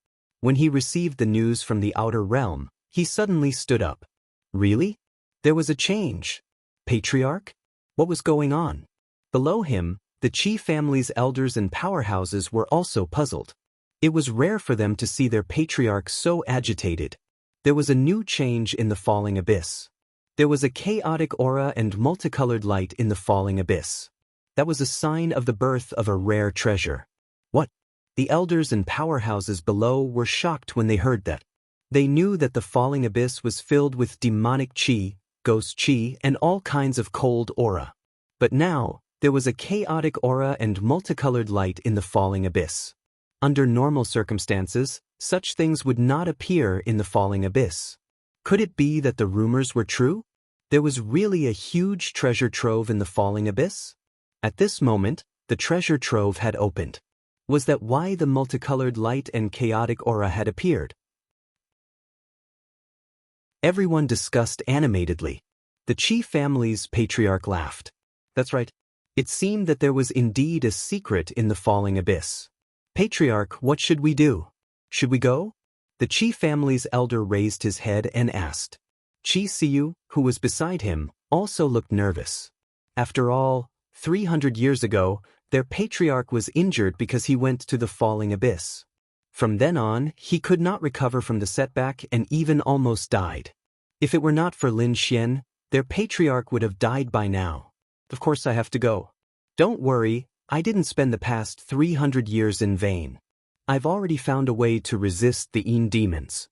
When he received the news from the outer realm, he suddenly stood up. Really? There was a change. Patriarch? What was going on? Below him, the Qi family's elders and powerhouses were also puzzled. It was rare for them to see their patriarch so agitated. There was a new change in the falling abyss. There was a chaotic aura and multicolored light in the falling abyss. That was a sign of the birth of a rare treasure. What? The elders and powerhouses below were shocked when they heard that. They knew that the falling abyss was filled with demonic Qi, ghost Qi, and all kinds of cold aura. But now, there was a chaotic aura and multicolored light in the falling abyss. Under normal circumstances, such things would not appear in the falling abyss. Could it be that the rumors were true? There was really a huge treasure trove in the falling abyss? At this moment, the treasure trove had opened. Was that why the multicolored light and chaotic aura had appeared? Everyone discussed animatedly. The Chi family's patriarch laughed. That's right. It seemed that there was indeed a secret in the falling abyss. Patriarch, what should we do? Should we go? The Chi family's elder raised his head and asked. Chi Siyu, who was beside him, also looked nervous. After all, 300 years ago, their patriarch was injured because he went to the falling abyss. From then on, he could not recover from the setback and even almost died. If it were not for Lin Xian, their patriarch would have died by now. Of course I have to go. Don't worry, I didn't spend the past 300 years in vain. I've already found a way to resist the Yin demons.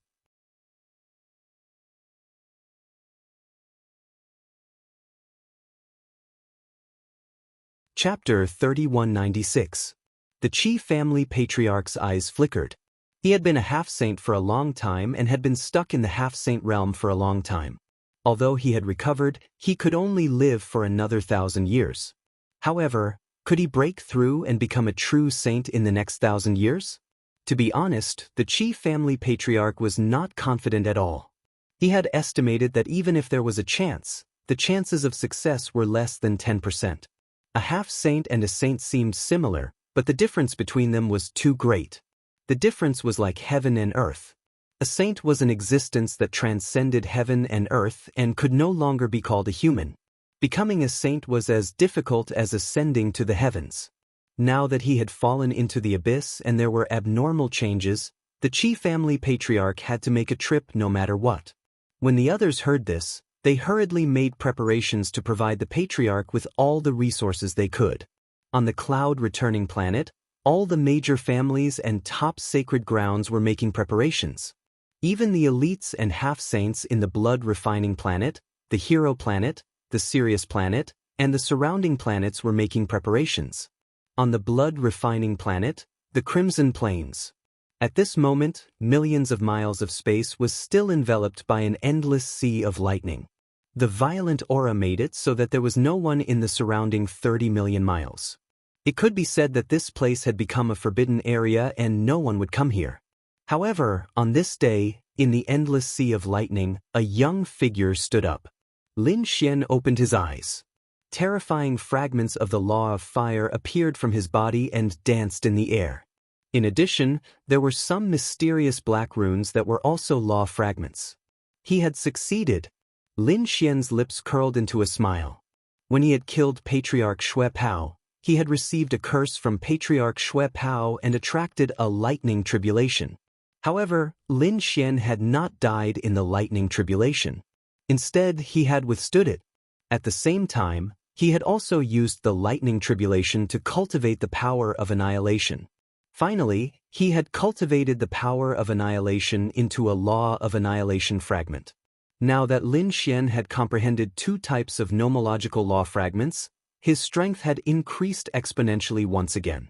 Chapter 3196. The Qi family patriarch's eyes flickered. He had been a half-saint for a long time and had been stuck in the half-saint realm for a long time. Although he had recovered, he could only live for another 1,000 years. However, could he break through and become a true saint in the next 1,000 years? To be honest, the Qi family patriarch was not confident at all. He had estimated that even if there was a chance, the chances of success were less than 10%. A half-saint and a saint seemed similar, but the difference between them was too great. The difference was like heaven and earth. A saint was an existence that transcended heaven and earth and could no longer be called a human. Becoming a saint was as difficult as ascending to the heavens. Now that he had fallen into the abyss and there were abnormal changes, the Qi family patriarch had to make a trip no matter what. When the others heard this, they hurriedly made preparations to provide the patriarch with all the resources they could. On the cloud-returning planet, all the major families and top sacred grounds were making preparations. Even the elites and half-saints in the blood-refining planet, the hero planet, the Sirius planet, and the surrounding planets were making preparations. On the blood-refining planet, the Crimson Plains. At this moment, millions of miles of space was still enveloped by an endless sea of lightning. The violent aura made it so that there was no one in the surrounding 30 million miles. It could be said that this place had become a forbidden area and no one would come here. However, on this day, in the endless sea of lightning, a young figure stood up. Lin Xian opened his eyes. Terrifying fragments of the law of fire appeared from his body and danced in the air. In addition, there were some mysterious black runes that were also law fragments. He had succeeded. Lin Xian's lips curled into a smile. When he had killed Patriarch Xue Pao, he had received a curse from Patriarch Xue Pao and attracted a lightning tribulation. However, Lin Xian had not died in the lightning tribulation. Instead, he had withstood it. At the same time, he had also used the lightning tribulation to cultivate the power of annihilation. Finally, he had cultivated the power of annihilation into a law of annihilation fragment. Now that Lin Xian had comprehended two types of nomological law fragments, his strength had increased exponentially once again.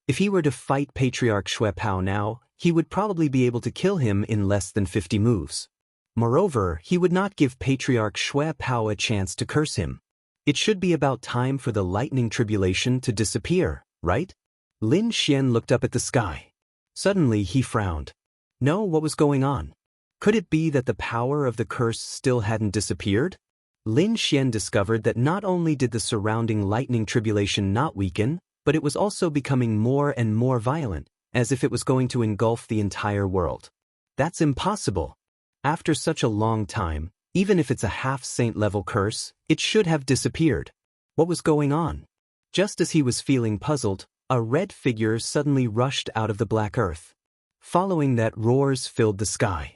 If he were to fight Patriarch Xue Pao now, he would probably be able to kill him in less than 50 moves. Moreover, he would not give Patriarch Xue Pao a chance to curse him. It should be about time for the lightning tribulation to disappear, right? Lin Xian looked up at the sky. Suddenly he frowned. No, what was going on? Could it be that the power of the curse still hadn't disappeared? Lin Xian discovered that not only did the surrounding lightning tribulation not weaken, but it was also becoming more and more violent, as if it was going to engulf the entire world. That's impossible. After such a long time, even if it's a half-saint level curse, it should have disappeared. What was going on? Just as he was feeling puzzled, a red figure suddenly rushed out of the black earth. Following that, roars filled the sky.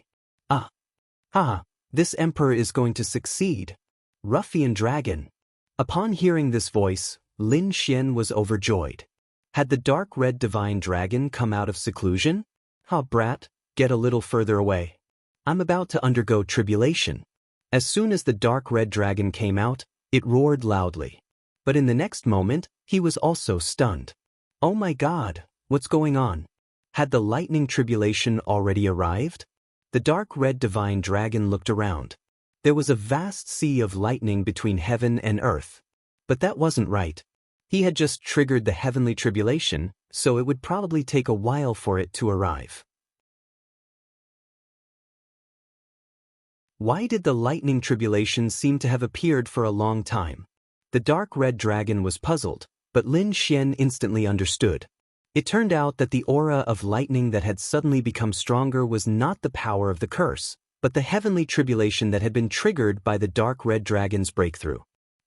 This emperor is going to succeed. Ruffian dragon. Upon hearing this voice, Lin Xian was overjoyed. Had the dark red divine dragon come out of seclusion? Brat, get a little further away. I'm about to undergo tribulation. As soon as the dark red dragon came out, it roared loudly. But in the next moment, he was also stunned. Oh my God, what's going on? Had the lightning tribulation already arrived? The dark red divine dragon looked around. There was a vast sea of lightning between heaven and earth. But that wasn't right. He had just triggered the heavenly tribulation, so it would probably take a while for it to arrive. Why did the lightning tribulation seem to have appeared for a long time? The dark red dragon was puzzled, but Lin Xian instantly understood. It turned out that the aura of lightning that had suddenly become stronger was not the power of the curse, but the heavenly tribulation that had been triggered by the dark red dragon's breakthrough.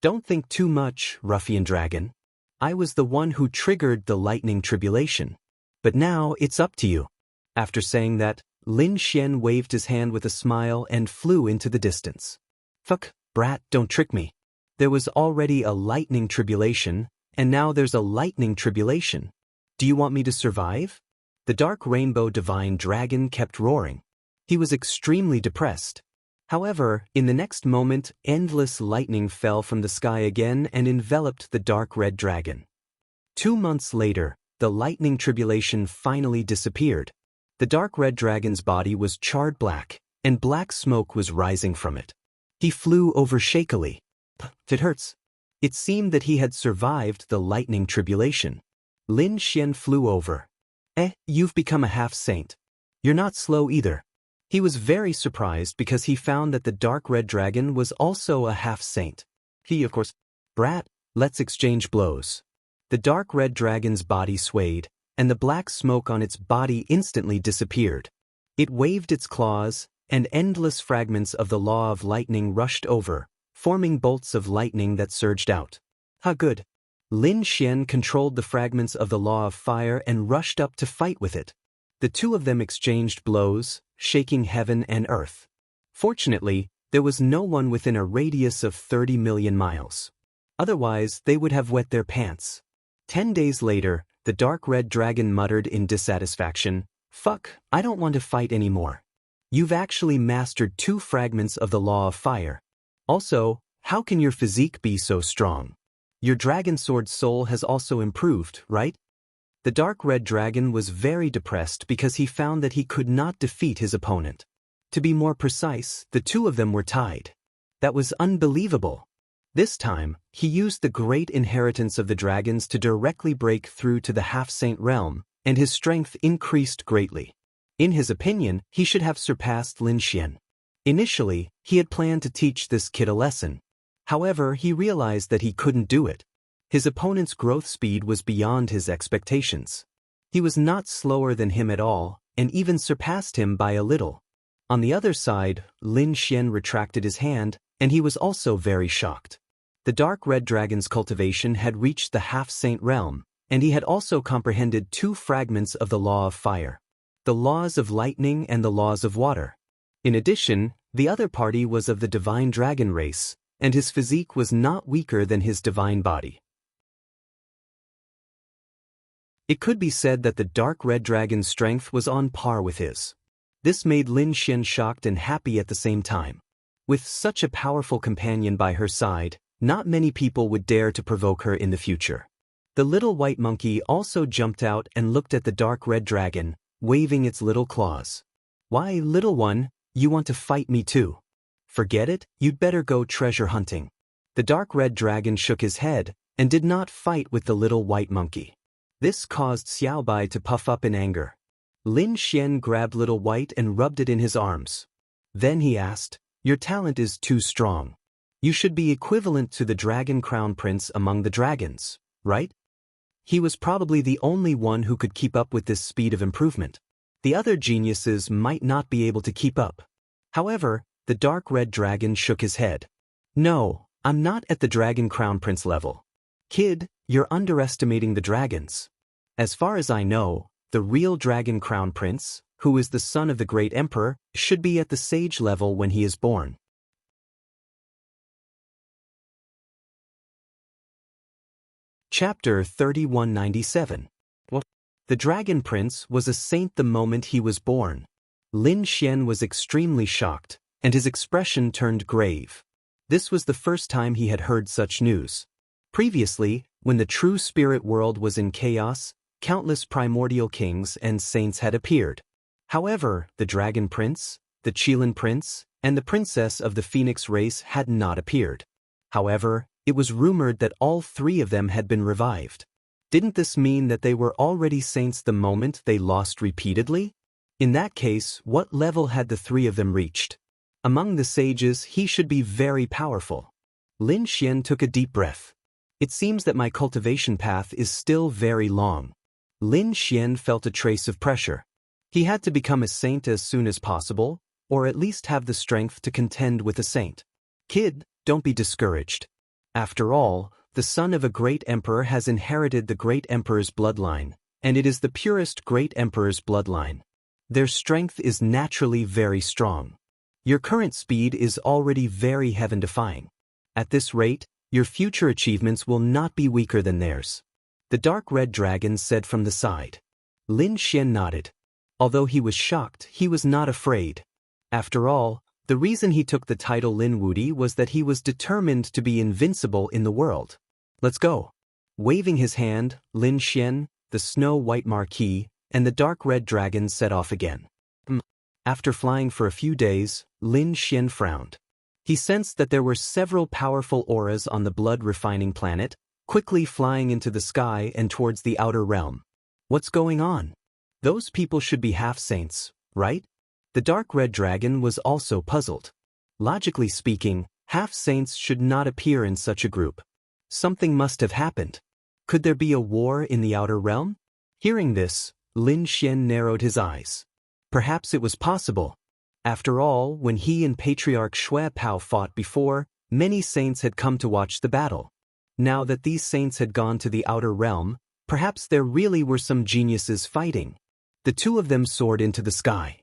Don't think too much, ruffian dragon. I was the one who triggered the lightning tribulation. But now it's up to you. After saying that, Lin Xian waved his hand with a smile and flew into the distance. Fuck, brat, don't trick me. There was already a lightning tribulation, and now there's a lightning tribulation. Do you want me to survive? The dark rainbow divine dragon kept roaring. He was extremely depressed. However, in the next moment, endless lightning fell from the sky again and enveloped the dark red dragon. 2 months later, the lightning tribulation finally disappeared. The dark red dragon's body was charred black, and black smoke was rising from it. He flew over shakily. It hurts. It seemed that he had survived the lightning tribulation. Lin Xian flew over. You've become a half-saint. You're not slow either. He was very surprised because he found that the dark red dragon was also a half-saint. He, of course, brat, let's exchange blows. The dark red dragon's body swayed, and the black smoke on its body instantly disappeared. It waved its claws, and endless fragments of the law of lightning rushed over, forming bolts of lightning that surged out. How good. Lin Xian controlled the fragments of the law of fire and rushed up to fight with it. The two of them exchanged blows, shaking heaven and earth. Fortunately, there was no one within a radius of 30 million miles. Otherwise, they would have wet their pants. 10 days later, the dark red dragon muttered in dissatisfaction, "Fuck, I don't want to fight anymore. You've actually mastered 2 fragments of the law of fire. Also, how can your physique be so strong? Your dragon sword soul has also improved, right?" The dark red dragon was very depressed because he found that he could not defeat his opponent. To be more precise, the two of them were tied. That was unbelievable. This time, he used the great inheritance of the dragons to directly break through to the half-saint realm, and his strength increased greatly. In his opinion, he should have surpassed Lin Xian. Initially, he had planned to teach this kid a lesson. However, he realized that he couldn't do it. His opponent's growth speed was beyond his expectations. He was not slower than him at all, and even surpassed him by a little. On the other side, Lin Xian retracted his hand, and he was also very shocked. The dark red dragon's cultivation had reached the half-saint realm, and he had also comprehended 2 fragments of the law of fire. The laws of lightning and the laws of water. In addition, the other party was of the divine dragon race, and his physique was not weaker than his divine body. It could be said that the dark red dragon's strength was on par with his. This made Lin Xian shocked and happy at the same time. With such a powerful companion by her side, not many people would dare to provoke her in the future. The little white monkey also jumped out and looked at the dark red dragon, waving its little claws. "Why, little one, you want to fight me too? Forget it, you'd better go treasure hunting." The dark red dragon shook his head and did not fight with the little white monkey. This caused Xiaobai to puff up in anger. Lin Xian grabbed Little White and rubbed it in his arms. Then he asked, "Your talent is too strong. You should be equivalent to the Dragon Crown Prince among the dragons, right?" He was probably the only one who could keep up with this speed of improvement. The other geniuses might not be able to keep up. However, the dark red dragon shook his head. "No, I'm not at the Dragon Crown Prince level. Kid, you're underestimating the dragons. As far as I know, the real Dragon Crown Prince, who is the son of the great emperor, should be at the sage level when he is born." Chapter 3197. What? The Dragon Prince was a saint the moment he was born. Lin Xian was extremely shocked, and his expression turned grave. This was the first time he had heard such news. Previously, when the true spirit world was in chaos, countless primordial kings and saints had appeared. However, the Dragon Prince, the Qilin Prince, and the Princess of the Phoenix race had not appeared. However, It was rumored that all three of them had been revived. Didn't this mean that they were already saints the moment they lost repeatedly? In that case, what level had the three of them reached? Among the sages, he should be very powerful. Lin Xian took a deep breath. It seems that my cultivation path is still very long. Lin Xian felt a trace of pressure. He had to become a saint as soon as possible, or at least have the strength to contend with a saint. Kid, don't be discouraged. After all, the son of a great emperor has inherited the great emperor's bloodline, and it is the purest great emperor's bloodline. Their strength is naturally very strong. Your current speed is already very heaven-defying. At this rate, your future achievements will not be weaker than theirs. The dark red dragon said from the side. Lin Xian nodded. Although he was shocked, he was not afraid. After all, the reason he took the title Lin Wudi was that he was determined to be invincible in the world. Let's go. Waving his hand, Lin Xian, the snow-white marquis, and the dark red dragon set off again. After flying for a few days, Lin Xian frowned. He sensed that there were several powerful auras on the blood-refining planet, quickly flying into the sky and towards the outer realm. What's going on? Those people should be half-saints, right? The dark red dragon was also puzzled. Logically speaking, half-saints should not appear in such a group. Something must have happened. Could there be a war in the outer realm? Hearing this, Lin Xian narrowed his eyes. Perhaps it was possible. After all, when he and Patriarch Shui Pao fought before, many saints had come to watch the battle. Now that these saints had gone to the outer realm, perhaps there really were some geniuses fighting. The two of them soared into the sky.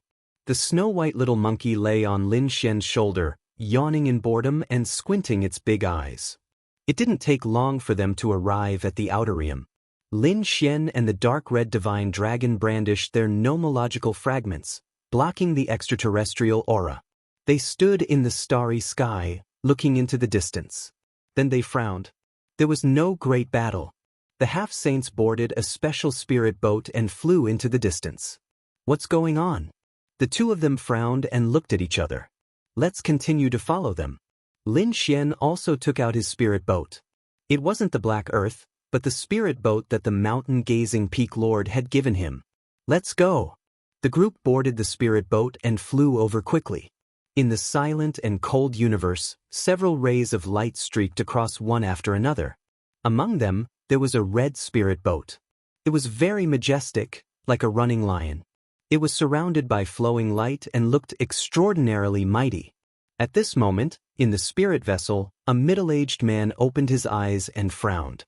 The snow-white little monkey lay on Lin Xian's shoulder, yawning in boredom and squinting its big eyes. It didn't take long for them to arrive at the outer realm. Lin Xian and the dark red divine dragon brandished their nomological fragments, blocking the extraterrestrial aura. They stood in the starry sky, looking into the distance. Then they frowned. There was no great battle. The half-saints boarded a special spirit boat and flew into the distance. What's going on? The two of them frowned and looked at each other. Let's continue to follow them. Lin Xian also took out his spirit boat. It wasn't the Black Earth, but the spirit boat that the mountain-gazing peak lord had given him. Let's go. The group boarded the spirit boat and flew over quickly. In the silent and cold universe, several rays of light streaked across one after another. Among them, there was a red spirit boat. It was very majestic, like a running lion. It was surrounded by flowing light and looked extraordinarily mighty. At this moment, in the spirit vessel, a middle-aged man opened his eyes and frowned.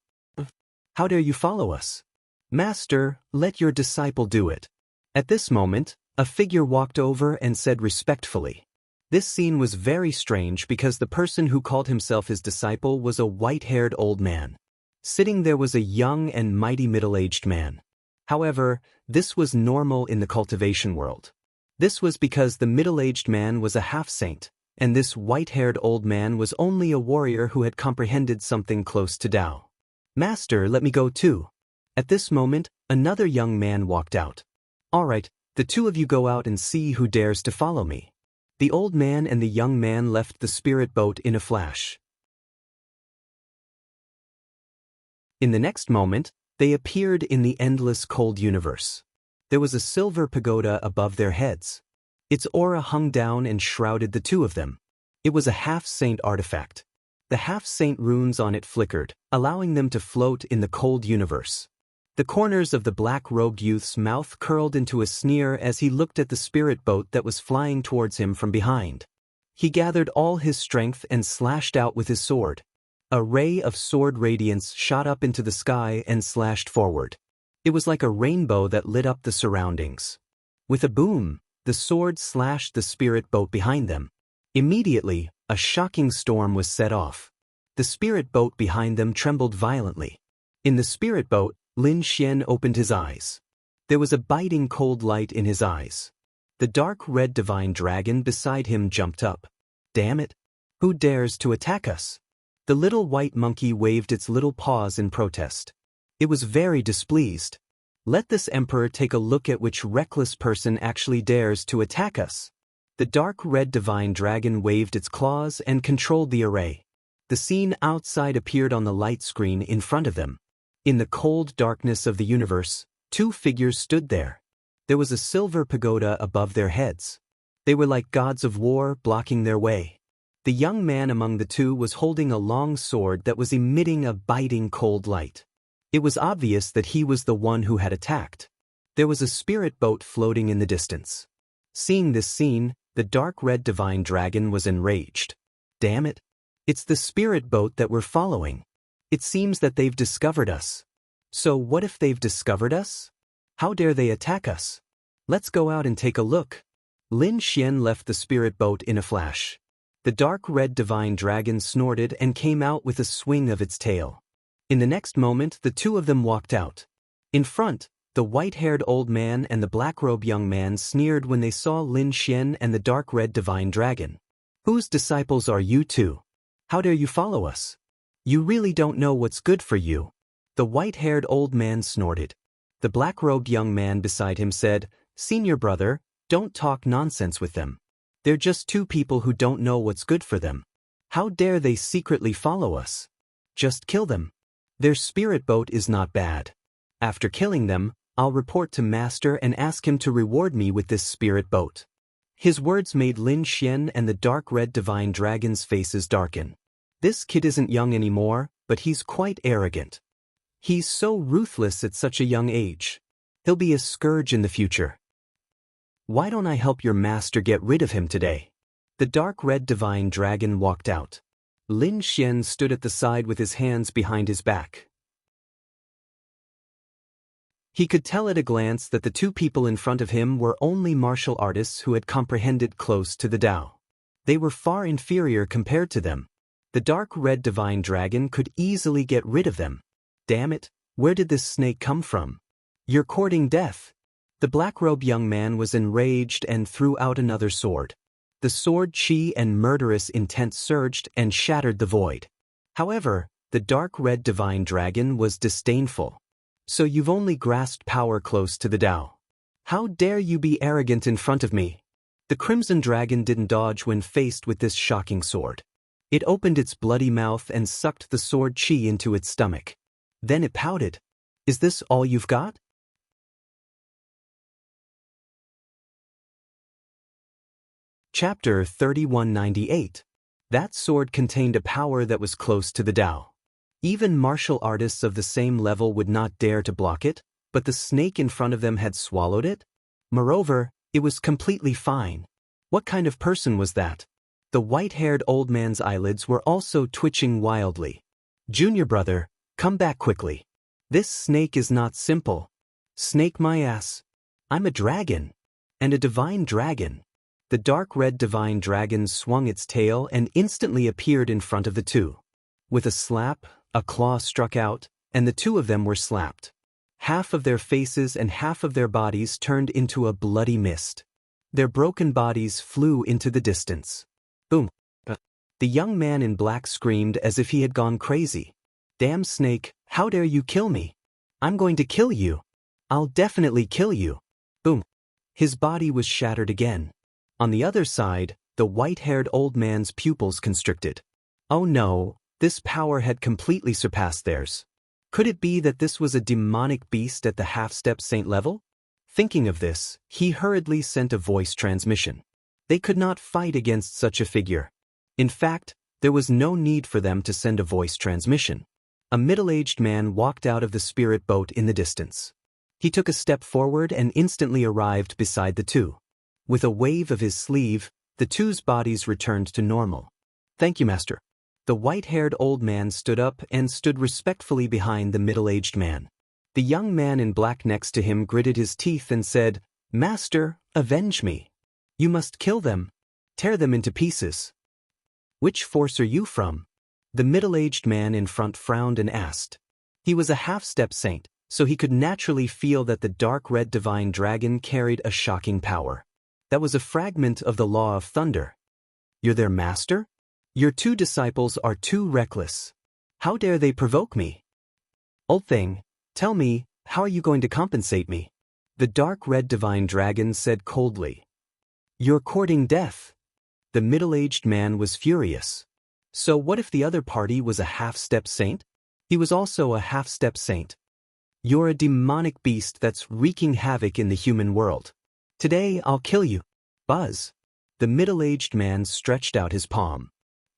How dare you follow us? Master, let your disciple do it. At this moment, a figure walked over and said respectfully. This scene was very strange because the person who called himself his disciple was a white-haired old man. Sitting there was a young and mighty middle-aged man. However, this was normal in the cultivation world. This was because the middle-aged man was a half-saint, and this white-haired old man was only a warrior who had comprehended something close to Tao. Master, let me go too. At this moment, another young man walked out. All right, the two of you go out and see who dares to follow me. The old man and the young man left the spirit boat in a flash. In the next moment, they appeared in the endless cold universe. There was a silver pagoda above their heads. Its aura hung down and shrouded the two of them. It was a half-saint artifact. The half-saint runes on it flickered, allowing them to float in the cold universe. The corners of the black-robed youth's mouth curled into a sneer as he looked at the spirit boat that was flying towards him from behind. He gathered all his strength and slashed out with his sword. A ray of sword radiance shot up into the sky and slashed forward. It was like a rainbow that lit up the surroundings. With a boom, the sword slashed the spirit boat behind them. Immediately, a shocking storm was set off. The spirit boat behind them trembled violently. In the spirit boat, Lin Xian opened his eyes. There was a biting cold light in his eyes. The dark red divine dragon beside him jumped up. Damn it! Who dares to attack us? The little white monkey waved its little paws in protest. It was very displeased. Let this emperor take a look at which reckless person actually dares to attack us. The dark red divine dragon waved its claws and controlled the array. The scene outside appeared on the light screen in front of them. In the cold darkness of the universe, two figures stood there. There was a silver pagoda above their heads. They were like gods of war blocking their way. The young man among the two was holding a long sword that was emitting a biting cold light. It was obvious that he was the one who had attacked. There was a spirit boat floating in the distance. Seeing this scene, the dark red divine dragon was enraged. Damn it! It's the spirit boat that we're following. It seems that they've discovered us. So what if they've discovered us? How dare they attack us? Let's go out and take a look. Lin Xian left the spirit boat in a flash. The dark red divine dragon snorted and came out with a swing of its tail. In the next moment, the two of them walked out. In front, the white-haired old man and the black-robed young man sneered when they saw Lin Xian and the dark red divine dragon. Whose disciples are you two? How dare you follow us? You really don't know what's good for you. The white-haired old man snorted. The black-robed young man beside him said, "Senior brother, don't talk nonsense with them. They're just two people who don't know what's good for them. How dare they secretly follow us? Just kill them. Their spirit boat is not bad. After killing them, I'll report to Master and ask him to reward me with this spirit boat." His words made Lin Xian and the dark red divine dragon's faces darken. This kid isn't young anymore, but he's quite arrogant. He's so ruthless at such a young age. He'll be a scourge in the future. Why don't I help your master get rid of him today? The dark red divine dragon walked out. Lin Xian stood at the side with his hands behind his back. He could tell at a glance that the two people in front of him were only martial artists who had comprehended close to the Tao. They were far inferior compared to them. The dark red divine dragon could easily get rid of them. Damn it, where did this snake come from? You're courting death. The black-robed young man was enraged and threw out another sword. The sword chi and murderous intent surged and shattered the void. However, the dark red divine dragon was disdainful. So you've only grasped power close to the Tao. How dare you be arrogant in front of me? The crimson dragon didn't dodge when faced with this shocking sword. It opened its bloody mouth and sucked the sword chi into its stomach. Then it pouted. Is this all you've got? Chapter 3198. That sword contained a power that was close to the Tao. Even martial artists of the same level would not dare to block it, but the snake in front of them had swallowed it. Moreover, it was completely fine. What kind of person was that? The white-haired old man's eyelids were also twitching wildly. Junior brother, come back quickly. This snake is not simple. Snake my ass. I'm a dragon. And a divine dragon. The dark red divine dragon swung its tail and instantly appeared in front of the two. With a slap, a claw struck out, and the two of them were slapped. Half of their faces and half of their bodies turned into a bloody mist. Their broken bodies flew into the distance. Boom. The young man in black screamed as if he had gone crazy. Damn snake, how dare you kill me? I'm going to kill you. I'll definitely kill you. Boom. His body was shattered again. On the other side, the white-haired old man's pupils constricted. Oh no, this power had completely surpassed theirs. Could it be that this was a demonic beast at the half-step saint level? Thinking of this, he hurriedly sent a voice transmission. They could not fight against such a figure. In fact, there was no need for them to send a voice transmission. A middle-aged man walked out of the spirit boat in the distance. He took a step forward and instantly arrived beside the two. With a wave of his sleeve, the two's bodies returned to normal. Thank you, Master. The white-haired old man stood up and stood respectfully behind the middle-aged man. The young man in black next to him gritted his teeth and said, Master, avenge me. You must kill them. Tear them into pieces. Which force are you from? The middle-aged man in front frowned and asked. He was a half-step saint, so he could naturally feel that the dark red divine dragon carried a shocking power. That was a fragment of the law of thunder. You're their master? Your two disciples are too reckless. How dare they provoke me? Old thing, tell me, how are you going to compensate me? The dark red divine dragon said coldly. You're courting death. The middle-aged man was furious. So what if the other party was a half-step saint? He was also a half-step saint. You're a demonic beast that's wreaking havoc in the human world. Today I'll kill you. Buzz. The middle-aged man stretched out his palm.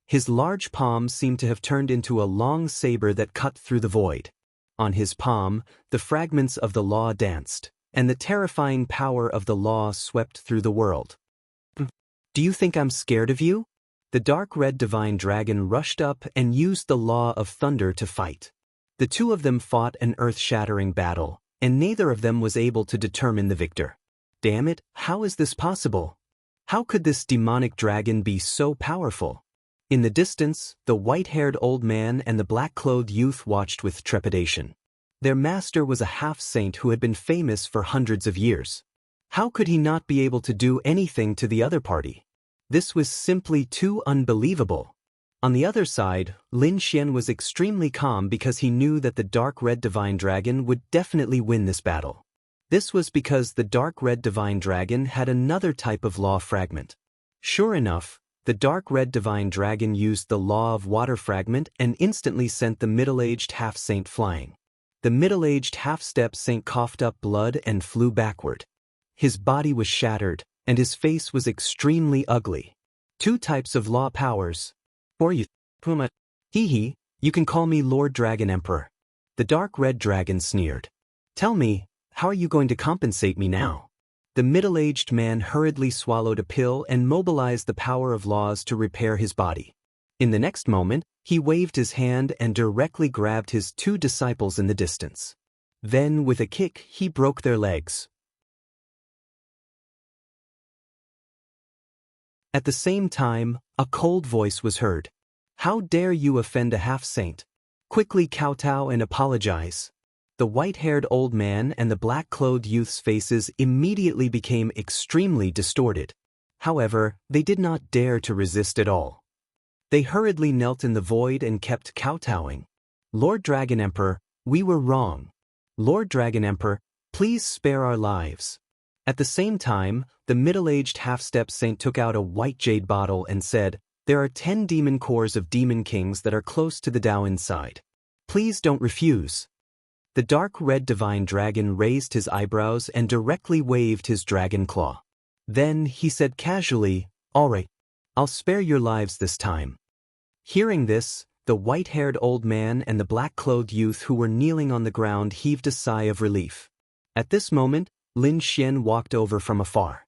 His large palm seemed to have turned into a long saber that cut through the void. On his palm, the fragments of the law danced, and the terrifying power of the law swept through the world. Do you think I'm scared of you? The dark red divine dragon rushed up and used the law of thunder to fight. The two of them fought an earth-shattering battle, and neither of them was able to determine the victor. Damn it, how is this possible? How could this demonic dragon be so powerful? In the distance, the white-haired old man and the black-clothed youth watched with trepidation. Their master was a half-saint who had been famous for hundreds of years. How could he not be able to do anything to the other party? This was simply too unbelievable. On the other side, Lin Xian was extremely calm because he knew that the dark red divine dragon would definitely win this battle. This was because the dark red divine dragon had another type of law fragment. Sure enough, the dark red divine dragon used the law of water fragment and instantly sent the middle-aged half-saint flying. The middle-aged half-step saint coughed up blood and flew backward. His body was shattered, and his face was extremely ugly. Two types of law powers. Or you, Puma. Hee, you can call me Lord Dragon Emperor. The dark red dragon sneered. Tell me, how are you going to compensate me now? The middle-aged man hurriedly swallowed a pill and mobilized the power of laws to repair his body. In the next moment, he waved his hand and directly grabbed his two disciples in the distance. Then, with a kick, he broke their legs. At the same time, a cold voice was heard. How dare you offend a half-saint? Quickly kowtow and apologize. The white-haired old man and the black-clothed youth's faces immediately became extremely distorted. However, they did not dare to resist at all. They hurriedly knelt in the void and kept kowtowing. Lord Dragon Emperor, we were wrong. Lord Dragon Emperor, please spare our lives. At the same time, the middle-aged half-step saint took out a white jade bottle and said, there are 10 demon cores of demon kings that are close to the Tao inside. Please don't refuse. The dark red divine dragon raised his eyebrows and directly waved his dragon claw. Then he said casually, all right, I'll spare your lives this time. Hearing this, the white-haired old man and the black-clothed youth who were kneeling on the ground heaved a sigh of relief. At this moment, Lin Xian walked over from afar.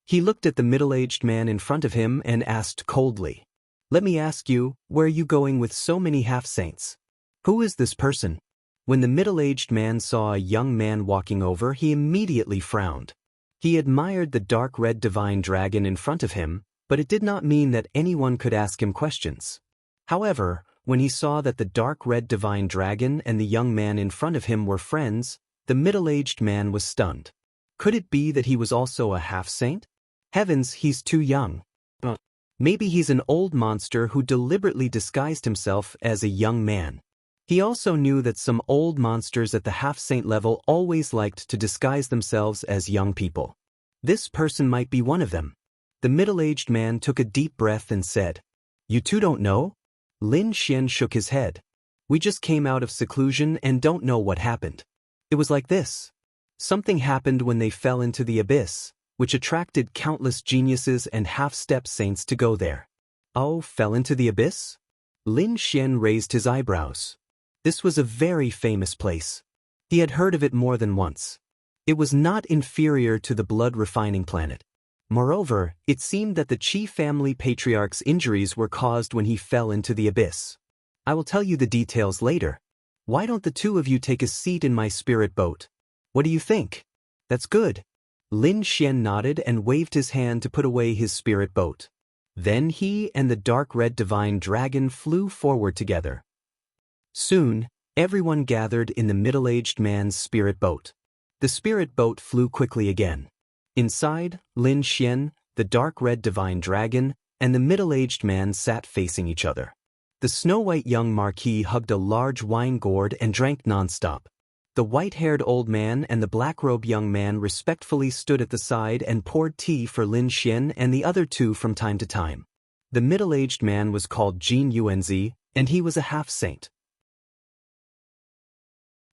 He looked at the middle-aged man in front of him and asked coldly, let me ask you, where are you going with so many half-saints? Who is this person? When the middle-aged man saw a young man walking over, he immediately frowned. He admired the dark red divine dragon in front of him, but it did not mean that anyone could ask him questions. However, when he saw that the dark red divine dragon and the young man in front of him were friends, the middle-aged man was stunned. Could it be that he was also a half-saint? Heavens, he's too young. Maybe he's an old monster who deliberately disguised himself as a young man. He also knew that some old monsters at the half-saint level always liked to disguise themselves as young people. This person might be one of them. The middle-aged man took a deep breath and said, you two don't know? Lin Xian shook his head. We just came out of seclusion and don't know what happened. It was like this. Something happened when they fell into the abyss, which attracted countless geniuses and half-step saints to go there. Oh, fell into the abyss? Lin Xian raised his eyebrows. This was a very famous place. He had heard of it more than once. It was not inferior to the blood-refining planet. Moreover, it seemed that the Qi family patriarch's injuries were caused when he fell into the abyss. I will tell you the details later. Why don't the two of you take a seat in my spirit boat? What do you think? That's good. Lin Xian nodded and waved his hand to put away his spirit boat. Then he and the dark red divine dragon flew forward together. Soon, everyone gathered in the middle-aged man's spirit boat. The spirit boat flew quickly again. Inside, Lin Xian, the dark red divine dragon, and the middle-aged man sat facing each other. The snow-white young marquis hugged a large wine gourd and drank nonstop. The white-haired old man and the black-robed young man respectfully stood at the side and poured tea for Lin Xian and the other two from time to time. The middle-aged man was called Jin Yuanzi, and he was a half-saint.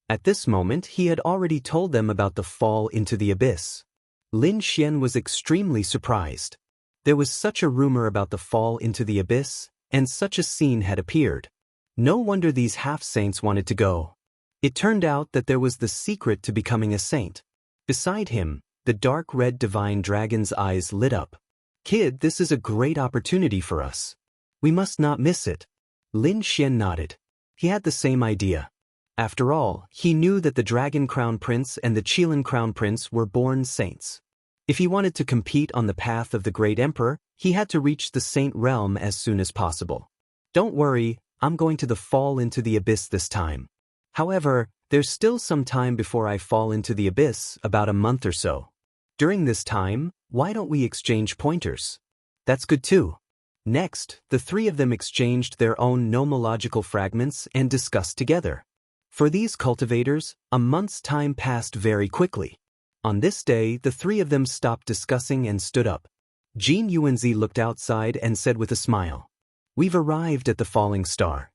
At this moment he had already told them about the fall into the abyss. Lin Xian was extremely surprised. There was such a rumor about the fall into the abyss, and such a scene had appeared. No wonder these half-saints wanted to go. It turned out that there was the secret to becoming a saint. Beside him, the dark red divine dragon's eyes lit up. "Kid, this is a great opportunity for us. We must not miss it." Lin Xian nodded. He had the same idea. After all, he knew that the Dragon Crown Prince and the Qilin Crown Prince were born saints. If he wanted to compete on the path of the Great Emperor, he had to reach the saint realm as soon as possible. "Don't worry, I'm going to fall into the abyss this time. However, there's still some time before I fall into the abyss, about a month or so. During this time, why don't we exchange pointers?" "That's good too." Next, the three of them exchanged their own nomological fragments and discussed together. For these cultivators, a month's time passed very quickly. On this day, the three of them stopped discussing and stood up. Jin Yuanzi looked outside and said with a smile, "We've arrived at the falling star."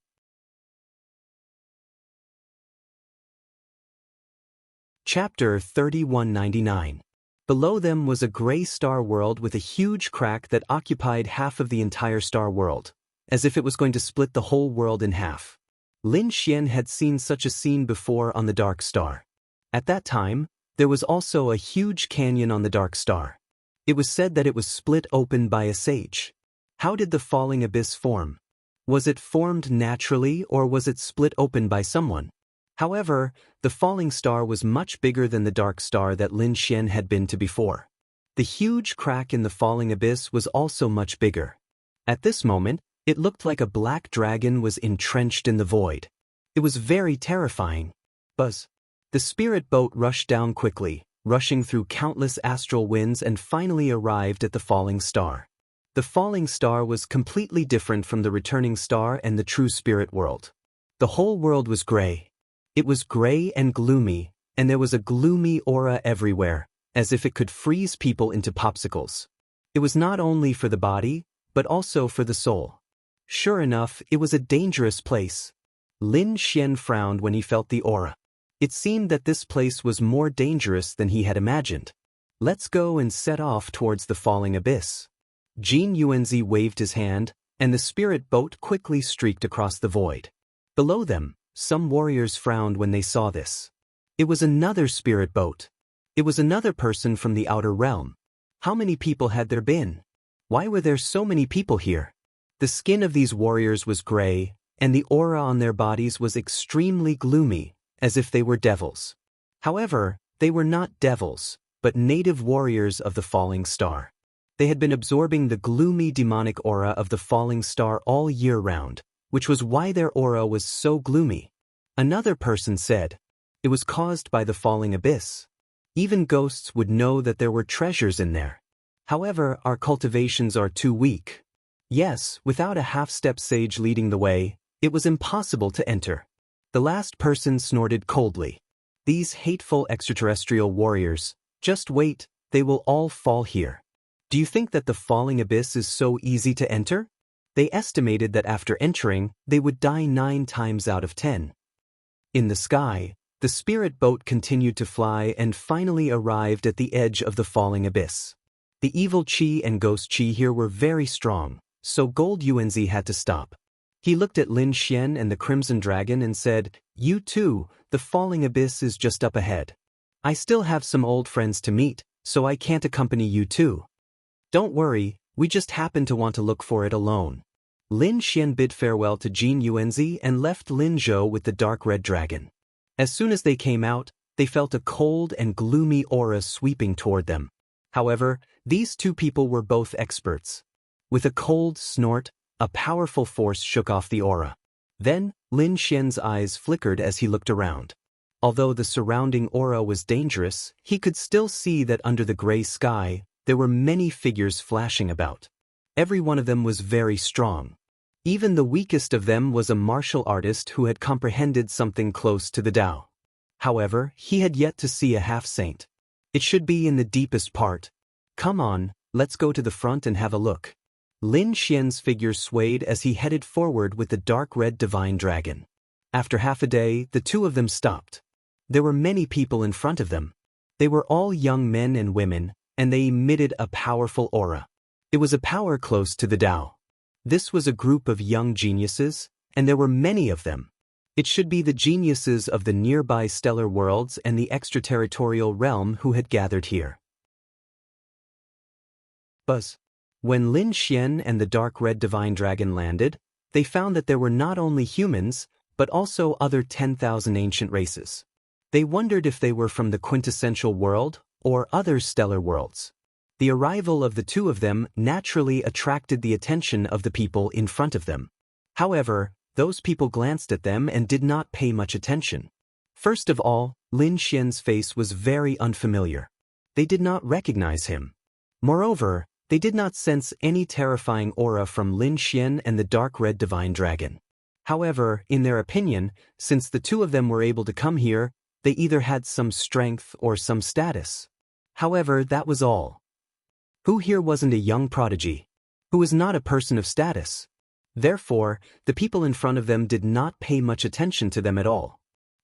Chapter 3199. Below them was a gray star world with a huge crack that occupied half of the entire star world, as if it was going to split the whole world in half. Lin Xian had seen such a scene before on the Dark Star. At that time, there was also a huge canyon on the Dark Star. It was said that it was split open by a sage. How did the falling abyss form? Was it formed naturally or was it split open by someone? However, the falling star was much bigger than the dark star that Lin Xian had been to before. The huge crack in the falling abyss was also much bigger. At this moment, it looked like a black dragon was entrenched in the void. It was very terrifying. Buzz. The spirit boat rushed down quickly, rushing through countless astral winds and finally arrived at the falling star. The falling star was completely different from the returning star and the true spirit world. The whole world was gray. It was gray and gloomy, and there was a gloomy aura everywhere, as if it could freeze people into popsicles. It was not only for the body, but also for the soul. Sure enough, it was a dangerous place. Lin Xian frowned when he felt the aura. It seemed that this place was more dangerous than he had imagined. "Let's go and set off towards the falling abyss." Jin Yuanzi waved his hand, and the spirit boat quickly streaked across the void. Below them, some warriors frowned when they saw this. It was another spirit boat. It was another person from the outer realm. How many people had there been? Why were there so many people here? The skin of these warriors was gray, and the aura on their bodies was extremely gloomy, as if they were devils. However, they were not devils, but native warriors of the falling star. They had been absorbing the gloomy demonic aura of the falling star all year round, which was why their aura was so gloomy. Another person said, "It was caused by the falling abyss. Even ghosts would know that there were treasures in there. However, our cultivations are too weak." Yes, without a half-step sage leading the way, it was impossible to enter. The last person snorted coldly. "These hateful extraterrestrial warriors, just wait, they will all fall here. Do you think that the falling abyss is so easy to enter?" They estimated that after entering, they would die 9 times out of 10. In the sky, the spirit boat continued to fly and finally arrived at the edge of the falling abyss. The evil Qi and ghost Qi here were very strong, so Gold Yuanzi had to stop. He looked at Lin Xian and the Crimson Dragon and said, "You too, the falling abyss is just up ahead. I still have some old friends to meet, so I can't accompany you too. Don't worry, we just happen to want to look for it alone." Lin Xian bid farewell to Jin Yuanzi and left Lin Zhou with the dark red dragon. As soon as they came out, they felt a cold and gloomy aura sweeping toward them. However, these two people were both experts. With a cold snort, a powerful force shook off the aura. Then, Lin Xian's eyes flickered as he looked around. Although the surrounding aura was dangerous, he could still see that under the gray sky, there were many figures flashing about. Every one of them was very strong. Even the weakest of them was a martial artist who had comprehended something close to the Tao. However, he had yet to see a half-saint. It should be in the deepest part. "Come on, let's go to the front and have a look." Lin Xian's figure swayed as he headed forward with the dark red divine dragon. After half a day, the two of them stopped. There were many people in front of them. They were all young men and women, and they emitted a powerful aura. It was a power close to the Tao. This was a group of young geniuses, and there were many of them. It should be the geniuses of the nearby stellar worlds and the extraterritorial realm who had gathered here. Buzz. When Lin Xian and the dark red divine dragon landed, they found that there were not only humans, but also other 10,000 ancient races. They wondered if they were from the quintessential world or other stellar worlds. The arrival of the two of them naturally attracted the attention of the people in front of them. However, those people glanced at them and did not pay much attention. First of all, Lin Xian's face was very unfamiliar. They did not recognize him. Moreover, they did not sense any terrifying aura from Lin Xian and the dark red divine dragon. However, in their opinion, since the two of them were able to come here, they either had some strength or some status. However, that was all. Who here wasn't a young prodigy? Who was not a person of status? Therefore, the people in front of them did not pay much attention to them at all.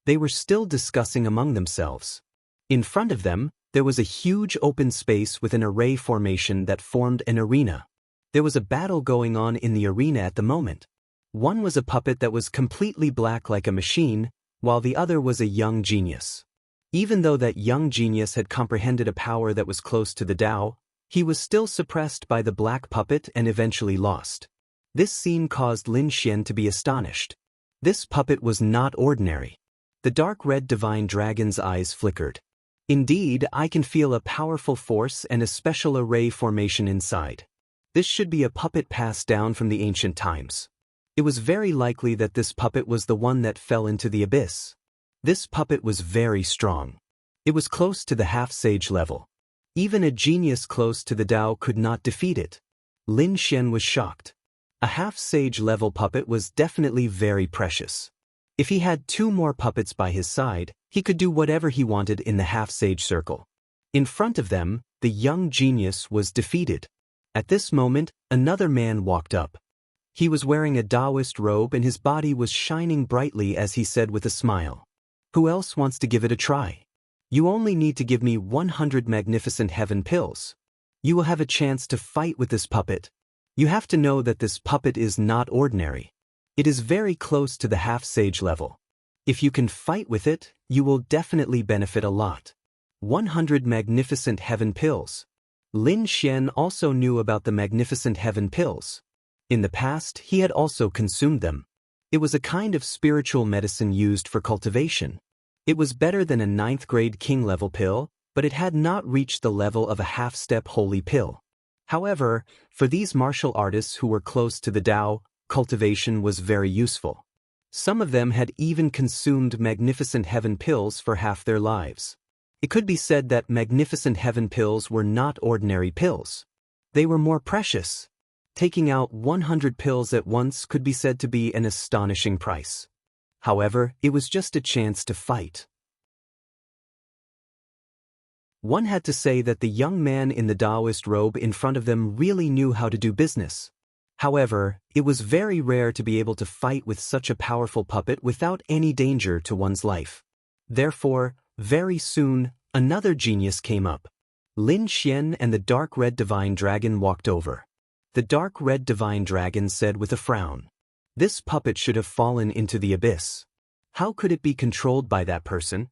They were still discussing among themselves. In front of them, there was a huge open space with an array formation that formed an arena. There was a battle going on in the arena at the moment. One was a puppet that was completely black like a machine, while the other was a young genius. Even though that young genius had comprehended a power that was close to the Tao, he was still suppressed by the black puppet and eventually lost. This scene caused Lin Xian to be astonished. This puppet was not ordinary. The dark red divine dragon's eyes flickered. Indeed, I can feel a powerful force and a special array formation inside. This should be a puppet passed down from the ancient times. It was very likely that this puppet was the one that fell into the abyss. This puppet was very strong. It was close to the half-sage level. Even a genius close to the Tao could not defeat it. Lin Xian was shocked. A half-sage level puppet was definitely very precious. If he had two more puppets by his side, he could do whatever he wanted in the half-sage circle. In front of them, the young genius was defeated. At this moment, another man walked up. He was wearing a Taoist robe and his body was shining brightly as he said with a smile, "Who else wants to give it a try? You only need to give me 100 magnificent heaven pills. You will have a chance to fight with this puppet. You have to know that this puppet is not ordinary. It is very close to the half-sage level. If you can fight with it, you will definitely benefit a lot. 100 magnificent heaven pills." Lin Xian also knew about the magnificent heaven pills. In the past, he had also consumed them. It was a kind of spiritual medicine used for cultivation. It was better than a 9th grade king-level pill, but it had not reached the level of a half-step holy pill. However, for these martial artists who were close to the Tao, cultivation was very useful. Some of them had even consumed magnificent heaven pills for half their lives. It could be said that magnificent heaven pills were not ordinary pills. They were more precious. Taking out 100 pills at once could be said to be an astonishing price. However, it was just a chance to fight. One had to say that the young man in the Taoist robe in front of them really knew how to do business. However, it was very rare to be able to fight with such a powerful puppet without any danger to one's life. Therefore, very soon, another genius came up. Lin Xian and the dark red divine dragon walked over. The dark red divine dragon said with a frown, "This puppet should have fallen into the abyss. How could it be controlled by that person?"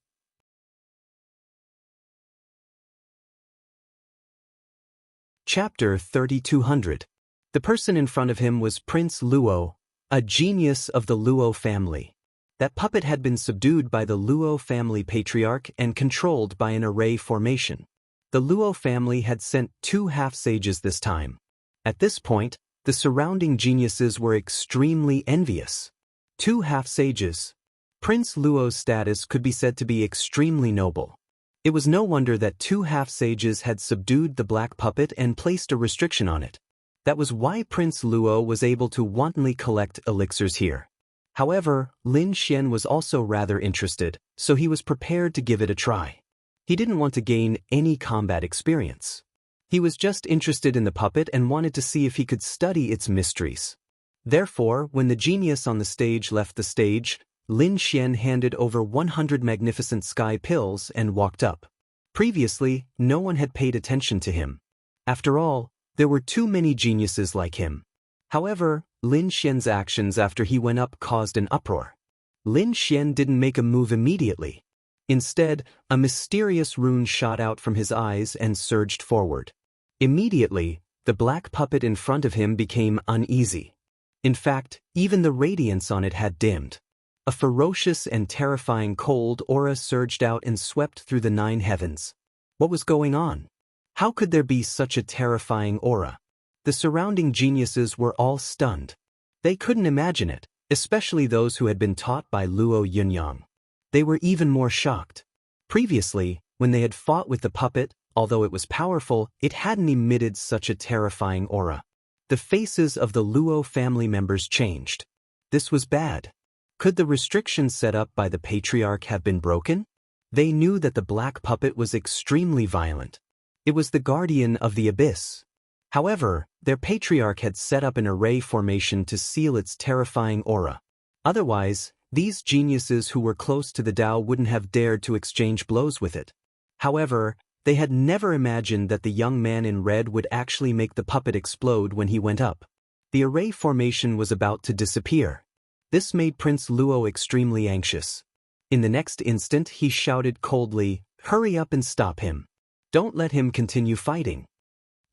Chapter 3200. The person in front of him was Prince Luo, a genius of the Luo family. That puppet had been subdued by the Luo family patriarch and controlled by an array formation. The Luo family had sent 2 half-sages this time. At this point, the surrounding geniuses were extremely envious. 2 half-sages. Prince Luo's status could be said to be extremely noble. It was no wonder that 2 half-sages had subdued the black puppet and placed a restriction on it. That was why Prince Luo was able to wantonly collect elixirs here. However, Lin Xian was also rather interested, so he was prepared to give it a try. He didn't want to gain any combat experience. He was just interested in the puppet and wanted to see if he could study its mysteries. Therefore, when the genius on the stage left the stage, Lin Xian handed over 100 magnificent sky pills and walked up. Previously, no one had paid attention to him. After all, there were too many geniuses like him. However, Lin Xian's actions after he went up caused an uproar. Lin Xian didn't make a move immediately. Instead, a mysterious rune shot out from his eyes and surged forward. Immediately, the black puppet in front of him became uneasy. In fact, even the radiance on it had dimmed. A ferocious and terrifying cold aura surged out and swept through the 9 heavens. What was going on? How could there be such a terrifying aura? The surrounding geniuses were all stunned. They couldn't imagine it, especially those who had been taught by Luo Yunyang. They were even more shocked. Previously, when they had fought with the puppet, although it was powerful, it hadn't emitted such a terrifying aura. The faces of the Luo family members changed. This was bad. Could the restrictions set up by the patriarch have been broken? They knew that the black puppet was extremely violent. It was the guardian of the abyss. However, their patriarch had set up an array formation to seal its terrifying aura. Otherwise, these geniuses who were close to the Tao wouldn't have dared to exchange blows with it. However, they had never imagined that the young man in red would actually make the puppet explode when he went up. The array formation was about to disappear. This made Prince Luo extremely anxious. In the next instant, he shouted coldly, "Hurry up and stop him. Don't let him continue fighting."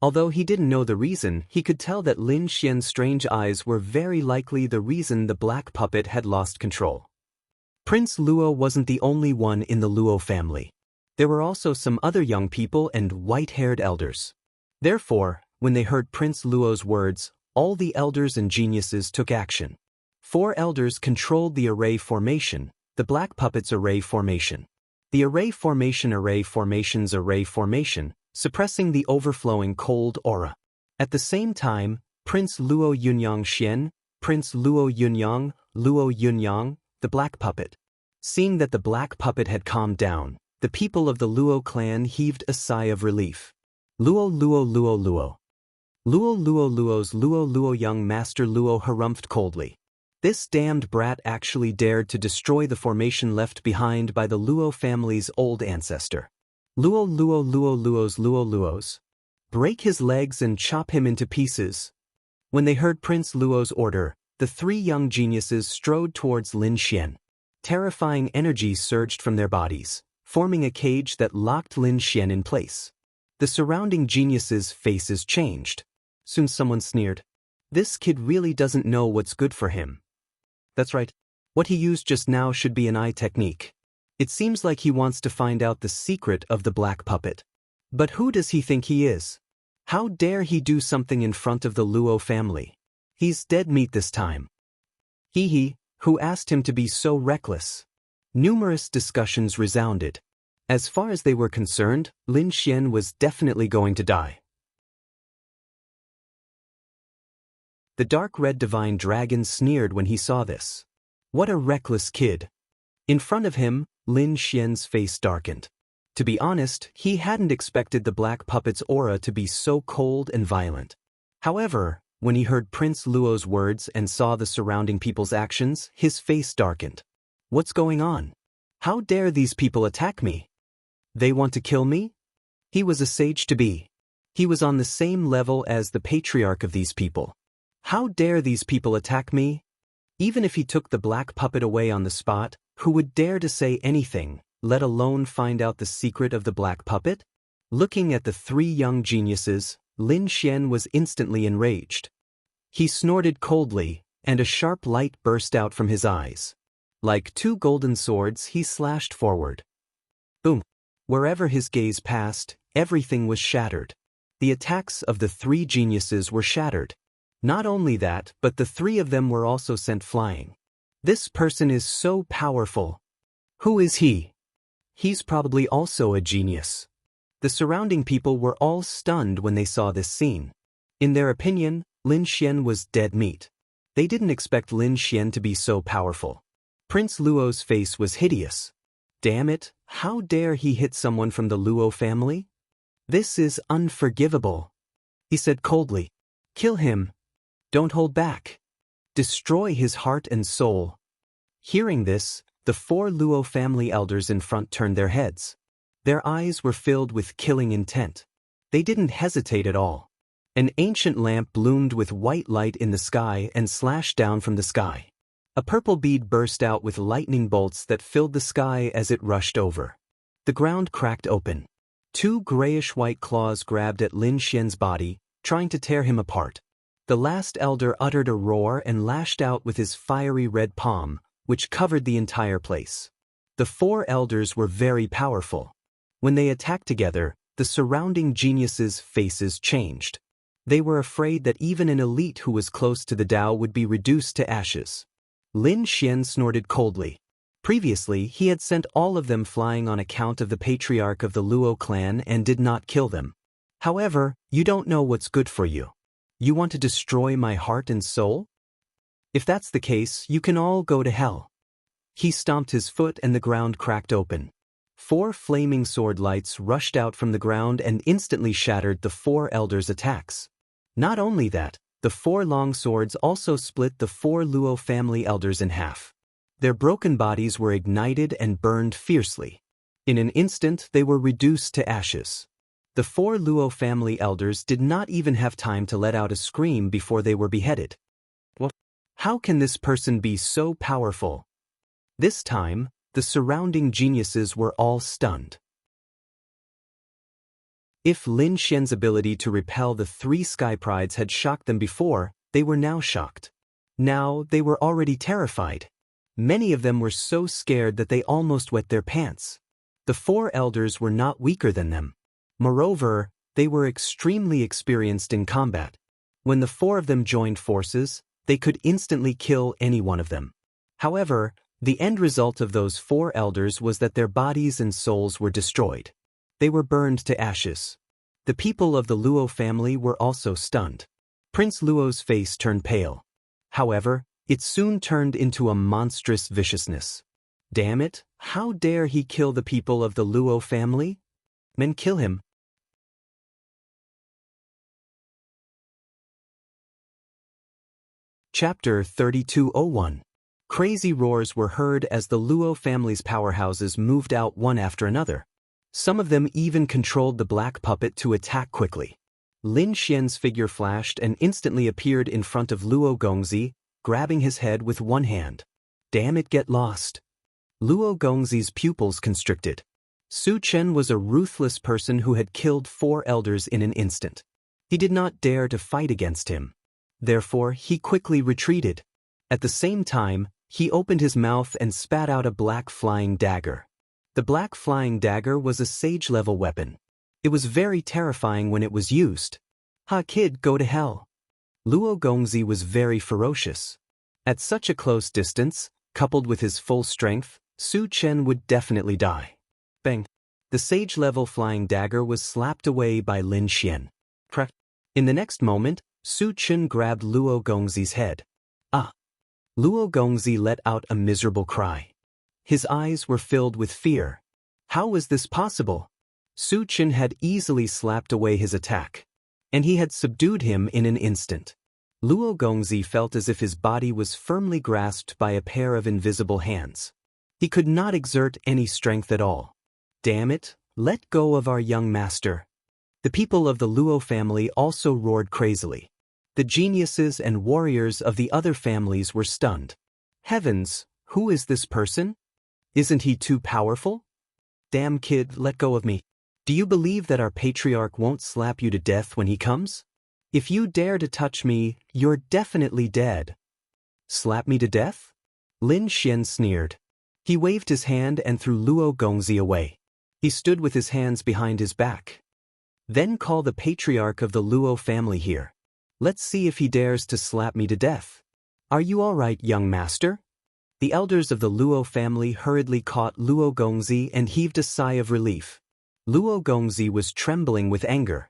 Although he didn't know the reason, he could tell that Lin Xian's strange eyes were very likely the reason the black puppet had lost control. Prince Luo wasn't the only one in the Luo family. There were also some other young people and white-haired elders. Therefore, when they heard Prince Luo's words, all the elders and geniuses took action. 4 elders controlled the array formation, the black puppet's array formation. The array formation's array formation, suppressing the overflowing cold aura. At the same time, Prince Luo Yunyang Xian, Prince Luo Yunyang, the black puppet. Seeing that the black puppet had calmed down, the people of the Luo clan heaved a sigh of relief. Luo's Luo young master Luo harumphed coldly. This damned brat actually dared to destroy the formation left behind by the Luo family's old ancestor. Luo's. Break his legs and chop him into pieces. When they heard Prince Luo's order, the 3 young geniuses strode towards Lin Xian. Terrifying energy surged from their bodies, forming a cage that locked Lin Xian in place. The surrounding geniuses' faces changed. Soon someone sneered. This kid really doesn't know what's good for him. That's right. What he used just now should be an eye technique. It seems like he wants to find out the secret of the black puppet. But who does he think he is? How dare he do something in front of the Luo family? He's dead meat this time. Who asked him to be so reckless? Numerous discussions resounded. As far as they were concerned, Lin Xian was definitely going to die. The dark red divine dragon sneered when he saw this. What a reckless kid. In front of him, Lin Xian's face darkened. To be honest, he hadn't expected the black puppet's aura to be so cold and violent. However, when he heard Prince Luo's words and saw the surrounding people's actions, his face darkened. What's going on? How dare these people attack me? They want to kill me? He was a sage to be. He was on the same level as the patriarch of these people. How dare these people attack me? Even if he took the black puppet away on the spot, who would dare to say anything, let alone find out the secret of the black puppet? Looking at the 3 young geniuses, Lin Xian was instantly enraged. He snorted coldly, and a sharp light burst out from his eyes. Like 2 golden swords, he slashed forward. Boom! Wherever his gaze passed, everything was shattered. The attacks of the 3 geniuses were shattered. Not only that, but the 3 of them were also sent flying. This person is so powerful. Who is he? He's probably also a genius. The surrounding people were all stunned when they saw this scene. In their opinion, Lin Xian was dead meat. They didn't expect Lin Xian to be so powerful. Prince Luo's face was hideous. Damn it, how dare he hit someone from the Luo family? "This is unforgivable," he said coldly. "Kill him. Don't hold back. Destroy his heart and soul." Hearing this, the 4 Luo family elders in front turned their heads. Their eyes were filled with killing intent. They didn't hesitate at all. An ancient lamp bloomed with white light in the sky and slashed down from the sky. A purple bead burst out with lightning bolts that filled the sky as it rushed over. The ground cracked open. 2 grayish-white claws grabbed at Lin Xian's body, trying to tear him apart. The last elder uttered a roar and lashed out with his fiery red palm, which covered the entire place. The 4 elders were very powerful. When they attacked together, the surrounding geniuses' faces changed. They were afraid that even an elite who was close to the Tao would be reduced to ashes. Lin Xian snorted coldly. Previously, he had sent all of them flying on account of the patriarch of the Luo clan and did not kill them. However, you don't know what's good for you. You want to destroy my heart and soul? If that's the case, you can all go to hell. He stomped his foot and the ground cracked open. 4 flaming sword lights rushed out from the ground and instantly shattered the 4 elders' attacks. Not only that, the 4 long swords also split the 4 Luo family elders in half. Their broken bodies were ignited and burned fiercely. In an instant, they were reduced to ashes. The 4 Luo family elders did not even have time to let out a scream before they were beheaded. What? How can this person be so powerful? This time, the surrounding geniuses were all stunned. If Lin Xian's ability to repel the 3 Sky Prides had shocked them before, they were now shocked. Now, they were already terrified. Many of them were so scared that they almost wet their pants. The 4 elders were not weaker than them. Moreover, they were extremely experienced in combat. When the 4 of them joined forces, they could instantly kill any one of them. However, the end result of those 4 elders was that their bodies and souls were destroyed. They were burned to ashes. The people of the Luo family were also stunned. Prince Luo's face turned pale. However, it soon turned into a monstrous viciousness. Damn it, how dare he kill the people of the Luo family? Men, kill him. Chapter 3201. Crazy roars were heard as the Luo family's powerhouses moved out one after another. Some of them even controlled the black puppet to attack quickly. Lin Xian's figure flashed and instantly appeared in front of Luo Gongzi, grabbing his head with one hand. Damn it, get lost. Luo Gongzi's pupils constricted. Su Chen was a ruthless person who had killed 4 elders in an instant. He did not dare to fight against him. Therefore, he quickly retreated. At the same time, he opened his mouth and spat out a black flying dagger. The black flying dagger was a sage-level weapon. It was very terrifying when it was used. Ha kid, go to hell. Luo Gongzi was very ferocious. At such a close distance, coupled with his full strength, Su Chen would definitely die. Bang! The sage-level flying dagger was slapped away by Lin Xian. In the next moment, Su Chen grabbed Luo Gongzi's head. Ah! Luo Gongzi let out a miserable cry. His eyes were filled with fear. How was this possible? Su Chen had easily slapped away his attack, and he had subdued him in an instant. Luo Gongzi felt as if his body was firmly grasped by a pair of invisible hands. He could not exert any strength at all. Damn it, let go of our young master. The people of the Luo family also roared crazily. The geniuses and warriors of the other families were stunned. Heavens, who is this person? Isn't he too powerful? Damn kid, let go of me. Do you believe that our patriarch won't slap you to death when he comes? If you dare to touch me, you're definitely dead. Slap me to death? Lin Xian sneered. He waved his hand and threw Luo Gongzi away. He stood with his hands behind his back. Then call the patriarch of the Luo family here. Let's see if he dares to slap me to death. Are you all right, young master? The elders of the Luo family hurriedly caught Luo Gongzi and heaved a sigh of relief. Luo Gongzi was trembling with anger.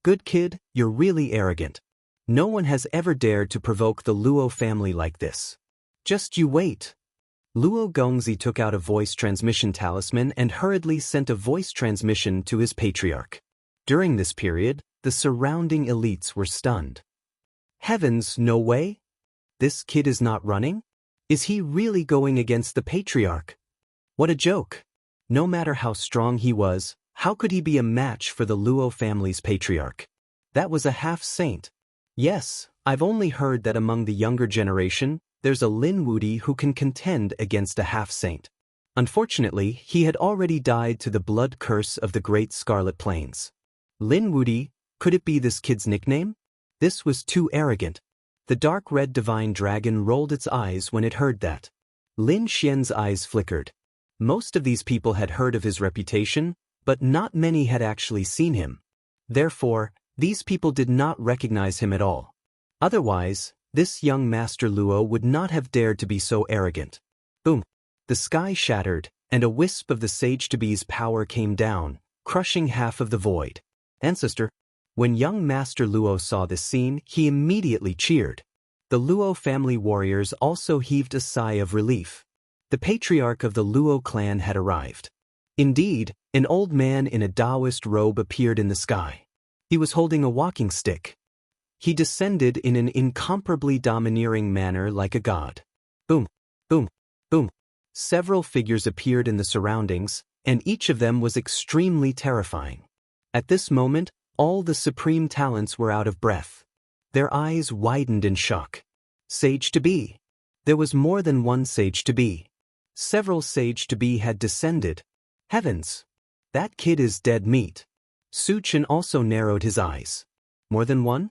Good kid, you're really arrogant. No one has ever dared to provoke the Luo family like this. Just you wait. Luo Gongzi took out a voice transmission talisman and hurriedly sent a voice transmission to his patriarch. During this period, the surrounding elites were stunned. Heavens, no way? This kid is not running? Is he really going against the patriarch? What a joke! No matter how strong he was, how could he be a match for the Luo family's patriarch? That was a half-saint. Yes, I've only heard that among the younger generation, there's a Lin Wudi who can contend against a half-saint. Unfortunately, he had already died to the blood curse of the Great Scarlet Plains. Lin Wudi, could it be this kid's nickname? This was too arrogant. The dark red divine dragon rolled its eyes when it heard that. Lin Xian's eyes flickered. Most of these people had heard of his reputation, but not many had actually seen him. Therefore, these people did not recognize him at all. Otherwise, this young Master Luo would not have dared to be so arrogant. Boom! The sky shattered, and a wisp of the sage-to-be's power came down, crushing half of the void. Ancestor. When young Master Luo saw this scene, he immediately cheered. The Luo family warriors also heaved a sigh of relief. The patriarch of the Luo clan had arrived. Indeed, an old man in a Taoist robe appeared in the sky. He was holding a walking stick. He descended in an incomparably domineering manner like a god. Boom, boom, boom. Several figures appeared in the surroundings, and each of them was extremely terrifying. At this moment, all the supreme talents were out of breath. Their eyes widened in shock. Sage-to-be. There was more than one sage-to-be. Several sage-to-be had descended. Heavens! That kid is dead meat. Su Chen also narrowed his eyes. More than one?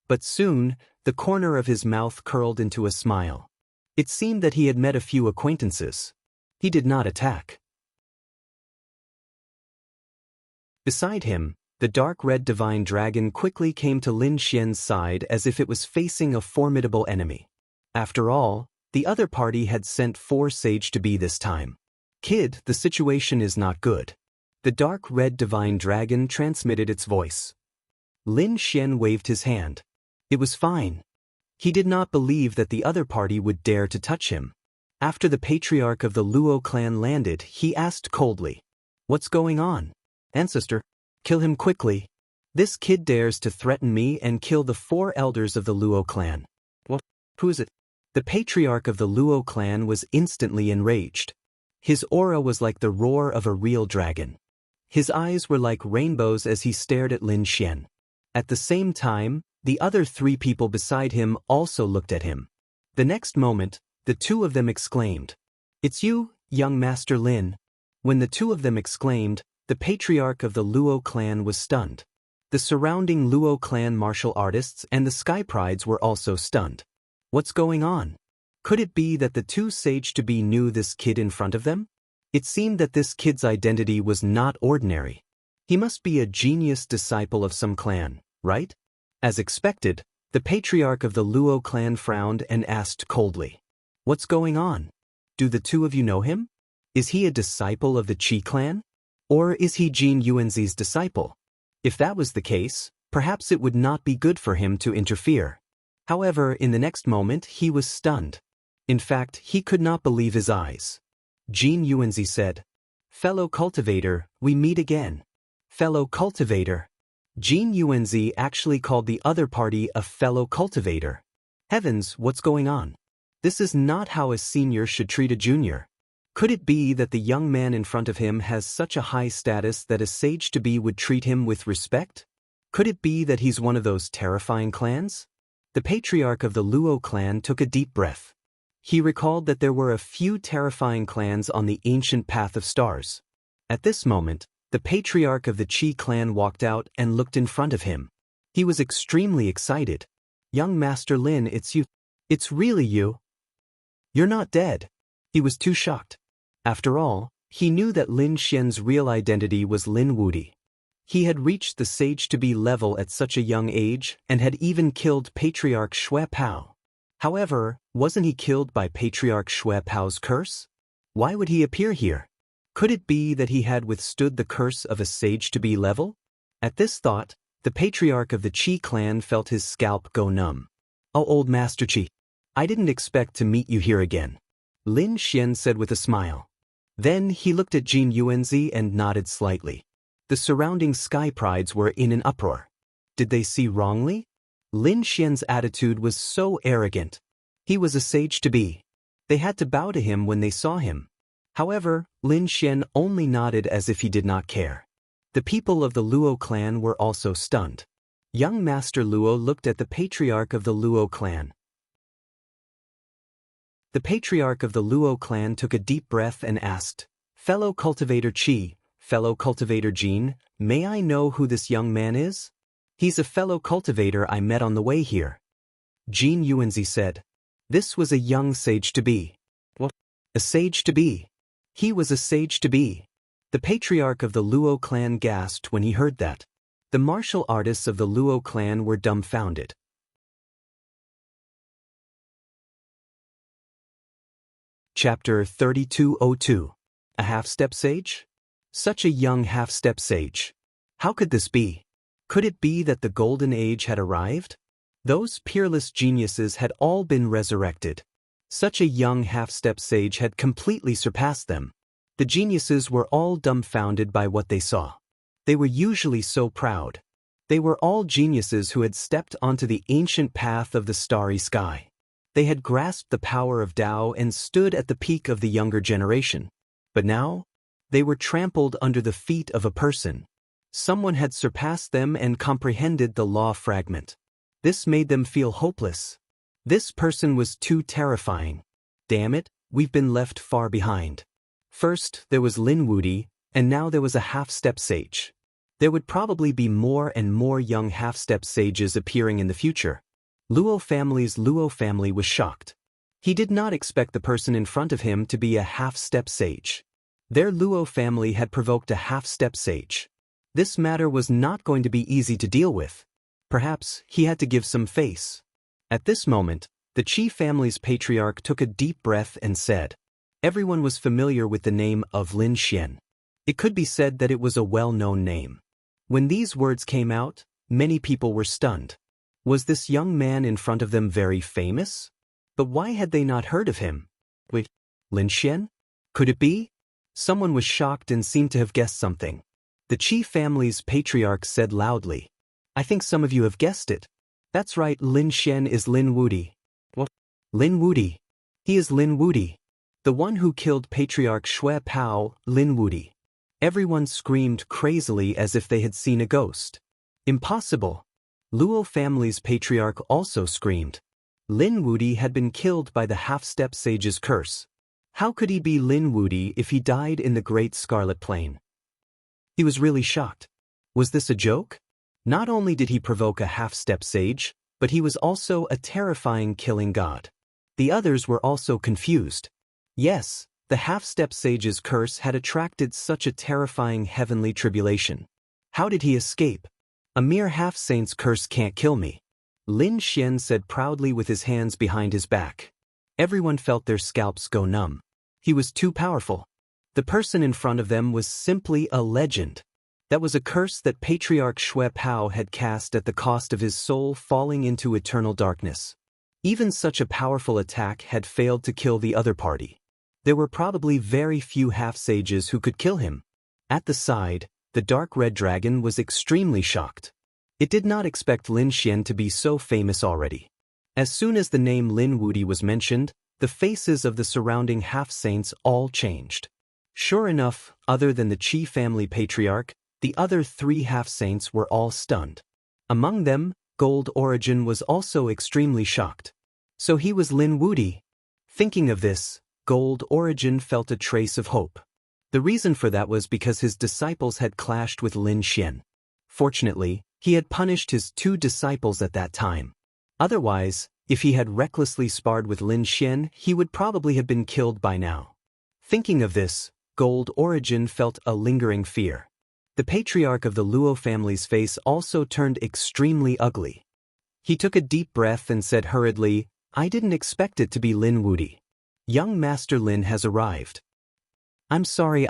But soon, the corner of his mouth curled into a smile. It seemed that he had met a few acquaintances. He did not attack. Beside him, the dark red divine dragon quickly came to Lin Xian's side as if it was facing a formidable enemy. After all, the other party had sent 4 sage-to-be this time. Kid, the situation is not good. The dark red divine dragon transmitted its voice. Lin Xian waved his hand. It was fine. He did not believe that the other party would dare to touch him. After the patriarch of the Luo clan landed, he asked coldly, "What's going on? Ancestor, kill him quickly. This kid dares to threaten me and kill the 4 elders of the Luo clan." "Well, who is it?" The patriarch of the Luo clan was instantly enraged. His aura was like the roar of a real dragon. His eyes were like rainbows as he stared at Lin Xian. At the same time, the other 3 people beside him also looked at him. The next moment, the 2 of them exclaimed, "It's you, young Master Lin." When the 2 of them exclaimed, the patriarch of the Luo clan was stunned. The surrounding Luo clan martial artists and the Sky Prides were also stunned. What's going on? Could it be that the 2 sage-to-be knew this kid in front of them? It seemed that this kid's identity was not ordinary. He must be a genius disciple of some clan, right? As expected, the patriarch of the Luo clan frowned and asked coldly, "What's going on? Do the 2 of you know him? Is he a disciple of the Qi clan? Or is he Jin Yuanzi's disciple? If that was the case, perhaps it would not be good for him to interfere." However, in the next moment, he was stunned. In fact, he could not believe his eyes. Jin Yuanzi said, "Fellow cultivator, we meet again." Fellow cultivator. Jin Yuanzi actually called the other party a fellow cultivator. Heavens, what's going on? This is not how a senior should treat a junior. Could it be that the young man in front of him has such a high status that a sage-to-be would treat him with respect? Could it be that he's one of those terrifying clans? The patriarch of the Luo clan took a deep breath. He recalled that there were a few terrifying clans on the ancient path of stars. At this moment, the patriarch of the Qi clan walked out and looked in front of him. He was extremely excited. "Young Master Lin, it's you. It's really you. You're not dead." He was too shocked. After all, he knew that Lin Xian's real identity was Lin Wudi. He had reached the sage-to-be level at such a young age and had even killed Patriarch Xue Pao. However, wasn't he killed by Patriarch Xue Pao's curse? Why would he appear here? Could it be that he had withstood the curse of a sage-to-be level? At this thought, the patriarch of the Qi clan felt his scalp go numb. "Oh, old Master Qi, I didn't expect to meet you here again," Lin Xian said with a smile. Then he looked at Jin Yuanzi and nodded slightly. The surrounding sky prides were in an uproar. Did they see wrongly? Lin Xian's attitude was so arrogant. He was a sage to be. They had to bow to him when they saw him. However, Lin Xian only nodded as if he did not care. The people of the Luo clan were also stunned. Young Master Luo looked at the patriarch of the Luo clan. The patriarch of the Luo clan took a deep breath and asked, "Fellow cultivator Qi, fellow cultivator Jin, may I know who this young man is?" "He's a fellow cultivator I met on the way here," Jin Yuanzi said. This was a young sage to be. What? A sage to be? He was a sage to be. The patriarch of the Luo clan gasped when he heard that. The martial artists of the Luo clan were dumbfounded. Chapter 3202. A half-step sage? Such a young half-step sage. How could this be? Could it be that the golden age had arrived? Those peerless geniuses had all been resurrected. Such a young half-step sage had completely surpassed them. The geniuses were all dumbfounded by what they saw. They were usually so proud. They were all geniuses who had stepped onto the ancient path of the starry sky. They had grasped the power of Tao and stood at the peak of the younger generation. But now, they were trampled under the feet of a person. Someone had surpassed them and comprehended the law fragment. This made them feel hopeless. This person was too terrifying. Damn it, we've been left far behind. First, there was Lin Wudi, and now there was a half-step sage. There would probably be more and more young half-step sages appearing in the future. Luo family was shocked. He did not expect the person in front of him to be a half-step sage. Their Luo family had provoked a half-step sage. This matter was not going to be easy to deal with. Perhaps he had to give some face. At this moment, the Qi family's patriarch took a deep breath and said, everyone was familiar with the name of Lin Xian. It could be said that it was a well-known name. When these words came out, many people were stunned. Was this young man in front of them very famous? But why had they not heard of him? Wait, Lin Xian? Could it be? Someone was shocked and seemed to have guessed something. The Qi family's patriarch said loudly, I think some of you have guessed it. That's right, Lin Xian is Lin Wudi. What? Lin Wudi. He is Lin Wudi. The one who killed Patriarch Xue Pao, Lin Wudi. Everyone screamed crazily as if they had seen a ghost. Impossible. Luo family's patriarch also screamed. Lin Wudi had been killed by the half-step sage's curse. How could he be Lin Wudi if he died in the Great Scarlet Plain? He was really shocked. Was this a joke? Not only did he provoke a half-step sage, but he was also a terrifying killing god. The others were also confused. Yes, the half-step sage's curse had attracted such a terrifying heavenly tribulation. How did he escape? A mere half-saint's curse can't kill me, Lin Xian said proudly with his hands behind his back. Everyone felt their scalps go numb. He was too powerful. The person in front of them was simply a legend. That was a curse that Patriarch Xue Pao had cast at the cost of his soul falling into eternal darkness. Even such a powerful attack had failed to kill the other party. There were probably very few half-sages who could kill him. At the side, the dark red dragon was extremely shocked. It did not expect Lin Xian to be so famous already. As soon as the name Lin Wudi was mentioned, the faces of the surrounding half-saints all changed. Sure enough, other than the Qi family patriarch, the other three half-saints were all stunned. Among them, Gold Origin was also extremely shocked. So he was Lin Wudi. Thinking of this, Gold Origin felt a trace of hope. The reason for that was because his disciples had clashed with Lin Xian. Fortunately, he had punished his two disciples at that time. Otherwise, if he had recklessly sparred with Lin Xian, he would probably have been killed by now. Thinking of this, Gold Origin felt a lingering fear. The patriarch of the Luo family's face also turned extremely ugly. He took a deep breath and said hurriedly, I didn't expect it to be Lin Wudi. Young Master Lin has arrived. I'm sorry.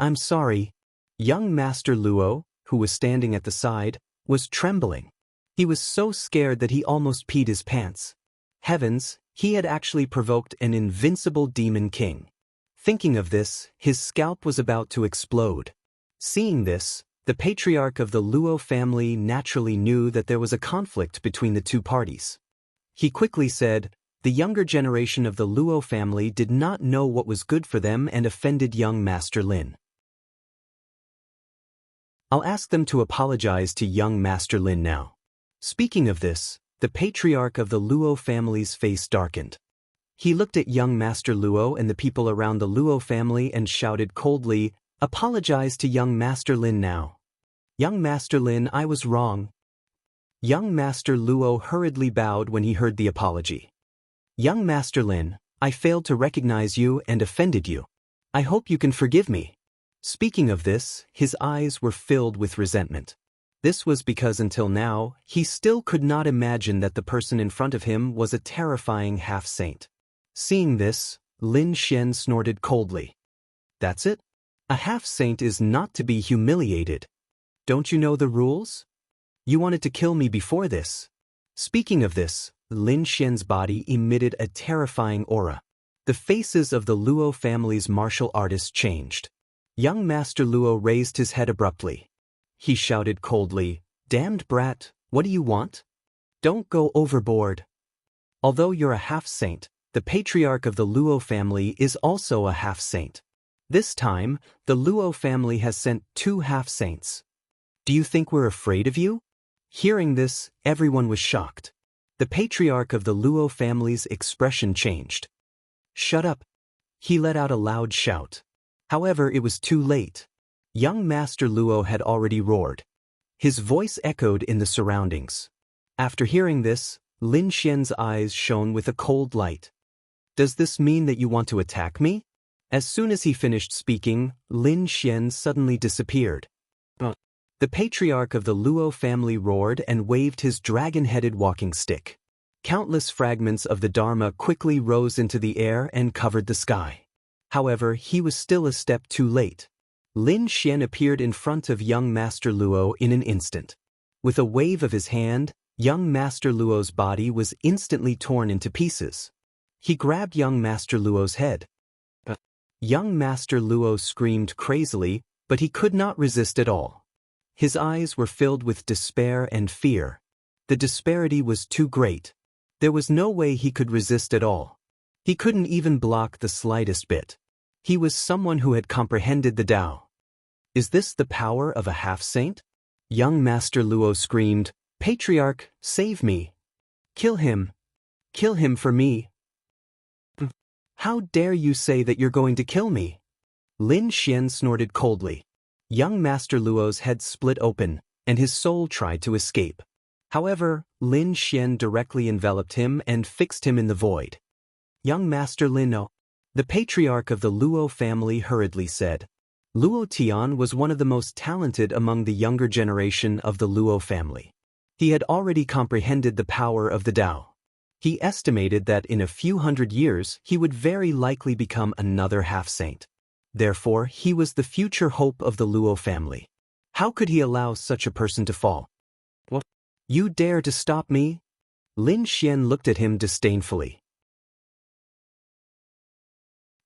Young Master Luo, who was standing at the side, was trembling. He was so scared that he almost peed his pants. Heavens, he had actually provoked an invincible demon king. Thinking of this, his scalp was about to explode. Seeing this, The patriarch of the Luo family naturally knew that there was a conflict between the two parties. He quickly said, "The younger generation of the Luo family did not know what was good for them and offended young Master Lin. I'll ask them to apologize to young Master Lin now." Speaking of this, the patriarch of the Luo family's face darkened. He looked at young Master Luo and the people around the Luo family and shouted coldly, "Apologize to young Master Lin now." "Young Master Lin, I was wrong." Young Master Luo hurriedly bowed when he heard the apology. "Young Master Lin, I failed to recognize you and offended you. I hope you can forgive me." Speaking of this, his eyes were filled with resentment. This was because until now, he still could not imagine that the person in front of him was a terrifying half-saint. Seeing this, Lin Xian snorted coldly. "That's it? A half-saint is not to be humiliated. Don't you know the rules? You wanted to kill me before this." Speaking of this, Lin Xian's body emitted a terrifying aura. The faces of the Luo family's martial artists changed. Young Master Luo raised his head abruptly. He shouted coldly, "Damned brat, what do you want? Don't go overboard." Although you're a half-saint, the patriarch of the Luo family is also a half-saint. This time, the Luo family has sent 2 half-saints. "Do you think we're afraid of you?" Hearing this, everyone was shocked. The patriarch of the Luo family's expression changed. "Shut up!" He let out a loud shout. However, it was too late. Young Master Luo had already roared. His voice echoed in the surroundings. After hearing this, Lin Xian's eyes shone with a cold light. "Does this mean that you want to attack me?" As soon as he finished speaking, Lin Xian suddenly disappeared. The patriarch of the Luo family roared and waved his dragon-headed walking stick. Countless fragments of the Dharma quickly rose into the air and covered the sky. However, he was still a step too late. Lin Xian appeared in front of young Master Luo in an instant. With a wave of his hand, young Master Luo's body was instantly torn into pieces. He grabbed young Master Luo's head. Young Master Luo screamed crazily, but he could not resist at all. His eyes were filled with despair and fear. The disparity was too great. There was no way he could resist at all. He couldn't even block the slightest bit. He was someone who had comprehended the Tao. Is this the power of a half-saint? Young Master Luo screamed, "Patriarch, save me! Kill him! Kill him for me! How dare you say that you're going to kill me?" Lin Xian snorted coldly. Young Master Luo's head split open, and his soul tried to escape. However, Lin Xian directly enveloped him and fixed him in the void. "Young Master Lin, no." The patriarch of the Luo family hurriedly said. Luo Tian was one of the most talented among the younger generation of the Luo family. He had already comprehended the power of the Tao. He estimated that in a few hundred years he would very likely become another half-saint. Therefore, he was the future hope of the Luo family. How could he allow such a person to fall? "What? You dare to stop me?" Lin Xian looked at him disdainfully.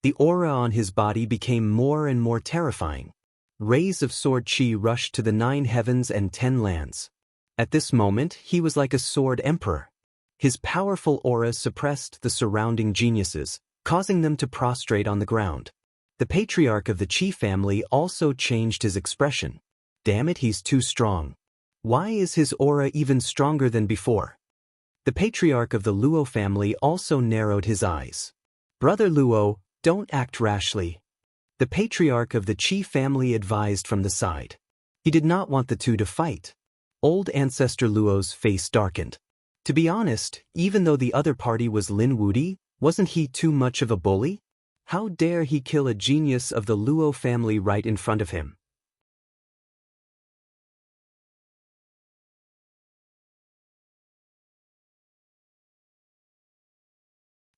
The aura on his body became more and more terrifying. Rays of sword chi rushed to the 9 heavens and 10 lands. At this moment, he was like a sword emperor. His powerful aura suppressed the surrounding geniuses, causing them to prostrate on the ground. The patriarch of the Qi family also changed his expression. Damn it, he's too strong. Why is his aura even stronger than before? The patriarch of the Luo family also narrowed his eyes. "Brother Luo, don't act rashly." The patriarch of the Qi family advised from the side. He did not want the two to fight. Old ancestor Luo's face darkened. To be honest, even though the other party was Lin Wudi, wasn't he too much of a bully? How dare he kill a genius of the Luo family right in front of him?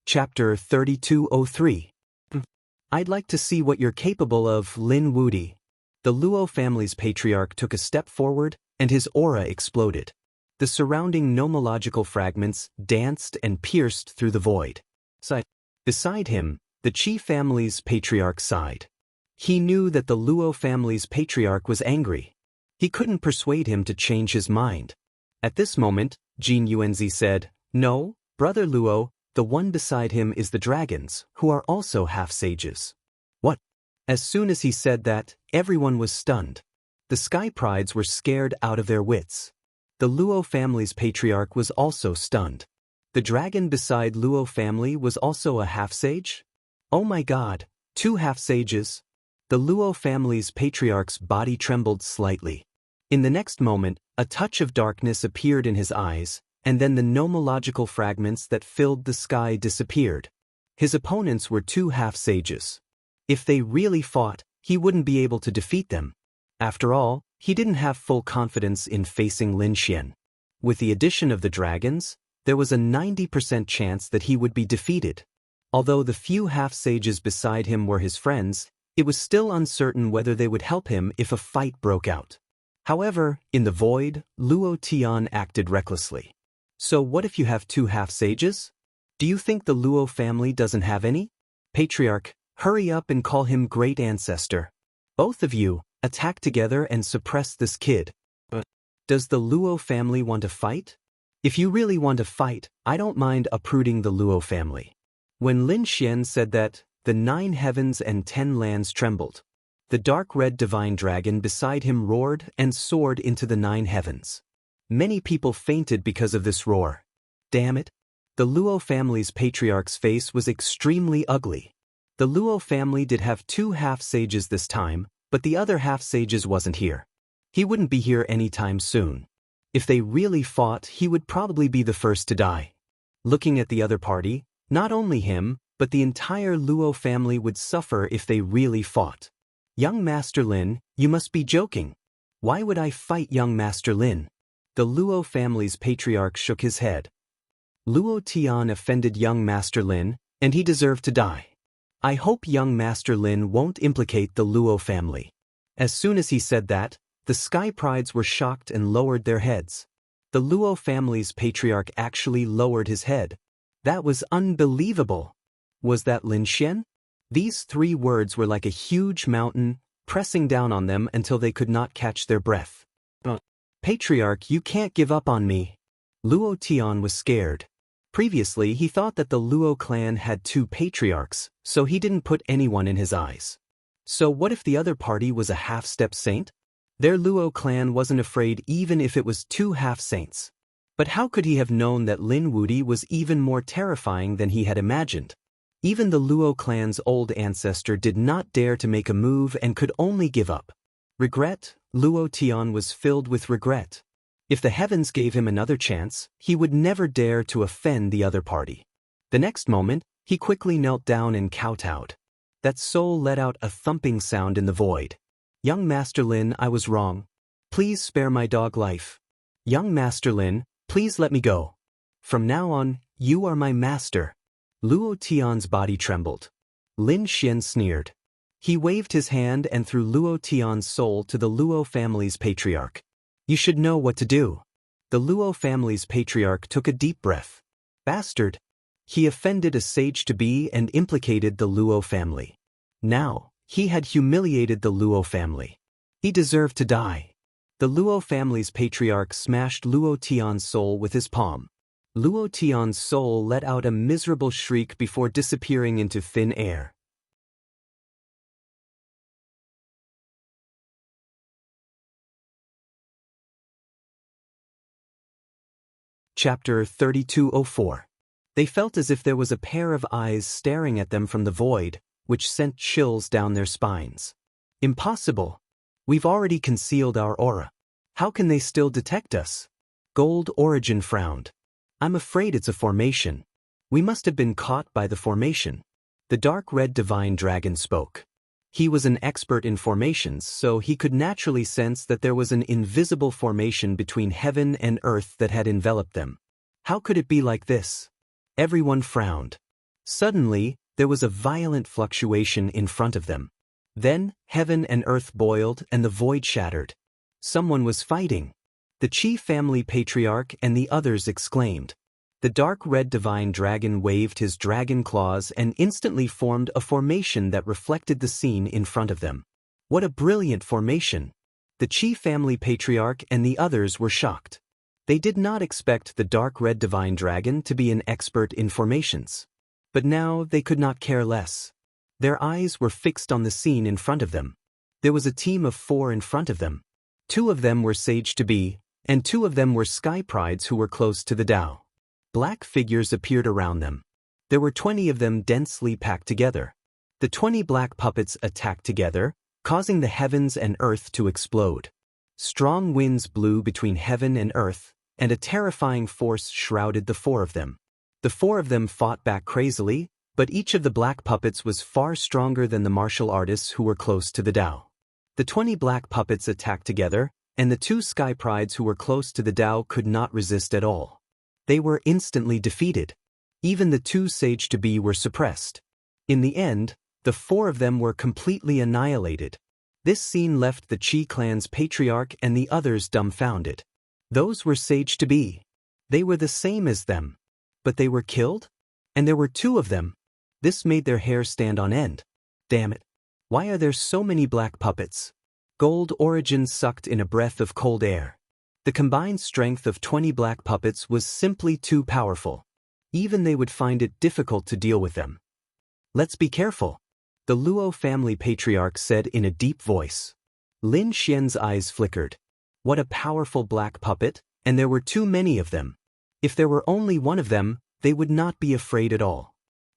Chapter 3203. I'd like to see what you're capable of, Lin Wudi. The Luo family's patriarch took a step forward, and his aura exploded. The surrounding nomological fragments danced and pierced through the void. Beside him, the Qi family's patriarch sighed. He knew that the Luo family's patriarch was angry. He couldn't persuade him to change his mind. At this moment, Jin Yuanzi said, "No, Brother Luo, the one beside him is the dragons, who are also half-sages." What? As soon as he said that, everyone was stunned. The Sky Prides were scared out of their wits. The Luo family's patriarch was also stunned. The dragon beside Luo family was also a half-sage? Oh my god, 2 half-sages? The Luo family's patriarch's body trembled slightly. In the next moment, a touch of darkness appeared in his eyes, and then the nomological fragments that filled the sky disappeared. His opponents were 2 half-sages. If they really fought, he wouldn't be able to defeat them. After all, he didn't have full confidence in facing Lin Xian. With the addition of the dragons, there was a 90% chance that he would be defeated. Although the few half-sages beside him were his friends, it was still uncertain whether they would help him if a fight broke out. However, in the void, Luo Tian acted recklessly. So what if you have 2 half-sages? Do you think the Luo family doesn't have any? Patriarch, hurry up and call him Great Ancestor. Both of you, attack together and suppress this kid. But does the Luo family want to fight? If you really want to fight, I don't mind uprooting the Luo family. When Lin Xian said that, the 9 heavens and 10 lands trembled. The dark red divine dragon beside him roared and soared into the 9 heavens. Many people fainted because of this roar. Damn it! The Luo family's patriarch's face was extremely ugly. The Luo family did have 2 half-sages this time, but the other half-sages wasn't here. He wouldn't be here anytime soon. If they really fought, he would probably be the first to die. Looking at the other party, not only him, but the entire Luo family would suffer if they really fought. Young Master Lin, you must be joking. Why would I fight young Master Lin? The Luo family's patriarch shook his head. Luo Tian offended young Master Lin, and he deserved to die. I hope young Master Lin won't implicate the Luo family. As soon as he said that, the Sky Prides were shocked and lowered their heads. The Luo family's patriarch actually lowered his head. That was unbelievable. Was that Lin Xian? These 3 words were like a huge mountain, pressing down on them until they could not catch their breath. Patriarch, you can't give up on me. Luo Tian was scared. Previously, he thought that the Luo clan had 2 patriarchs, so he didn't put anyone in his eyes. So what if the other party was a half-step saint? Their Luo clan wasn't afraid even if it was 2 half-saints. But how could he have known that Lin Wudi was even more terrifying than he had imagined? Even the Luo clan's old ancestor did not dare to make a move and could only give up. Regret? Luo Tian was filled with regret. If the heavens gave him another chance, he would never dare to offend the other party. The next moment, he quickly knelt down and kowtowed. That soul let out a thumping sound in the void. Young Master Lin, I was wrong. Please spare my dog life. Young Master Lin, please let me go. From now on, you are my master. Luo Tian's body trembled. Lin Xian sneered. He waved his hand and threw Luo Tian's soul to the Luo family's patriarch. You should know what to do. The Luo family's patriarch took a deep breath. Bastard. He offended a sage-to-be and implicated the Luo family. Now, he had humiliated the Luo family. He deserved to die. The Luo family's patriarch smashed Luo Tian's soul with his palm. Luo Tian's soul let out a miserable shriek before disappearing into thin air. Chapter 3204. They felt as if there was a pair of eyes staring at them from the void, which sent chills down their spines. Impossible. We've already concealed our aura. How can they still detect us? Gold Origin frowned. I'm afraid it's a formation. We must have been caught by the formation. The dark red divine dragon spoke. He was an expert in formations, so he could naturally sense that there was an invisible formation between heaven and earth that had enveloped them. How could it be like this? Everyone frowned. Suddenly, there was a violent fluctuation in front of them. Then, heaven and earth boiled and the void shattered. Someone was fighting. The Qi family patriarch and the others exclaimed. The dark red divine dragon waved his dragon claws and instantly formed a formation that reflected the scene in front of them. What a brilliant formation! The Qi family patriarch and the others were shocked. They did not expect the dark red divine dragon to be an expert in formations. But now they could not care less. Their eyes were fixed on the scene in front of them. There was a team of 4 in front of them. 2 of them were sage-to-be, and 2 of them were sky prides who were close to the Tao. Black figures appeared around them. There were 20 of them densely packed together. The 20 black puppets attacked together, causing the heavens and earth to explode. Strong winds blew between heaven and earth, and a terrifying force shrouded the 4 of them. The 4 of them fought back crazily, but each of the black puppets was far stronger than the martial artists who were close to the Tao. The 20 black puppets attacked together, and the 2 sky prides who were close to the Tao could not resist at all. They were instantly defeated. Even the 2 sage-to-be were suppressed. In the end, the 4 of them were completely annihilated. This scene left the Qi clan's patriarch and the others dumbfounded. Those were sage-to-be. They were the same as them. But they were killed? And there were 2 of them. This made their hair stand on end. Damn it. Why are there so many black puppets? Gold Origin sucked in a breath of cold air. The combined strength of 20 black puppets was simply too powerful. Even they would find it difficult to deal with them. Let's be careful, the Luo family patriarch said in a deep voice. Lin Xian's eyes flickered. What a powerful black puppet, and there were too many of them. If there were only one of them, they would not be afraid at all.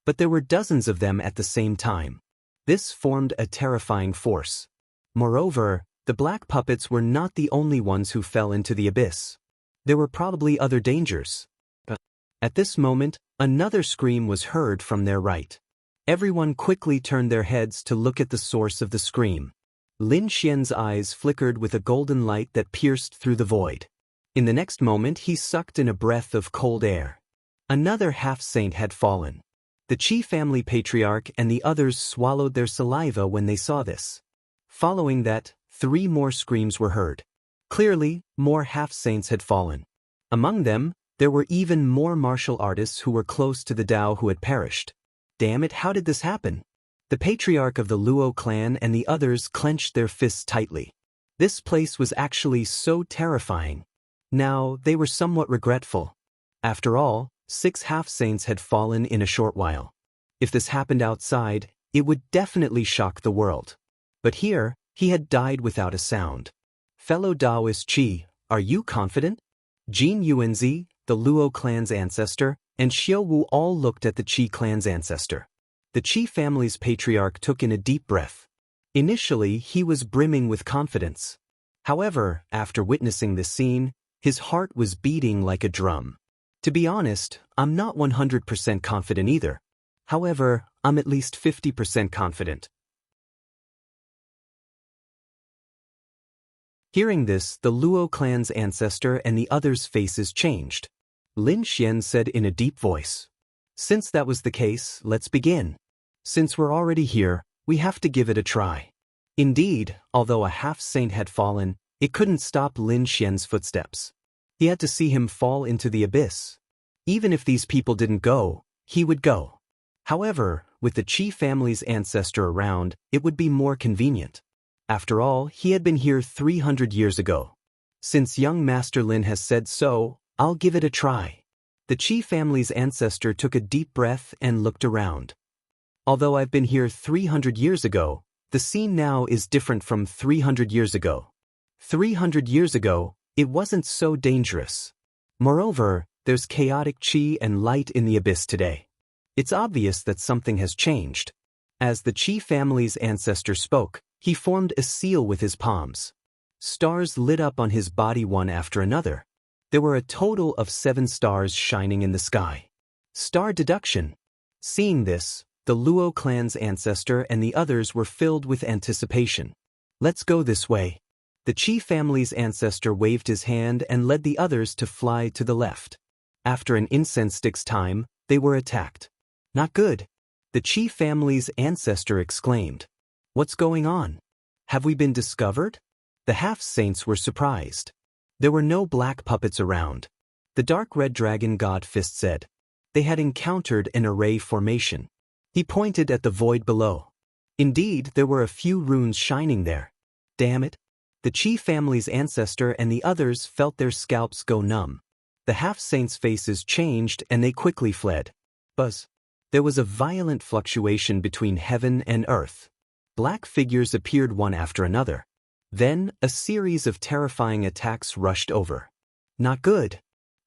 But there were dozens of them at the same time. This formed a terrifying force. Moreover, the black puppets were not the only ones who fell into the abyss. There were probably other dangers. At this moment, another scream was heard from their right. Everyone quickly turned their heads to look at the source of the scream. Lin Xian's eyes flickered with a golden light that pierced through the void. In the next moment he sucked in a breath of cold air. Another half-saint had fallen. The Qi family patriarch and the others swallowed their saliva when they saw this. Following that, 3 more screams were heard. Clearly, more half-saints had fallen. Among them, there were even more martial artists who were close to the Tao who had perished. Damn it, how did this happen? The patriarch of the Luo clan and the others clenched their fists tightly. This place was actually so terrifying. Now, they were somewhat regretful. After all, 6 half-saints had fallen in a short while. If this happened outside, it would definitely shock the world. But here, he had died without a sound. Fellow Taoist Qi, are you confident? Jin Yuanzi, the Luo clan's ancestor, and Xiao Wu all looked at the Qi clan's ancestor. The Qi family's patriarch took in a deep breath. Initially, he was brimming with confidence. However, after witnessing this scene, his heart was beating like a drum. To be honest, I'm not 100% confident either. However, I'm at least 50% confident. Hearing this, the Luo clan's ancestor and the others' faces changed. Lin Xian said in a deep voice. Since that was the case, let's begin. Since we're already here, we have to give it a try. Indeed, although a half-saint had fallen, it couldn't stop Lin Xian's footsteps. He had to see him fall into the abyss. Even if these people didn't go, he would go. However, with the Qi family's ancestor around, it would be more convenient. After all, he had been here 300 years ago. Since young Master Lin has said so, I'll give it a try. The Qi family's ancestor took a deep breath and looked around. Although I've been here 300 years ago, the scene now is different from 300 years ago. 300 years ago, it wasn't so dangerous. Moreover, there's chaotic Qi and light in the abyss today. It's obvious that something has changed. As the Qi family's ancestor spoke, he formed a seal with his palms. Stars lit up on his body one after another. There were a total of 7 stars shining in the sky. Star deduction. Seeing this, the Luo clan's ancestor and the others were filled with anticipation. Let's go this way. The Qi family's ancestor waved his hand and led the others to fly to the left. After an incense stick's time, they were attacked. Not good. The Qi family's ancestor exclaimed. What's going on? Have we been discovered? The half-saints were surprised. There were no black puppets around. The dark red dragon god Fist said. They had encountered an array formation. He pointed at the void below. Indeed, there were a few runes shining there. Damn it. The Chi family's ancestor and the others felt their scalps go numb. The half-saints' faces changed and they quickly fled. Buzz. There was a violent fluctuation between heaven and earth. Black figures appeared one after another. Then, a series of terrifying attacks rushed over. Not good.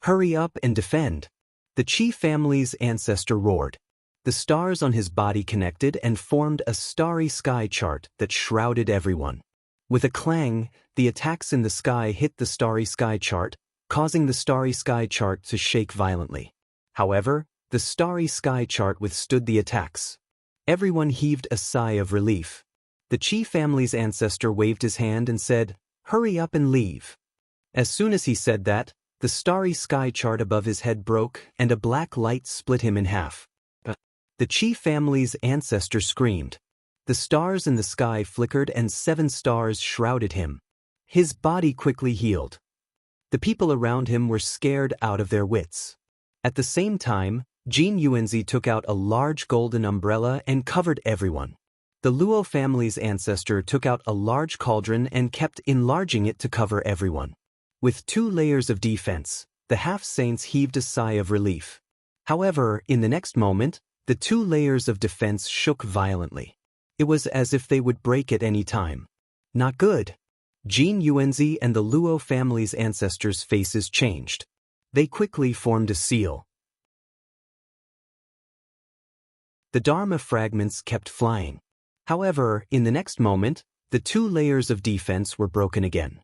Hurry up and defend. The Chi family's ancestor roared. The stars on his body connected and formed a starry sky chart that shrouded everyone. With a clang, the attacks in the sky hit the starry sky chart, causing the starry sky chart to shake violently. However, the starry sky chart withstood the attacks. Everyone heaved a sigh of relief. The Chi family's ancestor waved his hand and said, "Hurry up and leave." As soon as he said that, the starry sky chart above his head broke and a black light split him in half. The Chi family's ancestor screamed. The stars in the sky flickered and 7 stars shrouded him. His body quickly healed. The people around him were scared out of their wits. At the same time, Jin Yuanzi took out a large golden umbrella and covered everyone. The Luo family's ancestor took out a large cauldron and kept enlarging it to cover everyone. With 2 layers of defense, the half-saints heaved a sigh of relief. However, in the next moment, the 2 layers of defense shook violently. It was as if they would break at any time. Not good. Jin Yuanzi and the Luo family's ancestors' faces changed. They quickly formed a seal. The Dharma fragments kept flying. However, in the next moment, the 2 layers of defense were broken again.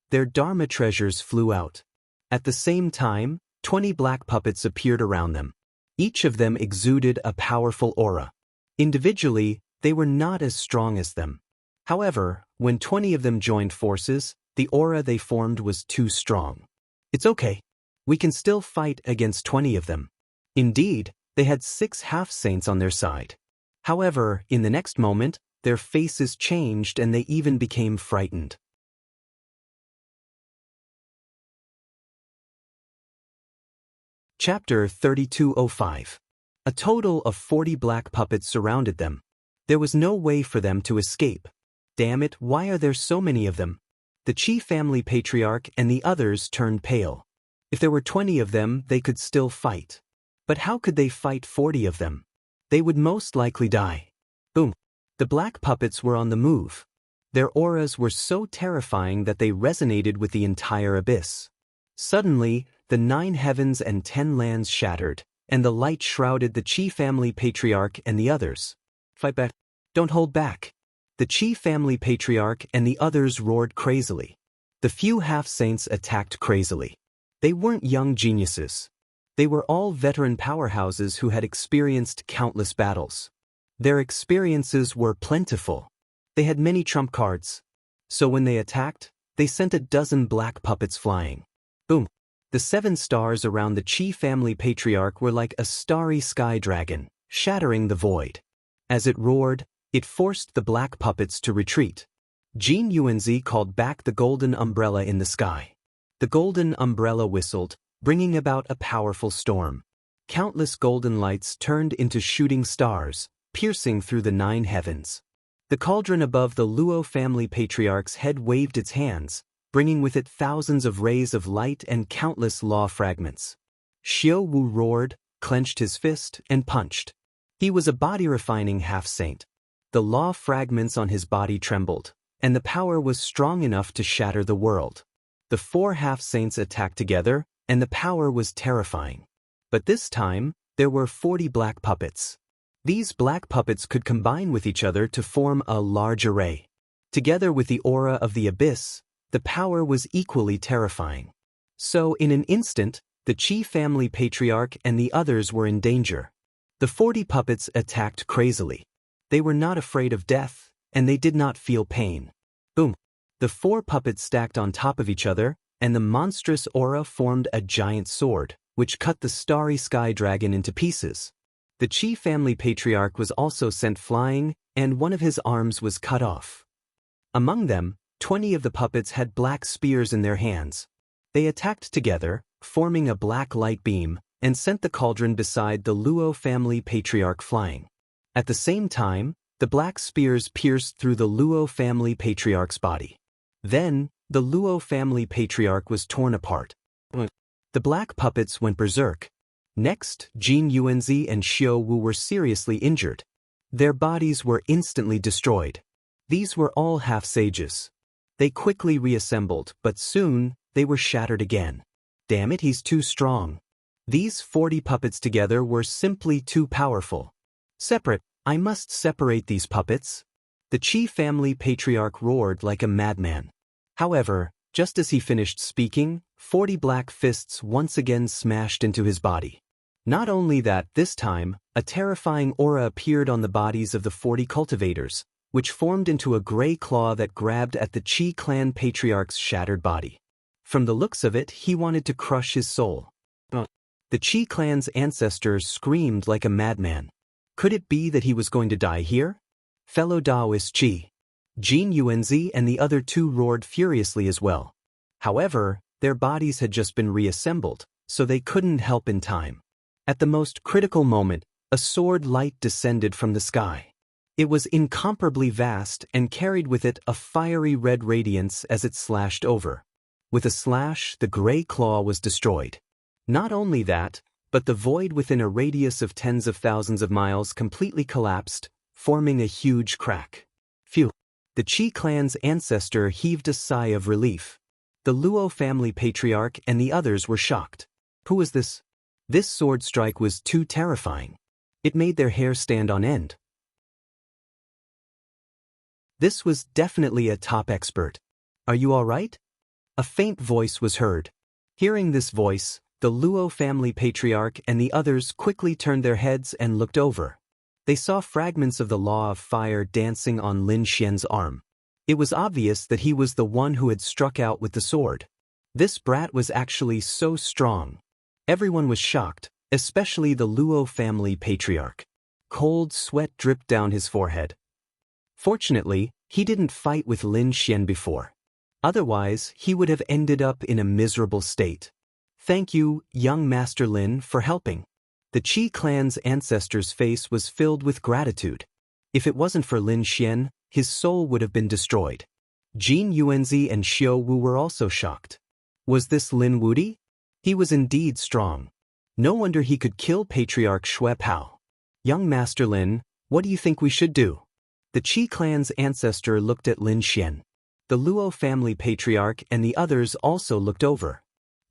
Their Dharma treasures flew out. At the same time, 20 black puppets appeared around them. Each of them exuded a powerful aura. Individually, they were not as strong as them. However, when 20 of them joined forces, the aura they formed was too strong. It's okay. We can still fight against 20 of them. Indeed, they had 6 half-saints on their side. However, in the next moment, their faces changed and they even became frightened. Chapter 3205. A total of 40 black puppets surrounded them. There was no way for them to escape. Damn it, why are there so many of them? The Chi family patriarch and the others turned pale. If there were 20 of them, they could still fight. But how could they fight 40 of them? They would most likely die. Boom. The black puppets were on the move. Their auras were so terrifying that they resonated with the entire abyss. Suddenly, the 9 heavens and 10 lands shattered, and the light shrouded the Chi family patriarch and the others. Fight back. Don't hold back. The Chi family patriarch and the others roared crazily. The few half-saints attacked crazily. They weren't young geniuses. They were all veteran powerhouses who had experienced countless battles. Their experiences were plentiful. They had many trump cards. So when they attacked, they sent a dozen black puppets flying. Boom. The 7 stars around the Chi family patriarch were like a starry sky dragon, shattering the void. As it roared, it forced the black puppets to retreat. Jin Yuanzi called back the golden umbrella in the sky. The golden umbrella whistled, bringing about a powerful storm. Countless golden lights turned into shooting stars, piercing through the 9 heavens. The cauldron above the Luo family patriarch's head waved its hands, bringing with it thousands of rays of light and countless law fragments. Xiao Wu roared, clenched his fist, and punched. He was a body-refining half-saint. The law fragments on his body trembled, and the power was strong enough to shatter the world. The 4 half-saints attacked together, and the power was terrifying. But this time, there were 40 black puppets. These black puppets could combine with each other to form a large array. Together with the aura of the abyss, the power was equally terrifying. So, in an instant, the Chi family patriarch and the others were in danger. The 40 puppets attacked crazily. They were not afraid of death, and they did not feel pain. Boom. The 4 puppets stacked on top of each other, and the monstrous aura formed a giant sword, which cut the starry sky dragon into pieces. The Chi family patriarch was also sent flying, and one of his arms was cut off. Among them, 20 of the puppets had black spears in their hands. They attacked together, forming a black light beam, and sent the cauldron beside the Luo family patriarch flying. At the same time, the black spears pierced through the Luo family patriarch's body. Then, the Luo family patriarch was torn apart. The black puppets went berserk. Next, Jin Yuanzi and Xiao Wu were seriously injured. Their bodies were instantly destroyed. These were all half-sages. They quickly reassembled, but soon, they were shattered again. Damn it, he's too strong. These 40 puppets together were simply too powerful. Separate, I must separate these puppets. The Qi family patriarch roared like a madman. However, just as he finished speaking, 40 black fists once again smashed into his body. Not only that, this time, a terrifying aura appeared on the bodies of the 40 cultivators, which formed into a gray claw that grabbed at the Qi clan patriarch's shattered body. From the looks of it, he wanted to crush his soul. The Qi clan's ancestors screamed like a madman. Could it be that he was going to die here? Fellow Taoist Qi, Jin Yuanzi and the other two roared furiously as well. However, their bodies had just been reassembled, so they couldn't help in time. At the most critical moment, a sword light descended from the sky. It was incomparably vast and carried with it a fiery red radiance as it slashed over. With a slash, the gray claw was destroyed. Not only that, but the void within a radius of tens of thousands of miles completely collapsed, forming a huge crack. Phew! The Qi clan's ancestor heaved a sigh of relief. The Luo family patriarch and the others were shocked. Who was this? This sword strike was too terrifying. It made their hair stand on end. This was definitely a top expert. Are you all right? A faint voice was heard. Hearing this voice, the Luo family patriarch and the others quickly turned their heads and looked over. They saw fragments of the Law of Fire dancing on Lin Xian's arm. It was obvious that he was the one who had struck out with the sword. This brat was actually so strong. Everyone was shocked, especially the Luo family patriarch. Cold sweat dripped down his forehead. Fortunately, he didn't fight with Lin Xian before. Otherwise, he would have ended up in a miserable state. Thank you, young Master Lin, for helping. The Qi clan's ancestor's face was filled with gratitude. If it wasn't for Lin Xian, his soul would have been destroyed. Jin Yuanzi and Xiao Wu were also shocked. Was this Lin Wudi? He was indeed strong. No wonder he could kill Patriarch Xue Pao. Young Master Lin, what do you think we should do? The Qi clan's ancestor looked at Lin Xian. The Luo family patriarch and the others also looked over.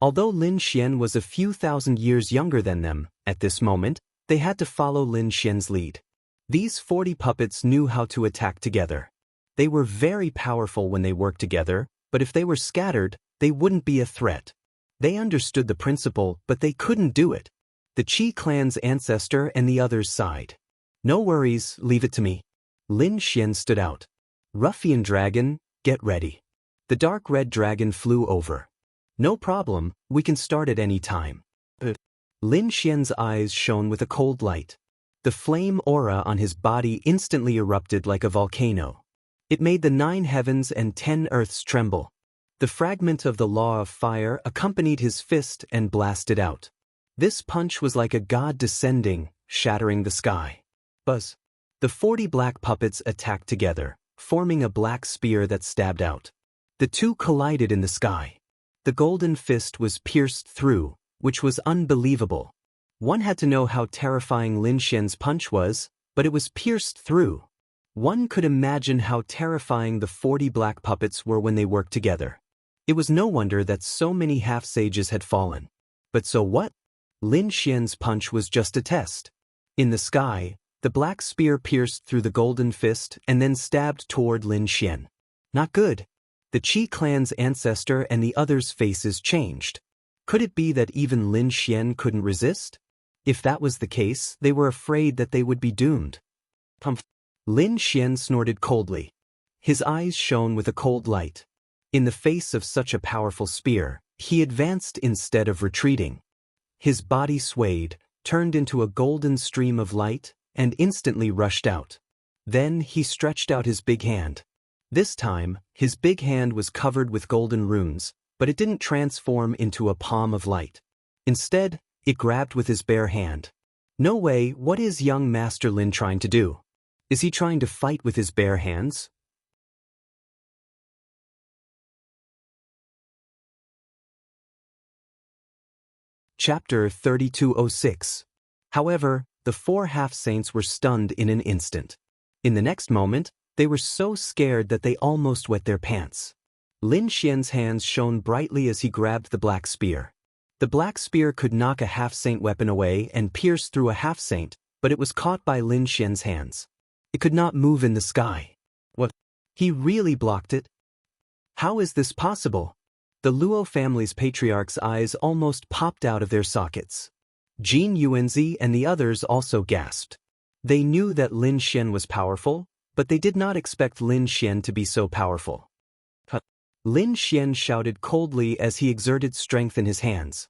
Although Lin Xian was a few thousand years younger than them, at this moment, they had to follow Lin Xian's lead. These 40 puppets knew how to attack together. They were very powerful when they worked together, but if they were scattered, they wouldn't be a threat. They understood the principle, but they couldn't do it. The Qi clan's ancestor and the others sighed. No worries, leave it to me. Lin Xian stood out. Ruffian dragon, get ready. The dark red dragon flew over. No problem, we can start at any time. Lin Xian's eyes shone with a cold light. The flame aura on his body instantly erupted like a volcano. It made the 9 heavens and 10 earths tremble. The fragment of the Law of Fire accompanied his fist and blasted out. This punch was like a god descending, shattering the sky. Buzz. The 40 black puppets attacked together, forming a black spear that stabbed out. The two collided in the sky. The golden fist was pierced through, which was unbelievable. One had to know how terrifying Lin Xian's punch was, but it was pierced through. One could imagine how terrifying the 40 black puppets were when they worked together. It was no wonder that so many half-sages had fallen. But so what? Lin Xian's punch was just a test. In the sky, the black spear pierced through the golden fist and then stabbed toward Lin Xian. Not good. The Qi clan's ancestor and the others' faces changed. Could it be that even Lin Xian couldn't resist? If that was the case, they were afraid that they would be doomed. Humph. Lin Xian snorted coldly. His eyes shone with a cold light. In the face of such a powerful spear, he advanced instead of retreating. His body swayed, turned into a golden stream of light, and instantly rushed out. Then he stretched out his big hand. This time, his big hand was covered with golden runes, but it didn't transform into a palm of light. Instead, it grabbed with his bare hand. No way, what is young Master Lin trying to do? Is he trying to fight with his bare hands? Chapter 3206. However, the four half-saints were stunned in an instant. In the next moment, they were so scared that they almost wet their pants. Lin Xian's hands shone brightly as he grabbed the black spear. The black spear could knock a half-saint weapon away and pierce through a half-saint, but it was caught by Lin Xian's hands. It could not move in the sky. What? He really blocked it? How is this possible? The Luo family's patriarch's eyes almost popped out of their sockets. Jin Yuanzi and the others also gasped. They knew that Lin Xian was powerful, but they did not expect Lin Xian to be so powerful. Lin Xian shouted coldly as he exerted strength in his hands.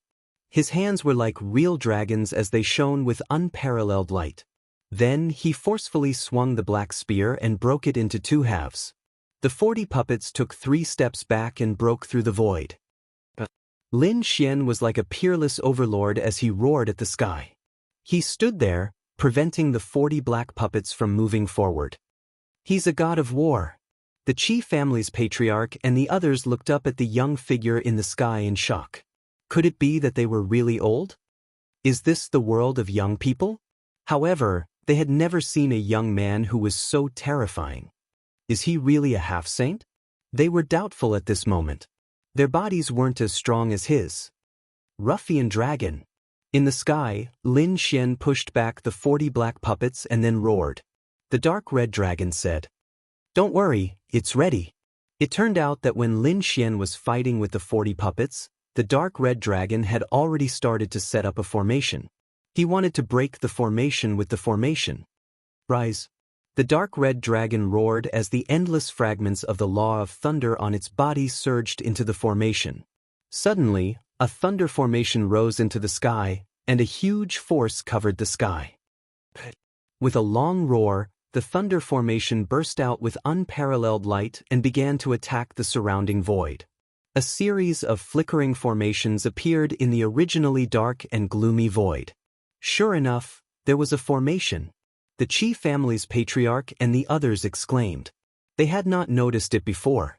His hands were like real dragons as they shone with unparalleled light. Then he forcefully swung the black spear and broke it into two halves. The 40 puppets took 3 steps back and broke through the void. Lin Xian was like a peerless overlord as he roared at the sky. He stood there, preventing the 40 black puppets from moving forward. He's a god of war. The Qi family's patriarch and the others looked up at the young figure in the sky in shock. Could it be that they were really old? Is this the world of young people? However, they had never seen a young man who was so terrifying. Is he really a half-saint? They were doubtful at this moment. Their bodies weren't as strong as his. Ruffian dragon. In the sky, Lin Xian pushed back the 40 black puppets and then roared. The dark red dragon said, "Don't worry, it's ready." It turned out that when Lin Xian was fighting with the 40 puppets, the dark red dragon had already started to set up a formation. He wanted to break the formation with the formation. Rise. The dark red dragon roared as the endless fragments of the law of thunder on its body surged into the formation. Suddenly, a thunder formation rose into the sky, and a huge force covered the sky. With a long roar, the thunder formation burst out with unparalleled light and began to attack the surrounding void. A series of flickering formations appeared in the originally dark and gloomy void. Sure enough, there was a formation. The Qi family's patriarch and the others exclaimed. They had not noticed it before.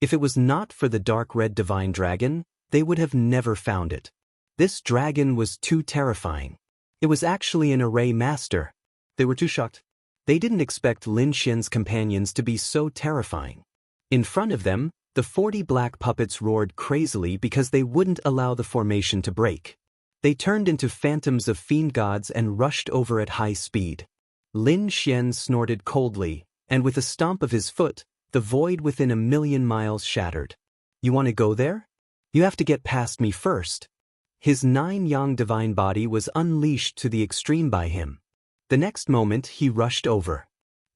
If it was not for the dark red divine dragon, they would have never found it. This dragon was too terrifying. It was actually an array master. They were too shocked. They didn't expect Lin Xian's companions to be so terrifying. In front of them, the 40 black puppets roared crazily because they wouldn't allow the formation to break. They turned into phantoms of fiend gods and rushed over at high speed. Lin Xian snorted coldly, and with a stomp of his foot, the void within 1,000,000 miles shattered. You want to go there? You have to get past me first. His 9-yang divine body was unleashed to the extreme by him. The next moment he rushed over.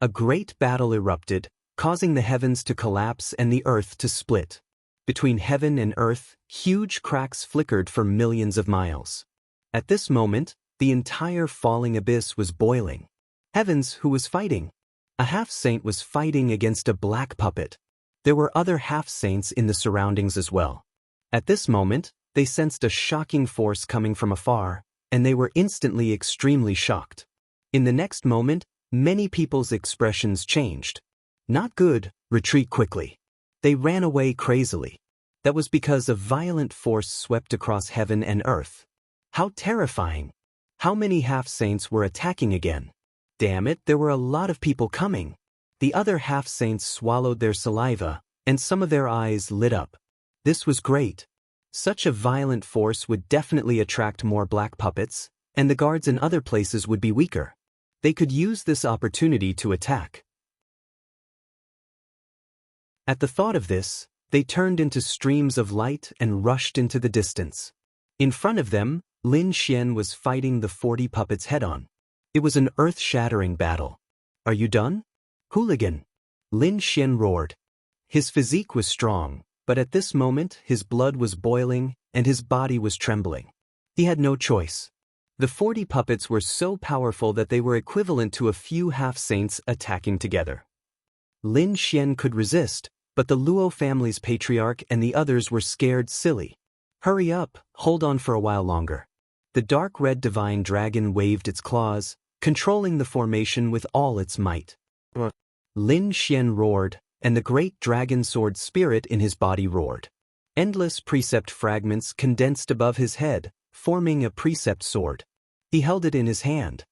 A great battle erupted, causing the heavens to collapse and the earth to split. Between heaven and earth, huge cracks flickered for millions of miles. At this moment, the entire falling abyss was boiling. Heavens, who was fighting? A half-saint was fighting against a black puppet. There were other half-saints in the surroundings as well. At this moment, they sensed a shocking force coming from afar, and they were instantly extremely shocked. In the next moment, many people's expressions changed. Not good, retreat quickly. They ran away crazily. That was because a violent force swept across heaven and earth. How terrifying! How many half-saints were attacking again? Damn it, there were a lot of people coming. The other half-saints swallowed their saliva, and some of their eyes lit up. This was great. Such a violent force would definitely attract more black puppets, and the guards in other places would be weaker. They could use this opportunity to attack. At the thought of this, they turned into streams of light and rushed into the distance. In front of them, Lin Xian was fighting the 40 puppets head-on. It was an earth-shattering battle. Are you done? Hooligan! Lin Xian roared. His physique was strong, but at this moment his blood was boiling and his body was trembling. He had no choice. The 40 puppets were so powerful that they were equivalent to a few half-saints attacking together. Lin Xian could resist, but the Luo family's patriarch and the others were scared silly. Hurry up, hold on for a while longer. The dark red divine dragon waved its claws, controlling the formation with all its might. Lin Xian roared, and the great dragon sword spirit in his body roared. Endless precept fragments condensed above his head, forming a precept sword. He held it in his hand.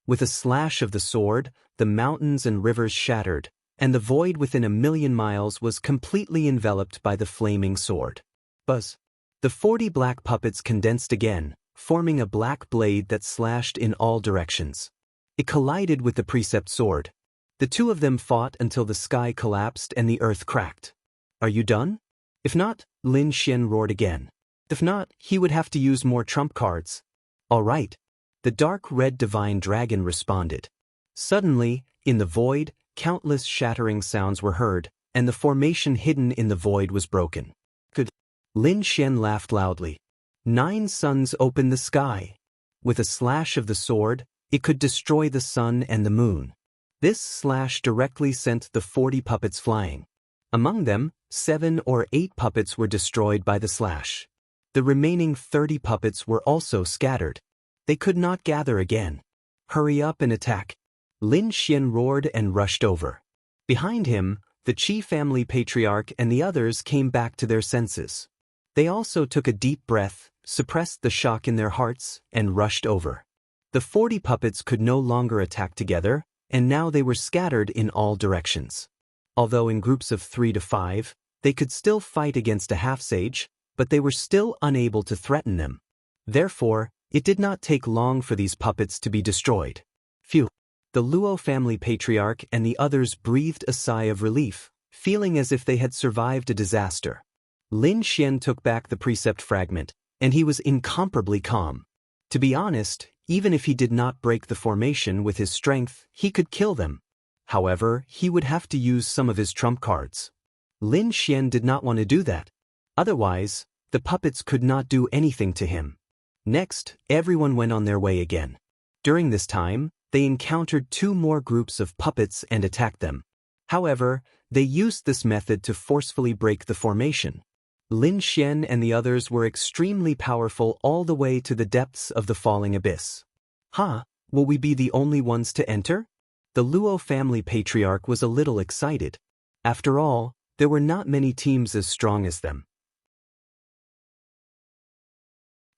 With a slash of the sword, the mountains and rivers shattered, and the void within 1,000,000 miles was completely enveloped by the flaming sword. Buzz. The 40 black puppets condensed again, forming a black blade that slashed in all directions. It collided with the precept sword. The two of them fought until the sky collapsed and the earth cracked. Are you done? If not, Lin Xian roared again. If not, he would have to use more trump cards. All right. The dark red divine dragon responded. Suddenly, in the void, countless shattering sounds were heard, and the formation hidden in the void was broken. Good. Lin Xian laughed loudly. 9 suns opened the sky. With a slash of the sword, it could destroy the sun and the moon. This slash directly sent the 40 puppets flying. Among them, 7 or 8 puppets were destroyed by the slash. The remaining 30 puppets were also scattered. They could not gather again. Hurry up and attack. Lin Xian roared and rushed over. Behind him, the Qi family patriarch and the others came back to their senses. They also took a deep breath, suppressed the shock in their hearts, and rushed over. The 40 puppets could no longer attack together, and now they were scattered in all directions. Although in groups of 3 to 5, they could still fight against a half-sage, but they were still unable to threaten them. Therefore, it did not take long for these puppets to be destroyed. Phew! The Luo family patriarch and the others breathed a sigh of relief, feeling as if they had survived a disaster. Lin Xian took back the precept fragment, and he was incomparably calm. To be honest, even if he did not break the formation with his strength, he could kill them. However, he would have to use some of his trump cards. Lin Xian did not want to do that. Otherwise, the puppets could not do anything to him. Next, everyone went on their way again. During this time, they encountered 2 more groups of puppets and attacked them. However, they used this method to forcefully break the formation. Lin Xian and the others were extremely powerful all the way to the depths of the falling abyss. Will we be the only ones to enter? The Luo family patriarch was a little excited. After all, there were not many teams as strong as them.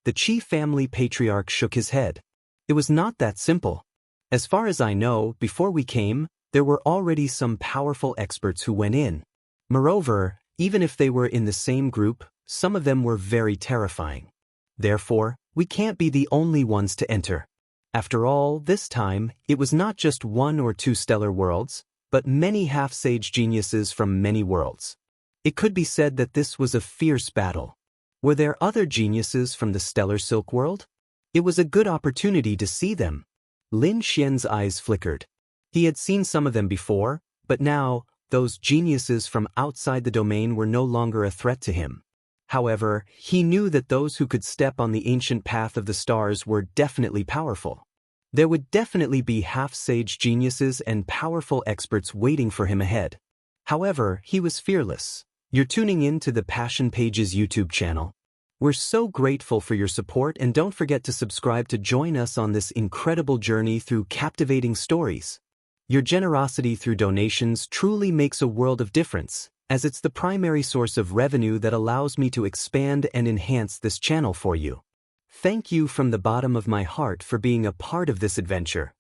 The Qi family patriarch shook his head. It was not that simple. As far as I know, before we came, there were already some powerful experts who went in. Moreover, even if they were in the same group, some of them were very terrifying. Therefore, we can't be the only ones to enter. After all, this time, it was not just 1 or 2 stellar worlds, but many half-sage geniuses from many worlds. It could be said that this was a fierce battle. Were there other geniuses from the stellar Silk world? It was a good opportunity to see them. Lin Xian's eyes flickered. He had seen some of them before, but now, those geniuses from outside the domain were no longer a threat to him. However, he knew that those who could step on the ancient path of the stars were definitely powerful. There would definitely be half-sage geniuses and powerful experts waiting for him ahead. However, he was fearless. You're tuning in to the Passion Pages YouTube channel. We're so grateful for your support, and don't forget to subscribe to join us on this incredible journey through captivating stories. Your generosity through donations truly makes a world of difference, as it's the primary source of revenue that allows me to expand and enhance this channel for you. Thank you from the bottom of my heart for being a part of this adventure.